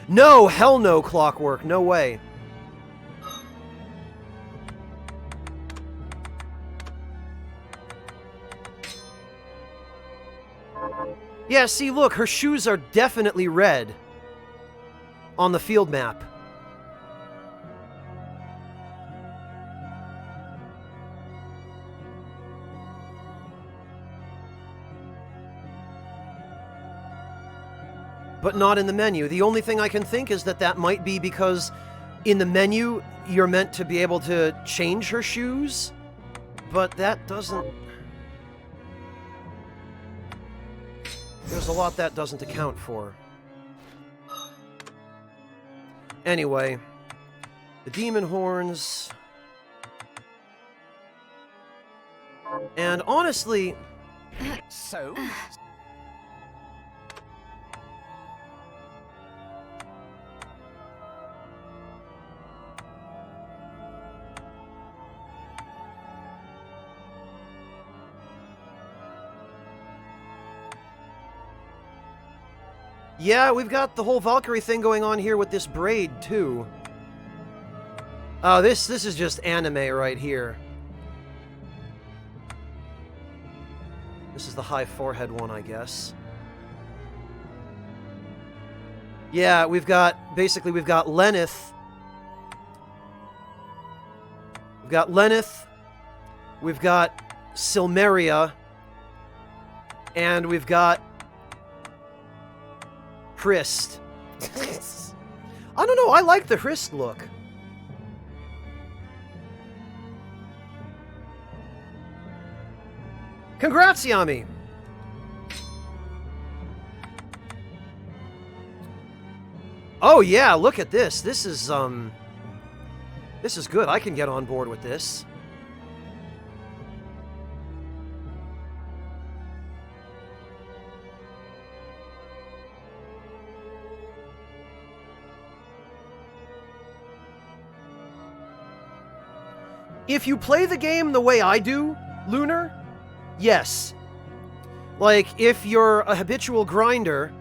No! Hell no, Clockwork. No way. Yeah, see, look, her shoes are definitely red on the field map. But not in the menu. The only thing I can think is that might be because in the menu, you're meant to be able to change her shoes, but that doesn't... There's a lot that doesn't account for. Anyway, the demon horns... And honestly... So... Yeah, we've got the whole Valkyrie thing going on here with this braid, too. Oh, this is just anime right here. This is the high forehead one, I guess. Yeah, basically we've got Lenneth. We've got Lenneth. We've got Silmeria. And we've got Hrist. I don't know, I like the Hrist look. Congrats, Yami! Oh yeah, look at this. This is good. I can get on board with this. If you play the game the way I do, Lunar, yes. Like, if you're a habitual grinder,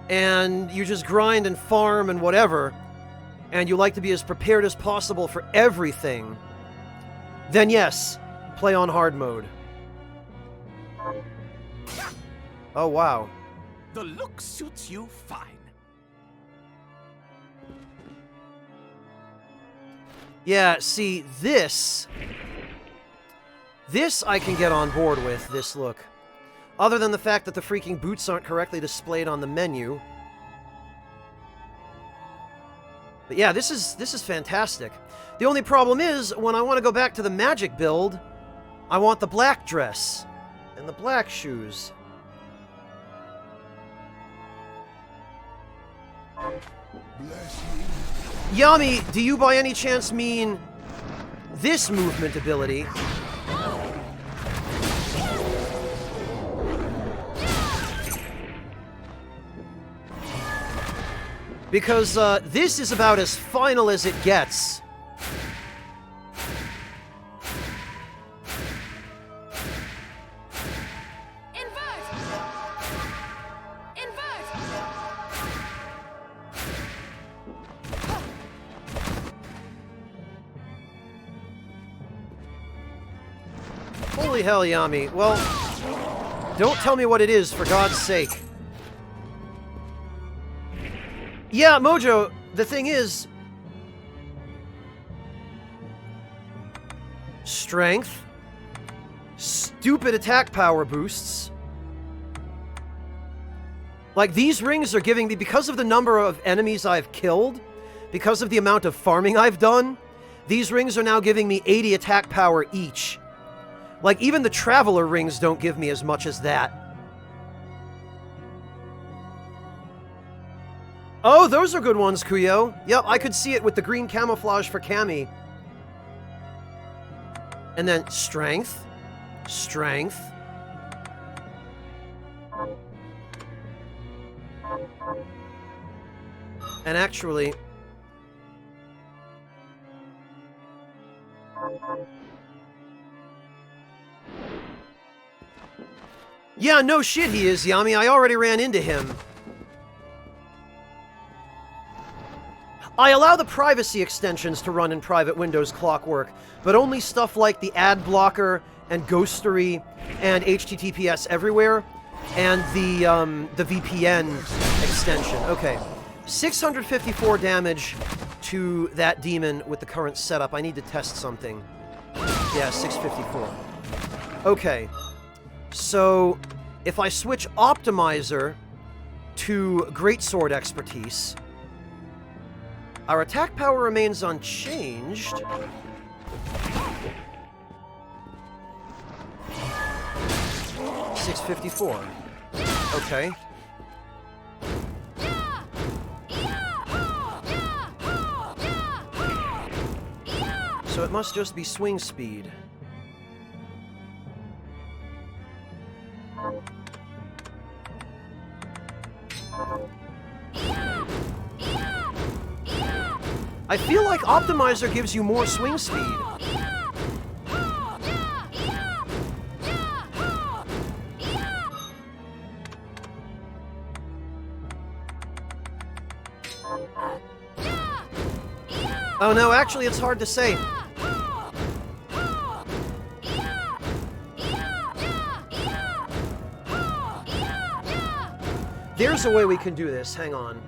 and you just grind and farm and whatever, and you like to be as prepared as possible for everything, then yes, play on hard mode. Oh, wow. The look suits you fine. Yeah, see, this I can get on board with, this look. Other than the fact that the freaking boots aren't correctly displayed on the menu. But yeah, this is fantastic. The only problem is, when I want to go back to the magic build, I want the black dress and the black shoes. Yami, do you by any chance mean this movement ability? Because this is about as final as it gets. Holy hell, Yami. Well, don't tell me what it is, for God's sake. Yeah, Mojo, the thing is... Strength. Stupid attack power boosts. Like, these rings are giving me, because of the number of enemies I've killed, because of the amount of farming I've done, these rings are now giving me 80 attack power each. Like, even the Traveler rings don't give me as much as that. Oh, those are good ones, Kuyo. Yep, I could see it with the green camouflage for Cammy. And then strength. Strength. And actually... Yeah, no shit he is, Yami. I already ran into him. I allow the privacy extensions to run in private Windows Clockwork, but only stuff like the ad blocker and ghostery and HTTPS everywhere and the VPN extension. Okay, 654 damage to that demon with the current setup. I need to test something. Yeah, 654. Okay, so if I switch Optimizer to Greatsword Expertise, our attack power remains unchanged. $654. Okay. So it must just be swing speed. I feel like Optimizer gives you more swing speed. Oh no, actually it's hard to say. There's a way we can do this. Hang on.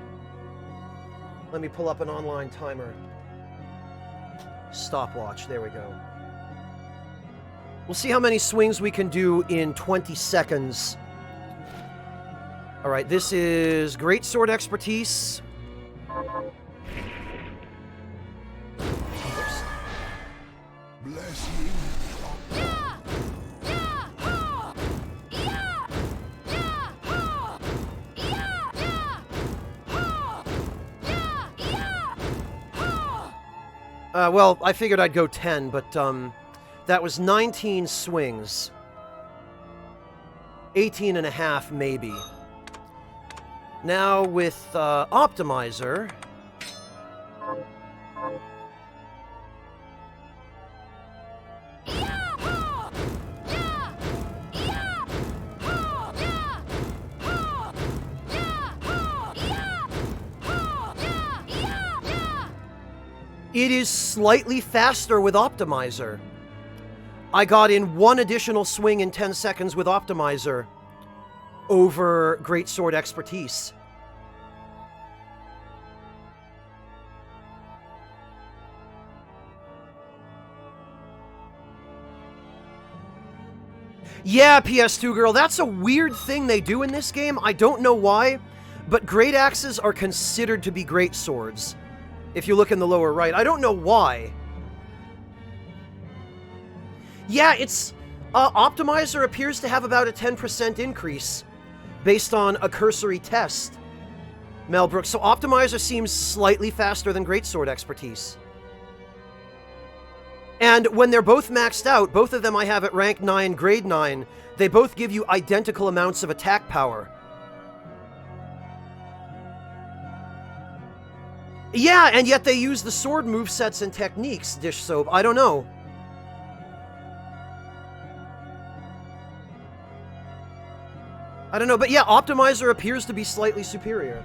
Let me pull up an online timer. Stopwatch. There we go. We'll see how many swings we can do in 20 seconds. All right, this is Great Sword Expertise. Bless you. Well, I figured I'd go 10, but that was 19 swings. 18 and a half, maybe. Now with Optimizer... It is slightly faster with Optimizer. I got in one additional swing in 10 seconds with Optimizer over Great Sword Expertise. Yeah, PS2 girl, that's a weird thing they do in this game. I don't know why, but great axes are considered to be great swords. If you look in the lower right, I don't know why. Yeah, it's... Optimizer appears to have about a 10% increase based on a cursory test, Melbrook. So Optimizer seems slightly faster than Greatsword Expertise. And when they're both maxed out, both of them I have at rank 9, grade 9, they both give you identical amounts of attack power. Yeah, and yet they use the sword movesets and techniques, Dish Soap. I don't know. I don't know, but yeah, Optimizer appears to be slightly superior.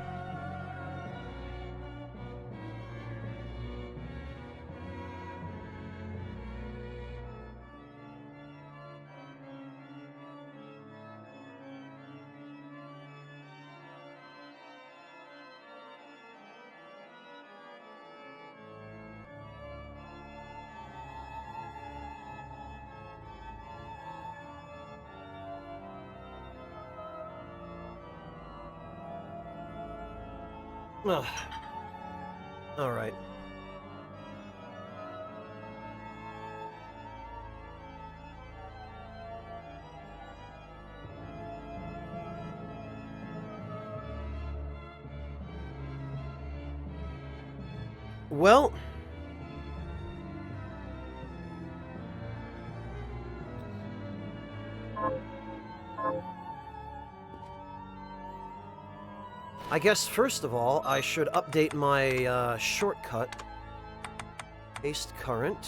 Ugh. All right. Well, I guess first of all, I should update my shortcut. Paste current.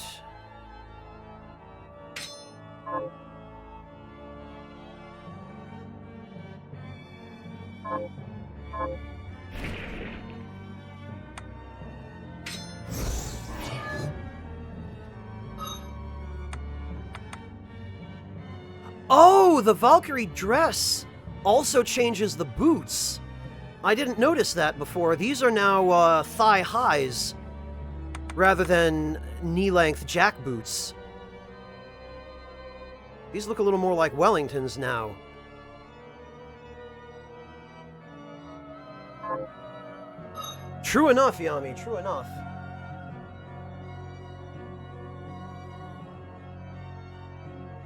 Oh, the Valkyrie dress also changes the boots. I didn't notice that before. These are now thigh highs rather than knee-length jack boots. These look a little more like Wellingtons now. True enough, Yami, true enough.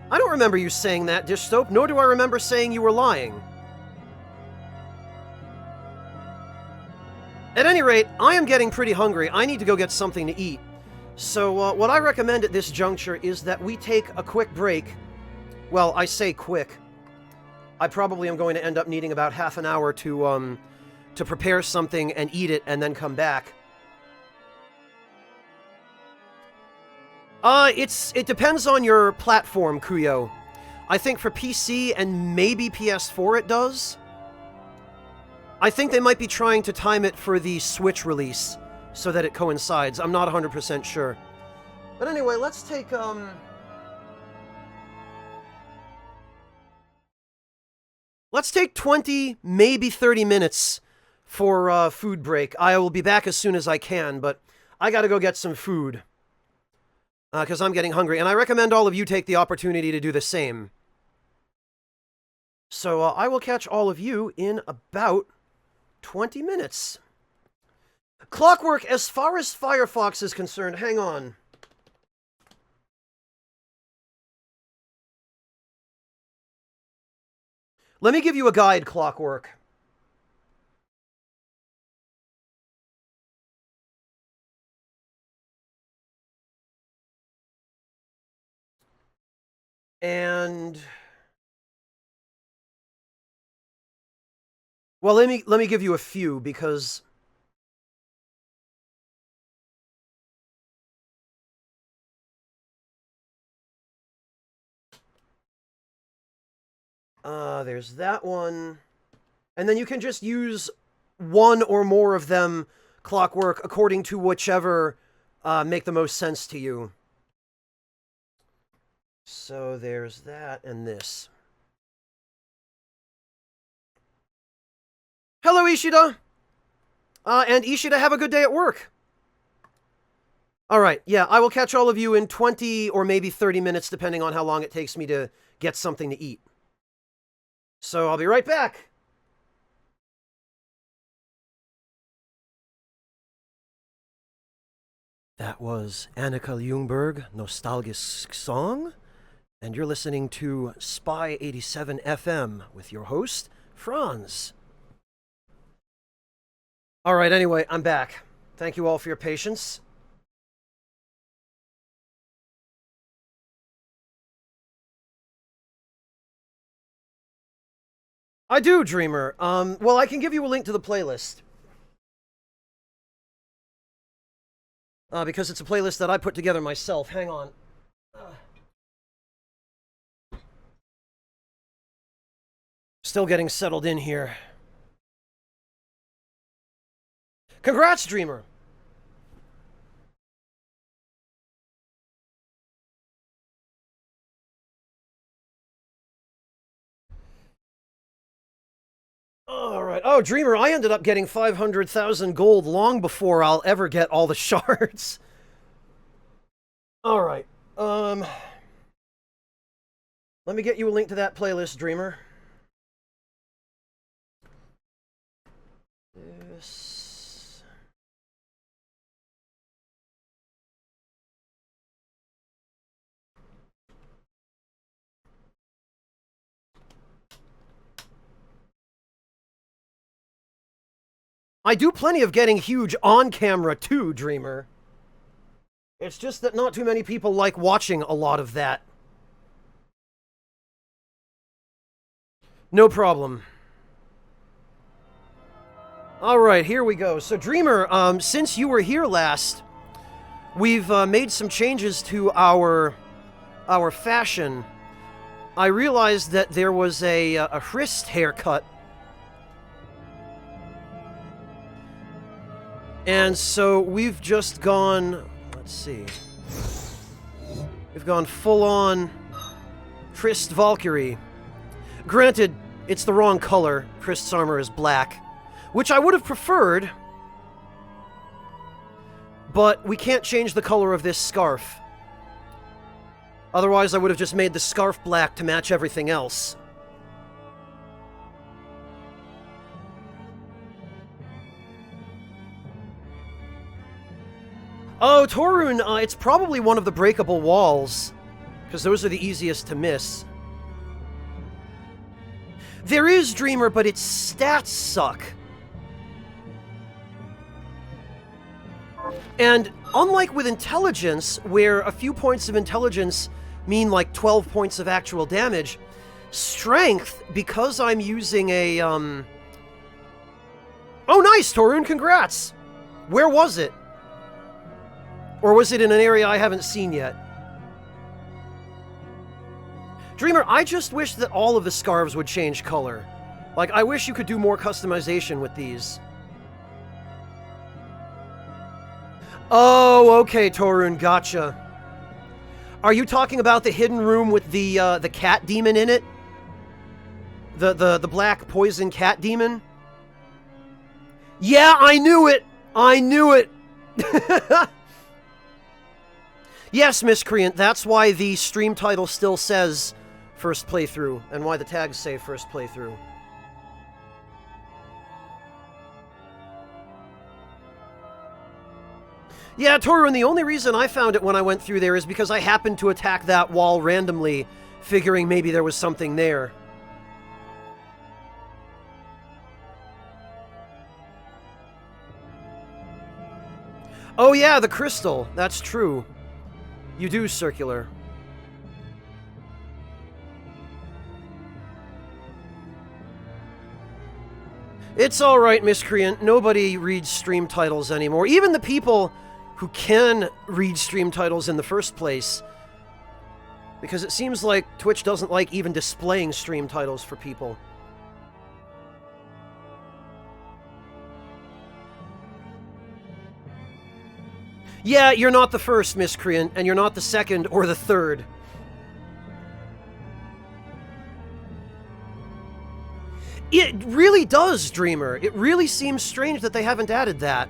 I don't remember you saying that, Dish Soap, nor do I remember saying you were lying. At any rate, I am getting pretty hungry. I need to go get something to eat. So what I recommend at this juncture is that we take a quick break. Well, I say quick. I probably am going to end up needing about half an hour to prepare something and eat it and then come back. It depends on your platform, Kuyo. I think for PC and maybe PS4 it does. I think they might be trying to time it for the Switch release so that it coincides. I'm not 100% sure. But anyway, let's take, let's take 20, maybe 30 minutes for food break. I will be back as soon as I can, but I gotta go get some food. Because I'm getting hungry, and I recommend all of you take the opportunity to do the same. So I will catch all of you in about 20 minutes. Clockwork, as far as Firefox is concerned, hang on. Let me give you a guide, Clockwork. And well, let me give you a few because there's that one. And then you can just use one or more of them, Clockwork, according to whichever make the most sense to you. So there's that and this. Hello, Ishida! And Ishida, have a good day at work. Alright, yeah, I will catch all of you in 20 or maybe 30 minutes, depending on how long it takes me to get something to eat. So I'll be right back. That was Annika Ljungberg, Nostalgic Song, and you're listening to Spy 87 FM with your host, Franz. All right, anyway, I'm back. Thank you all for your patience. I do, Dreamer. Well, I can give you a link to the playlist. Because it's a playlist that I put together myself. Hang on. Still getting settled in here. Congrats, Dreamer! Alright. Oh, Dreamer, I ended up getting 500,000 gold long before I'll ever get all the shards. Alright. Let me get you a link to that playlist, Dreamer. This... I do plenty of getting huge on camera too, Dreamer. It's just that not too many people like watching a lot of that. No problem. Alright, here we go. So Dreamer, since you were here last, we've made some changes to our fashion. I realized that there was a wrist haircut. And so we've just gone, let's see. We've gone full-on Trist Valkyrie. Granted, it's the wrong color. Trist's armor is black, which I would have preferred, but we can't change the color of this scarf. Otherwise, I would have just made the scarf black to match everything else. Oh, Torun, it's probably one of the breakable walls, because those are the easiest to miss. There is Dreamer, but its stats suck. And unlike with intelligence, where a few points of intelligence mean like 12 points of actual damage, strength, because I'm using a, Oh, nice, Torun, congrats! Where was it? Or was it in an area I haven't seen yet? Dreamer, I just wish that all of the scarves would change color. Like, I wish you could do more customization with these. Oh, okay, Torun, gotcha. Are you talking about the hidden room with the cat demon in it? The black poison cat demon? Yeah, I knew it! I knew it! Yes, Miscreant, that's why the stream title still says first playthrough, and why the tags say first playthrough. Yeah, Torun, the only reason I found it when I went through there is because I happened to attack that wall randomly, figuring maybe there was something there. Oh yeah, the crystal. That's true. You do, Circular. It's alright, Miscreant. Nobody reads stream titles anymore. Even the people who can read stream titles in the first place. Because it seems like Twitch doesn't like even displaying stream titles for people. Yeah, you're not the first, Miscreant, and you're not the second or the third. It really does, Dreamer. It really seems strange that they haven't added that.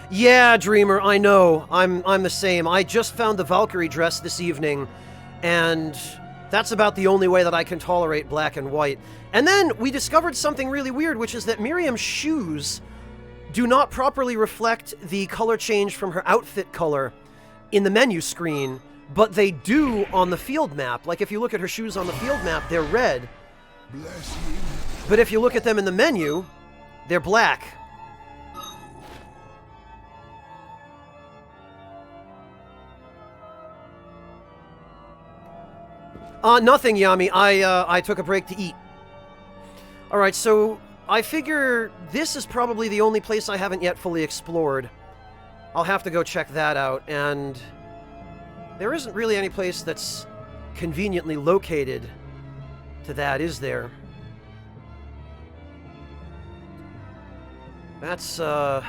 Yeah, Dreamer, I know. I'm the same. I just found the Valkyrie dress this evening, and that's about the only way that I can tolerate black and white. And then we discovered something really weird, which is that Miriam's shoes do not properly reflect the color change from her outfit color in the menu screen, but they do on the field map. Like, if you look at her shoes on the field map, they're red. But if you look at them in the menu, they're black. Nothing, Yami. I took a break to eat. Alright, so I figure this is probably the only place I haven't yet fully explored. I'll have to go check that out, and there isn't really any place that's conveniently located to that, is there? That's, because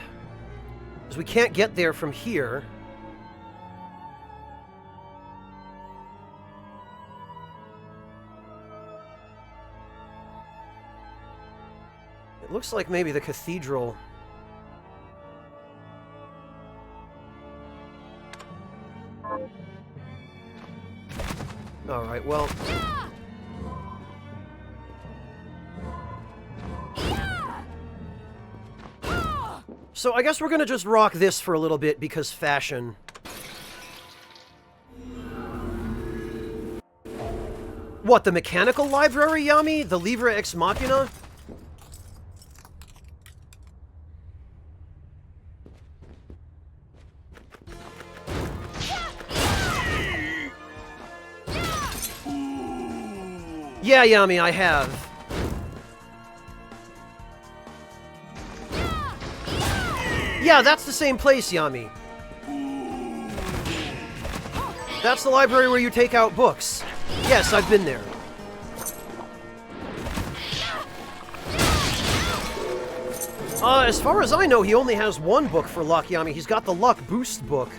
we can't get there from here. It looks like maybe the cathedral. Alright, well... So I guess we're gonna just rock this for a little bit because fashion. What, the mechanical library, Yami? The Livre Ex Machina? Yeah, Yami, I have. Yeah, that's the same place, Yami. That's the library where you take out books. Yes, I've been there. As far as I know, he only has one book for luck, Yami. He's got the luck boost book.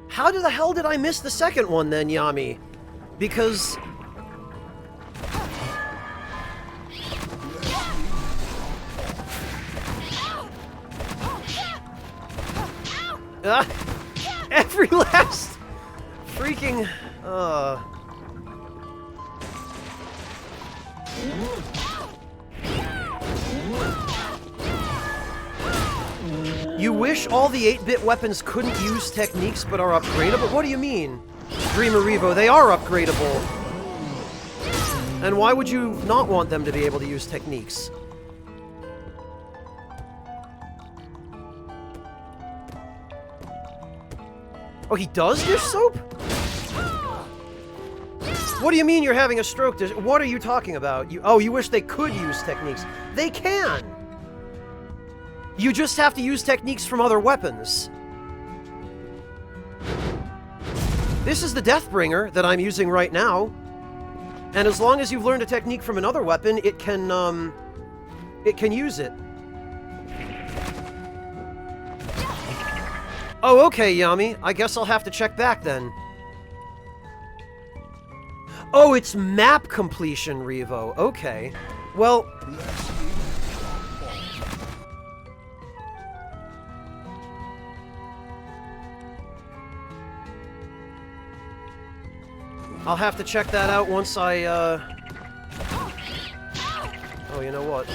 How the hell did I miss the second one then, Yami? Because... every last freaking... wish all the 8-bit weapons couldn't use techniques but are upgradable? What do you mean? Dreamer Revo, they are upgradable. And why would you not want them to be able to use techniques? Oh, he does dish soap? What do you mean you're having a stroke? What are you talking about? You wish they could use techniques. They can! You just have to use techniques from other weapons. This is the Deathbringer that I'm using right now. And as long as you've learned a technique from another weapon, it can use it. Oh, okay, Yami. I guess I'll have to check back then. Oh, it's map completion, Revo. Okay. Well... I'll have to check that out once I, Oh, you know what?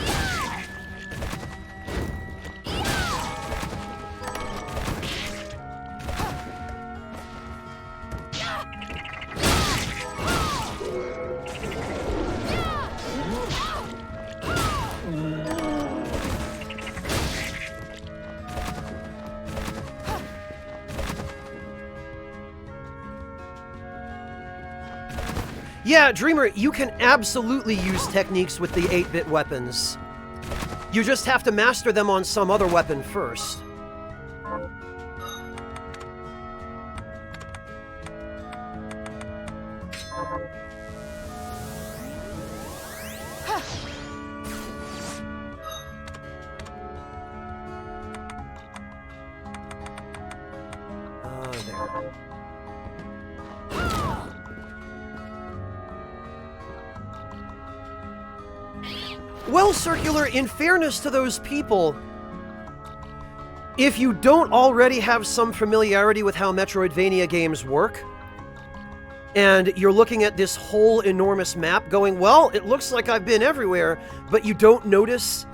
Yeah, Dreamer, you can absolutely use techniques with the 8-bit weapons. You just have to master them on some other weapon first. There. Well, Circular, in fairness to those people, if you don't already have some familiarity with how Metroidvania games work, and you're looking at this whole enormous map going, well, it looks like I've been everywhere, but you don't notice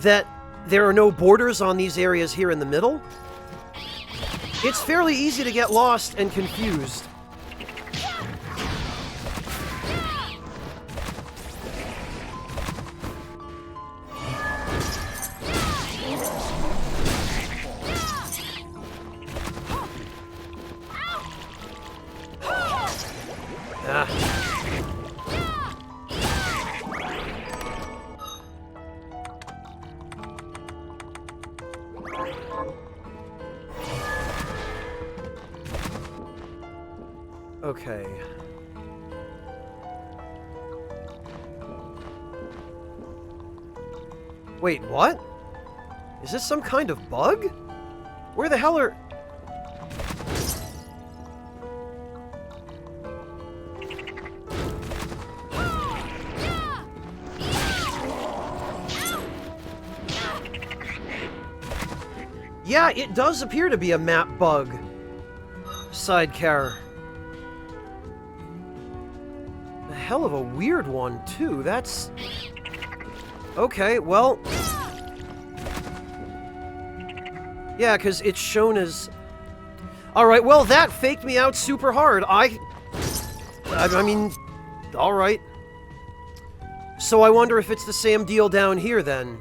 that there are no borders on these areas here in the middle, it's fairly easy to get lost and confused. Okay. Wait, what? Is this some kind of bug? Where the hell are... Yeah, it does appear to be a map bug. Sidecar. A hell of a weird one, too. That's... Okay, well... Yeah, because it's shown as... Alright, well, that faked me out super hard. I mean... Alright. So I wonder if it's the same deal down here, then.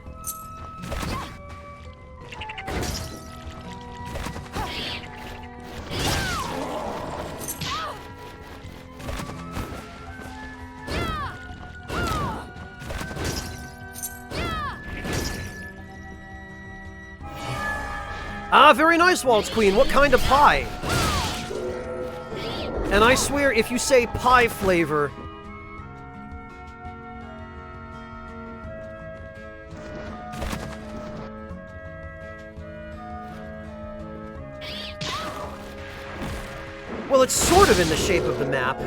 Ah, very nice, Waltz Queen. What kind of pie? And I swear, if you say pie flavor... Well, it's sort of in the shape of the map.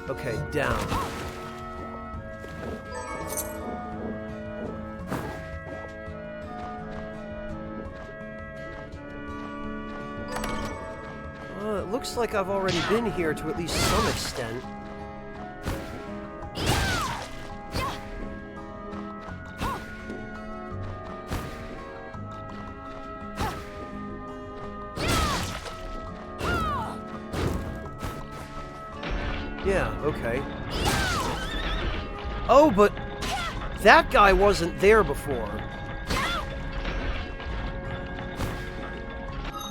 Okay, down. It looks like I've already been here to at least some extent. Yeah, okay. Oh, but that guy wasn't there before.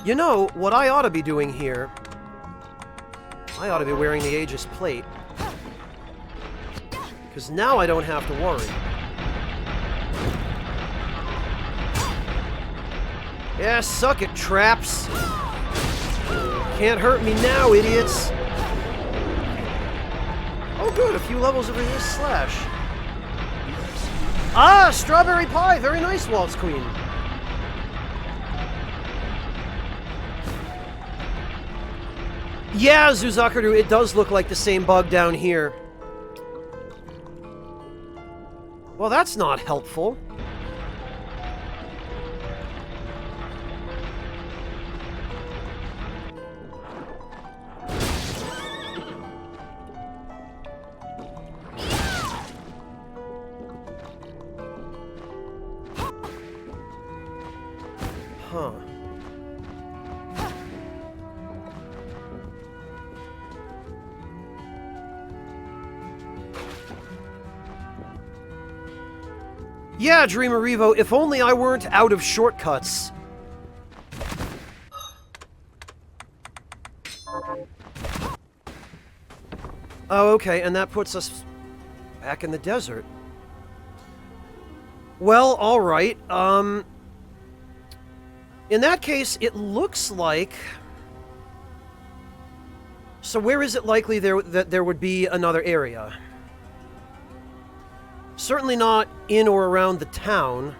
You know, what I ought to be doing here... I ought to be wearing the Aegis plate. Because now I don't have to worry. Yeah, suck it, traps. Can't hurt me now, idiots. Oh good, a few levels of resist slash. Ah, strawberry pie! Very nice, Waltz Queen. Yeah, Zuzakaru, it does look like the same bug down here. Well, that's not helpful. Huh. Yeah, Dreamer Revo, if only I weren't out of shortcuts. Oh, okay, and that puts us back in the desert. Well, alright, in that case, it looks like... So where is it likely that there would be another area? Certainly not in or around the town.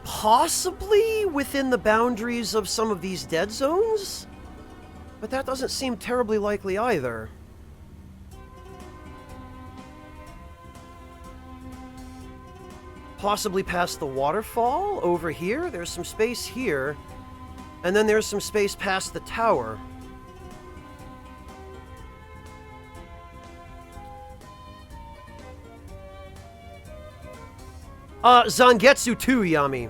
Possibly within the boundaries of some of these dead zones? But that doesn't seem terribly likely either. Possibly past the waterfall over here. There's some space here. And then there's some space past the tower. Zangetsu too, Yami.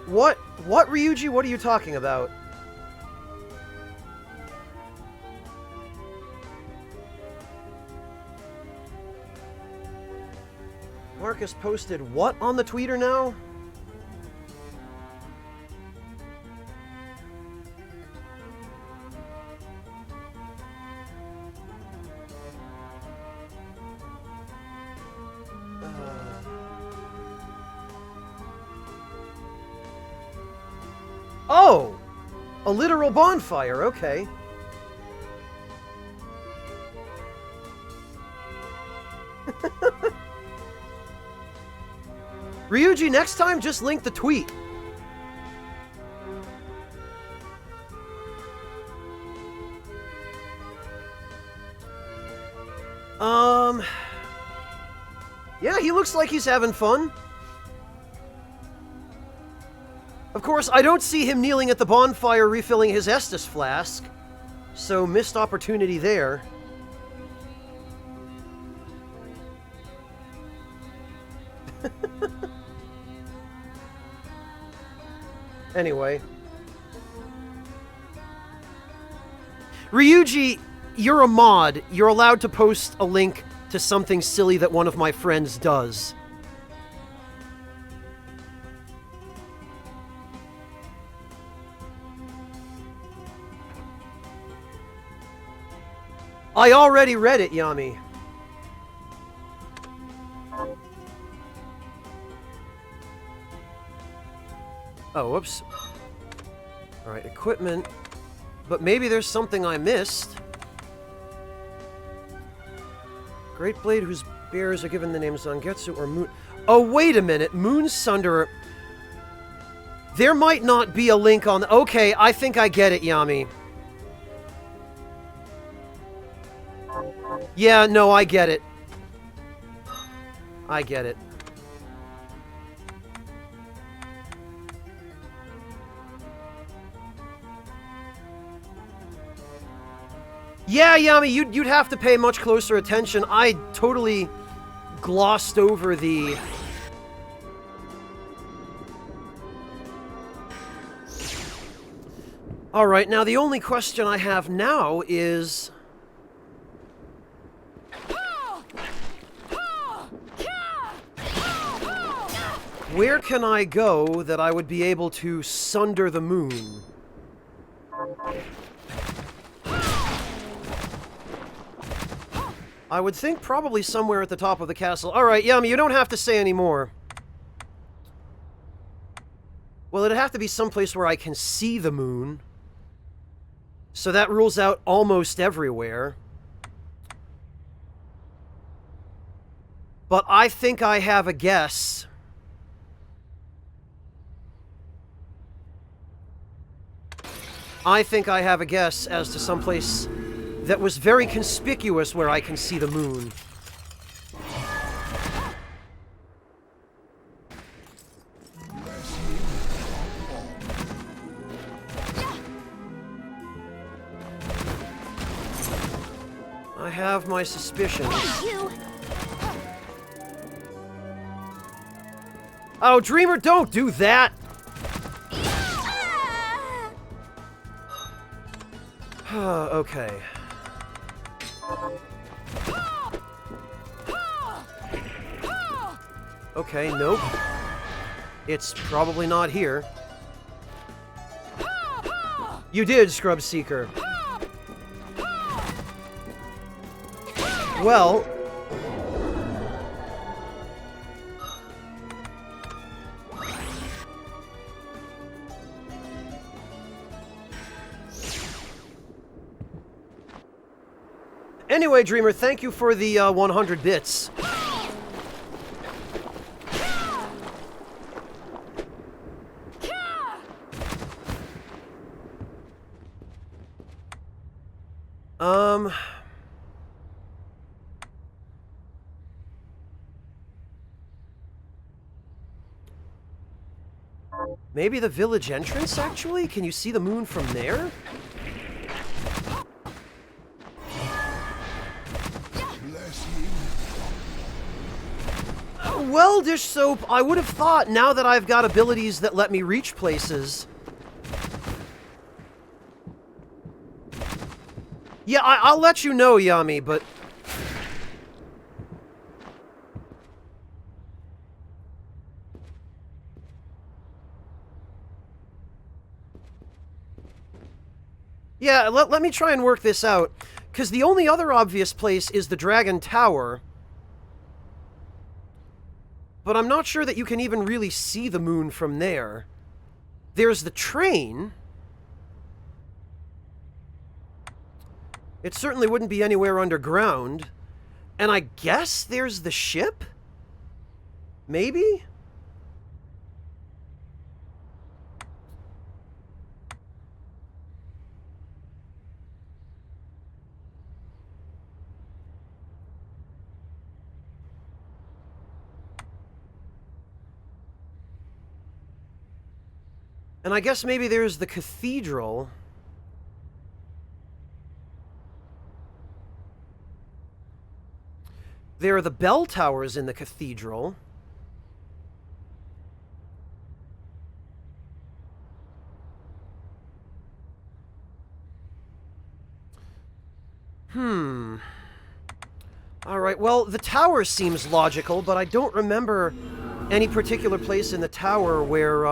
What, Ryuji? What are you talking about? Marcus posted what on the tweeter now? Oh! A literal bonfire, okay. Ryuji, next time just link the tweet. Yeah, he looks like he's having fun. Of course, I don't see him kneeling at the bonfire refilling his Estus flask, so missed opportunity there. Anyway. Ryuji, you're a mod. You're allowed to post a link to something silly that one of my friends does. I already read it, Yami. Oh, whoops. Alright, equipment. But maybe there's something I missed. Great Blade whose bearers are given the names Zangetsu or Moon... Oh, wait a minute. Moon Sunderer. There might not be a link on... Okay, I think I get it, Yami. Yeah, no, I get it. I get it. Yeah, Yami, you'd have to pay much closer attention. I totally glossed over the... Alright, now the only question I have now is... where can I go that I would be able to sunder the moon? I would think probably somewhere at the top of the castle. Alright, Yami, you don't have to say any more. Well, it'd have to be someplace where I can see the moon. So that rules out almost everywhere. But I think I have a guess. I think I have a guess as to someplace that was very conspicuous where I can see the moon. I have my suspicions. Oh, Dreamer, don't do that! Okay. Okay, nope. It's probably not here. You did, Scrub Seeker. Well... Anyway, Dreamer, thank you for the 100 bits. Maybe the village entrance, actually? Can you see the moon from there? Well, Dish Soap, I would have thought, now that I've got abilities that let me reach places... Yeah, I'll let you know, Yami, but... Yeah, let me try and work this out, because the only other obvious place is the Dragon Tower. But I'm not sure that you can even really see the moon from there. There's the train. It certainly wouldn't be anywhere underground. And I guess there's the ship? Maybe? And I guess maybe there's the cathedral. There are the bell towers in the cathedral. Alright, well, the tower seems logical, but I don't remember any particular place in the tower where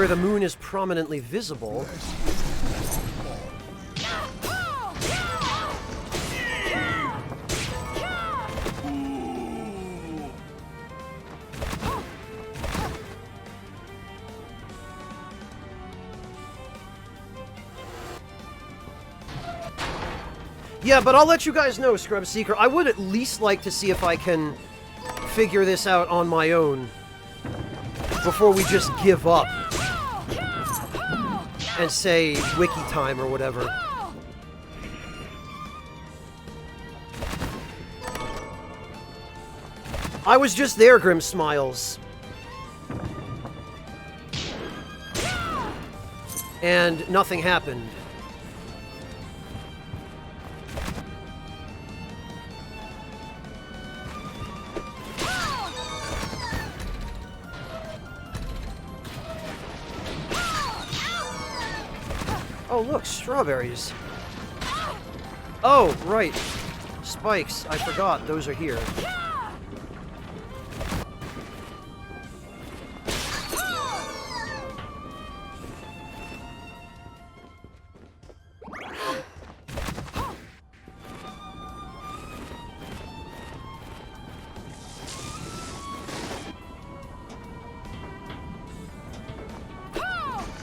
the moon is prominently visible. Yeah, but I'll let you guys know, Scrub Seeker. I would at least like to see if I can figure this out on my own before we just give up and say wiki time or whatever. I was just there, Grim Smiles. And nothing happened. Oh, look, strawberries. Oh, right. Spikes. I forgot. Those are here.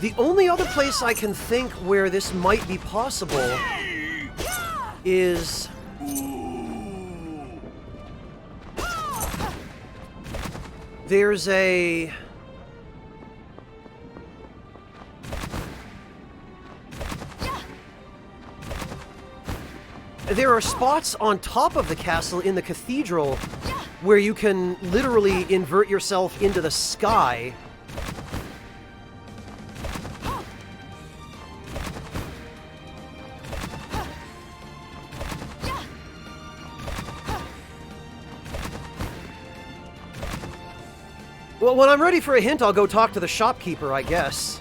The only other place I can think where this might be possible is... There's a... There are spots on top of the castle in the cathedral where you can literally invert yourself into the sky. Well, when I'm ready for a hint, I'll go talk to the shopkeeper, I guess.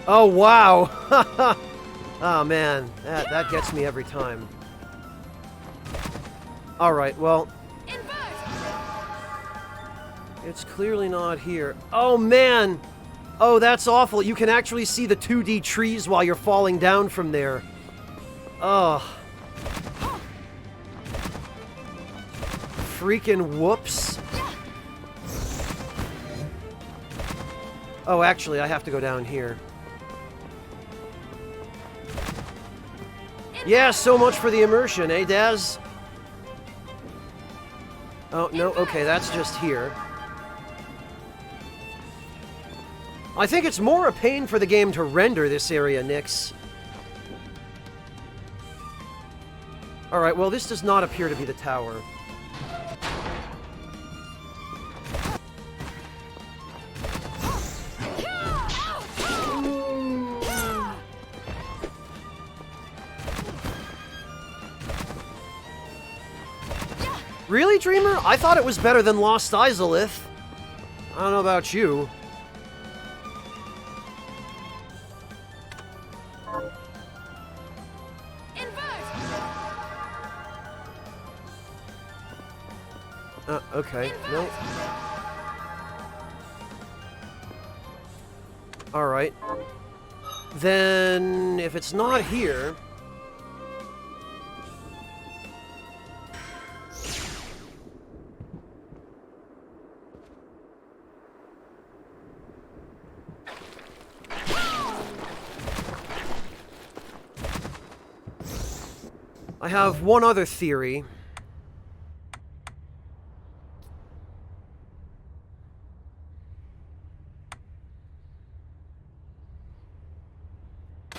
Oh, wow! Oh, man. That gets me every time. Alright, well... It's clearly not here. Oh, man! Oh, that's awful. You can actually see the 2D trees while you're falling down from there. Ugh. Freaking whoops. Oh, actually, I have to go down here. Yeah, so much for the immersion, eh, Daz? Oh, no, okay, that's just here. I think it's more a pain for the game to render this area, Nyx. Alright, well, this does not appear to be the tower. Really, Dreamer? I thought it was better than Lost Izalith. I don't know about you. Okay, no. Alright. Then, if it's not here... I have one other theory.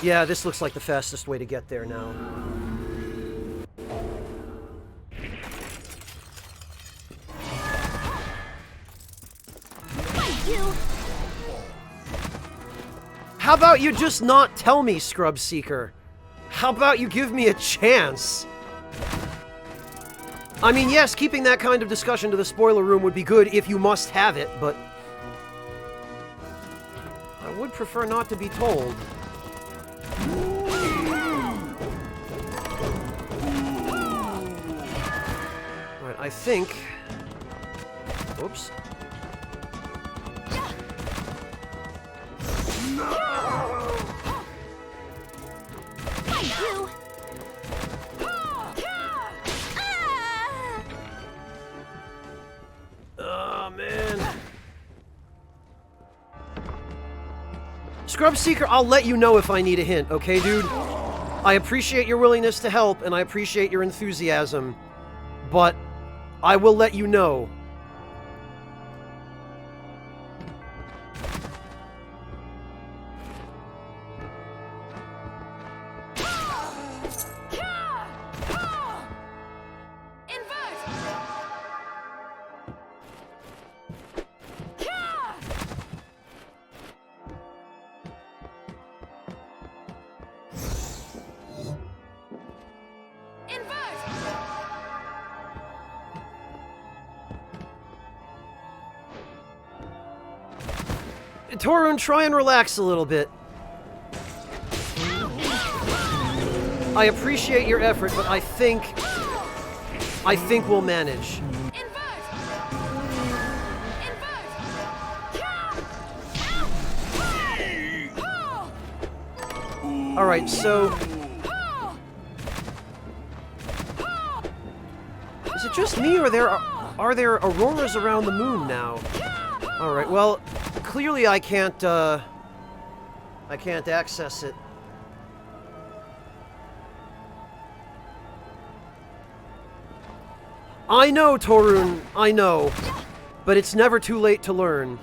Yeah, this looks like the fastest way to get there now. How about you just not tell me, Scrub Seeker? How about you give me a chance? I mean, yes, keeping that kind of discussion to the spoiler room would be good if you must have it, but... I would prefer not to be told. Right, I think... Oops. Oh, man. Scrub Seeker, I'll let you know if I need a hint, okay, dude? I appreciate your willingness to help, and I appreciate your enthusiasm, but I will let you know. Torun, try and relax a little bit. I appreciate your effort, but I think we'll manage. All right, so is it just me, or are there auroras around the moon now? All right, well, clearly I can't access it. I know, Torun, I know, but it's never too late to learn.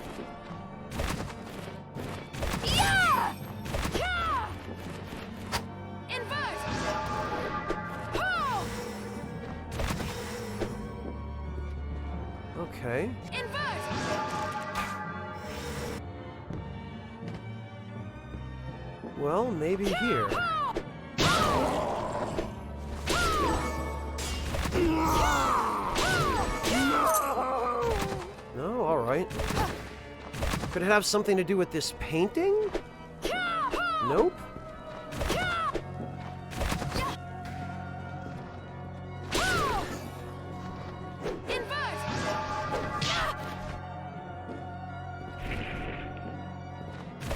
Okay. Well, maybe here. No, all right. Could it have something to do with this painting? Nope.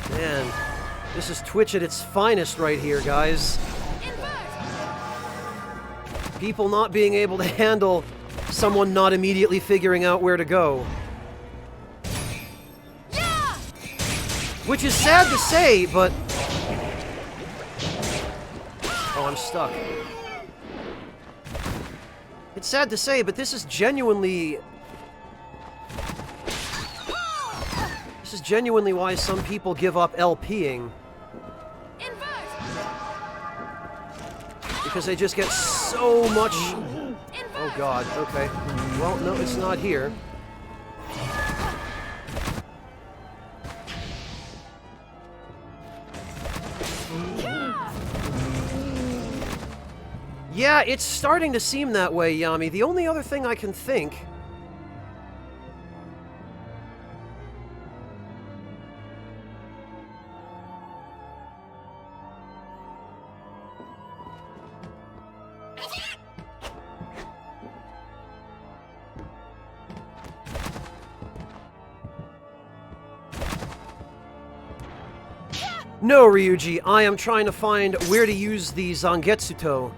Man, this is Twitch at its finest right here, guys. People not being able to handle someone not immediately figuring out where to go. Which is sad to say, but... Oh, I'm stuck. It's sad to say, but this is genuinely... This is genuinely why some people give up LPing. Because they just get so much... Oh god, okay. Well, no, it's not here. Yeah, it's starting to seem that way, Yami. The only other thing I can think... No, Ryuji, I am trying to find where to use the Zangetsuto.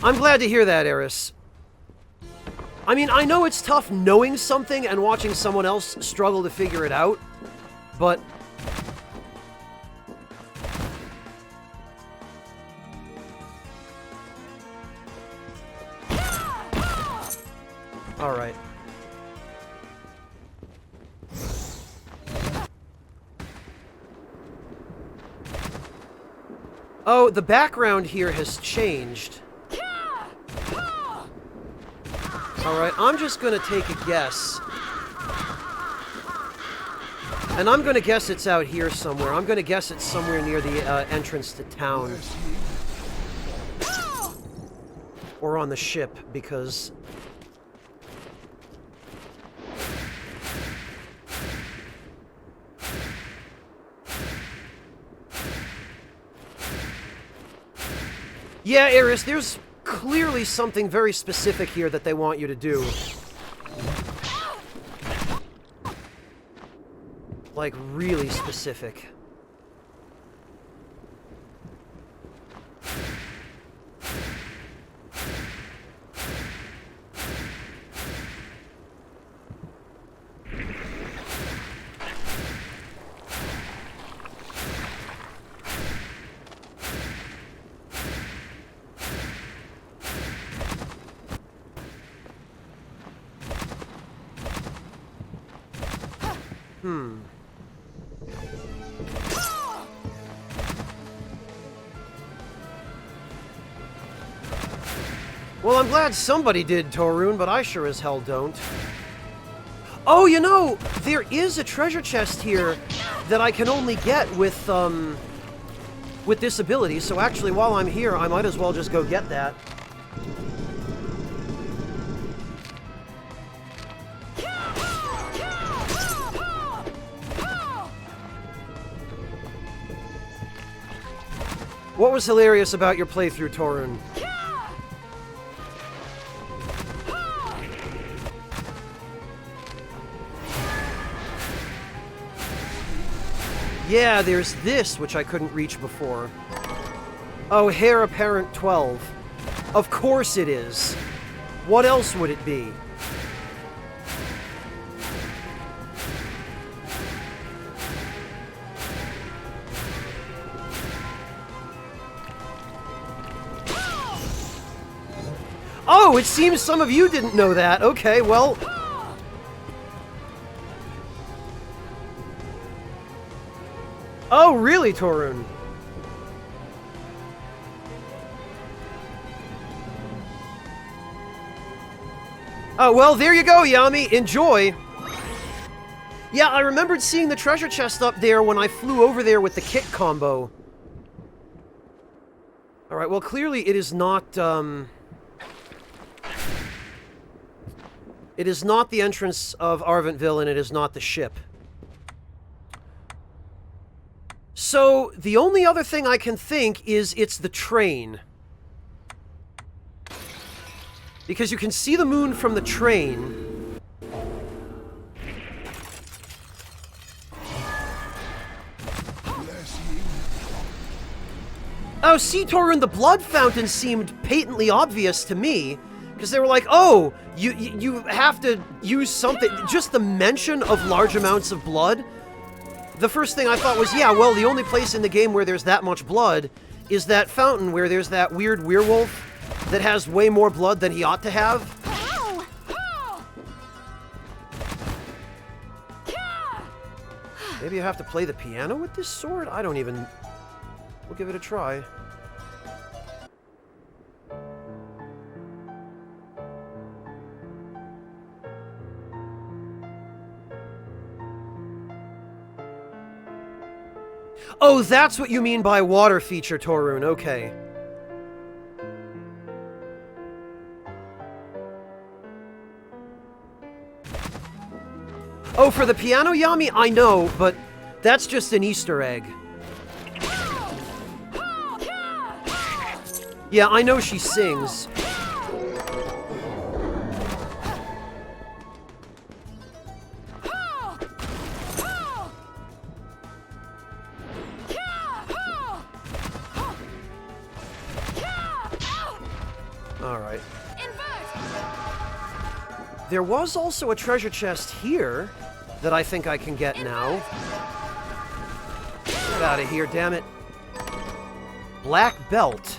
I'm glad to hear that, Eris. I mean, I know it's tough knowing something and watching someone else struggle to figure it out, but... Alright. Oh, the background here has changed. Alright, I'm just gonna take a guess. And I'm gonna guess it's out here somewhere. I'm gonna guess it's somewhere near the entrance to town. Or on the ship, because... Yeah, Eris, there's clearly something very specific here that they want you to do. Like, really specific. Well, I'm glad somebody did, Torun, but I sure as hell don't. Oh, you know, there is a treasure chest here that I can only get with this ability, so actually while I'm here, I might as well just go get that. What was hilarious about your playthrough, Torun? Yeah, there's this, which I couldn't reach before. Oh, Heir Apparent 12. Of course it is. What else would it be? Oh, it seems some of you didn't know that. Okay, well... Oh, really, Torun? Oh, well, there you go, Yami. Enjoy. Yeah, I remembered seeing the treasure chest up there when I flew over there with the kick combo. Alright, well, clearly it is not, It is not the entrance of Arventville, and it is not the ship. So, the only other thing I can think is it's the train. Because you can see the moon from the train. Oh, see, Torun, the blood fountain seemed patently obvious to me. Because they were like, oh, you have to use something. Just the mention of large amounts of blood. The first thing I thought was, yeah, well, the only place in the game where there's that much blood is that fountain where there's that weird werewolf that has way more blood than he ought to have. Maybe I have to play the piano with this sword? I don't even... We'll give it a try. Oh, that's what you mean by water feature, Torun. Okay. Oh, for the piano, Yami? I know, but that's just an Easter egg. Yeah, I know she sings. Alright. There was also a treasure chest here that I think I can get now. Get out of here, damn it. Black belt.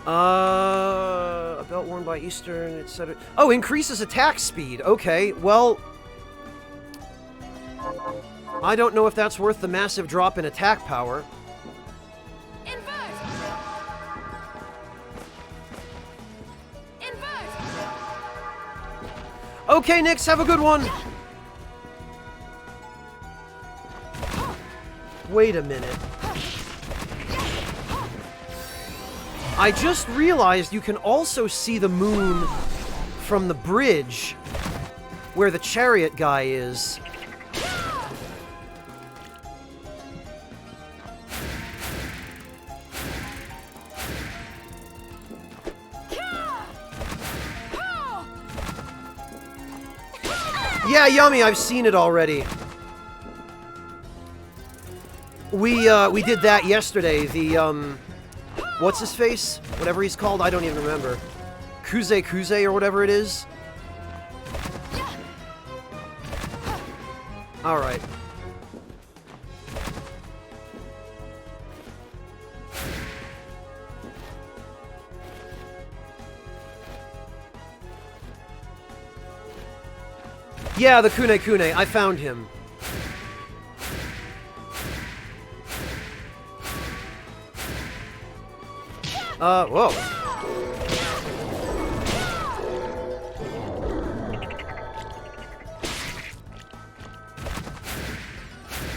A belt worn by Eastern, etc. Oh, increases attack speed. Okay, well... I don't know if that's worth the massive drop in attack power. Okay, Nyx, have a good one! Wait a minute. I just realized you can also see the moon from the bridge where the chariot guy is. Yeah, Yummy, I've seen it already. We did that yesterday, the, what's his face? Whatever he's called, I don't even remember. Kuze or whatever it is. Alright. Yeah, the Kune. I found him. Whoa.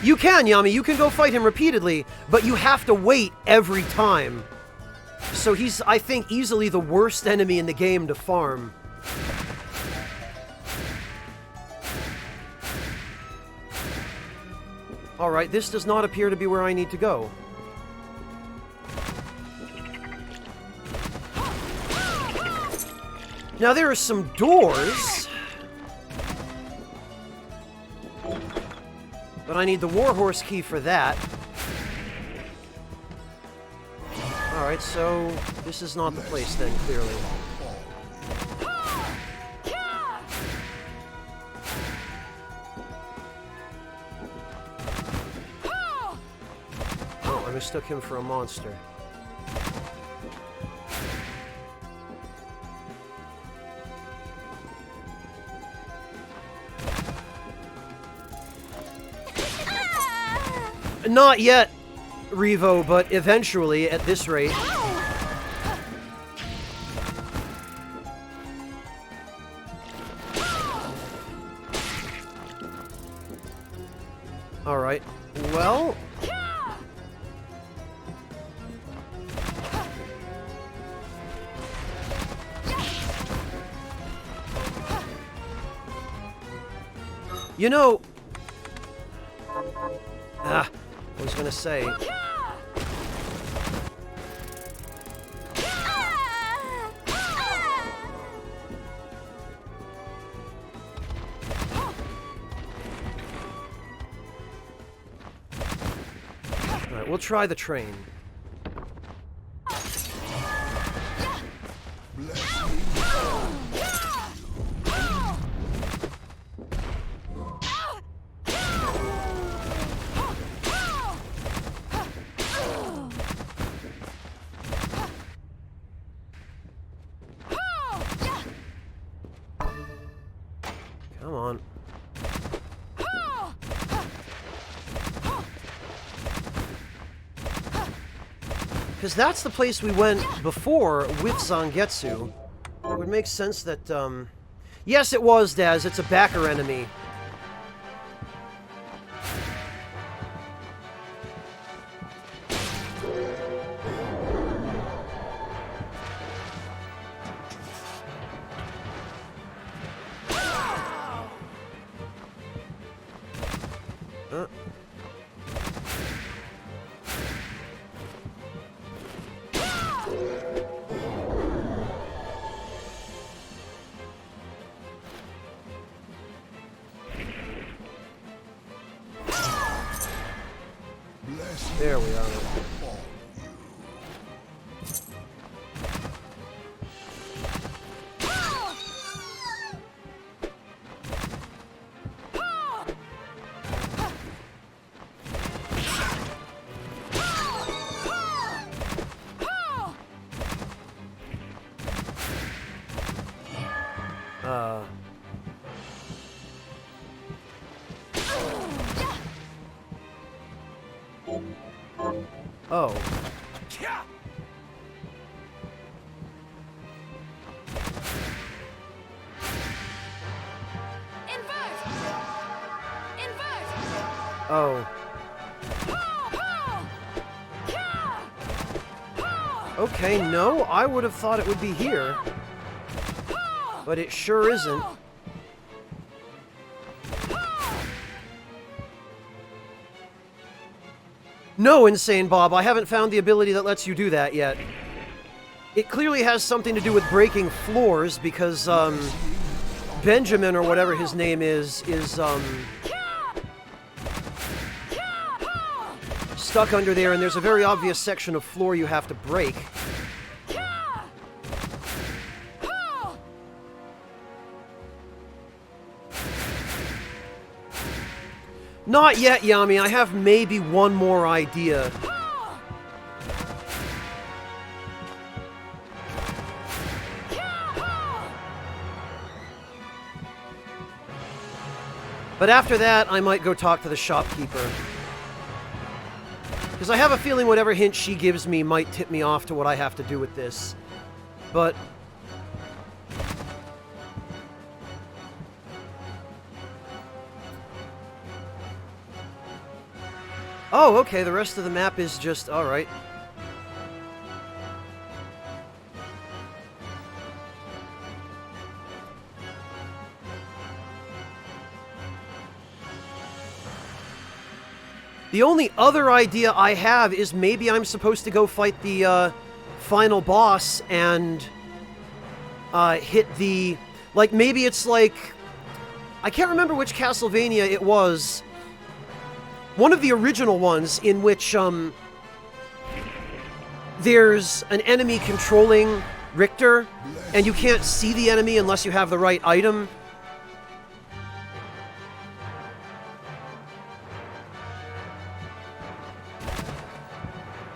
You can, Yami. You can go fight him repeatedly, but you have to wait every time. So he's, I think, easily the worst enemy in the game to farm. Alright, this does not appear to be where I need to go. Now there are some doors. But I need the Warhorse key for that. Alright, so this is not the place then, clearly. Oh, I mistook him for a monster. Not yet, Revo, but eventually, at this rate. Alright, well... You know... I was gonna say... Alright, we'll try the train. Come on. Because that's the place we went before with Zangetsu. It would make sense that, Yes, it was, Daz. It's a backer enemy. There we are. Oh. Oh. Okay, no, I would have thought it would be here. But it sure isn't. No, Insane Bob, I haven't found the ability that lets you do that yet. It clearly has something to do with breaking floors, because, Benjamin, or whatever his name is, stuck under there, and there's a very obvious section of floor you have to break. Not yet, Yami. I have maybe one more idea. But after that, I might go talk to the shopkeeper. Because I have a feeling whatever hint she gives me might tip me off to what I have to do with this. But... Oh, okay, the rest of the map is just... alright. The only other idea I have is maybe I'm supposed to go fight the final boss and hit the... Like, maybe it's like... I can't remember which Castlevania it was. One of the original ones in which there's an enemy controlling Richter, and you can't see the enemy unless you have the right item.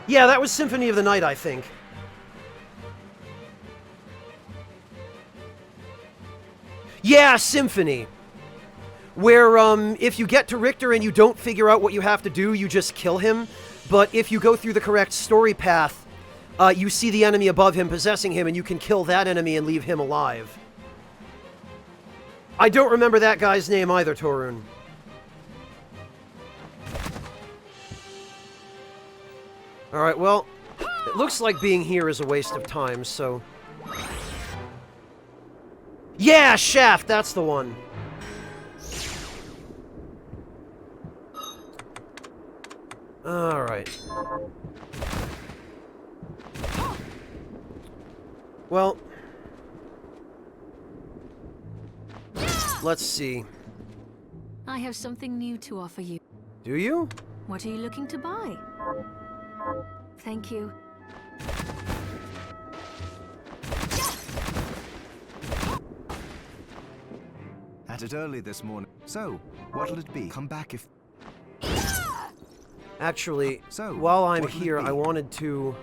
Yeah, that was Symphony of the Night, I think. Yeah, Symphony. Where, if you get to Richter and you don't figure out what you have to do, you just kill him. But if you go through the correct story path, you see the enemy above him possessing him, and you can kill that enemy and leave him alive. I don't remember that guy's name either, Torun. Alright, well, it looks like being here is a waste of time, so... Yeah, Shaft, that's the one. Alright. Well... Let's see. I have something new to offer you. Do you? What are you looking to buy? Thank you. Had it early this morning. So, what'll it be? Come back if... Actually, So, while I'm what'll it here, be? I wanted to...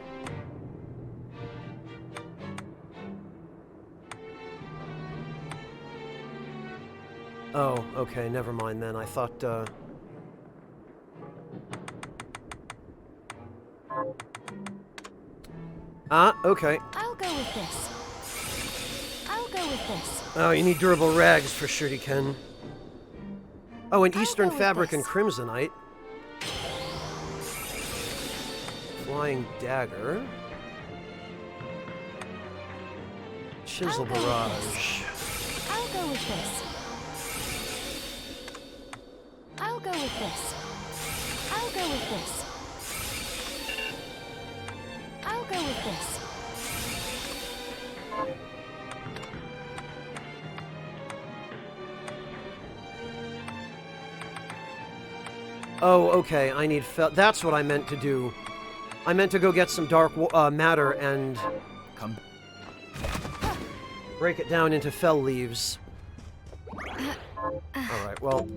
Oh, okay, never mind then. I thought, Ah, okay. I'll go with this. I'll go with this. Oh, you need durable rags for Shuriken. Oh, and I'll Eastern go with Fabric and this. Crimsonite. Flying Dagger. Chisel I'll go with Barrage. I'll go with this. I'll go with this. I'll go with this. I'll go with this. Oh, okay, I need fel- That's what I meant to do. I meant to go get some dark matter and Come... break it down into fell leaves. Alright, well...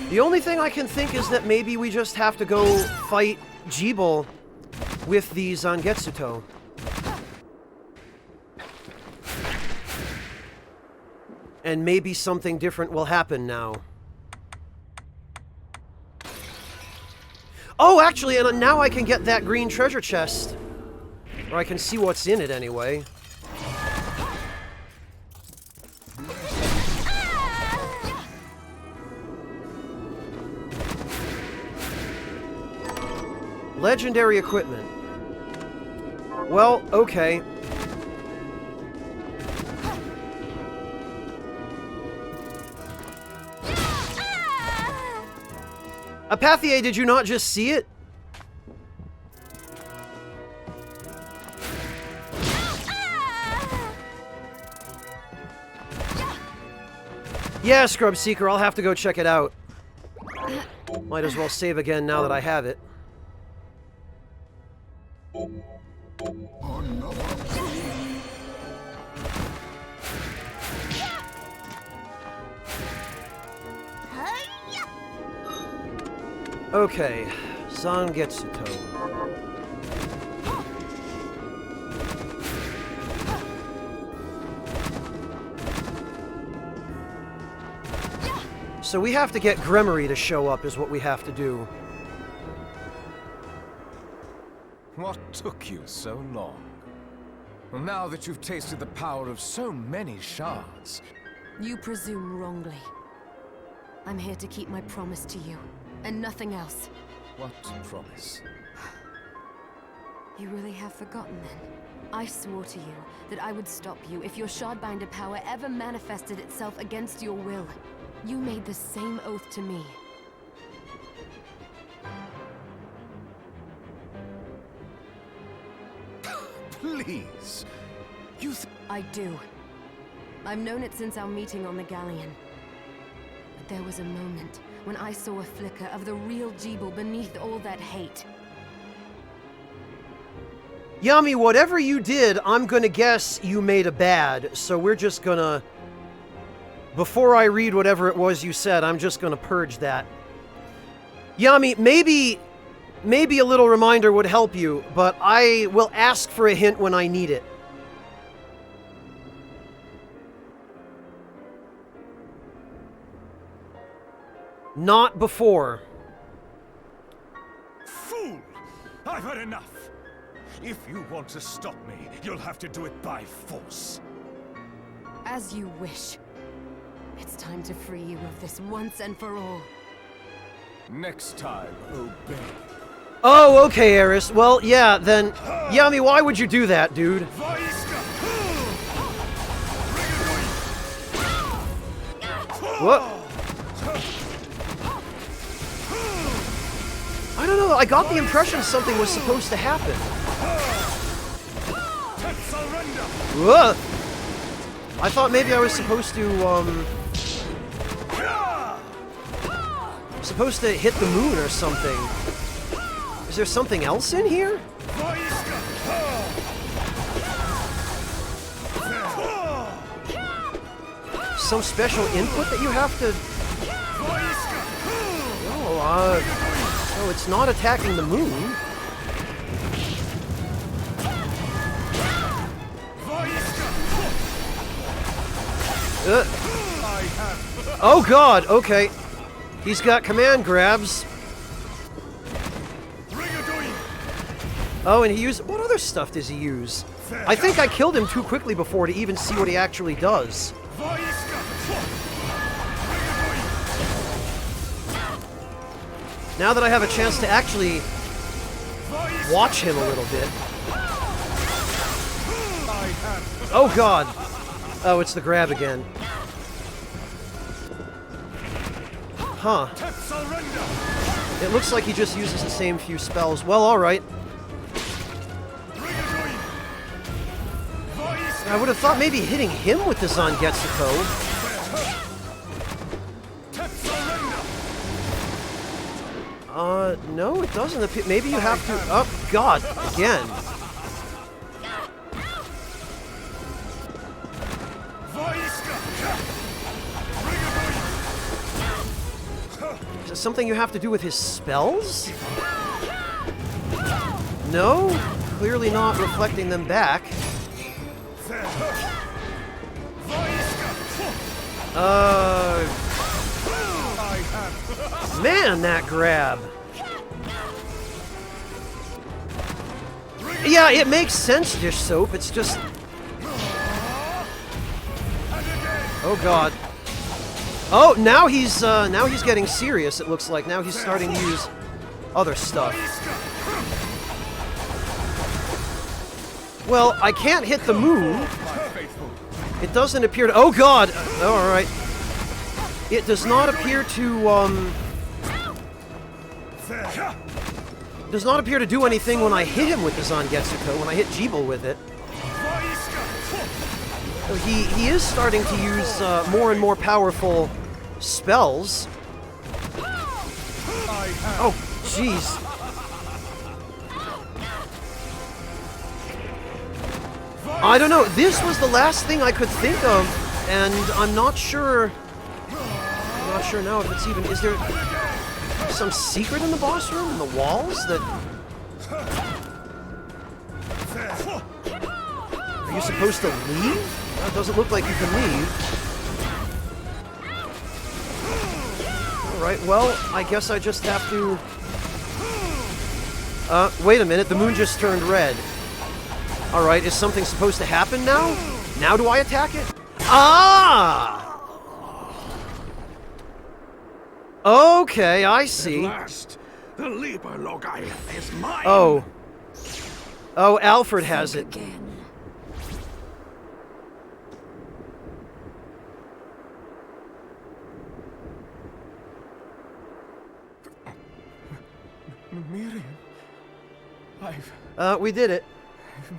The only thing I can think is that maybe we just have to go fight Jeeble with the Zangetsuto. And maybe something different will happen now. Oh, actually, and now I can get that green treasure chest. Or I can see what's in it anyway. Legendary equipment. Well, okay. Apathier, did you not just see it? Yeah, Scrub Seeker, I'll have to go check it out. Might as well save again now that I have it. Okay, Zangetsuto. So we have to get Gremory to show up is what we have to do. What took you so long? Well, now that you've tasted the power of so many shards, You presume wrongly. I'm here to keep my promise to you, and nothing else. What promise? You really have forgotten then? I swore to you that I would stop you if your Shardbinder power ever manifested itself against your will. You made the same oath to me. Please. I do. I've known it since our meeting on the Galleon. But there was a moment when I saw a flicker of the real Jeeble beneath all that hate. Yami, whatever you did, I'm gonna guess you made a bad, so we're just gonna... Before I read whatever it was you said, I'm just gonna purge that. Yami, maybe a little reminder would help you, but I will ask for a hint when I need it. Not before. Fool! I've had enough! If you want to stop me, you'll have to do it by force. As you wish. It's time to free you of this once and for all. Next time, obey. Oh, okay, Eris. Well, yeah, then... Yami, why would you do that, dude? What? I don't know, I got the impression something was supposed to happen. Ugh. I thought maybe I was supposed to, supposed to hit the moon or something. Is there something else in here? Some special input that you have to... Oh, it's not attacking the moon. Oh god, okay. He's got command grabs. Oh, and he used... What other stuff does he use? I think I killed him too quickly before to even see what he actually does. Now that I have a chance to actually watch him a little bit. Oh god. Oh, it's the grab again. Huh. It looks like he just uses the same few spells. Well, alright. I would have thought maybe hitting him with the Zangetsuko. No, it doesn't appear. Maybe you have to... Oh, God, again. Is it something you have to do with his spells? No? Clearly not reflecting them back. Man, that grab. Yeah, it makes sense, Dish Soap. It's just... Oh god. Oh, now he's getting serious, it looks like. Now he's starting to use other stuff. Well, I can't hit the moon. It doesn't appear to... Oh god! Alright. It does not appear to, does not appear to do anything when I hit him with the Zangetsuko, when I hit Jeeble with it. He is starting to use more and more powerful spells. Oh, jeez. I don't know, this was the last thing I could think of, and I'm not sure now if it's even... Is there some secret in the boss room, in the walls, that... Are you supposed to leave? It doesn't look like you can leave. Alright, well, I guess I just have to... wait a minute, the moon just turned red. Alright, is something supposed to happen now? Now do I attack it? Ah! Okay, I At see. last, the Liber Logi is mine! Oh. Oh, Alfred has it. Again. Miriam, I've We did it.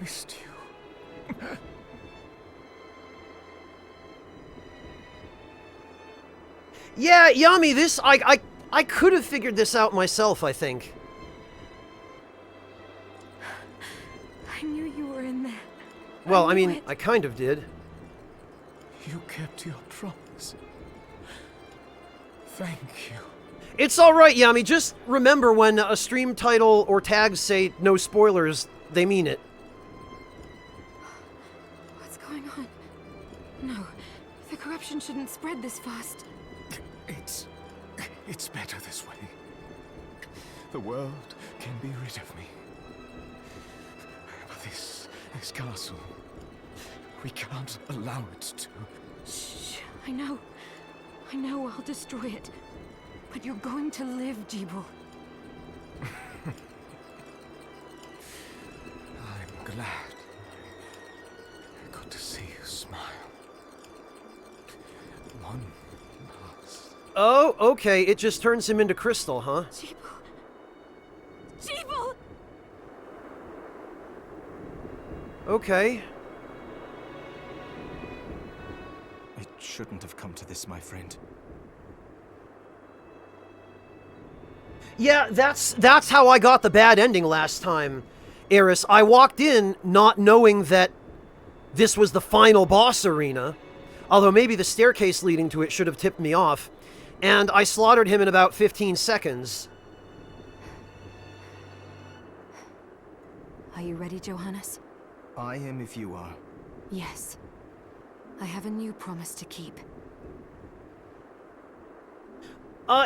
missed you. Yeah, Yami, this, I could have figured this out myself, I think. I knew you were in there. Well, I knew mean, it. I kind of did. You kept your promise. Thank you. It's alright, Yami, just remember when a stream title or tags say no spoilers, they mean it. What's going on? No, the corruption shouldn't spread this fast. It's better this way. The world can be rid of me. But this castle, we can't allow it to. Shh, I know. I'll destroy it. But you're going to live, Jeeble. I'm glad. I got to see you smile. One last. Oh, okay, it just turns him into crystal, huh? Jeeble! Jeeble! Okay. It shouldn't have come to this, my friend. Yeah, that's how I got the bad ending last time, Eris. I walked in not knowing that this was the final boss arena, although maybe the staircase leading to it should have tipped me off, and I slaughtered him in about 15 seconds. Are you ready, Johannes? I am if you are. Yes. I have a new promise to keep.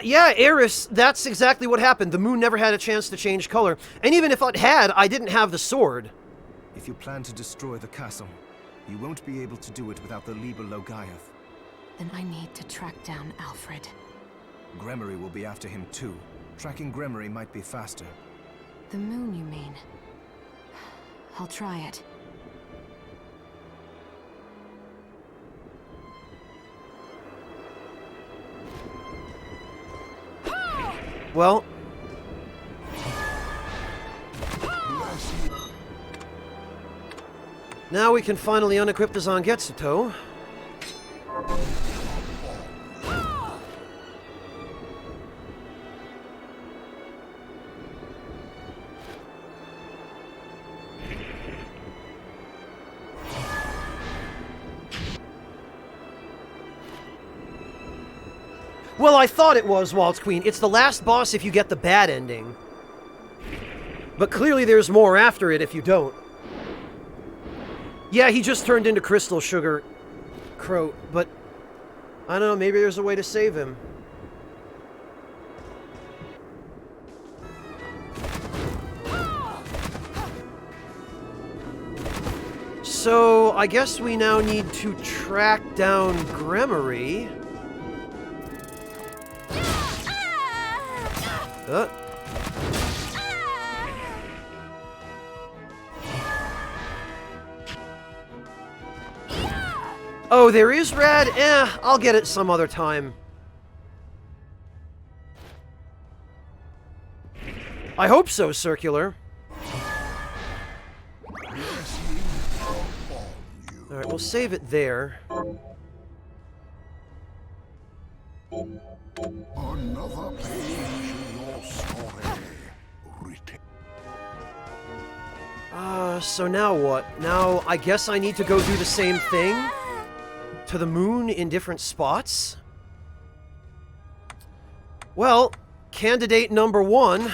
Yeah, Eris, that's exactly what happened. The moon never had a chance to change color, and even if it had, I didn't have the sword. If you plan to destroy the castle, you won't be able to do it without the Liber Logaeth. Then I need to track down Alfred. Gremory will be after him too. Tracking Gremory might be faster. The moon, you mean? I'll try it. Well, Bless you. now we can finally unequip the Zangetsuto. Well, I thought it was, Waltz Queen. It's the last boss if you get the bad ending. But clearly there's more after it if you don't. Yeah, he just turned into Crystal Sugar Croat, but I don't know, maybe there's a way to save him. So, I guess we now need to track down Gremory. Oh, there is Rad? I'll get it some other time. I hope so, Circular. Alright, we'll save it there. Another page in your story written. So now what? Now, I guess I need to go do the same thing? To the moon in different spots? Well, candidate number 1.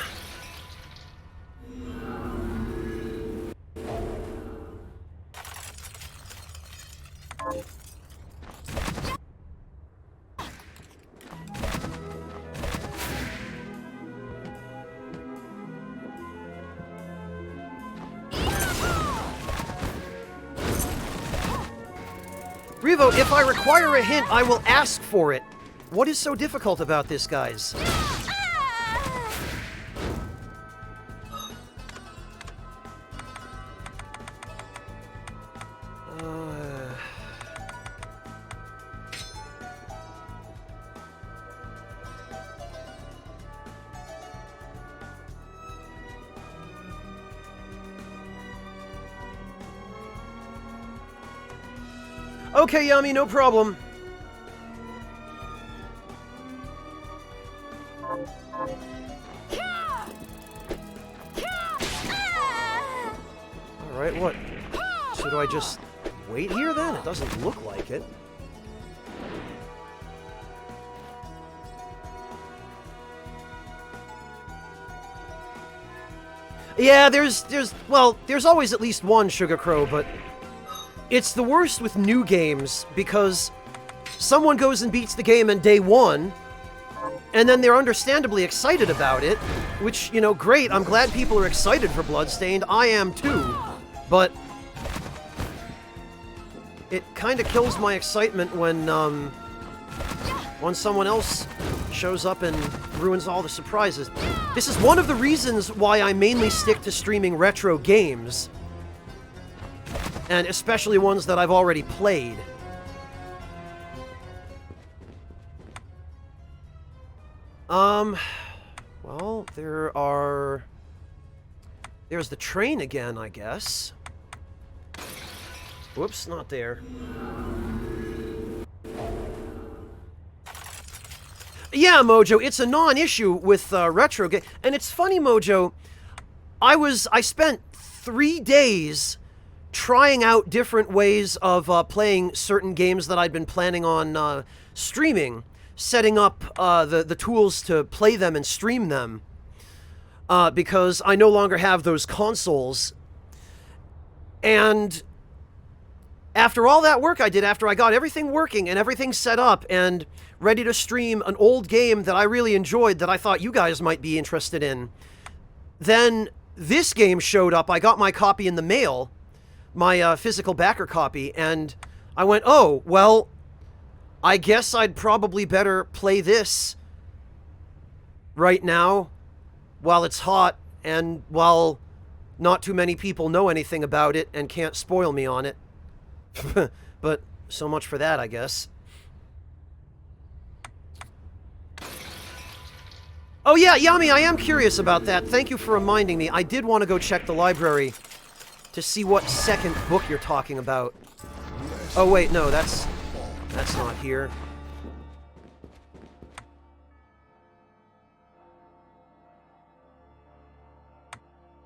Revo, if I require a hint, I will ask for it. What is so difficult about this, guys? Okay, Yami, no problem. Alright, what? So do I just wait here then? It doesn't look like it. Yeah, there's always at least one Sugar Crow, but it's the worst with new games because someone goes and beats the game on day one, and then they're understandably excited about it, which, you know, great, I'm glad people are excited for Bloodstained, I am too, but it kind of kills my excitement when someone else shows up and ruins all the surprises. This is one of the reasons why I mainly stick to streaming retro games, and especially ones that I've already played. Well, there's the train again, I guess. Whoops, not there. Yeah, Mojo, it's a non-issue with retro game, and it's funny, Mojo. I spent 3 days trying out different ways of playing certain games that I'd been planning on streaming, setting up the tools to play them and stream them, because I no longer have those consoles. And after all that work I did, after I got everything working and everything set up and ready to stream an old game that I really enjoyed that I thought you guys might be interested in, then this game showed up. I got my copy in the mail, my physical backer copy, and I went, oh, well, I guess I'd probably better play this right now while it's hot and while not too many people know anything about it and can't spoil me on it. But so much for that, I guess. Oh yeah, Yami, I am curious about that. Thank you for reminding me. I did want to go check the library to see what second book you're talking about. Oh wait, no, that's not here.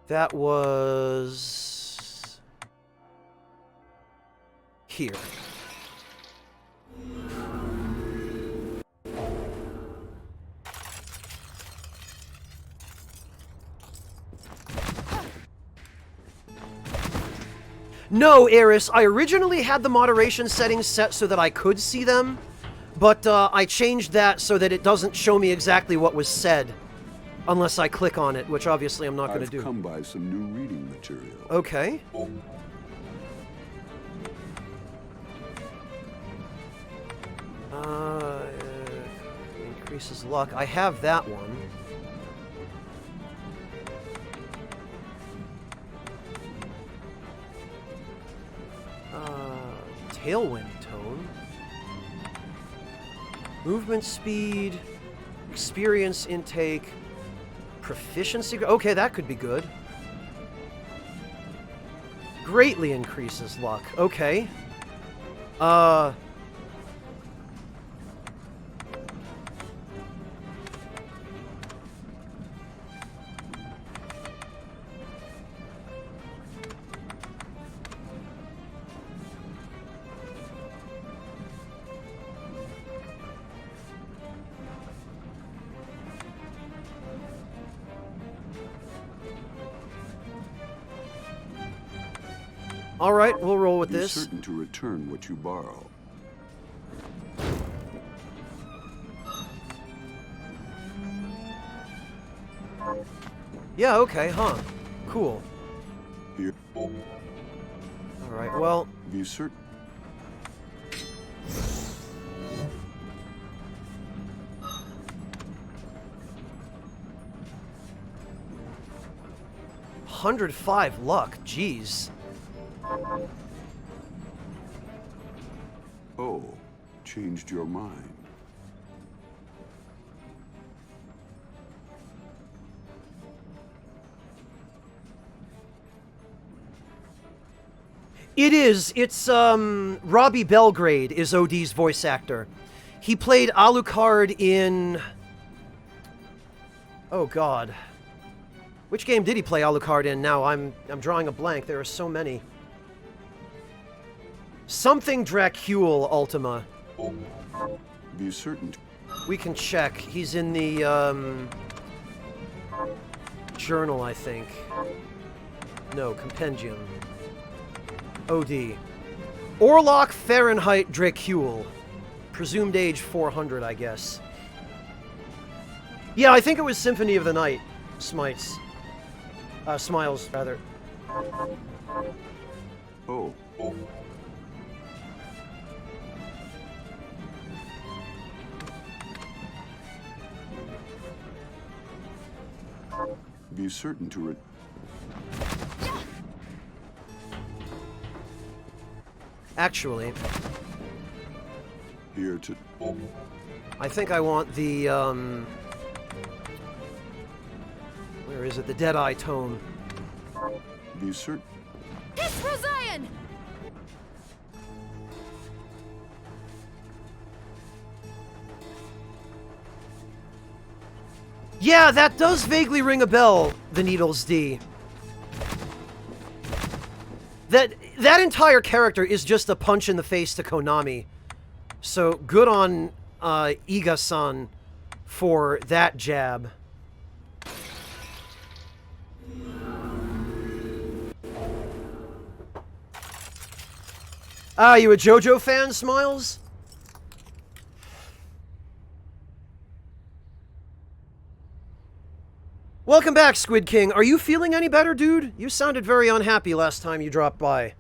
That was here. No, Eris, I originally had the moderation settings set so that I could see them, but I changed that so that it doesn't show me exactly what was said unless I click on it, which obviously I'm not going to do. I've come by some new reading material. Okay. Increases luck. I have that one. Tailwind tone. Movement speed. Experience intake. Proficiency. Okay, that could be good. Greatly increases luck. Okay. All right, we'll roll with this. Be certain to return what you borrow. Yeah, okay, huh. Cool. Here. All right, well... Be certain. 105 luck. Jeez. Oh, changed your mind. It is. It's, Robbie Belgrade is OD's voice actor. He played Alucard in... Oh, God. Which game did he play Alucard in now? I'm drawing a blank. There are so many. Something Dracule Ultima. Be certain. We can check. He's in the, journal, I think. No, compendium. OD. Orlok Fahrenheit Dracule. Presumed age 400, I guess. Yeah, I think it was Symphony of the Night. Smites. Smiles, rather. Oh. Be certain to Actually, here to. I think I want the, where is it? The Deadeye Tome. Be certain. It's Rosian! Yeah, that does vaguely ring a bell, the Needles D. That entire character is just a punch in the face to Konami. So good on Iga-san for that jab. Ah, you a JoJo fan, Smiles? Welcome back, Squid King. Are you feeling any better, dude? You sounded very unhappy last time you dropped by.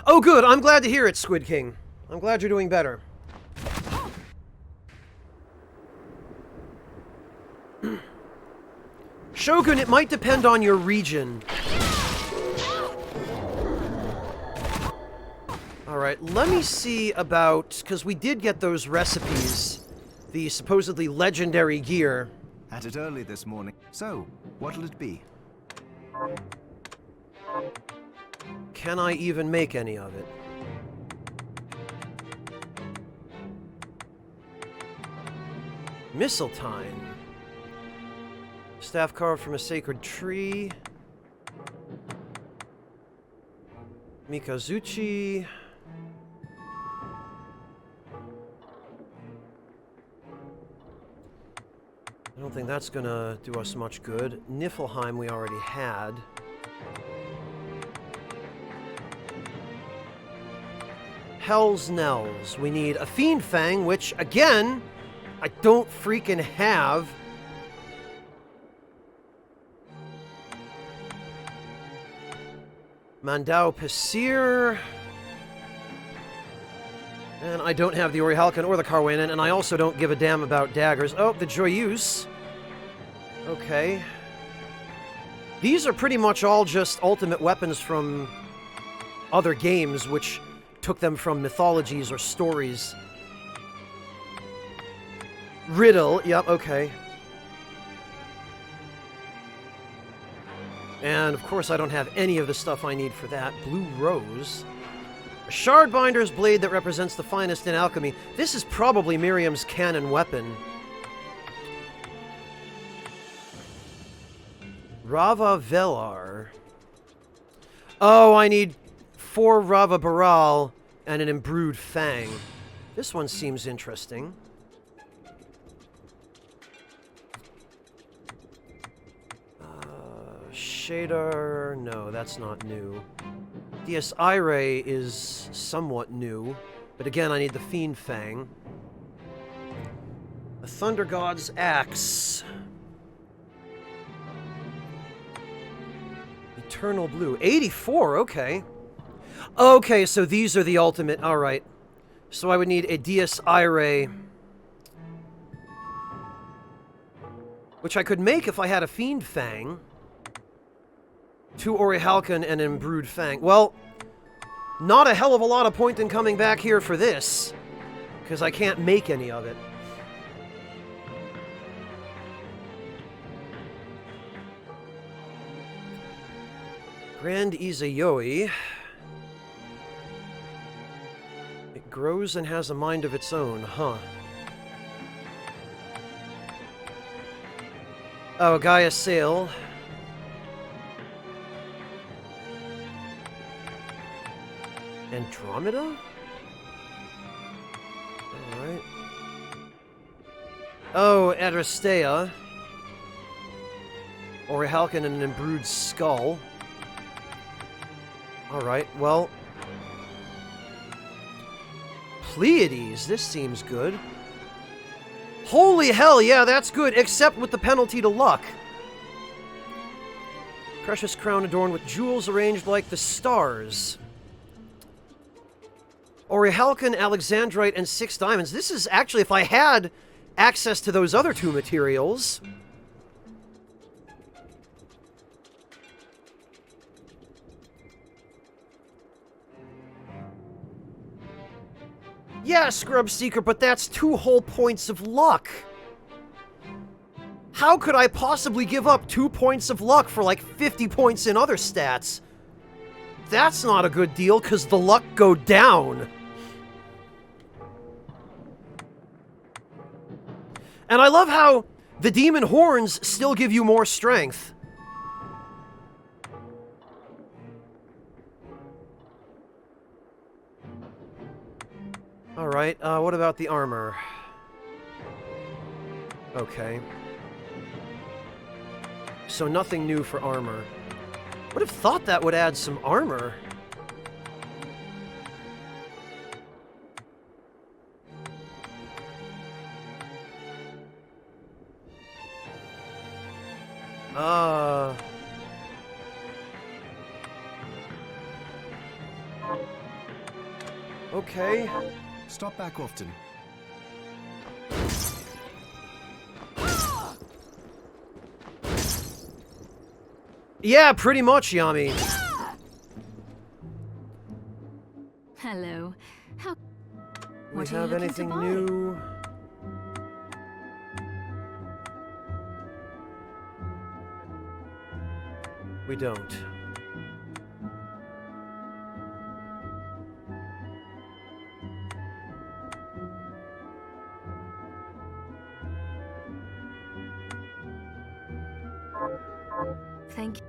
Oh, good. I'm glad to hear it, Squid King. I'm glad you're doing better. Shogun, it might depend on your region. Alright, let me see about... Because we did get those recipes. The supposedly legendary gear. Had it early this morning. So, what'll it be? Can I even make any of it? Mistletoe. Staff carved from a sacred tree. Mikazuchi. I don't think that's gonna do us much good. Niflheim we already had. Hell's Knells. We need a Fiend Fang, which, again, I don't freaking have. Mandao Pasir. And I don't have the Orihalkan or the Carwanen, and I also don't give a damn about daggers. Oh, the Joyeuse. Okay. These are pretty much all just ultimate weapons from other games, which took them from mythologies or stories. Riddle, yep, okay. And of course I don't have any of the stuff I need for that. Blue Rose. A Shardbinder's blade that represents the finest in alchemy. This is probably Miriam's canon weapon. Rava Velar. Oh, I need 4 Rava Baral and an Imbrued Fang. This one seems interesting. Shadar... No, that's not new. Dies Irae is somewhat new, but again, I need the Fiend Fang. The Thunder God's Axe. Eternal Blue. 84, okay. Okay, so these are the ultimate. Alright. So I would need a Dies Irae, which I could make if I had a Fiend Fang. 2 Orichalcon and an Imbrued Fang. Well, not a hell of a lot of point in coming back here for this, because I can't make any of it. Grand Izayoi. It grows and has a mind of its own, huh? Oh, Gaia Sail. Andromeda? Alright. Oh, Adrastea. Orichalcon and an Imbrued Skull. Alright, well... Pleiades, this seems good. Holy hell, yeah, that's good, except with the penalty to luck. Precious crown adorned with jewels arranged like the stars. Orichalcon, Alexandrite, and 6 diamonds. This is actually, if I had access to those other 2 materials... Yeah, Scrub Seeker, but that's 2 whole points of luck. How could I possibly give up 2 points of luck for like 50 points in other stats? That's not a good deal, because the luck go down. And I love how the demon horns still give you more strength. Alright, what about the armor? Okay. So nothing new for armor. Would have thought that would add some armor. Okay. Stop back often. Yeah, pretty much, Yami. Hello. How... Do we What are you have looking to anything buy? new? We don't. Thank you.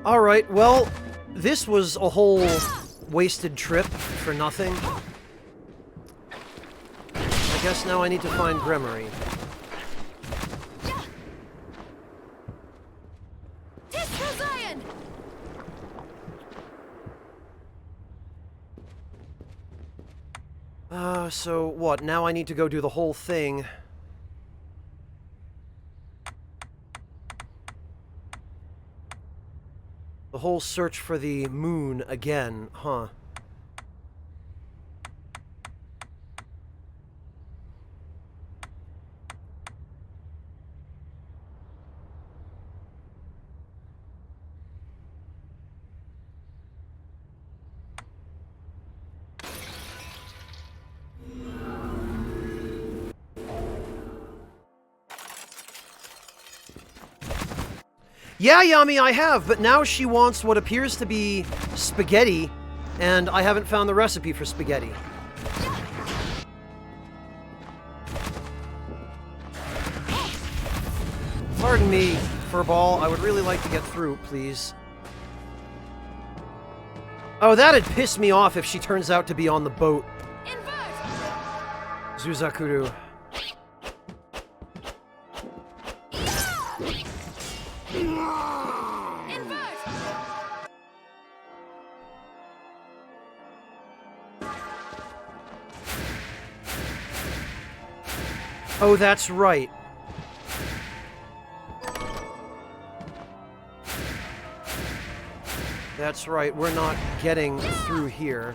Alright, well, this was a whole wasted trip for nothing. I guess now I need to find Gremory. So what? Now I need to go do the whole thing. The whole search for the moon again, huh? Yeah, Yami, I have, but now she wants what appears to be spaghetti, and I haven't found the recipe for spaghetti. Pardon me, Furball. I would really like to get through, please. Oh, that'd piss me off if she turns out to be on the boat. Zuzakuru. Oh, that's right. That's right, we're not getting through here.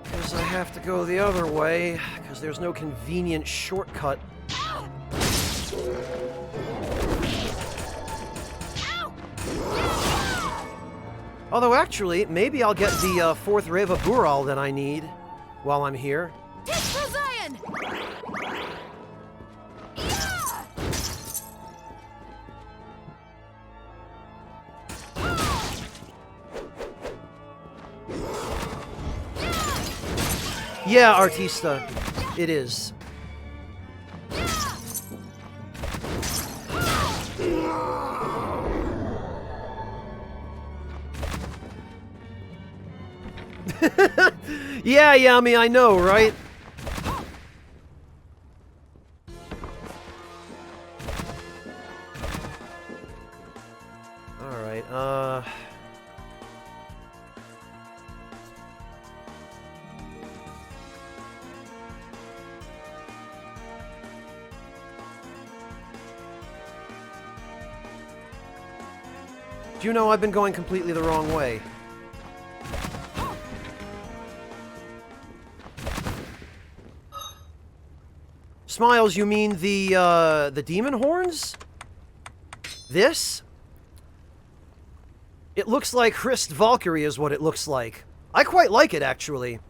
Because I have to go the other way, because there's no convenient shortcut. Although actually, maybe I'll get the fourth Reva Bural that I need while I'm here. Yeah, Artista, it is. Yeah, Yami, I know, right? Alright, do you know I've been going completely the wrong way? Smiles, you mean the demon horns? This? It looks like Hrist Valkyrie is what it looks like. I quite like it, actually.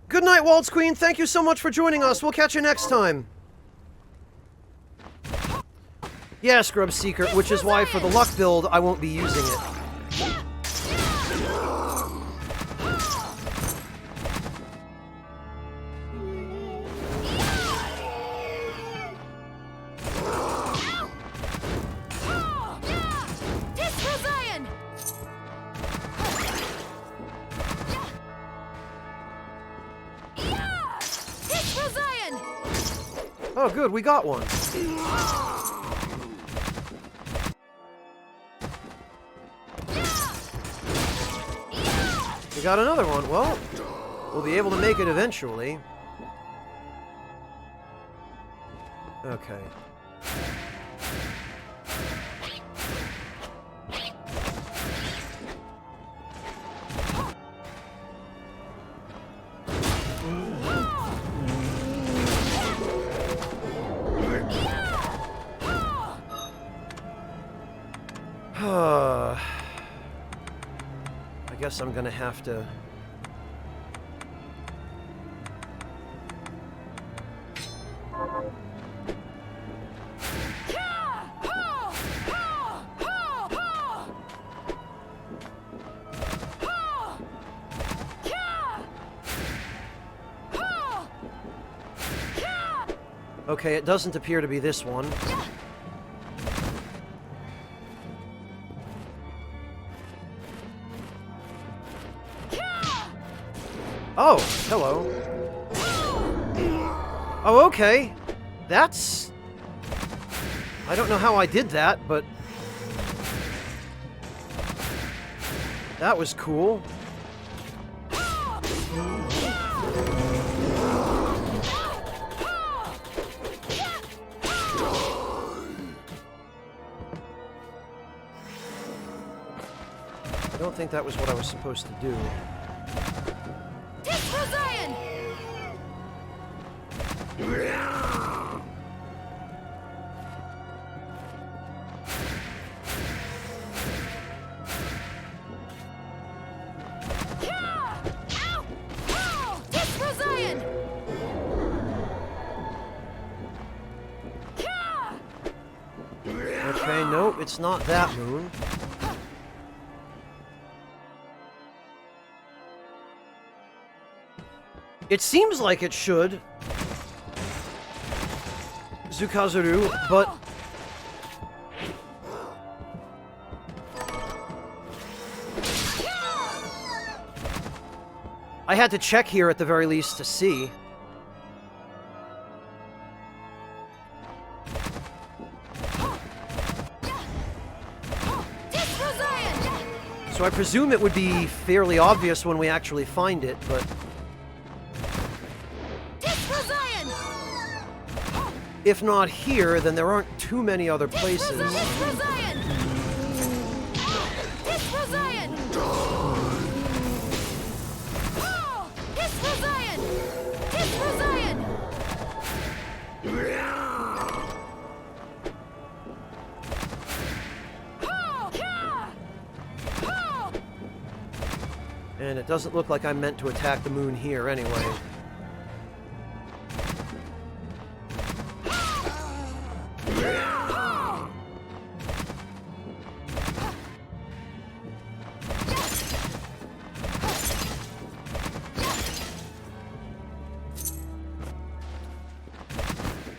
Good night, Waltz Queen. Thank you so much for joining us. We'll catch you next time. Yeah, Scrub Seeker, which is why for the luck build, I won't be using it. Oh, good, we got one. We got another one. Well, we'll be able to make it eventually. Okay. I guess I'm gonna have to... Okay, it doesn't appear to be this one. Oh, hello. Oh, okay. That's... I don't know how I did that, but... that was cool. I don't think that was what I was supposed to do. Okay, nope, it's not that moon. It seems like it should. Zukazuru, but... I had to check here at the very least to see. So I presume it would be fairly obvious when we actually find it, but... If not here, then there aren't too many other places. And it doesn't look like I'm meant to attack the moon here anyway.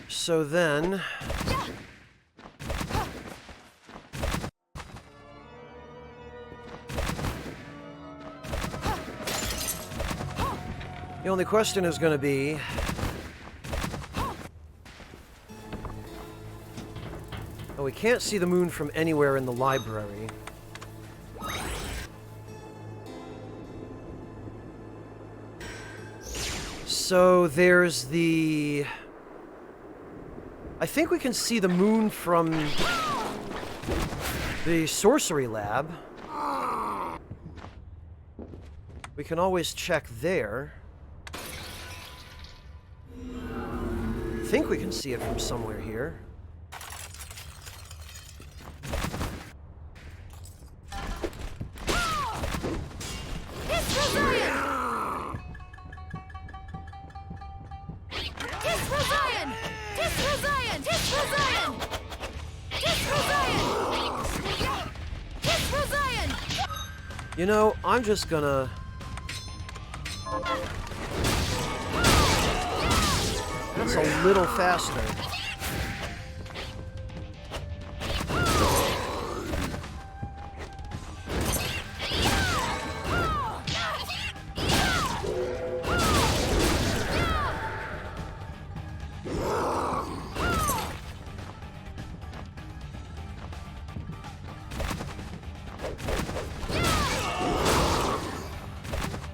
So then... The only question is going to be... Oh, we can't see the moon from anywhere in the library. So there's the... I think we can see the moon from the sorcery lab. We can always check there. I think we can see it from somewhere here. You know, I'm just gonna... That's a little faster.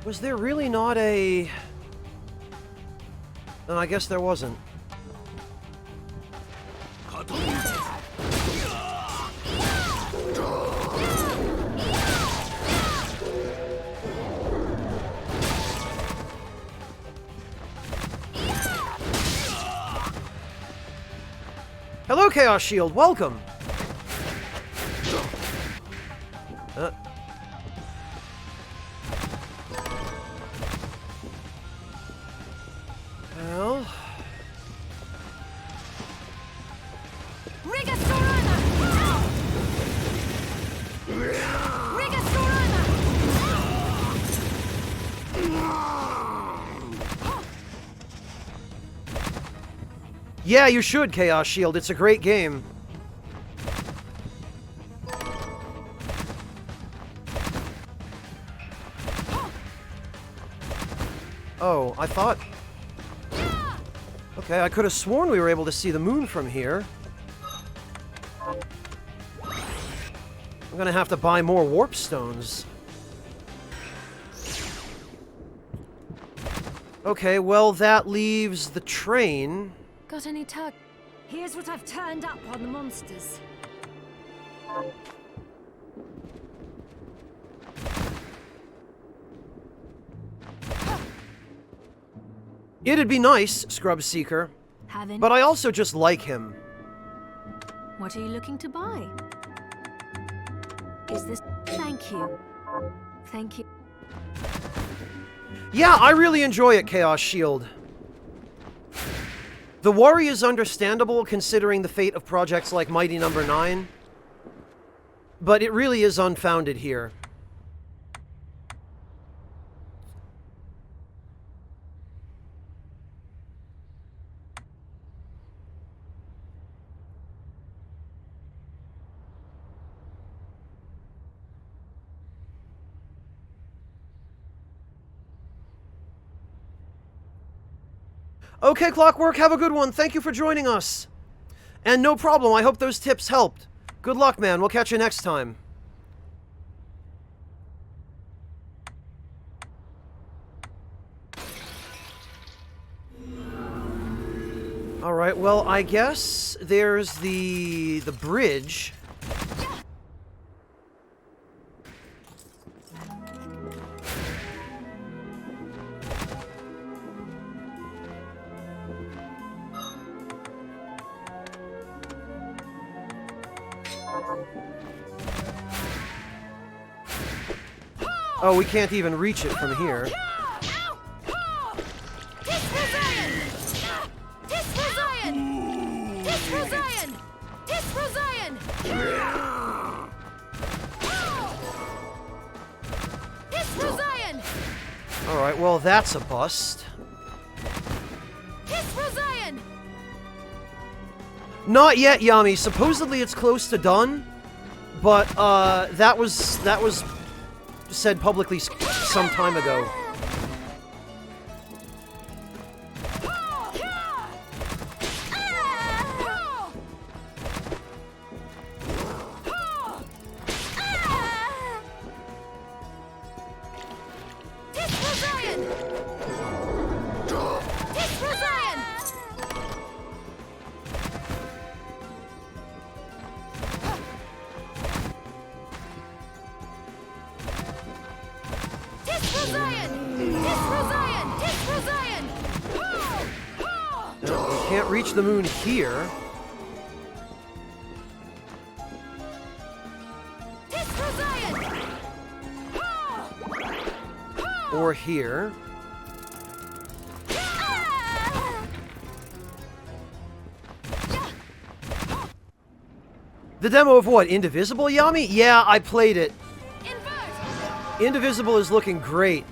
Was there really not a... No, I guess there wasn't. Hello, Chaos Shield. Welcome. Well... Yeah, you should, Chaos Shield. It's a great game. Oh, I thought... Okay, I could have sworn we were able to see the moon from here. I'm gonna have to buy more warp stones. Okay, well, that leaves the train. Got any tug? Here's what I've turned up on the monsters. It'd be nice, Scrub Seeker, Having. but I also just like him. What are you looking to buy? Is this... Thank you. Thank you. Yeah, I really enjoy it, Chaos Shield. The worry is understandable considering the fate of projects like Mighty No. 9, but it really is unfounded here. Okay, Clockwork, have a good one. Thank you for joining us. And no problem, I hope those tips helped. Good luck, man. We'll catch you next time. All right, well, I guess there's the bridge. Oh, we can't even reach it from here. Alright, well, that's a bust. Not yet, Yami. Supposedly it's close to done, but that was said publicly some time ago. Can't reach the moon here. Or here. The demo of what? Indivisible, Yami? Yeah, I played it. Indivisible is looking great.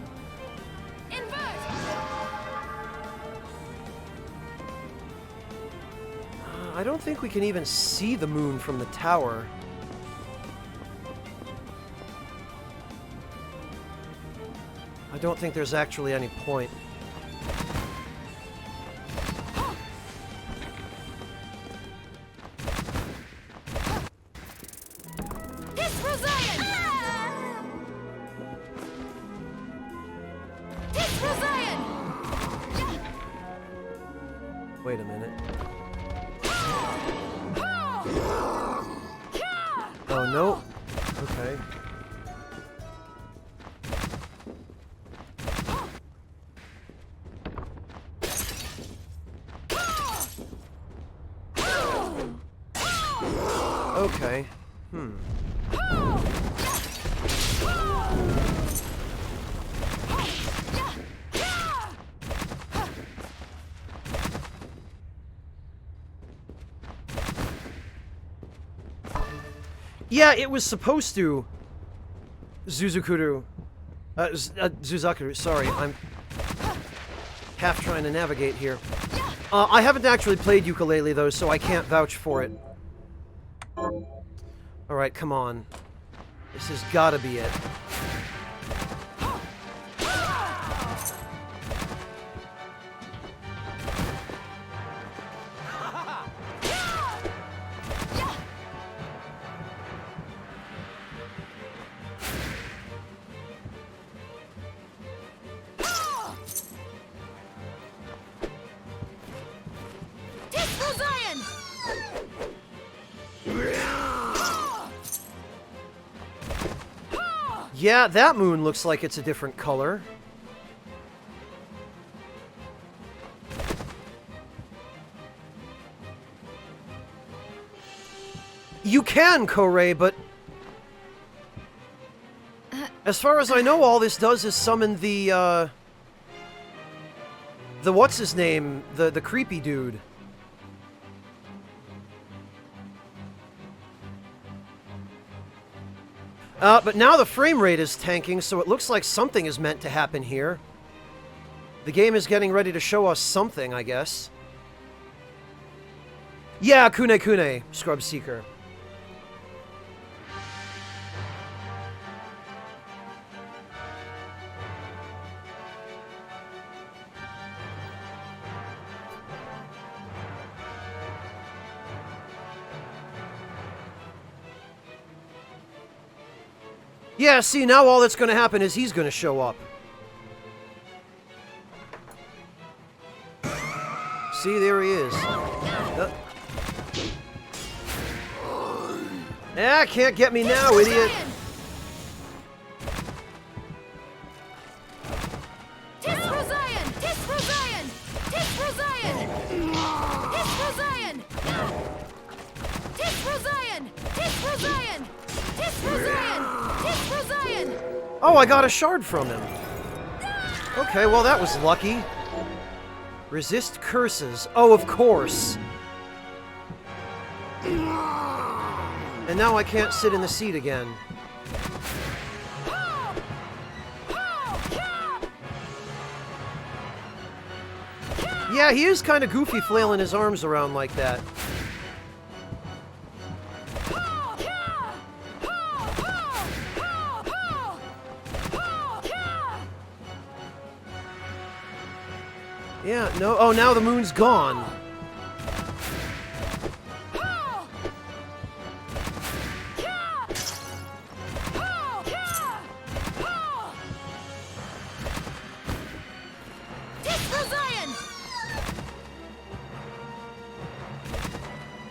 I don't think we can even see the moon from the tower. I don't think there's actually any point. Wait a minute. Oh, no. Okay. Okay. Yeah, it was supposed to. Zuzakuru. Zuzakuru, sorry, I'm half trying to navigate here. I haven't actually played ukulele, though, so I can't vouch for it. Alright, come on. This has gotta be it. Yeah, that moon looks like it's a different color. You can, Korei, but as far as I know, all this does is summon the what's his name? The creepy dude. But now the frame rate is tanking, so it looks like something is meant to happen here. The game is getting ready to show us something, I guess. Yeah, Kune Kune, Scrub Seeker. Yeah, see, now all that's going to happen is he's going to show up. See, there he is. Can't get me now, idiot. Tis for Zion! Tis for Zion! Tis for Zion! Tis for Zion! Tis for Zion! Tis for Zion! Tis for Zion! Tis for Zion! Oh, I got a shard from him. Okay, well that was lucky. Resist curses. Oh, of course. And now I can't sit in the seat again. Yeah, he is kind of goofy flailing his arms around like that. Yeah, no. Oh, now the moon's gone.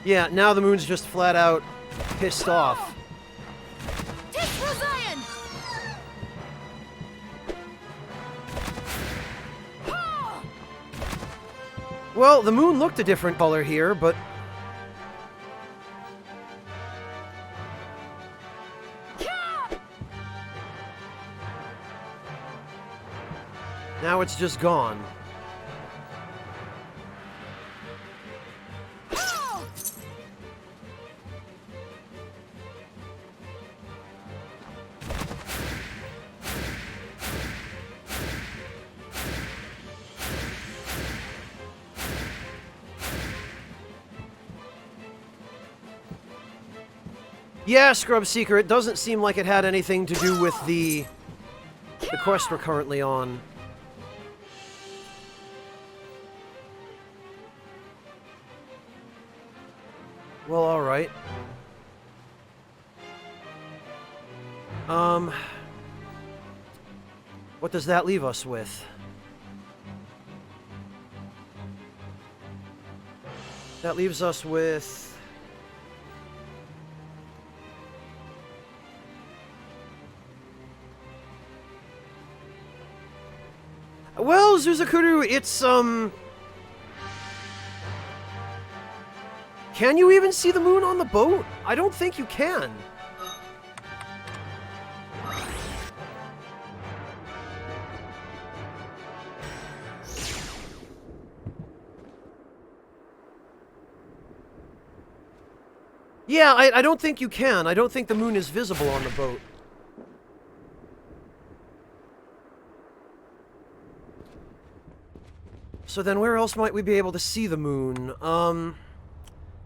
Yeah, now the moon's just flat out pissed off. Well, the moon looked a different color here, but... now it's just gone. Yeah, Scrub Seeker, it doesn't seem like it had anything to do with the quest we're currently on. Well, alright. What does that leave us with? That leaves us with... well, Zuzakuru, it's, can you even see the moon on the boat? I don't think you can. Yeah, I don't think you can. I don't think the moon is visible on the boat. So then where else might we be able to see the moon?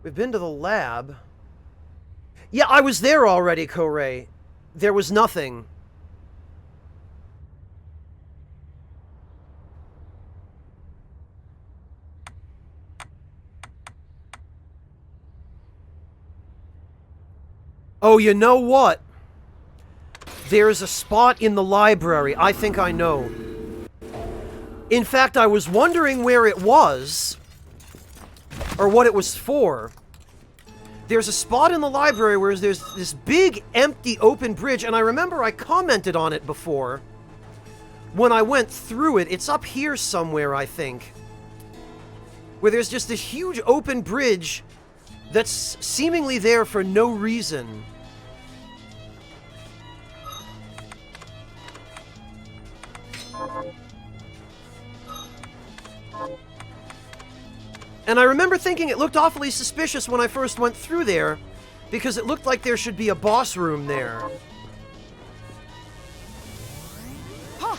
We've been to the lab. Yeah, I was there already, Korei. There was nothing. Oh, you know what? There's a spot in the library. I think I know. In fact, I was wondering where it was, or what it was for. There's a spot in the library where there's this big, empty, open bridge, and I remember I commented on it before when I went through it. It's up here somewhere, I think, where there's just this huge open bridge that's seemingly there for no reason. And I remember thinking it looked awfully suspicious when I first went through there, because it looked like there should be a boss room there. Huh.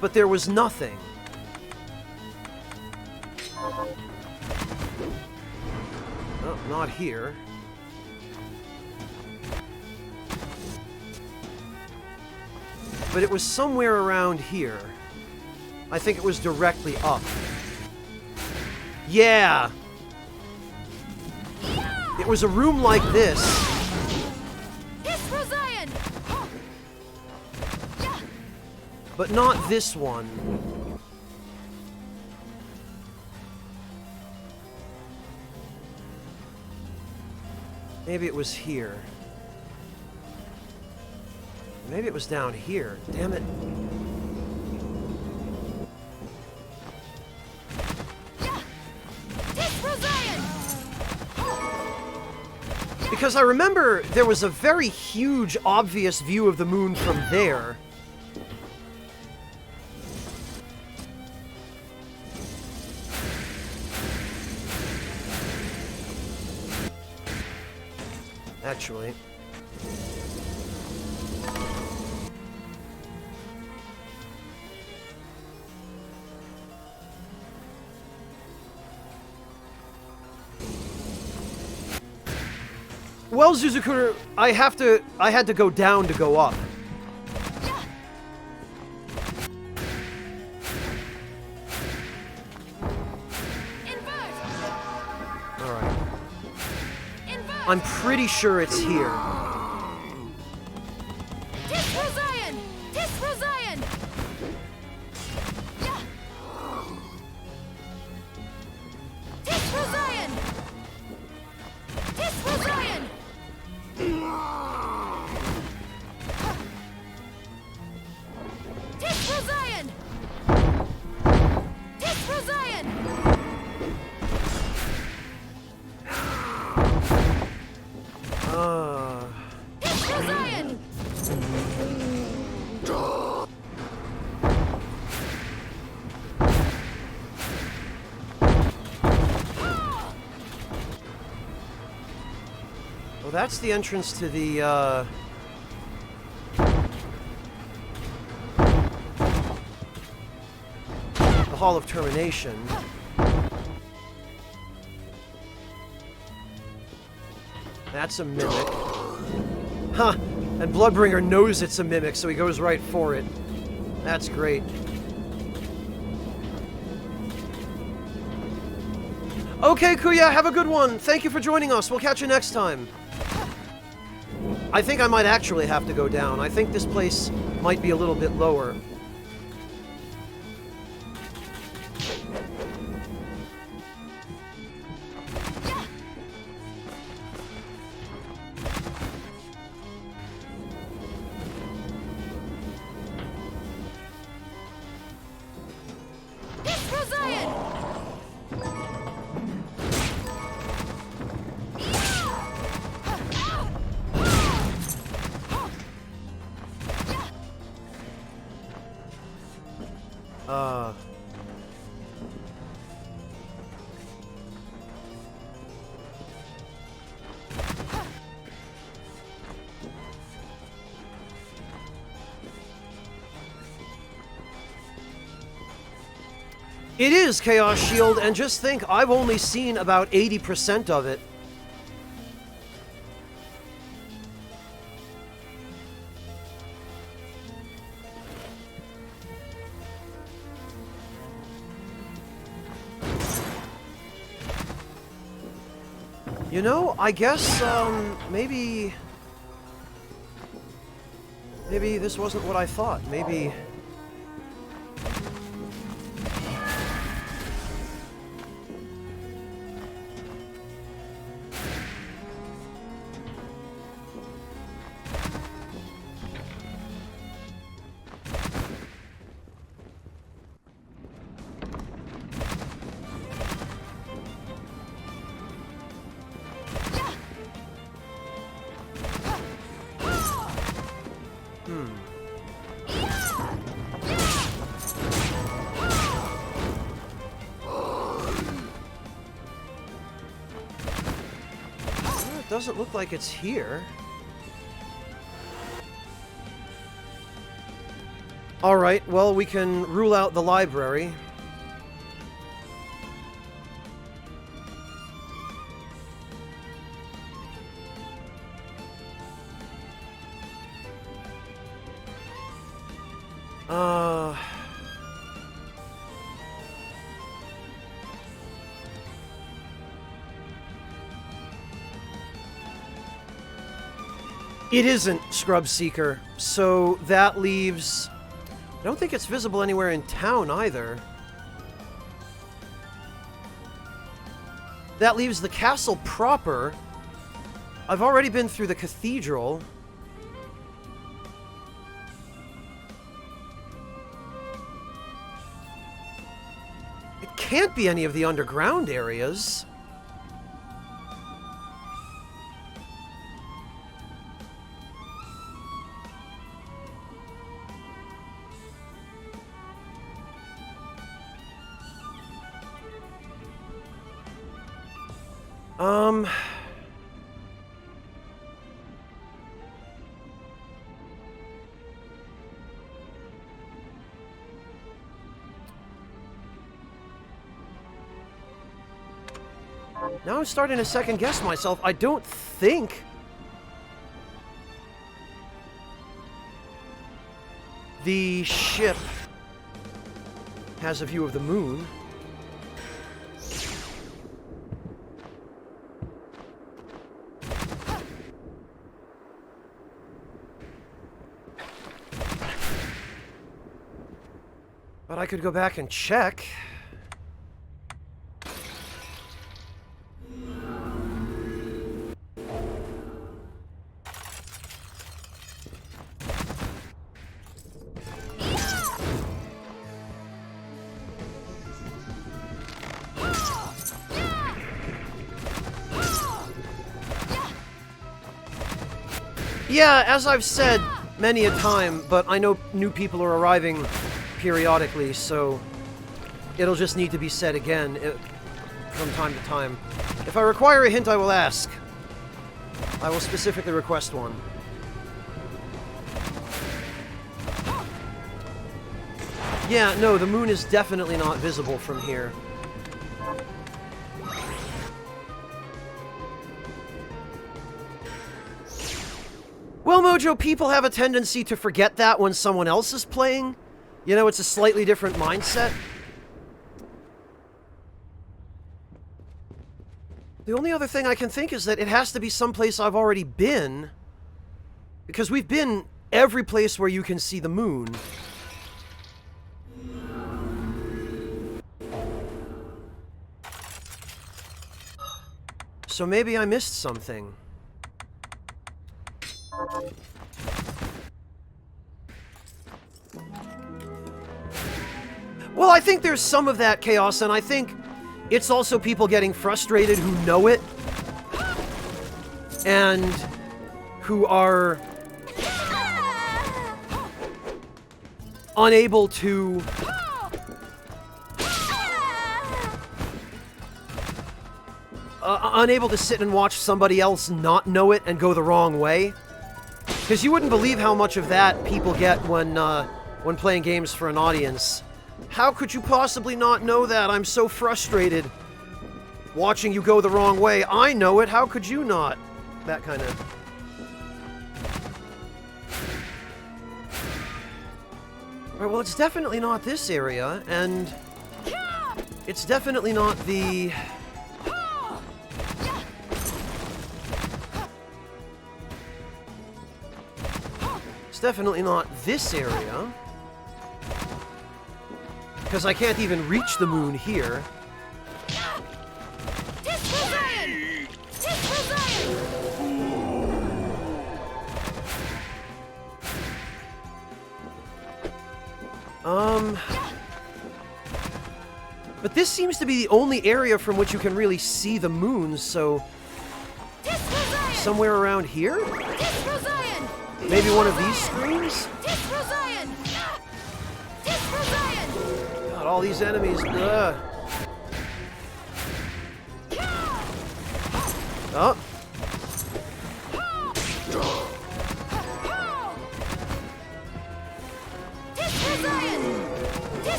But there was nothing. Oh, not here. But it was somewhere around here. I think it was directly up. Yeah! It was a room like this. but not this one. Maybe it was here. Maybe it was down here. Damn it. Because I remember there was a very huge, obvious view of the moon from there. Actually. Well, Zuzukuru, I had to go down to go up. Alright. I'm pretty sure it's here. Well, that's the entrance to the Hall of Termination. That's a mimic. Huh! And Bloodbringer knows it's a mimic, so he goes right for it. That's great. Okay, Kuya, have a good one. Thank you for joining us. We'll catch you next time. I think I might actually have to go down. I think this place might be a little bit lower. It is Chaos Shield, and just think, I've only seen about 80% of it. You know, I guess, maybe this wasn't what I thought. Maybe... doesn't look like it's here. Alright, well, we can rule out the library. It isn't Scrub Seeker, so that leaves... don't think it's visible anywhere in town either. That leaves the castle proper. I've already been through the cathedral. It can't be any of the underground areas. Now I'm starting to second guess myself. I don't think the ship has a view of the moon. But I could go back and check. Yeah, as I've said many a time, but I know new people are arriving periodically, so it'll just need to be said again from time to time. If I require a hint, I will ask. I will specifically request one. Yeah, no, the moon is definitely not visible from here. Well, Mojo, people have a tendency to forget that when someone else is playing. You know, it's a slightly different mindset. The only other thing I can think is that it has to be someplace I've already been. Because we've been every place where you can see the moon. So maybe I missed something. Well, I think there's some of that chaos, and I think it's also people getting frustrated who know it, and who are unable to sit and watch somebody else not know it and go the wrong way. Because you wouldn't believe how much of that people get when playing games for an audience. How could you possibly not know that? I'm so frustrated watching you go the wrong way. I know it. How could you not? That kind of... Alright, well, it's definitely not this area, and it's definitely not the... It's definitely not this area. Because I can't even reach the moon here. But this seems to be the only area from which you can really see the moon, so... Somewhere around here? Maybe one of these screens? God, all these enemies. Ugh. Oh.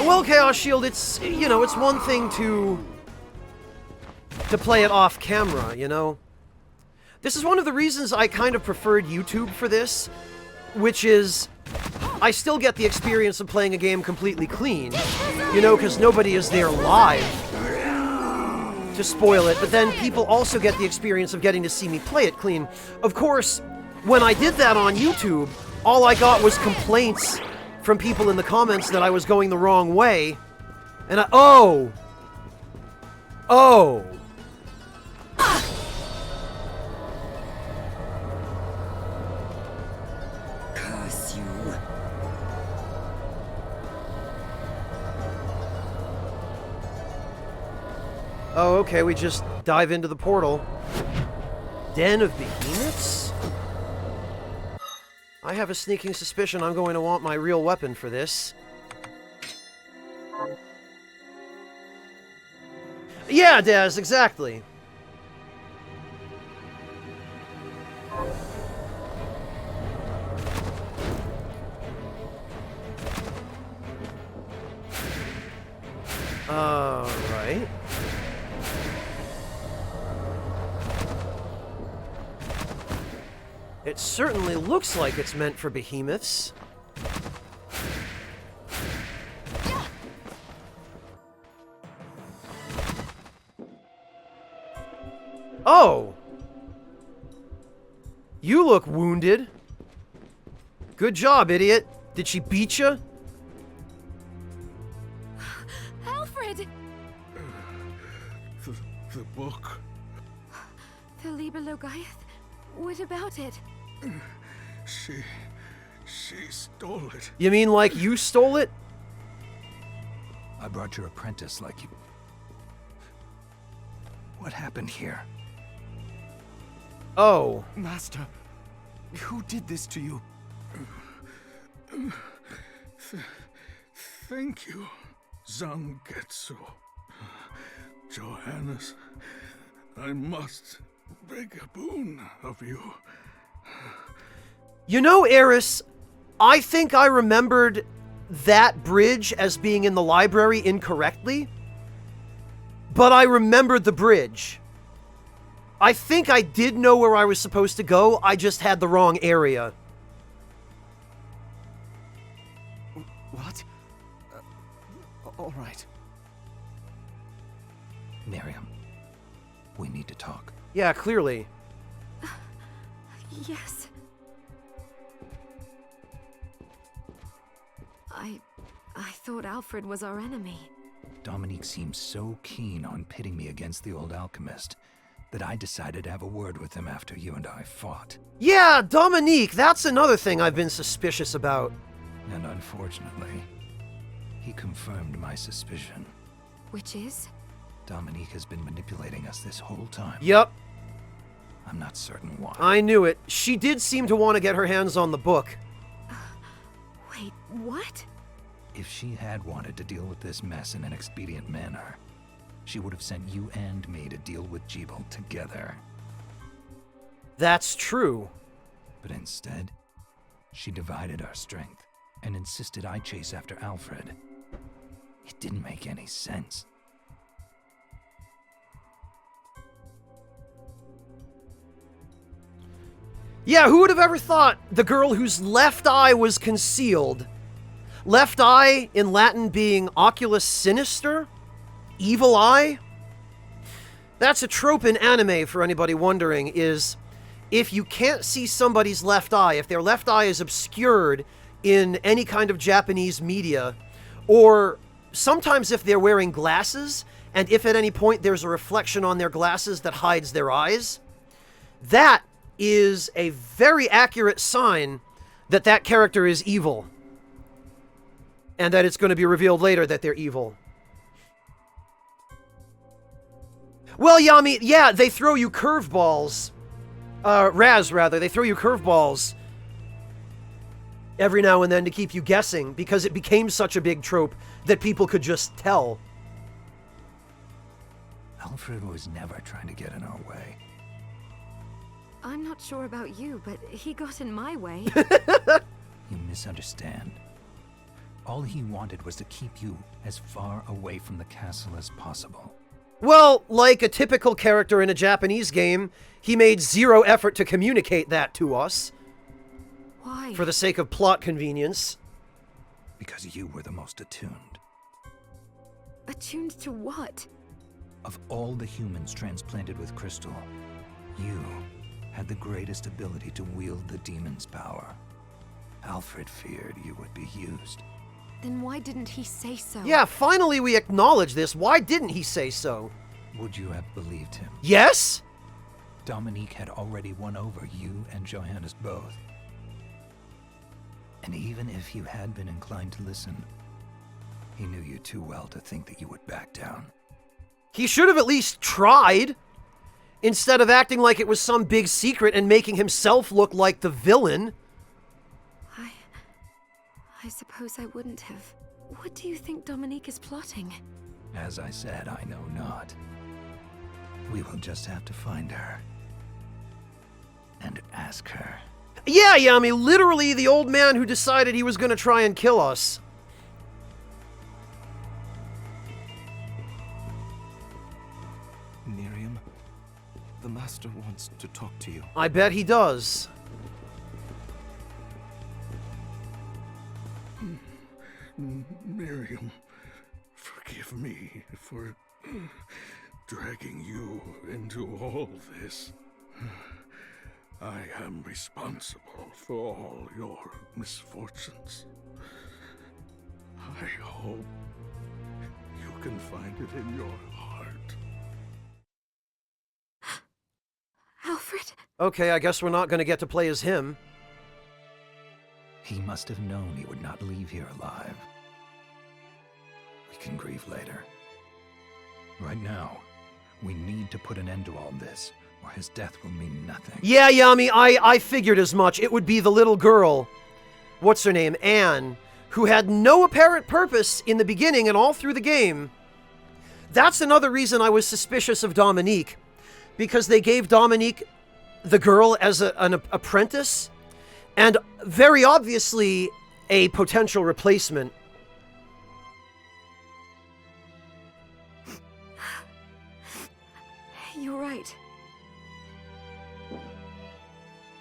Well, Chaos Shield, it's, you know, it's one thing to play it off camera, you know? This is one of the reasons I kind of preferred YouTube for this, which is I still get the experience of playing a game completely clean, you know, because nobody is there live to spoil it, but then people also get the experience of getting to see me play it clean. Of course, when I did that on YouTube, all I got was complaints from people in the comments that I was going the wrong way. And oh! Curse you. Oh, okay, we just dive into the portal. Den of Behemoths? I have a sneaking suspicion I'm going to want my real weapon for this. Yeah, Daz, exactly. Right. It certainly looks like it's meant for behemoths. Oh! You look wounded. Good job, idiot. Did she beat you? Alfred! The book. The Liber Logaeth? What about it? She stole it. You mean like you stole it? I brought your apprentice like you... What happened here? Oh. Master, who did this to you? Thank you, Zangetsu. Johannes, I must beg a boon of you. You know, Eris, I think I remembered that bridge as being in the library incorrectly. But I remembered the bridge. I think I did know where I was supposed to go, I just had the wrong area. What? All right. Miriam, we need to talk. Yeah, clearly. Yes. I thought Alfred was our enemy. Dominique seemed so keen on pitting me against the old alchemist that I decided to have a word with him after you and I fought. Yeah, Dominique, that's another thing I've been suspicious about. And unfortunately, he confirmed my suspicion. Which is? Dominique has been manipulating us this whole time. Yep, I'm not certain why. I knew it. She did seem to want to get her hands on the book. Wait, what? If she had wanted to deal with this mess in an expedient manner, she would have sent you and me to deal with Jebel together. That's true. But instead, she divided our strength and insisted I chase after Alfred. It didn't make any sense. Yeah, who would have ever thought the girl whose left eye was concealed? Left eye in Latin being oculus sinister? Evil eye? That's a trope in anime, for anybody wondering, is if you can't see somebody's left eye, if their left eye is obscured in any kind of Japanese media, or sometimes if they're wearing glasses, and if at any point there's a reflection on their glasses that hides their eyes, that is a very accurate sign that that character is evil. And that it's going to be revealed later that they're evil. Well, Yami, yeah, they throw you curveballs. Raz, rather. They throw you curveballs every now and then to keep you guessing, because it became such a big trope that people could just tell. Alfred was never trying to get in our way. I'm not sure about you, but he got in my way. You misunderstand. All he wanted was to keep you as far away from the castle as possible. Well, like a typical character in a Japanese game, he made zero effort to communicate that to us. Why? For the sake of plot convenience. Because you were the most attuned. Attuned to what? Of all the humans transplanted with Crystal, you had the greatest ability to wield the demon's power. Alfred feared you would be used. Then why didn't he say so? Yeah, finally we acknowledge this. Why didn't he say so? Would you have believed him? Yes? Dominique had already won over you and Johannes both. And even if you had been inclined to listen, he knew you too well to think that you would back down. He should have at least tried, instead of acting like it was some big secret and making himself look like the villain. I suppose I wouldn't have. What do you think Dominique is plotting? As I said, I know not. We will just have to find her. And ask her. Yeah, Yami, literally the old man who decided he was going to try and kill us. Miriam, the Master wants to talk to you. I bet he does. Miriam, forgive me for dragging you into all this. I am responsible for all your misfortunes. I hope you can find it in your heart. Alfred? Okay, I guess we're not going to get to play as him. He must have known he would not leave here alive. We can grieve later. Right now, we need to put an end to all this, or his death will mean nothing. Yeah, Yami, I figured as much. It would be the little girl, what's her name, Anne, who had no apparent purpose in the beginning and all through the game. That's another reason I was suspicious of Dominique, because they gave Dominique the girl as an apprentice, and very obviously a potential replacement. You're right.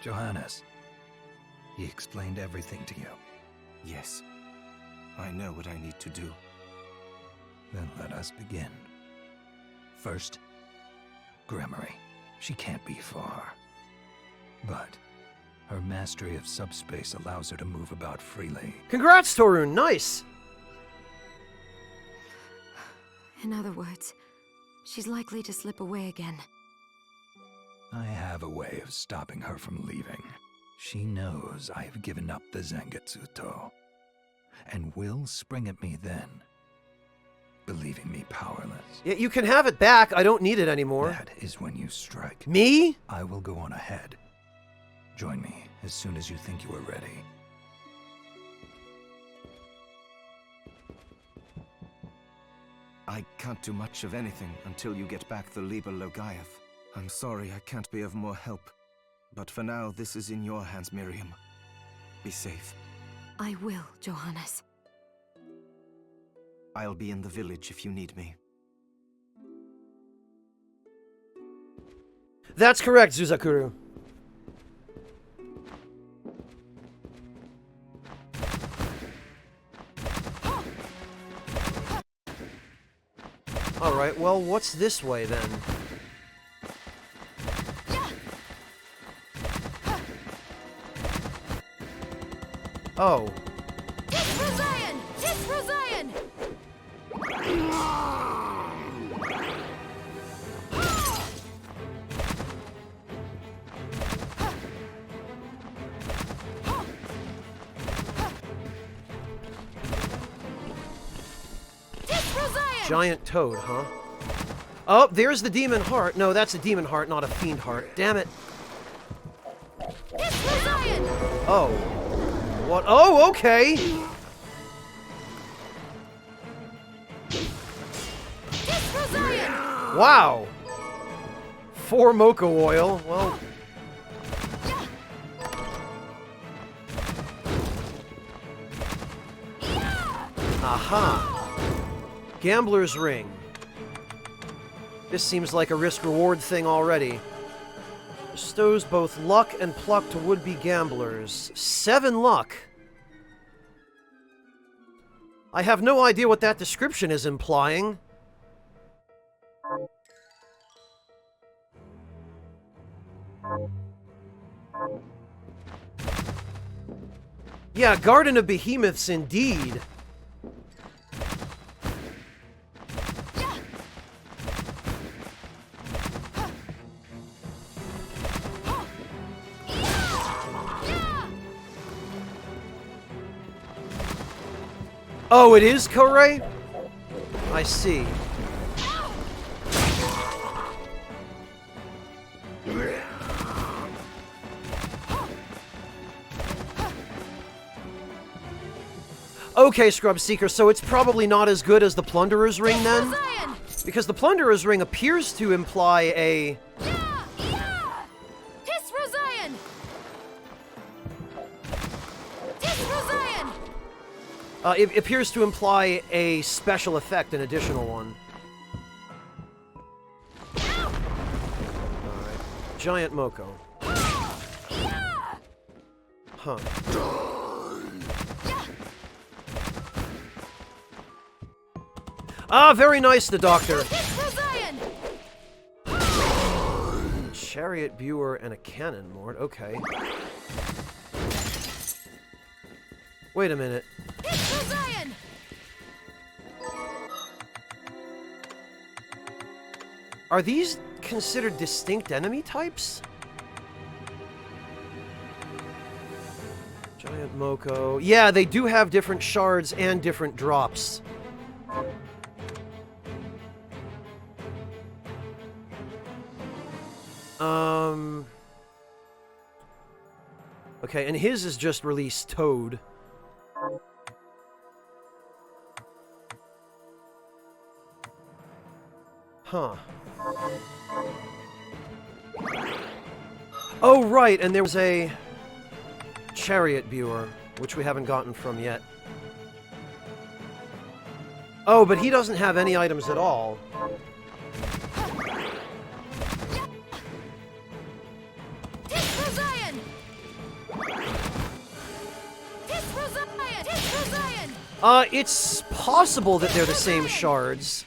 Johannes, he explained everything to you. Yes, I know what I need to do. Then let us begin. First, Gremory. She can't be far. But her mastery of subspace allows her to move about freely. Congrats, Torun. Nice. In other words, she's likely to slip away again. I have a way of stopping her from leaving. She knows I have given up the Zangetsuto, and will spring at me then, believing me powerless. Yeah, you can have it back. I don't need it anymore. That is when you strike. Me? I will go on ahead. Join me as soon as you think you are ready. I can't do much of anything until you get back the Liber Logaeth. I'm sorry I can't be of more help. But for now, this is in your hands, Miriam. Be safe. I will, Johannes. I'll be in the village if you need me. That's correct, Zuzakuru. Alright, well, what's this way then? Oh. Tis Rosian! Tis Rosian! Tis Rosian! Giant toad, huh? Oh, there's the demon heart. No, that's a demon heart, not a fiend heart. Damn it. Tis Rosian! Oh. What? Oh, okay. Tis Rosian! Wow. 4 mocha oil. Well. Aha. Gambler's ring. This seems like a risk-reward thing already. Bestows both luck and pluck to would-be gamblers. 7 luck. I have no idea what that description is implying. Yeah, Garden of Behemoths indeed. Oh, it is Kourei? I see. Okay, Scrub Seeker, so it's probably not as good as the Plunderer's Ring then? Because the Plunderer's Ring appears to imply a... it appears to imply a special effect, an additional one. Alright. Giant Moko. Huh. Ah, very nice, the Doctor. Chariot Viewer and a Cannon Mort. Okay. Wait a minute. Are these considered distinct enemy types? Giant Moko. Yeah, they do have different shards and different drops. Okay, and his is just released Toad. Huh. Oh, right, and there was a Chariot Viewer, which we haven't gotten from yet. Oh, but he doesn't have any items at all. It's possible that they're the same shards.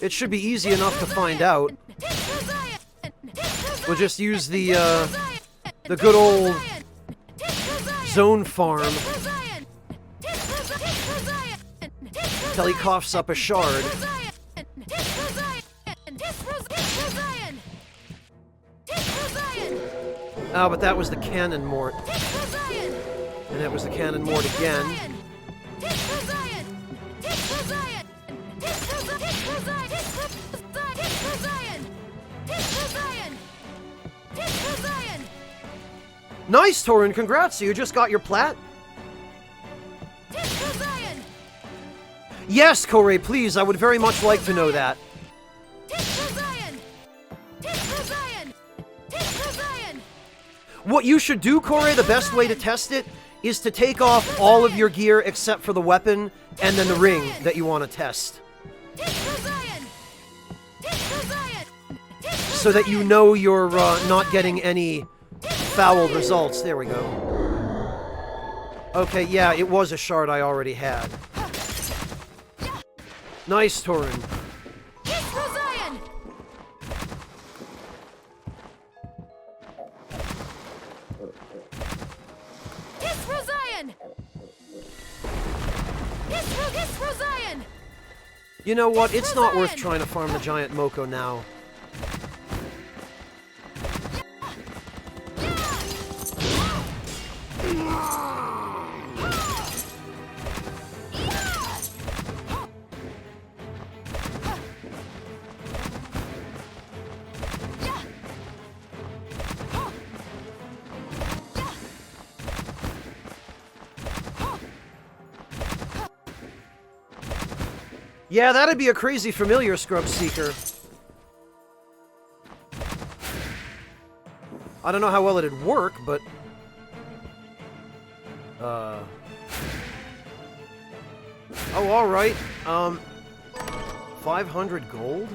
It should be easy enough to find out. We'll just use the good old zone farm till he coughs up a shard. Oh, but that was the Cannon Mort. And that was the Cannon Mort again. Nice, Torin, congrats! You just got your plat? Yes, Kourei, please, I would very much like to know that. What you should do, Kourei, the best way to test it, is to take off all of your gear except for the weapon and then the ring that you want to test. So that you know you're not getting any foul results. There we go. Okay, yeah, it was a shard I already had. Nice, Torin. You know what? It's not worth trying to farm the Giant Moko now. Yeah, that'd be a crazy familiar, Scrub Seeker. I don't know how well it'd work, but... Oh, alright. 500 gold?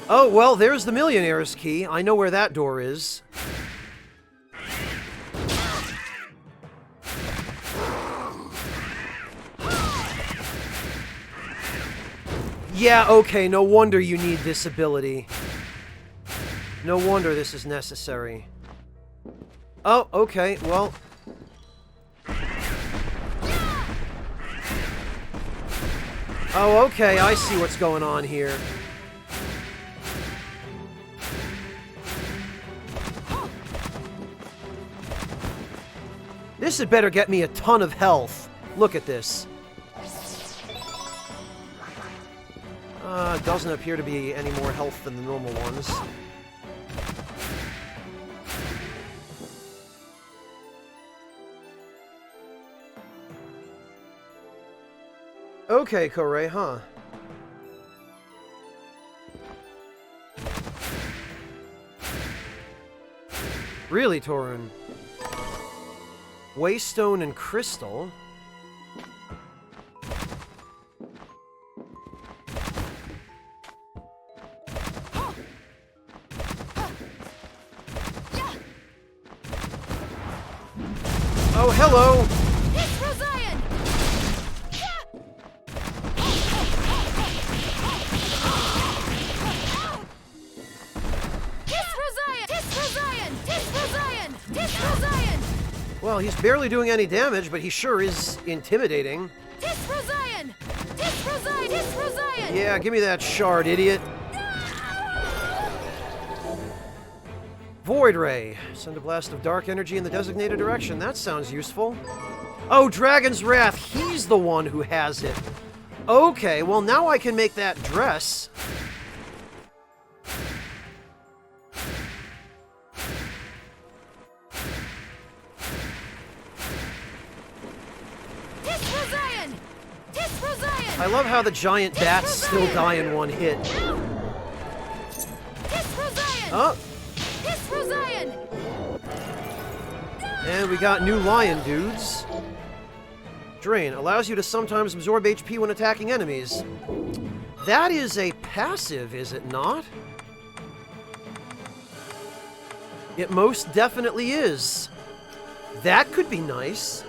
Oh, well, there's the Millionaire's Key. I know where that door is. Yeah, okay, no wonder you need this ability. No wonder this is necessary. Oh, okay, well... Oh, okay, I see what's going on here. This had better get me a ton of health. Look at this. Doesn't appear to be any more health than the normal ones. Okay, Korei, huh? Really, Torun? Waystone and Crystal? Oh, hello! This Rosian! Well, he's barely doing any damage, but he sure is intimidating. Yeah, give me that shard, idiot. Void Ray. Send a blast of dark energy in the designated direction. That sounds useful. Oh, Dragon's Wrath. He's the one who has it. Okay, well now I can make that dress. I love how the giant bats still die in one hit. Oh. And we got new lion dudes. Drain allows you to sometimes absorb HP when attacking enemies. That is a passive, is it not? It most definitely is. That could be nice.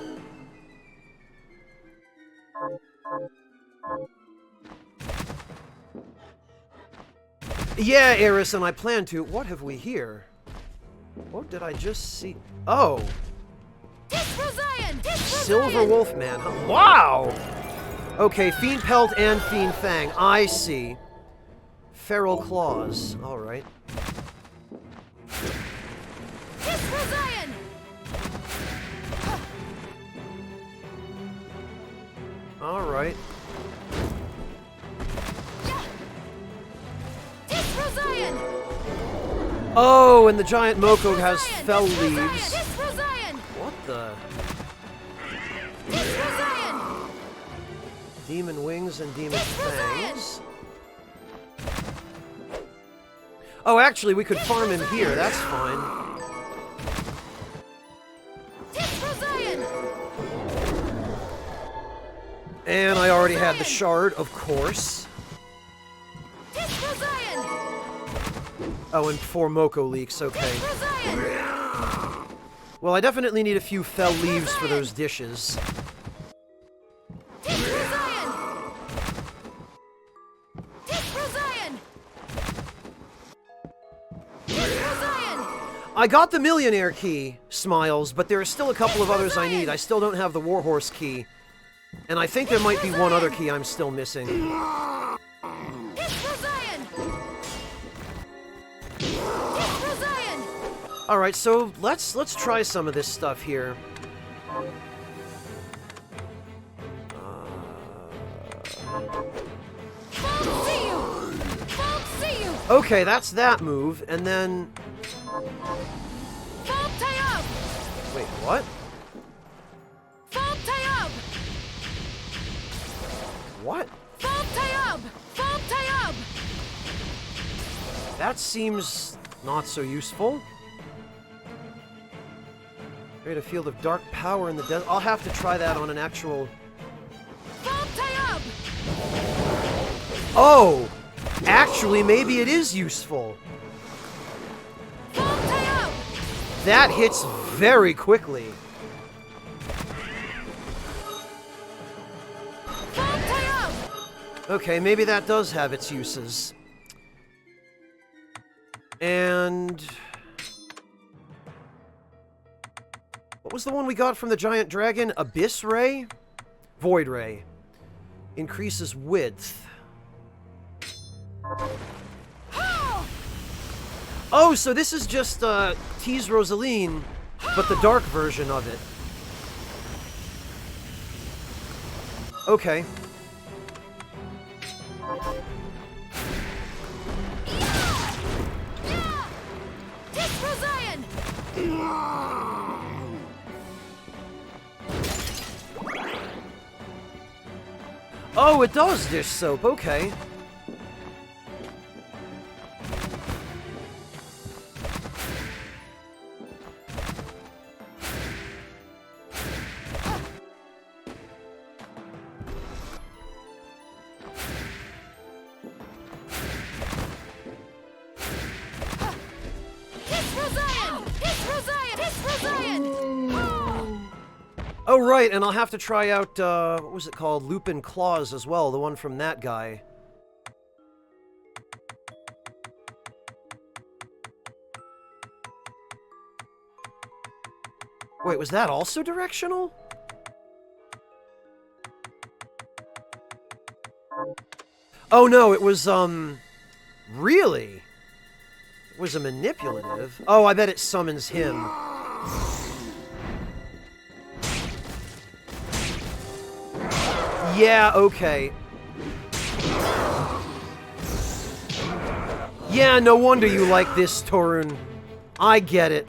Yeah, Eris, and I plan to. What have we here? What did I just see? Oh. Silver Wolfman. Huh? Wow! Okay, Fiend Pelt and Fiend Fang. I see. Feral Claws. Alright. Alright. Oh, and the giant Moko has fell leaves. What the? Demon wings and demon fangs. Oh, actually, we could farm him here. That's fine. And I already had the shard, of course. Oh, and 4 Moko leaks, okay. Well, I definitely need a few fell leaves for those dishes. I got the Millionaire Key, Smiles, but there are still a couple of others I need. I still don't have the Warhorse Key. And I think there might be one other key I'm still missing. Alright, so let's try some of this stuff here. Okay, that's that move, and then... Wait, what? What? That seems not so useful. Create a field of dark power in the desert. I'll have to try that on an actual... Oh! Actually, maybe it is useful. That hits very quickly. Okay, maybe that does have its uses. And... what was the one we got from the giant dragon? Abyss Ray? Void Ray. Increases width. Oh, so this is just Tease Rosaline, but the dark version of it. Okay. Oh, it does dish soap, okay. Oh, right, and I'll have to try out, what was it called? Lupin Claws as well, the one from that guy. Wait, was that also directional? Oh, no, it was, really? It was a manipulative. Oh, I bet it summons him. Yeah, okay. Yeah, no wonder you like this, Torun. I get it.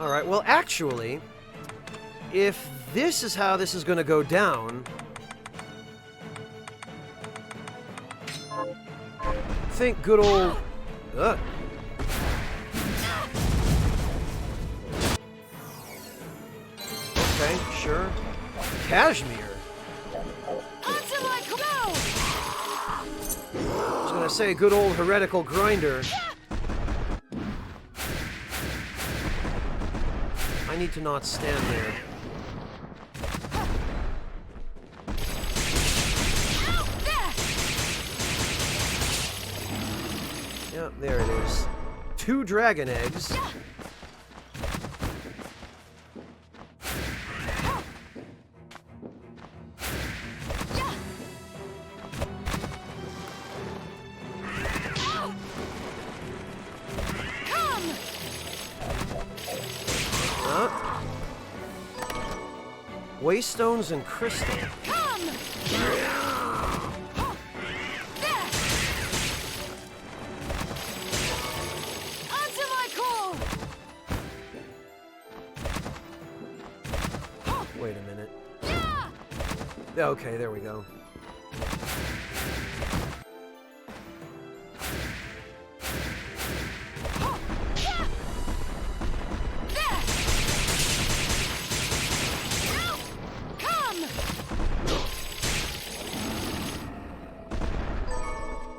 Alright, well, actually, if this is how this is going to go down, I think good old... Okay, sure. Cashmere. I was going to say good old heretical grinder. I need to not stand there. Yep, there it is. 2 dragon eggs. Waystones and crystal. Come! Answer my call! Wait a minute. Okay, there we go.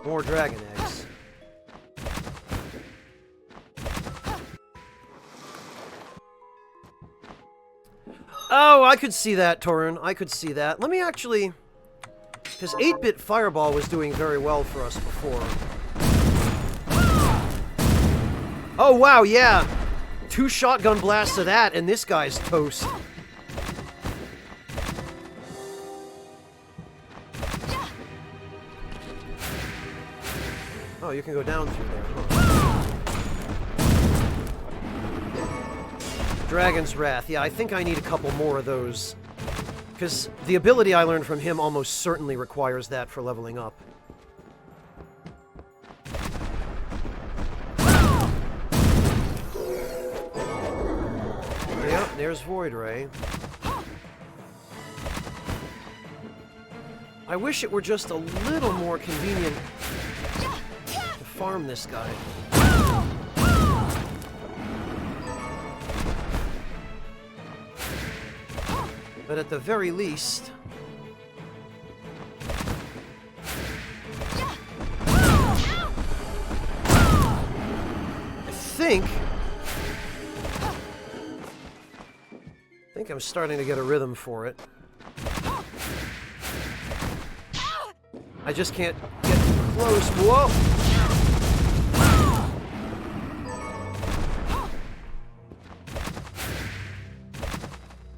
More dragon eggs. Oh, I could see that, Torun. I could see that. Let me actually... because 8-bit Fireball was doing very well for us before. Oh, wow, yeah. 2 shotgun blasts of that, and this guy's toast. Oh, you can go down through there. Huh. Dragon's Wrath. Yeah, I think I need a couple more of those. Because the ability I learned from him almost certainly requires that for leveling up. Yep, there's Void Ray. I wish it were just a little more convenient to farm this guy. But at the very least... I think I'm starting to get a rhythm for it. I just can't get too close. Whoa!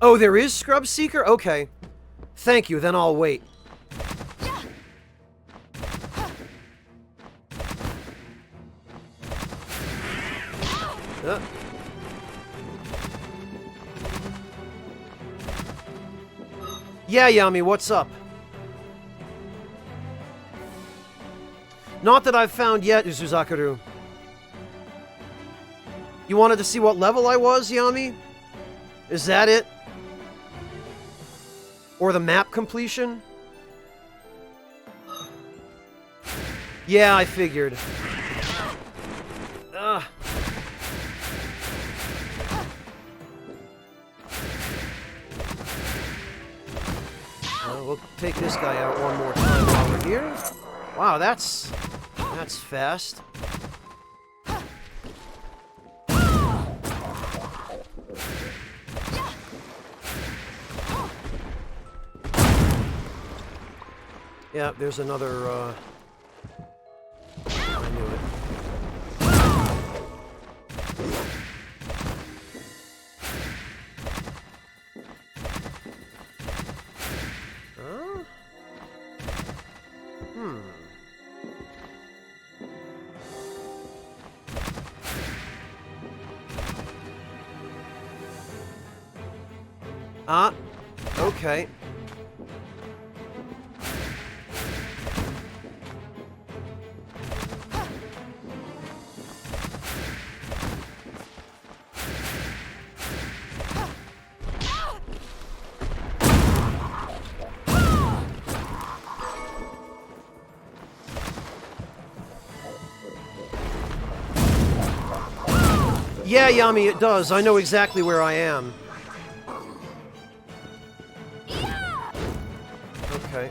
Oh, there is Scrub Seeker? Okay. Thank you, then I'll wait. Yeah, Yami, what's up? Not that I've found yet, Uzuzakaru. You wanted to see what level I was, Yami? Is that it? Or the map completion? Yeah, I figured. Ugh. We'll take this guy out one more time while we're here. Wow, that's fast. Yeah, there's another, I knew it. Okay. Yeah, Yami, it does. I know exactly where I am. Okay.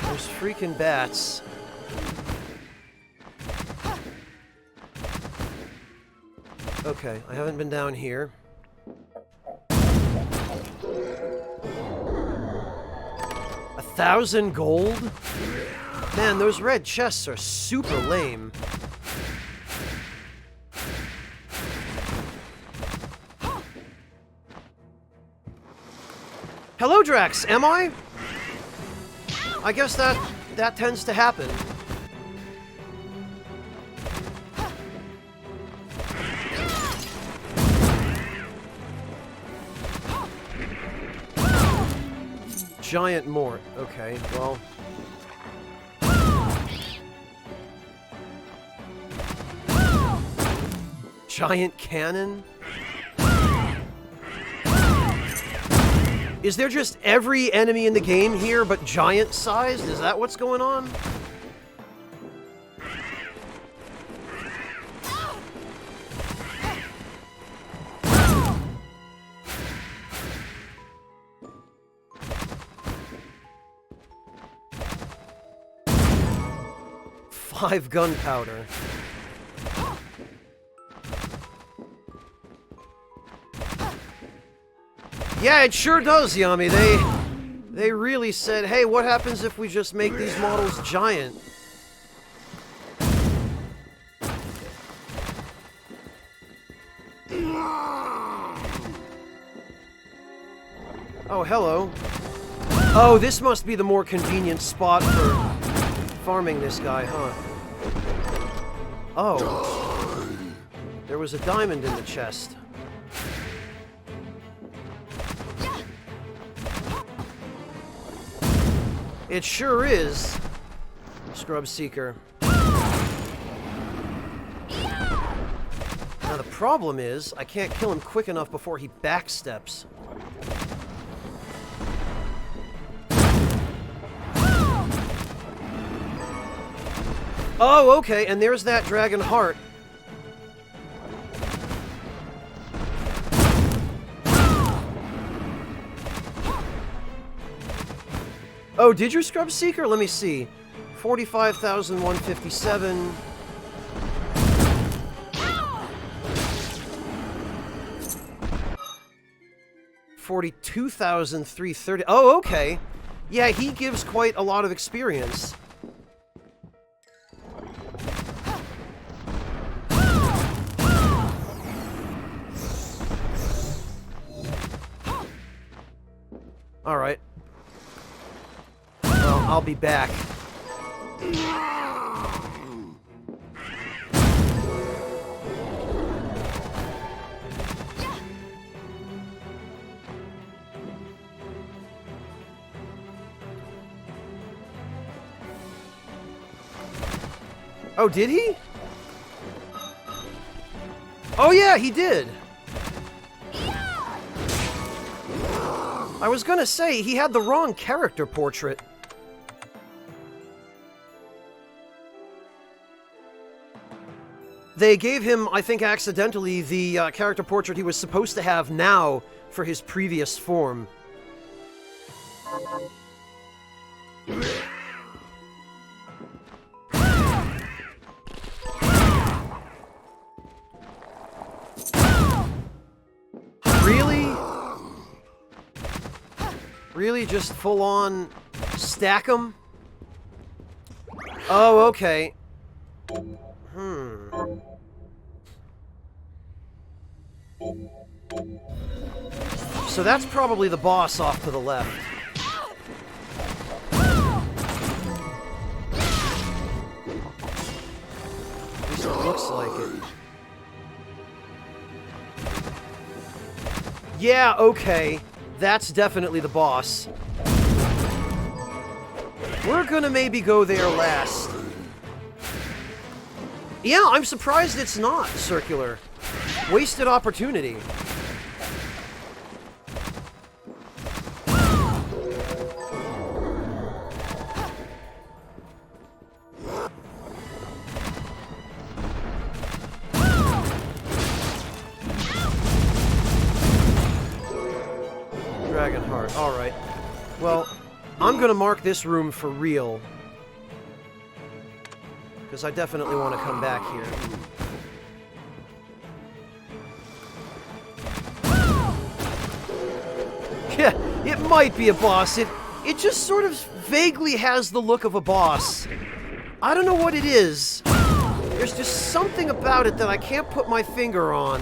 Those freaking bats. Okay, I haven't been down here. 1,000 gold? Man, those red chests are super lame. Hello, Drax, am I? I guess that tends to happen. Giant mort. Okay, well... Giant cannon? Is there just every enemy in the game here but giant-sized? Is that what's going on? Five gunpowder. Yeah, it sure does, Yami. They really said, hey, what happens if we just make these models giant? Oh, hello. Oh, this must be the more convenient spot for farming this guy, huh? Oh. There was a diamond in the chest. It sure is, Scrub Seeker. Now the problem is, I can't kill him quick enough before he backsteps. Oh, okay, and there's that dragon heart. Oh, did you scrub Seeker? Let me see. 45,157. $42,330. Oh, okay. Yeah, he gives quite a lot of experience. All right. Well, I'll be back. Oh, did he? Oh, yeah, he did. I was gonna say, he had the wrong character portrait. They gave him, I think accidentally, the character portrait he was supposed to have now for his previous form. Really? Really? Just full on stack them? Oh, okay. So that's probably the boss off to the left. At least it looks like it. Yeah, okay. That's definitely the boss. We're gonna maybe go there last. Yeah, I'm surprised it's not circular. Wasted opportunity. Dragonheart, alright. Well, I'm gonna mark this room for real. Because I definitely want to come back here. Yeah, it might be a boss. It just sort of vaguely has the look of a boss. I don't know what it is. There's just something about it that I can't put my finger on.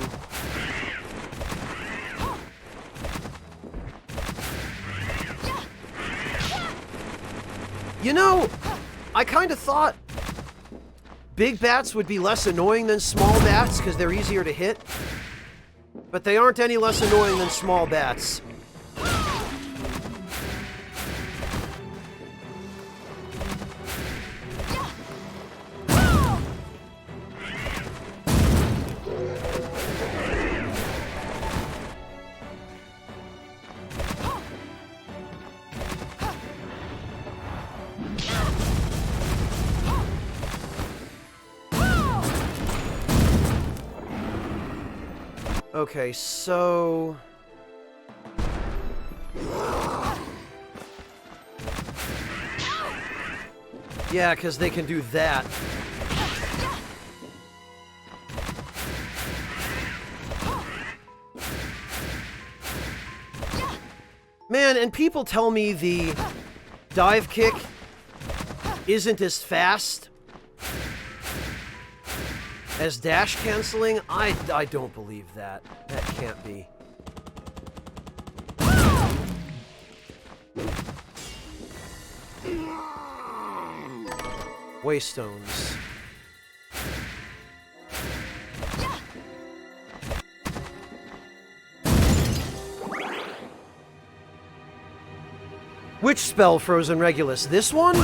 You know, I kind of thought big bats would be less annoying than small bats because they're easier to hit. But they aren't any less annoying than small bats. Okay, so... yeah, because they can do that. Man, and people tell me the dive kick isn't as fast as dash canceling. I don't believe that. That can't be. Waystones. Which spell, Frozen Regulus? This one?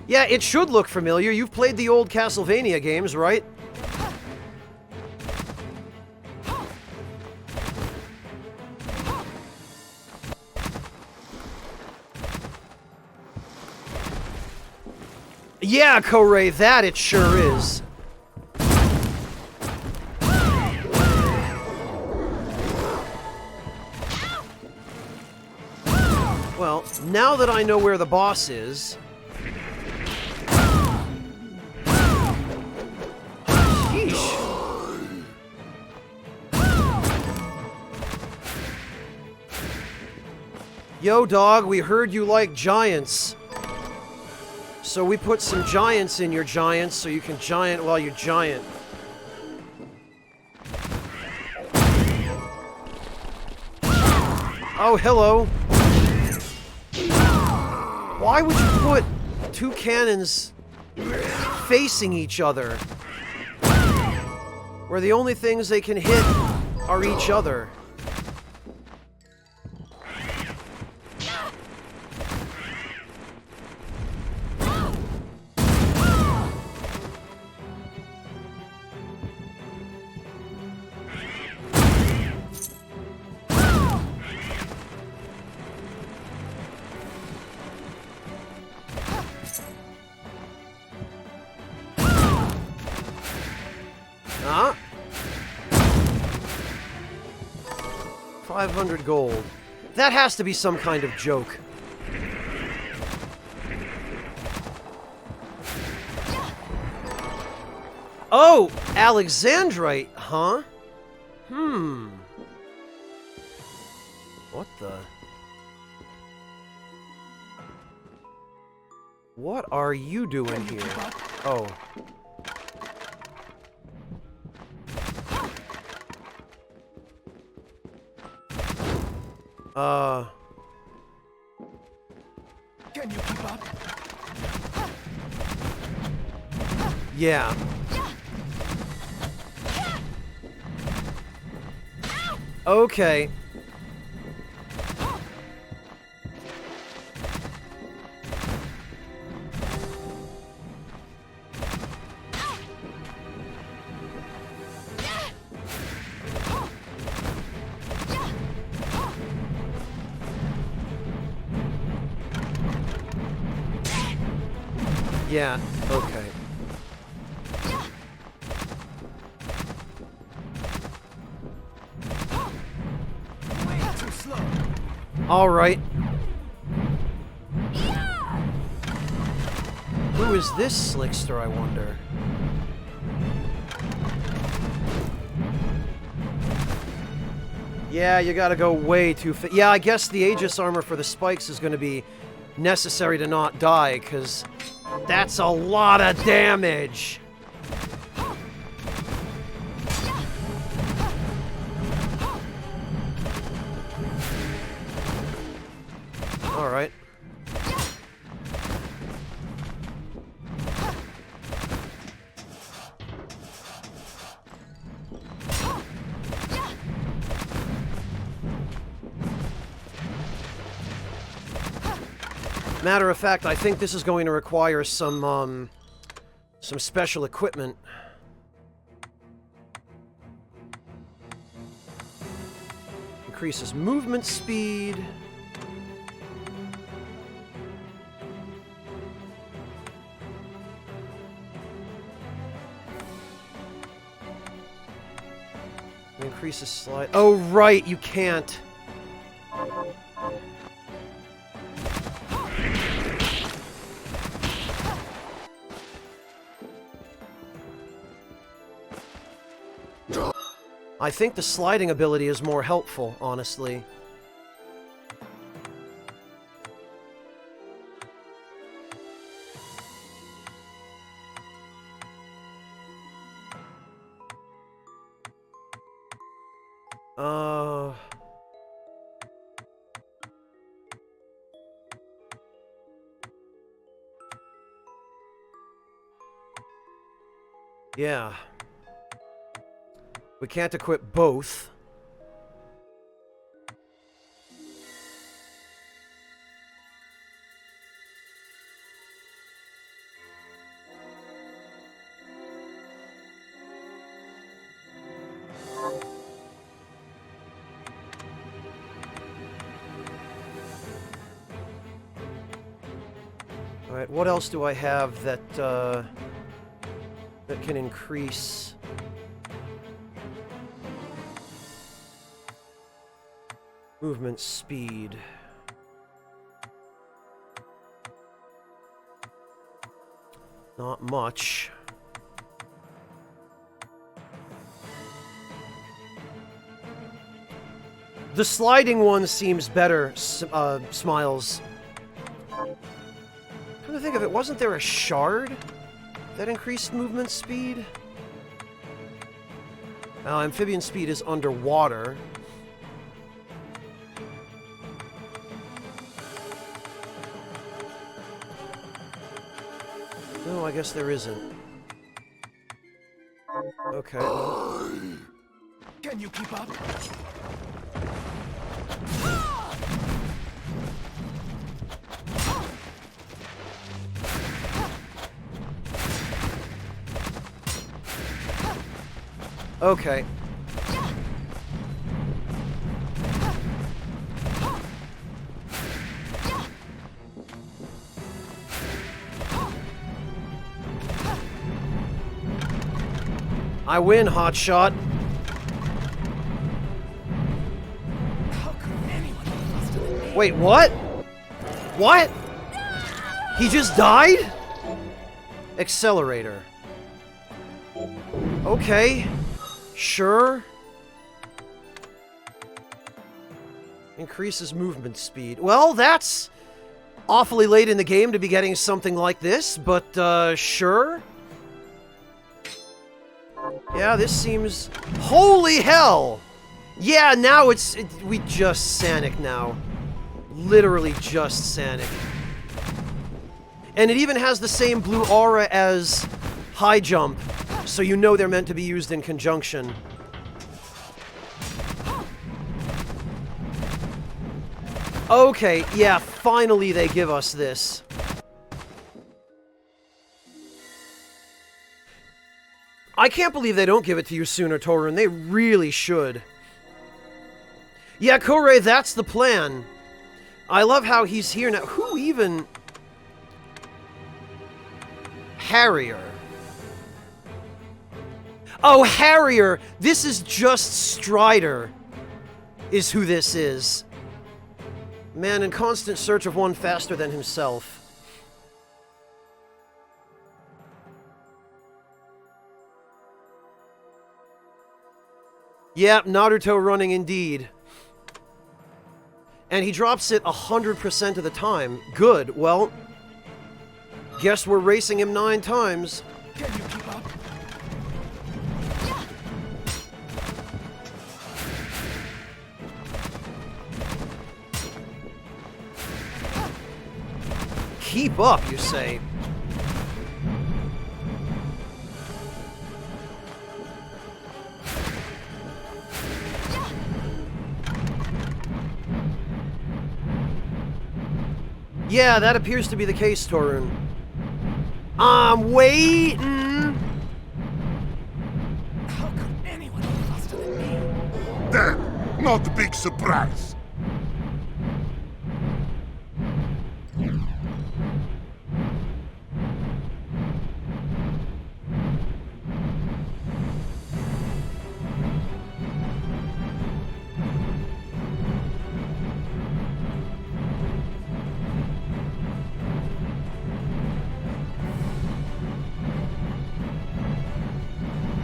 Yeah, it should look familiar. You've played the old Castlevania games, right? Yeah, Koray, that it sure is. Well, now that I know where the boss is... Sheesh. Yo, dog, we heard you like giants. So we put some giants in your giants so you can giant while you giant. Oh, hello. Why would you put two cannons facing each other? Where the only things they can hit are each other. Huh? 500 gold. That has to be some kind of joke. Oh, Alexandrite, huh? What the? What are you doing here? Oh. Can you keep up? Yeah. Okay. Yeah, okay. Way too slow. All right. Who is this slickster, I wonder? Yeah, you gotta go way too fa- Yeah, I guess the Aegis armor for the spikes is gonna be necessary to not die, because that's a lot of damage! Alright. Matter of fact, I think this is going to require some special equipment. Increases movement speed. Increases slide. Oh, right, you can't. I think the sliding ability is more helpful, honestly. Yeah. We can't equip both. Alright, what else do I have that, that can increase... movement speed? Not much. The sliding one seems better, Smiles. Come to think of it, wasn't there a shard that increased movement speed? Amphibian speed is underwater. No, I guess there isn't. Okay. Can you keep up? Okay. I win, hotshot. Wait, what? What? He just died? Accelerator. Okay. Sure. Increases movement speed. Well, that's awfully late in the game to be getting something like this, but, sure. Yeah, this seems... Holy hell! Yeah, now we just Sanic now. Literally just Sanic. And it even has the same blue aura as High Jump, so you know they're meant to be used in conjunction. Okay, yeah, finally they give us this. I can't believe they don't give it to you sooner, Torun. They really should. Yeah, Korei, that's the plan. I love how he's here now. Who even... Harrier. Oh, Harrier! This is just Strider, is who this is. Man in constant search of one faster than himself. Yep, Naruto running indeed. And he drops it 100% of the time. Good, well... Guess we're racing him 9 times. Can you keep up? Keep up, you say? Yeah, that appears to be the case, Torun. I'm waiting! How could anyone be faster than me? Then, not a big surprise.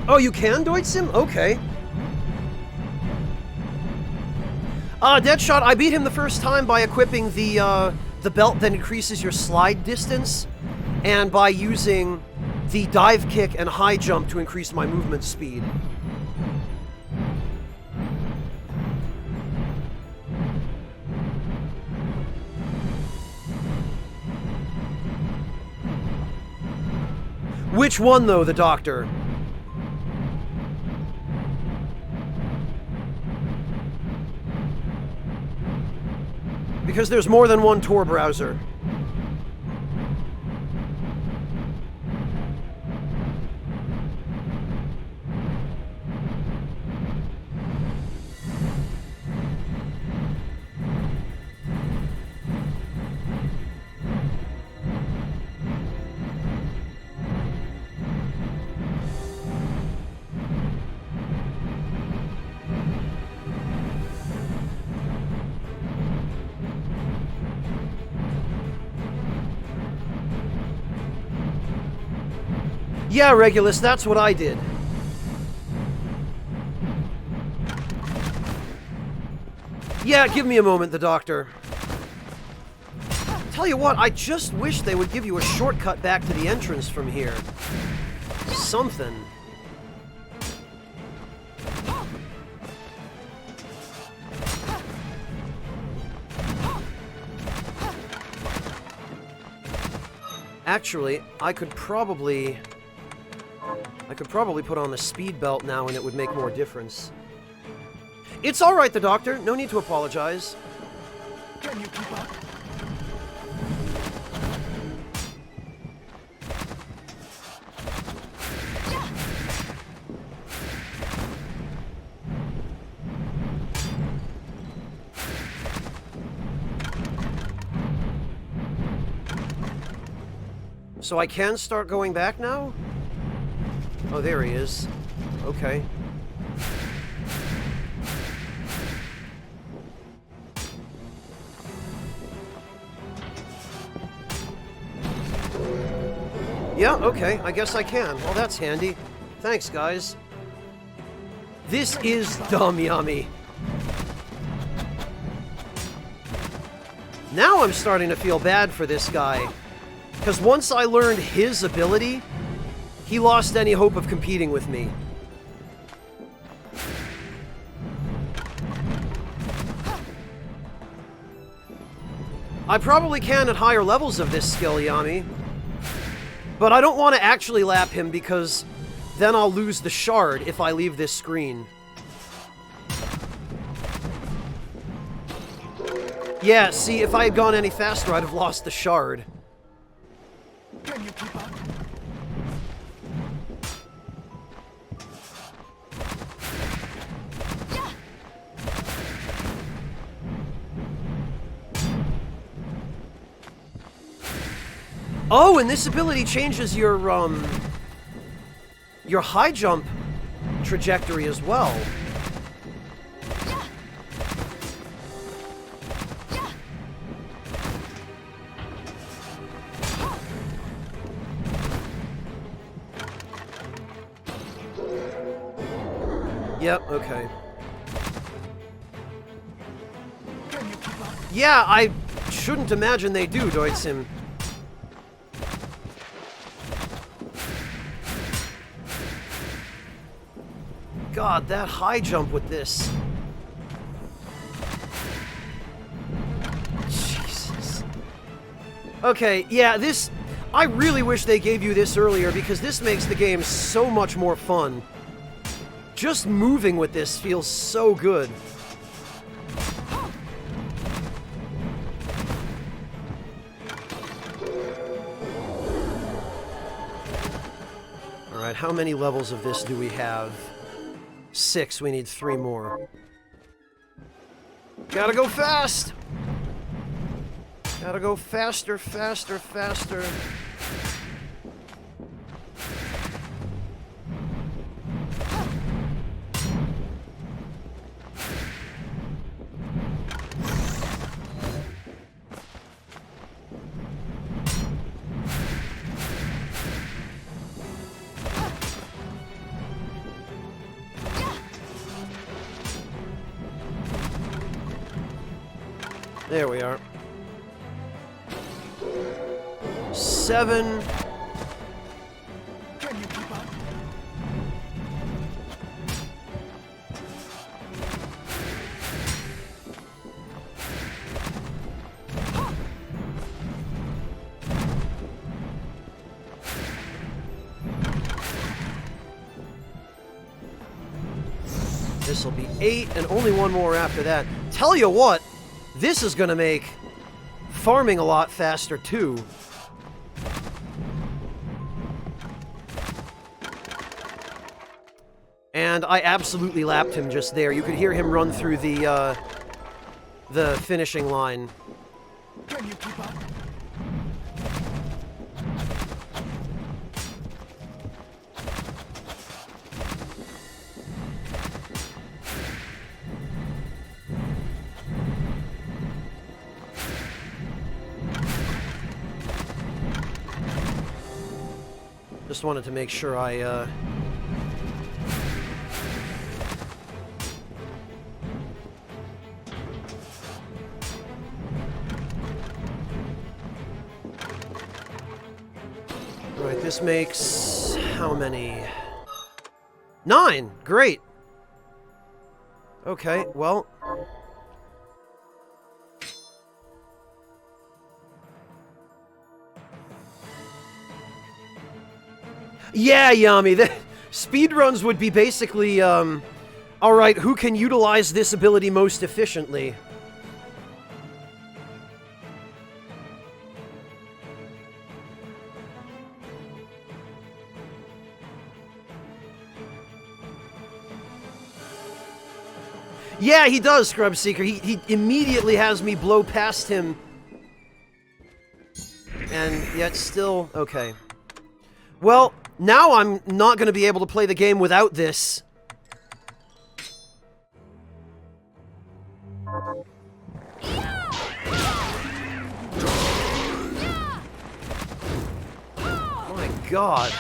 Oh, you can Deutz him? Okay. Deadshot, I beat him the first time by equipping the belt that increases your slide distance, and by using the dive kick and high jump to increase my movement speed. Which one, though, the doctor? Because there's more than one Tor browser. Yeah, Regulus, that's what I did. Yeah, give me a moment, the doctor. Tell you what, I just wish they would give you a shortcut back to the entrance from here. Something. Actually, I could probably put on the speed belt now and it would make more difference. It's all right, the doctor. No need to apologize. Can you keep up? So I can start going back now? Oh, there he is. Okay. Yeah, okay, I guess I can. Well, that's handy. Thanks, guys. This is dumb yummy. Now I'm starting to feel bad for this guy. Because once I learned his ability, he lost any hope of competing with me. I probably can at higher levels of this skill, Yami. But I don't want to actually lap him because then I'll lose the shard if I leave this screen. Yeah, see, if I had gone any faster, I'd have lost the shard. Can you keep up? Oh, and this ability changes your high jump trajectory as well. Yep, okay. Yeah, I shouldn't imagine they do, Deutzim. God, that high jump with this. Jesus. Okay, yeah, this... I really wish they gave you this earlier because this makes the game so much more fun. Just moving with this feels so good. Alright, how many levels of this do we have? 6, we need 3 more. Gotta go fast! Gotta go faster, faster, faster. There we are. 7. Can you keep up? This'll be 8, and only one more after that. Tell you what, this is gonna make farming a lot faster, too. And I absolutely lapped him just there. You could hear him run through the finishing line. Can you keep up? Just wanted to make sure I, Right, this makes... how many? 9! Great! Okay, well... Yeah, Yami, the speedruns would be basically, alright, who can utilize this ability most efficiently? Yeah, he does, Scrub Seeker. He immediately has me blow past him. And yet still... okay. Well, now I'm not going to be able to play the game without this. My God.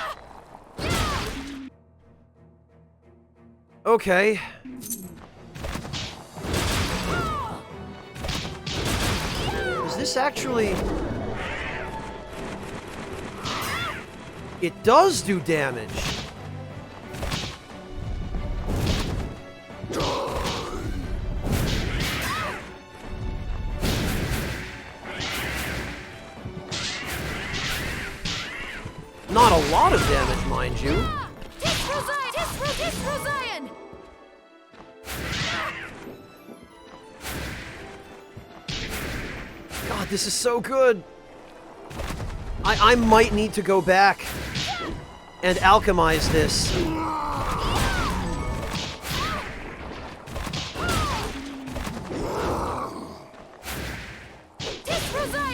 Okay. Is this actually... It does do damage. Not a lot of damage, mind you. God, this is so good. I might need to go back and alchemize this.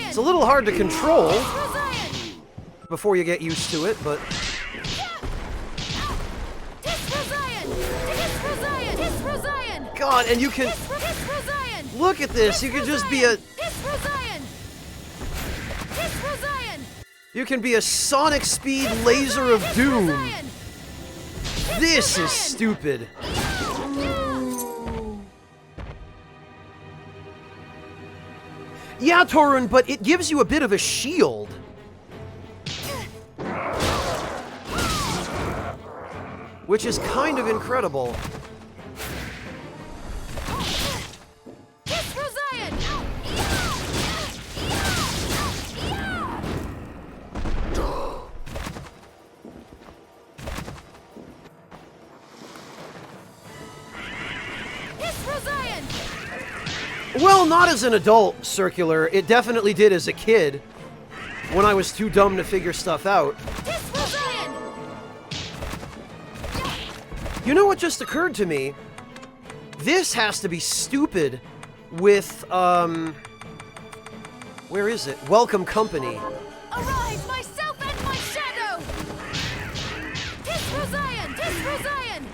It's a little hard to control before you get used to it, but... God, and you can... Look at this, you can just be a... You can be a sonic speed laser of doom. This is stupid. Yeah, Torun, but it gives you a bit of a shield. Which is kind of incredible. Well, not as an adult, Circular. It definitely did as a kid, when I was too dumb to figure stuff out. You know what just occurred to me? This has to be stupid with, where is it? Welcome Company. Arise, myself and my shadow! Tis Rosian! Tis Rosian!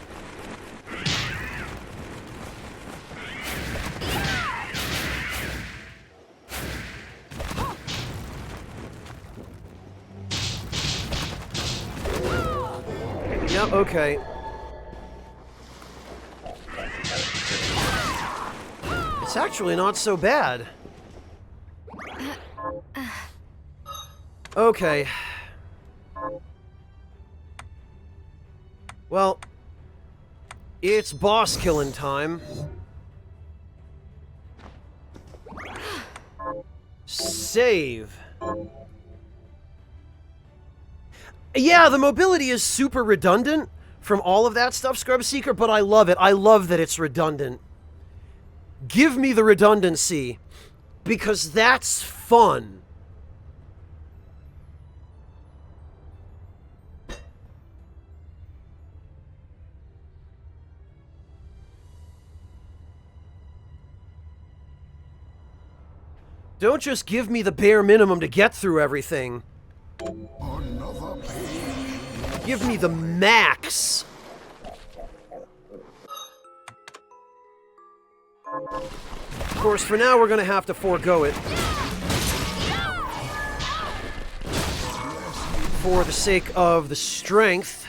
Yep, okay. It's actually not so bad. Okay. Well, it's boss killing time. Save. Yeah, the mobility is super redundant from all of that stuff, Scrub Seeker, but I love it. I love that it's redundant. Give me the redundancy, because that's fun. Don't just give me the bare minimum to get through everything. Give me the max. Of course, for now, we're gonna have to forego it. for the sake of the strength.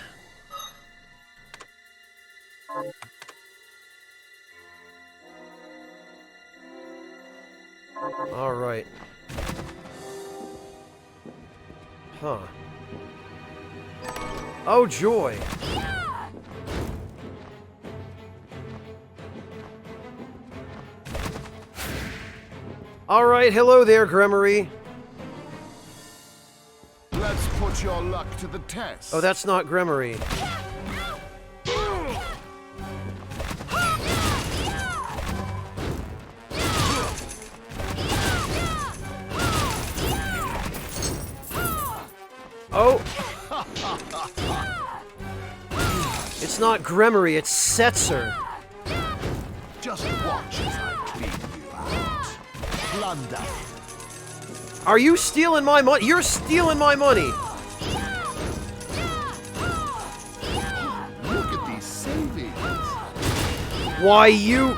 All right. Huh. Oh, joy. All right, hello there, Gremory. Let's put your luck to the test. Oh, that's not Gremory. Oh! It's not Gremory, it's Setzer. Just watch as I clean you out. Plunder. Are you stealing my money? You're stealing my money! Look at these savings. Why, you...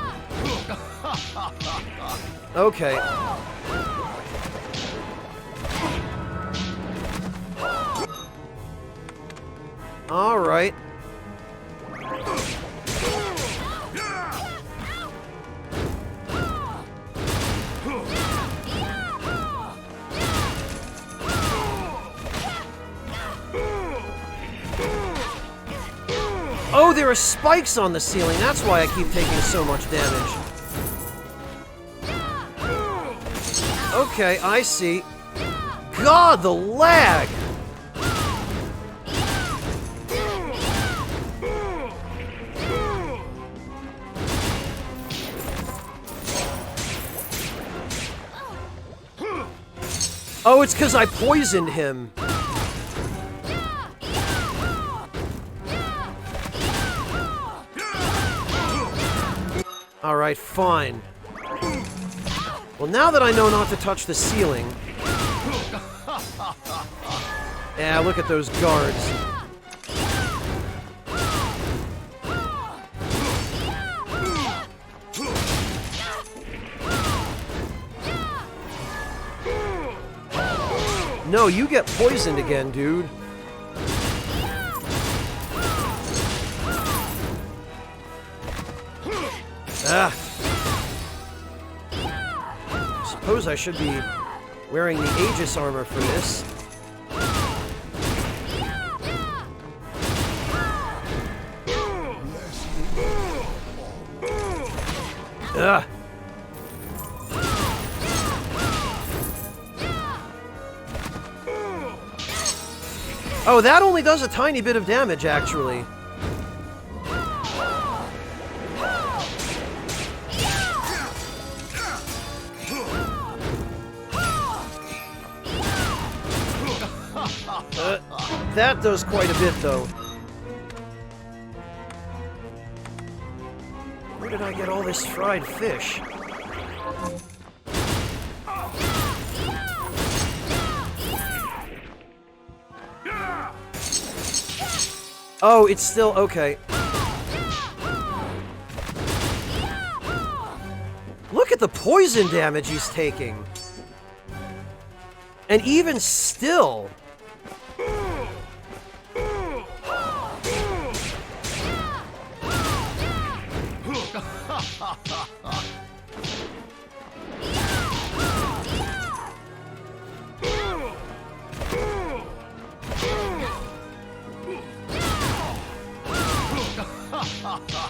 Okay. All right. Oh, there are spikes on the ceiling. That's why I keep taking so much damage. Okay, I see. God, the lag! Oh, it's because I poisoned him. Alright, fine. Well, now that I know not to touch the ceiling... Yeah, look at those guards. No, you get poisoned again, dude. Ah. Suppose I should be wearing the Aegis armor for this. Ugh. Oh, that only does a tiny bit of damage, actually. That does quite a bit, though. Where did I get all this fried fish? Oh, it's still okay. Look at the poison damage he's taking. And even still...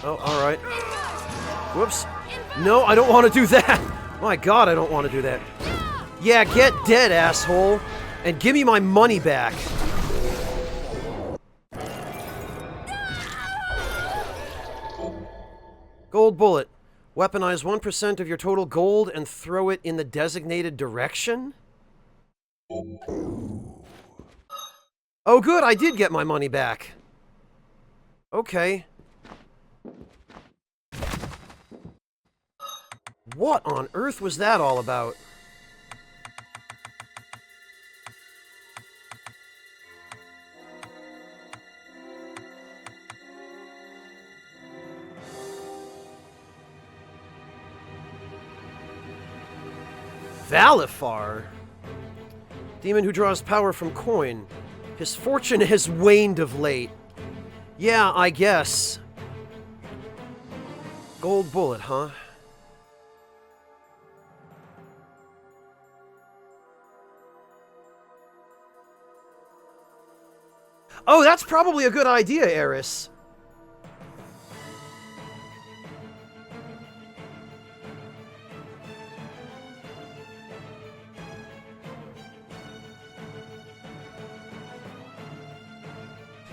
Oh, alright. Whoops. No, I don't want to do that! My god, I don't want to do that. Yeah, get dead, asshole! And give me my money back. Gold bullet. Weaponize 1% of your total gold and throw it in the designated direction? Oh good, I did get my money back. Okay. What on earth was that all about? Valifar? Demon who draws power from coin. His fortune has waned of late. Yeah, I guess. Gold bullet, huh? Oh, that's probably a good idea, Eris.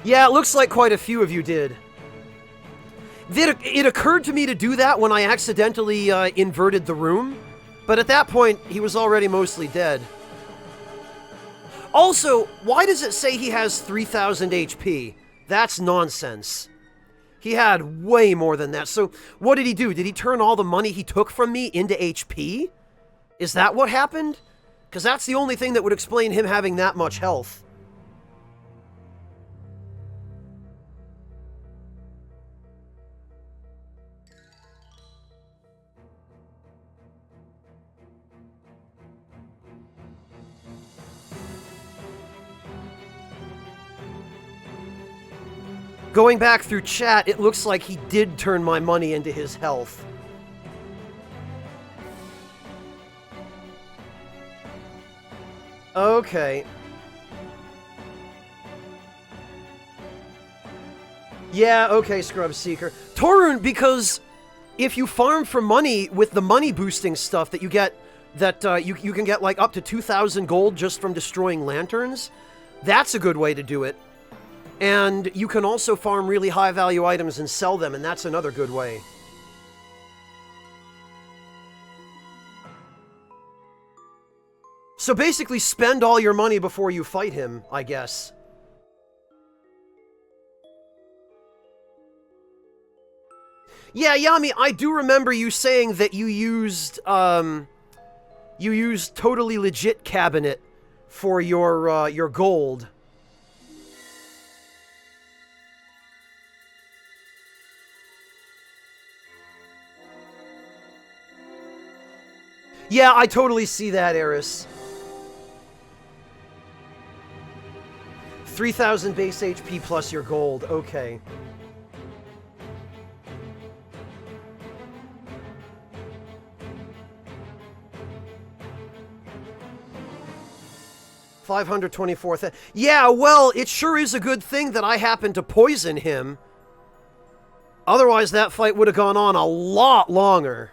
Yeah, it looks like quite a few of you did. It occurred to me to do that when I accidentally inverted the room, but at that point, he was already mostly dead. Also, why does it say he has 3,000 HP? That's nonsense. He had way more than that. So, what did he do? Did he turn all the money he took from me into HP? Is that what happened? Because that's the only thing that would explain him having that much health. Going back through chat, it looks like he did turn my money into his health. Okay. Yeah, okay, Scrub Seeker. Torun, because if you farm for money with the money boosting stuff that you get, that you can get like up to 2,000 gold just from destroying lanterns, that's a good way to do it. And you can also farm really high value items and sell them, and that's another good way. So basically spend all your money before you fight him, I guess. Yeah, Yami, I do remember you saying that you used Totally Legit Cabinet for your gold. Yeah, I totally see that, Eris. 3,000 base HP plus your gold. Okay. $524,000. Yeah, well, it sure is a good thing that I happened to poison him. Otherwise, that fight would have gone on a lot longer.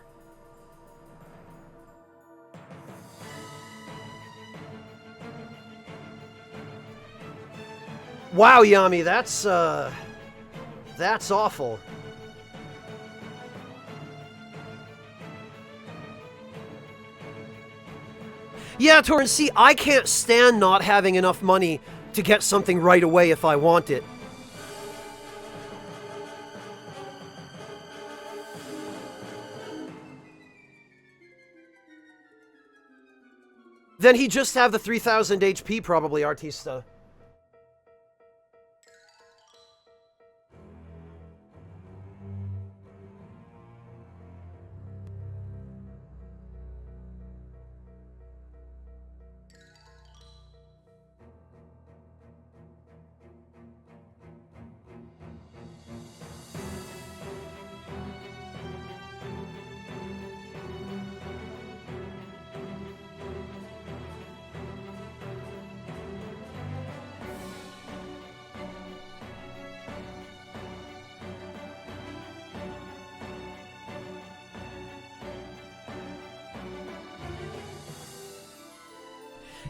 Wow, Yami, that's awful. Yeah, Torrent, see, I can't stand not having enough money to get something right away if I want it. Then he'd just have the 3,000 HP probably, Artista.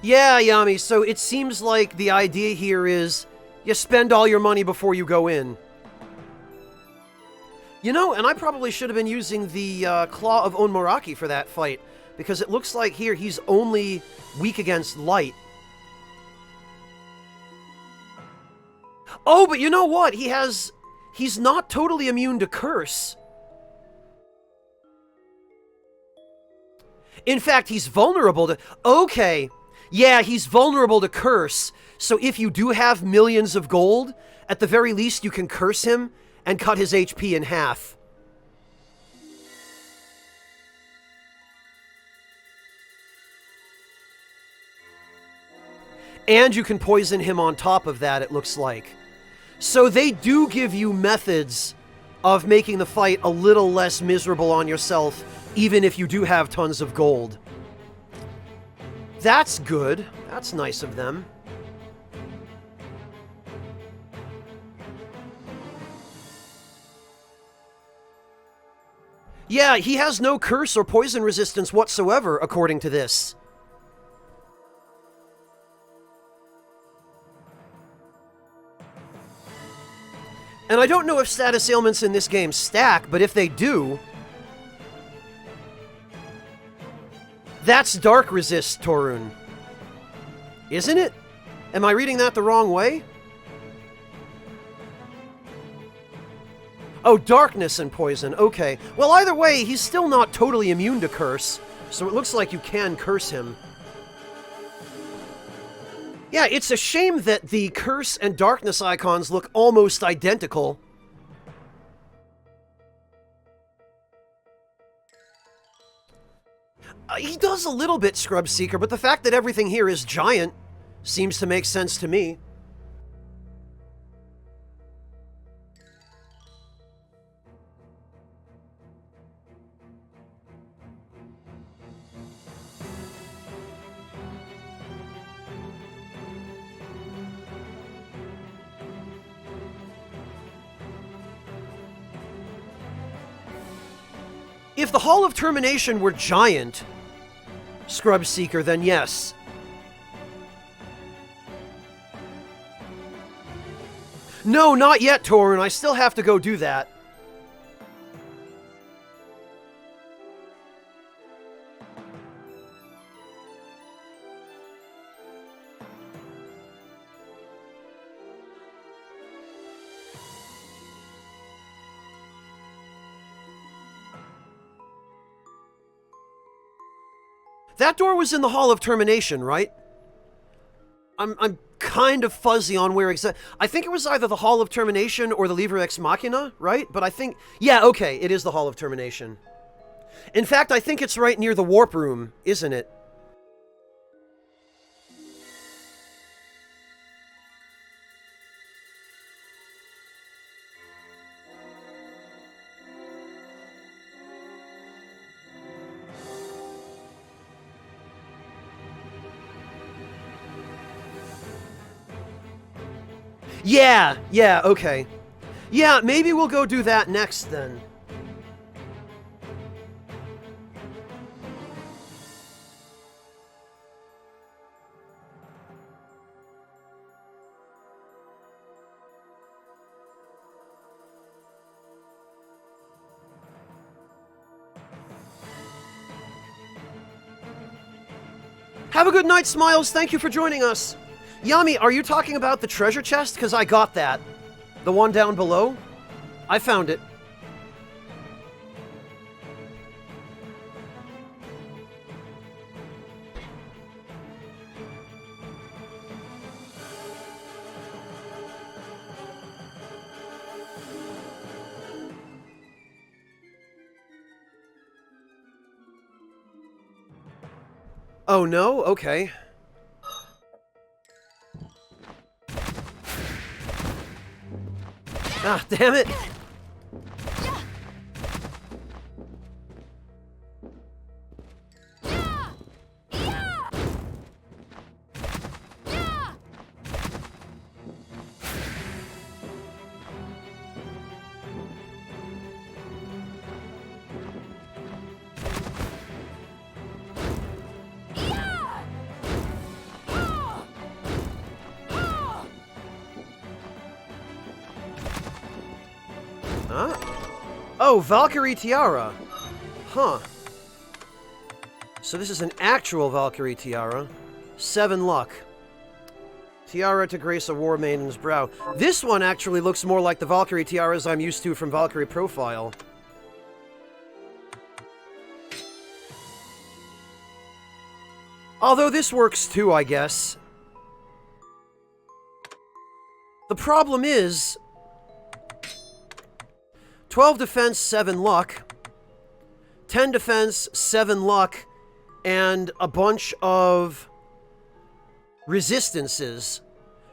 Yeah, Yami, so it seems like the idea here is you spend all your money before you go in. You know, and I probably should have been using the Claw of Onmoraki for that fight, because it looks like here he's only weak against light. Oh, but you know what? He's not totally immune to curse. In fact, he's vulnerable to... Okay. Yeah, he's vulnerable to curse, so if you do have millions of gold, at the very least you can curse him and cut his HP in half. And you can poison him on top of that, it looks like. So they do give you methods of making the fight a little less miserable on yourself, even if you do have tons of gold. That's good. That's nice of them. Yeah, he has no curse or poison resistance whatsoever, according to this. And I don't know if status ailments in this game stack, but if they do... That's dark resist, Torun. Isn't it? Am I reading that the wrong way? Oh, darkness and poison. Okay. Well, either way, he's still not totally immune to curse, so it looks like you can curse him. Yeah, it's a shame that the curse and darkness icons look almost identical. He does a little bit, Scrub Seeker, but the fact that everything here is giant seems to make sense to me. If the Hall of Termination were giant, Scrub Seeker, then yes. No, not yet, Torun. I still have to go do that. That door was in the Hall of Termination, right? I'm kind of fuzzy on where exactly... I think it was either the Hall of Termination or the Lever Ex Machina, right? But I think... Yeah, okay, it is the Hall of Termination. In fact, I think it's right near the Warp Room, isn't it? Yeah, okay. Yeah, maybe we'll go do that next, then. Have a good night, Smiles. Thank you for joining us. Yami, are you talking about the treasure chest? Because I got that. The one down below? I found it. Oh no? Okay. Ah, damn it! Huh? Oh, Valkyrie Tiara. Huh. So this is an actual Valkyrie Tiara. 7 luck. Tiara to grace a war maiden's brow. This one actually looks more like the Valkyrie Tiaras I'm used to from Valkyrie Profile. Although this works too, I guess. The problem is... 12 defense, 7 luck. 10 defense, 7 luck. And a bunch of resistances.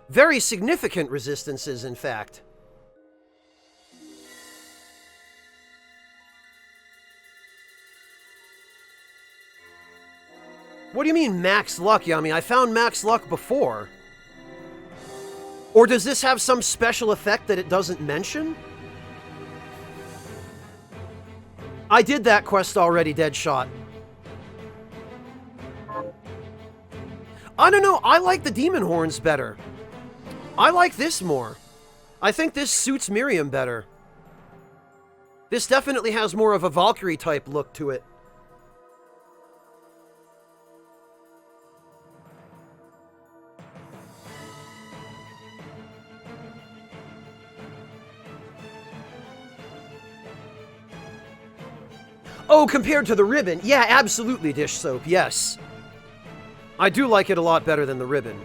Very significant resistances, in fact. What do you mean max luck, Yami? I found max luck before. Or does this have some special effect that it doesn't mention? I did that quest already, Deadshot. I don't know, I like the demon horns better. I like this more. I think this suits Miriam better. This definitely has more of a Valkyrie type look to it. Oh, compared to the ribbon. Yeah, absolutely, Dish Soap, yes. I do like it a lot better than the ribbon.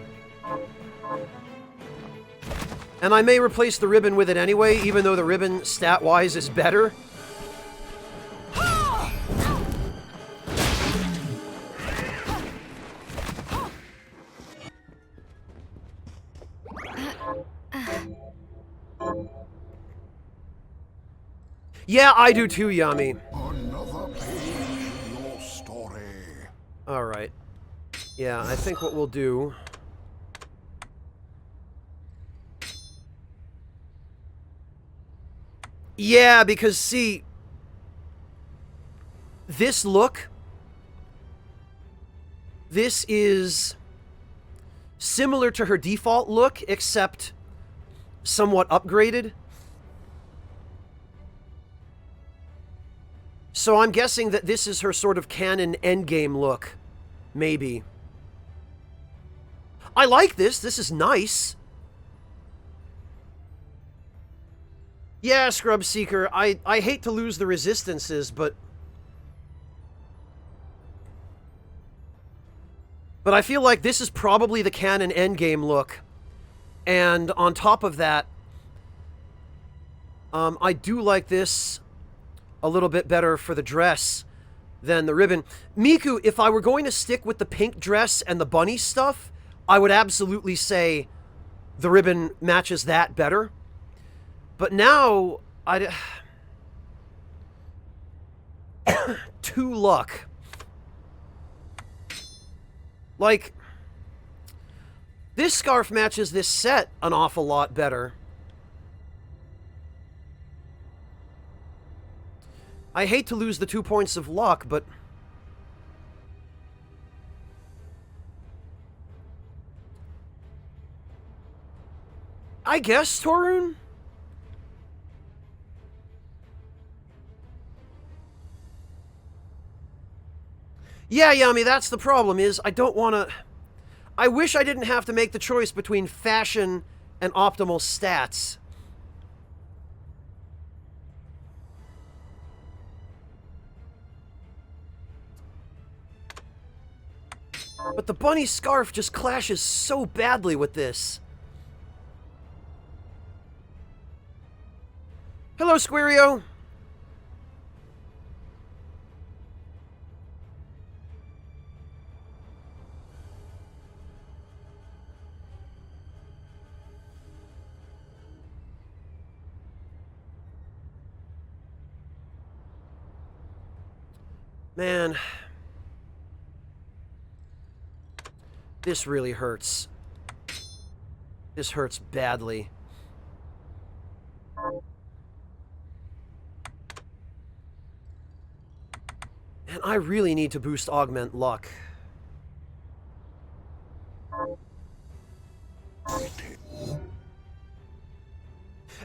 And I may replace the ribbon with it anyway, even though the ribbon, stat-wise, is better. Yeah, I do too, Yami. Another page in your story. Alright. Yeah, I think what we'll do... Yeah, because, see... This look... This is... similar to her default look, except... somewhat upgraded. So I'm guessing that this is her sort of canon endgame look. Maybe. I like this. This is nice. Yeah, Scrub Seeker, I hate to lose the resistances, but I feel like this is probably the canon endgame look. And on top of that, I do like this a little bit better for the dress than the ribbon. Miku, if I were going to stick with the pink dress and the bunny stuff, I would absolutely say the ribbon matches that better. But now, two luck. Like, this scarf matches this set an awful lot better. I hate to lose the 2 points of luck, but... I guess, Torun? Yeah, Yami, that's the problem, is I don't want to... I wish I didn't have to make the choice between fashion and optimal stats. But the bunny scarf just clashes so badly with this. Hello, Squario. Man, this really hurts. This hurts badly. And I really need to boost augment luck.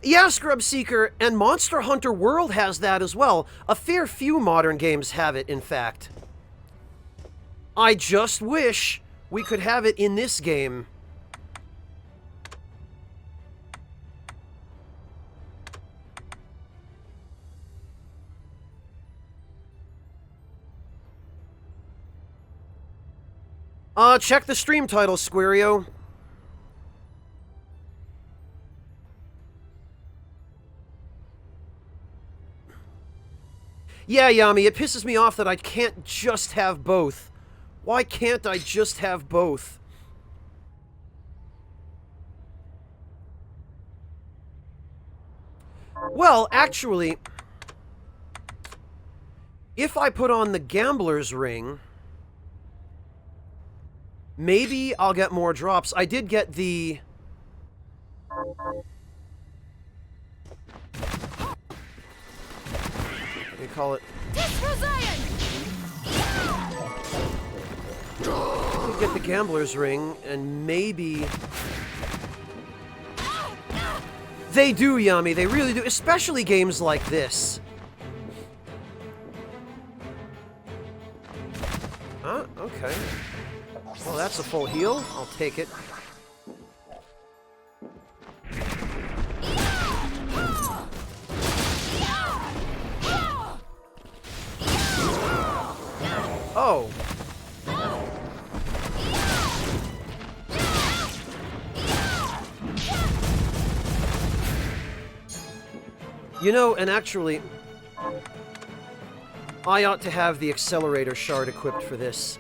Yeah, Scrub Seeker, and Monster Hunter World has that as well. A fair few modern games have it, in fact. I just wish we could have it in this game. Check the stream title, Squario. Yeah, Yami, it pisses me off that I can't just have both. Why can't I just have both? Well, actually, if I put on the Gambler's Ring, maybe I'll get more drops. I did get the... What do you call it? I did get the Gambler's Ring, and maybe... They do, Yami, they really do, especially games like this. Huh? Okay. Well, that's a full heal. I'll take it. Oh. You know, and actually, I ought to have the accelerator shard equipped for this.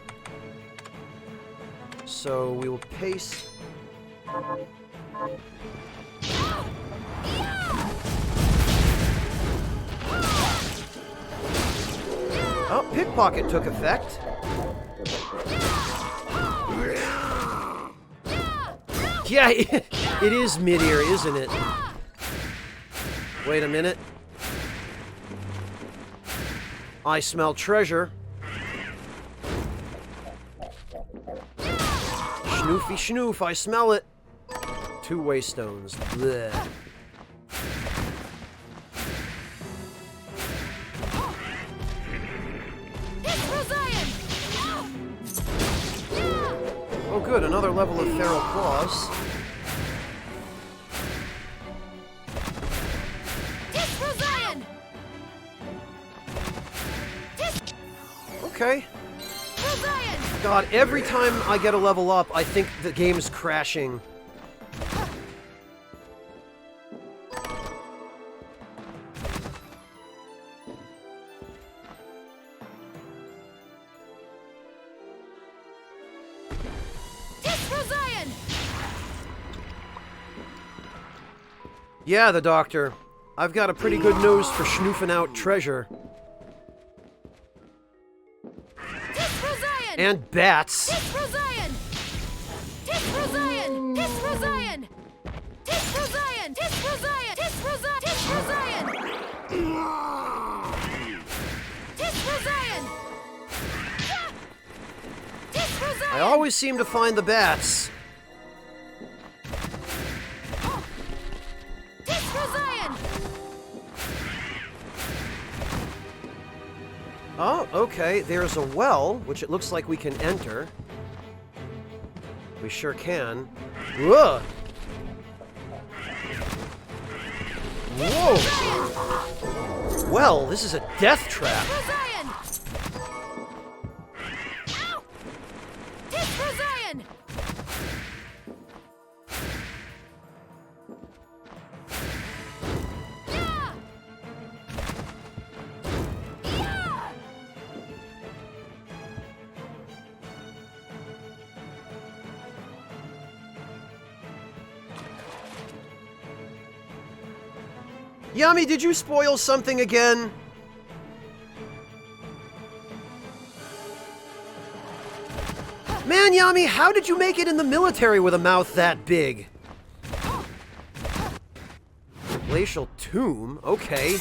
So we will pace. Oh, pickpocket took effect. Yeah, it is mid-ear, isn't it? Wait a minute. I smell treasure. Schnoofy schnoof, I smell it. 2 waystones. Blech. Oh good, another level of Feral Claws. Okay. God, every time I get a level up, I think the game's crashing. Yeah, the doctor. I've got a pretty good nose for schnoofing out treasure. And bats. I always seem to find the bats. Oh, okay, there's a well, which it looks like we can enter. We sure can. Whoa! Whoa! Well, this is a death trap. Yami, did you spoil something again? Man, Yami, how did you make it in the military with a mouth that big? Glacial tomb? Okay.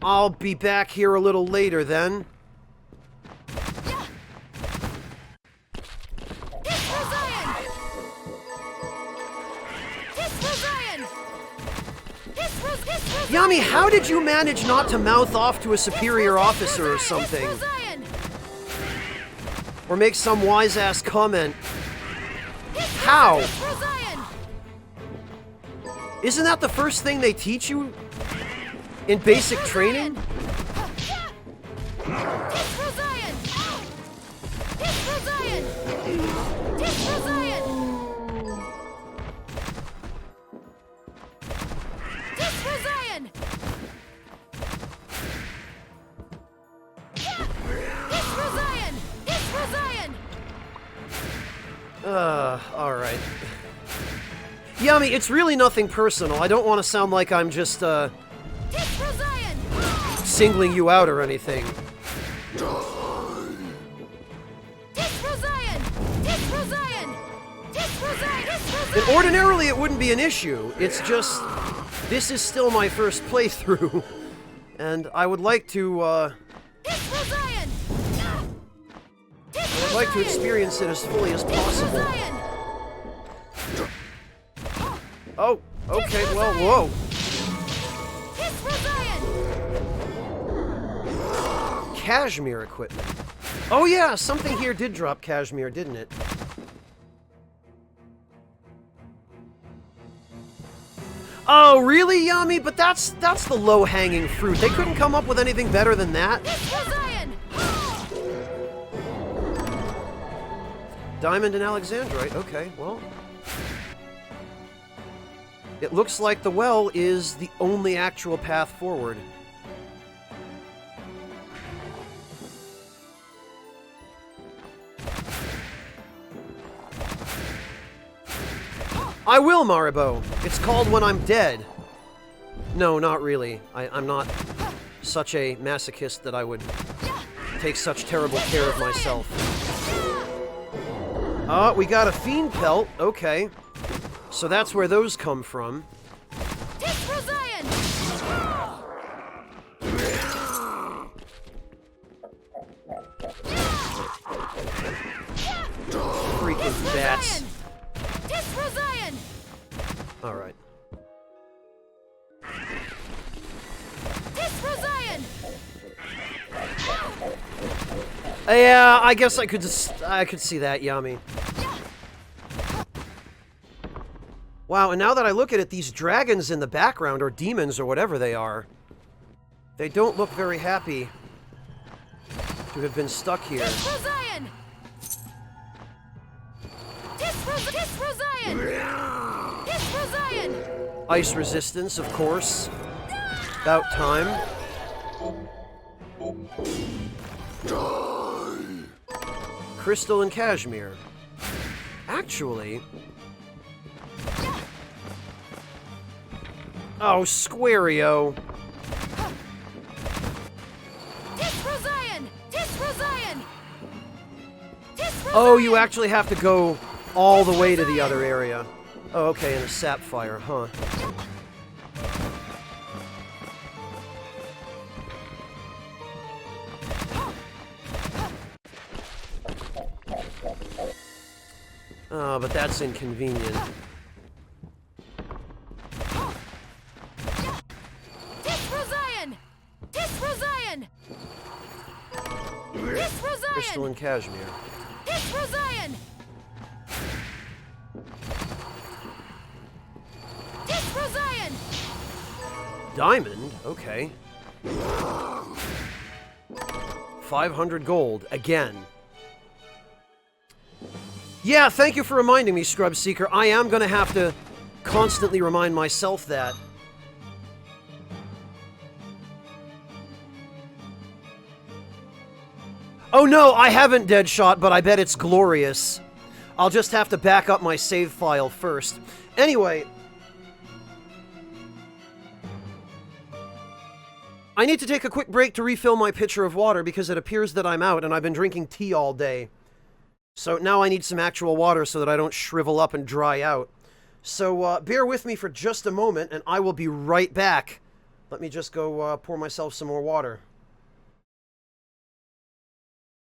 I'll be back here a little later then. Yami, how did you manage not to mouth off to a superior officer or something? Or make some wise-ass comment? How? Isn't that the first thing they teach you in basic training? Alright. Yami, it's really nothing personal. I don't want to sound like I'm just, singling you out or anything. And ordinarily it wouldn't be an issue. It's just, this is still my first playthrough. And I would like to, I would like to experience it as fully as possible. Oh, okay, well, whoa. Cashmere equipment. Oh yeah, something here did drop cashmere, didn't it? Oh, really, Yami? But that's the low-hanging fruit. They couldn't come up with anything better than that? Diamond and Alexandrite. Okay, well. It looks like the well is the only actual path forward. I will, Maribo. It's called When I'm Dead. No, not really. I'm not such a masochist that I would take such terrible care of myself. We got a fiend pelt. Okay. So that's where those come from. Freaking bats. Alright. Yeah, I guess I could see that, Yami. Wow, and now that I look at it, these dragons in the background, or demons, or whatever they are, they don't look very happy to have been stuck here. Ice resistance, of course. About time. Crystal and cashmere. Actually... Oh, Squario. Oh, you actually have to go all the way to the other area. Oh, okay, and a sapphire, huh? Oh, but that's inconvenient. Crystal and cashmere. Diamond? Okay. 500 gold, again. Yeah, thank you for reminding me, Scrub Seeker. I am gonna have to constantly remind myself that. Oh no, I haven't Deadshot, but I bet it's glorious. I'll just have to back up my save file first. Anyway... I need to take a quick break to refill my pitcher of water because it appears that I'm out and I've been drinking tea all day. So now I need some actual water so that I don't shrivel up and dry out. So bear with me for just a moment and I will be right back. Let me just go pour myself some more water.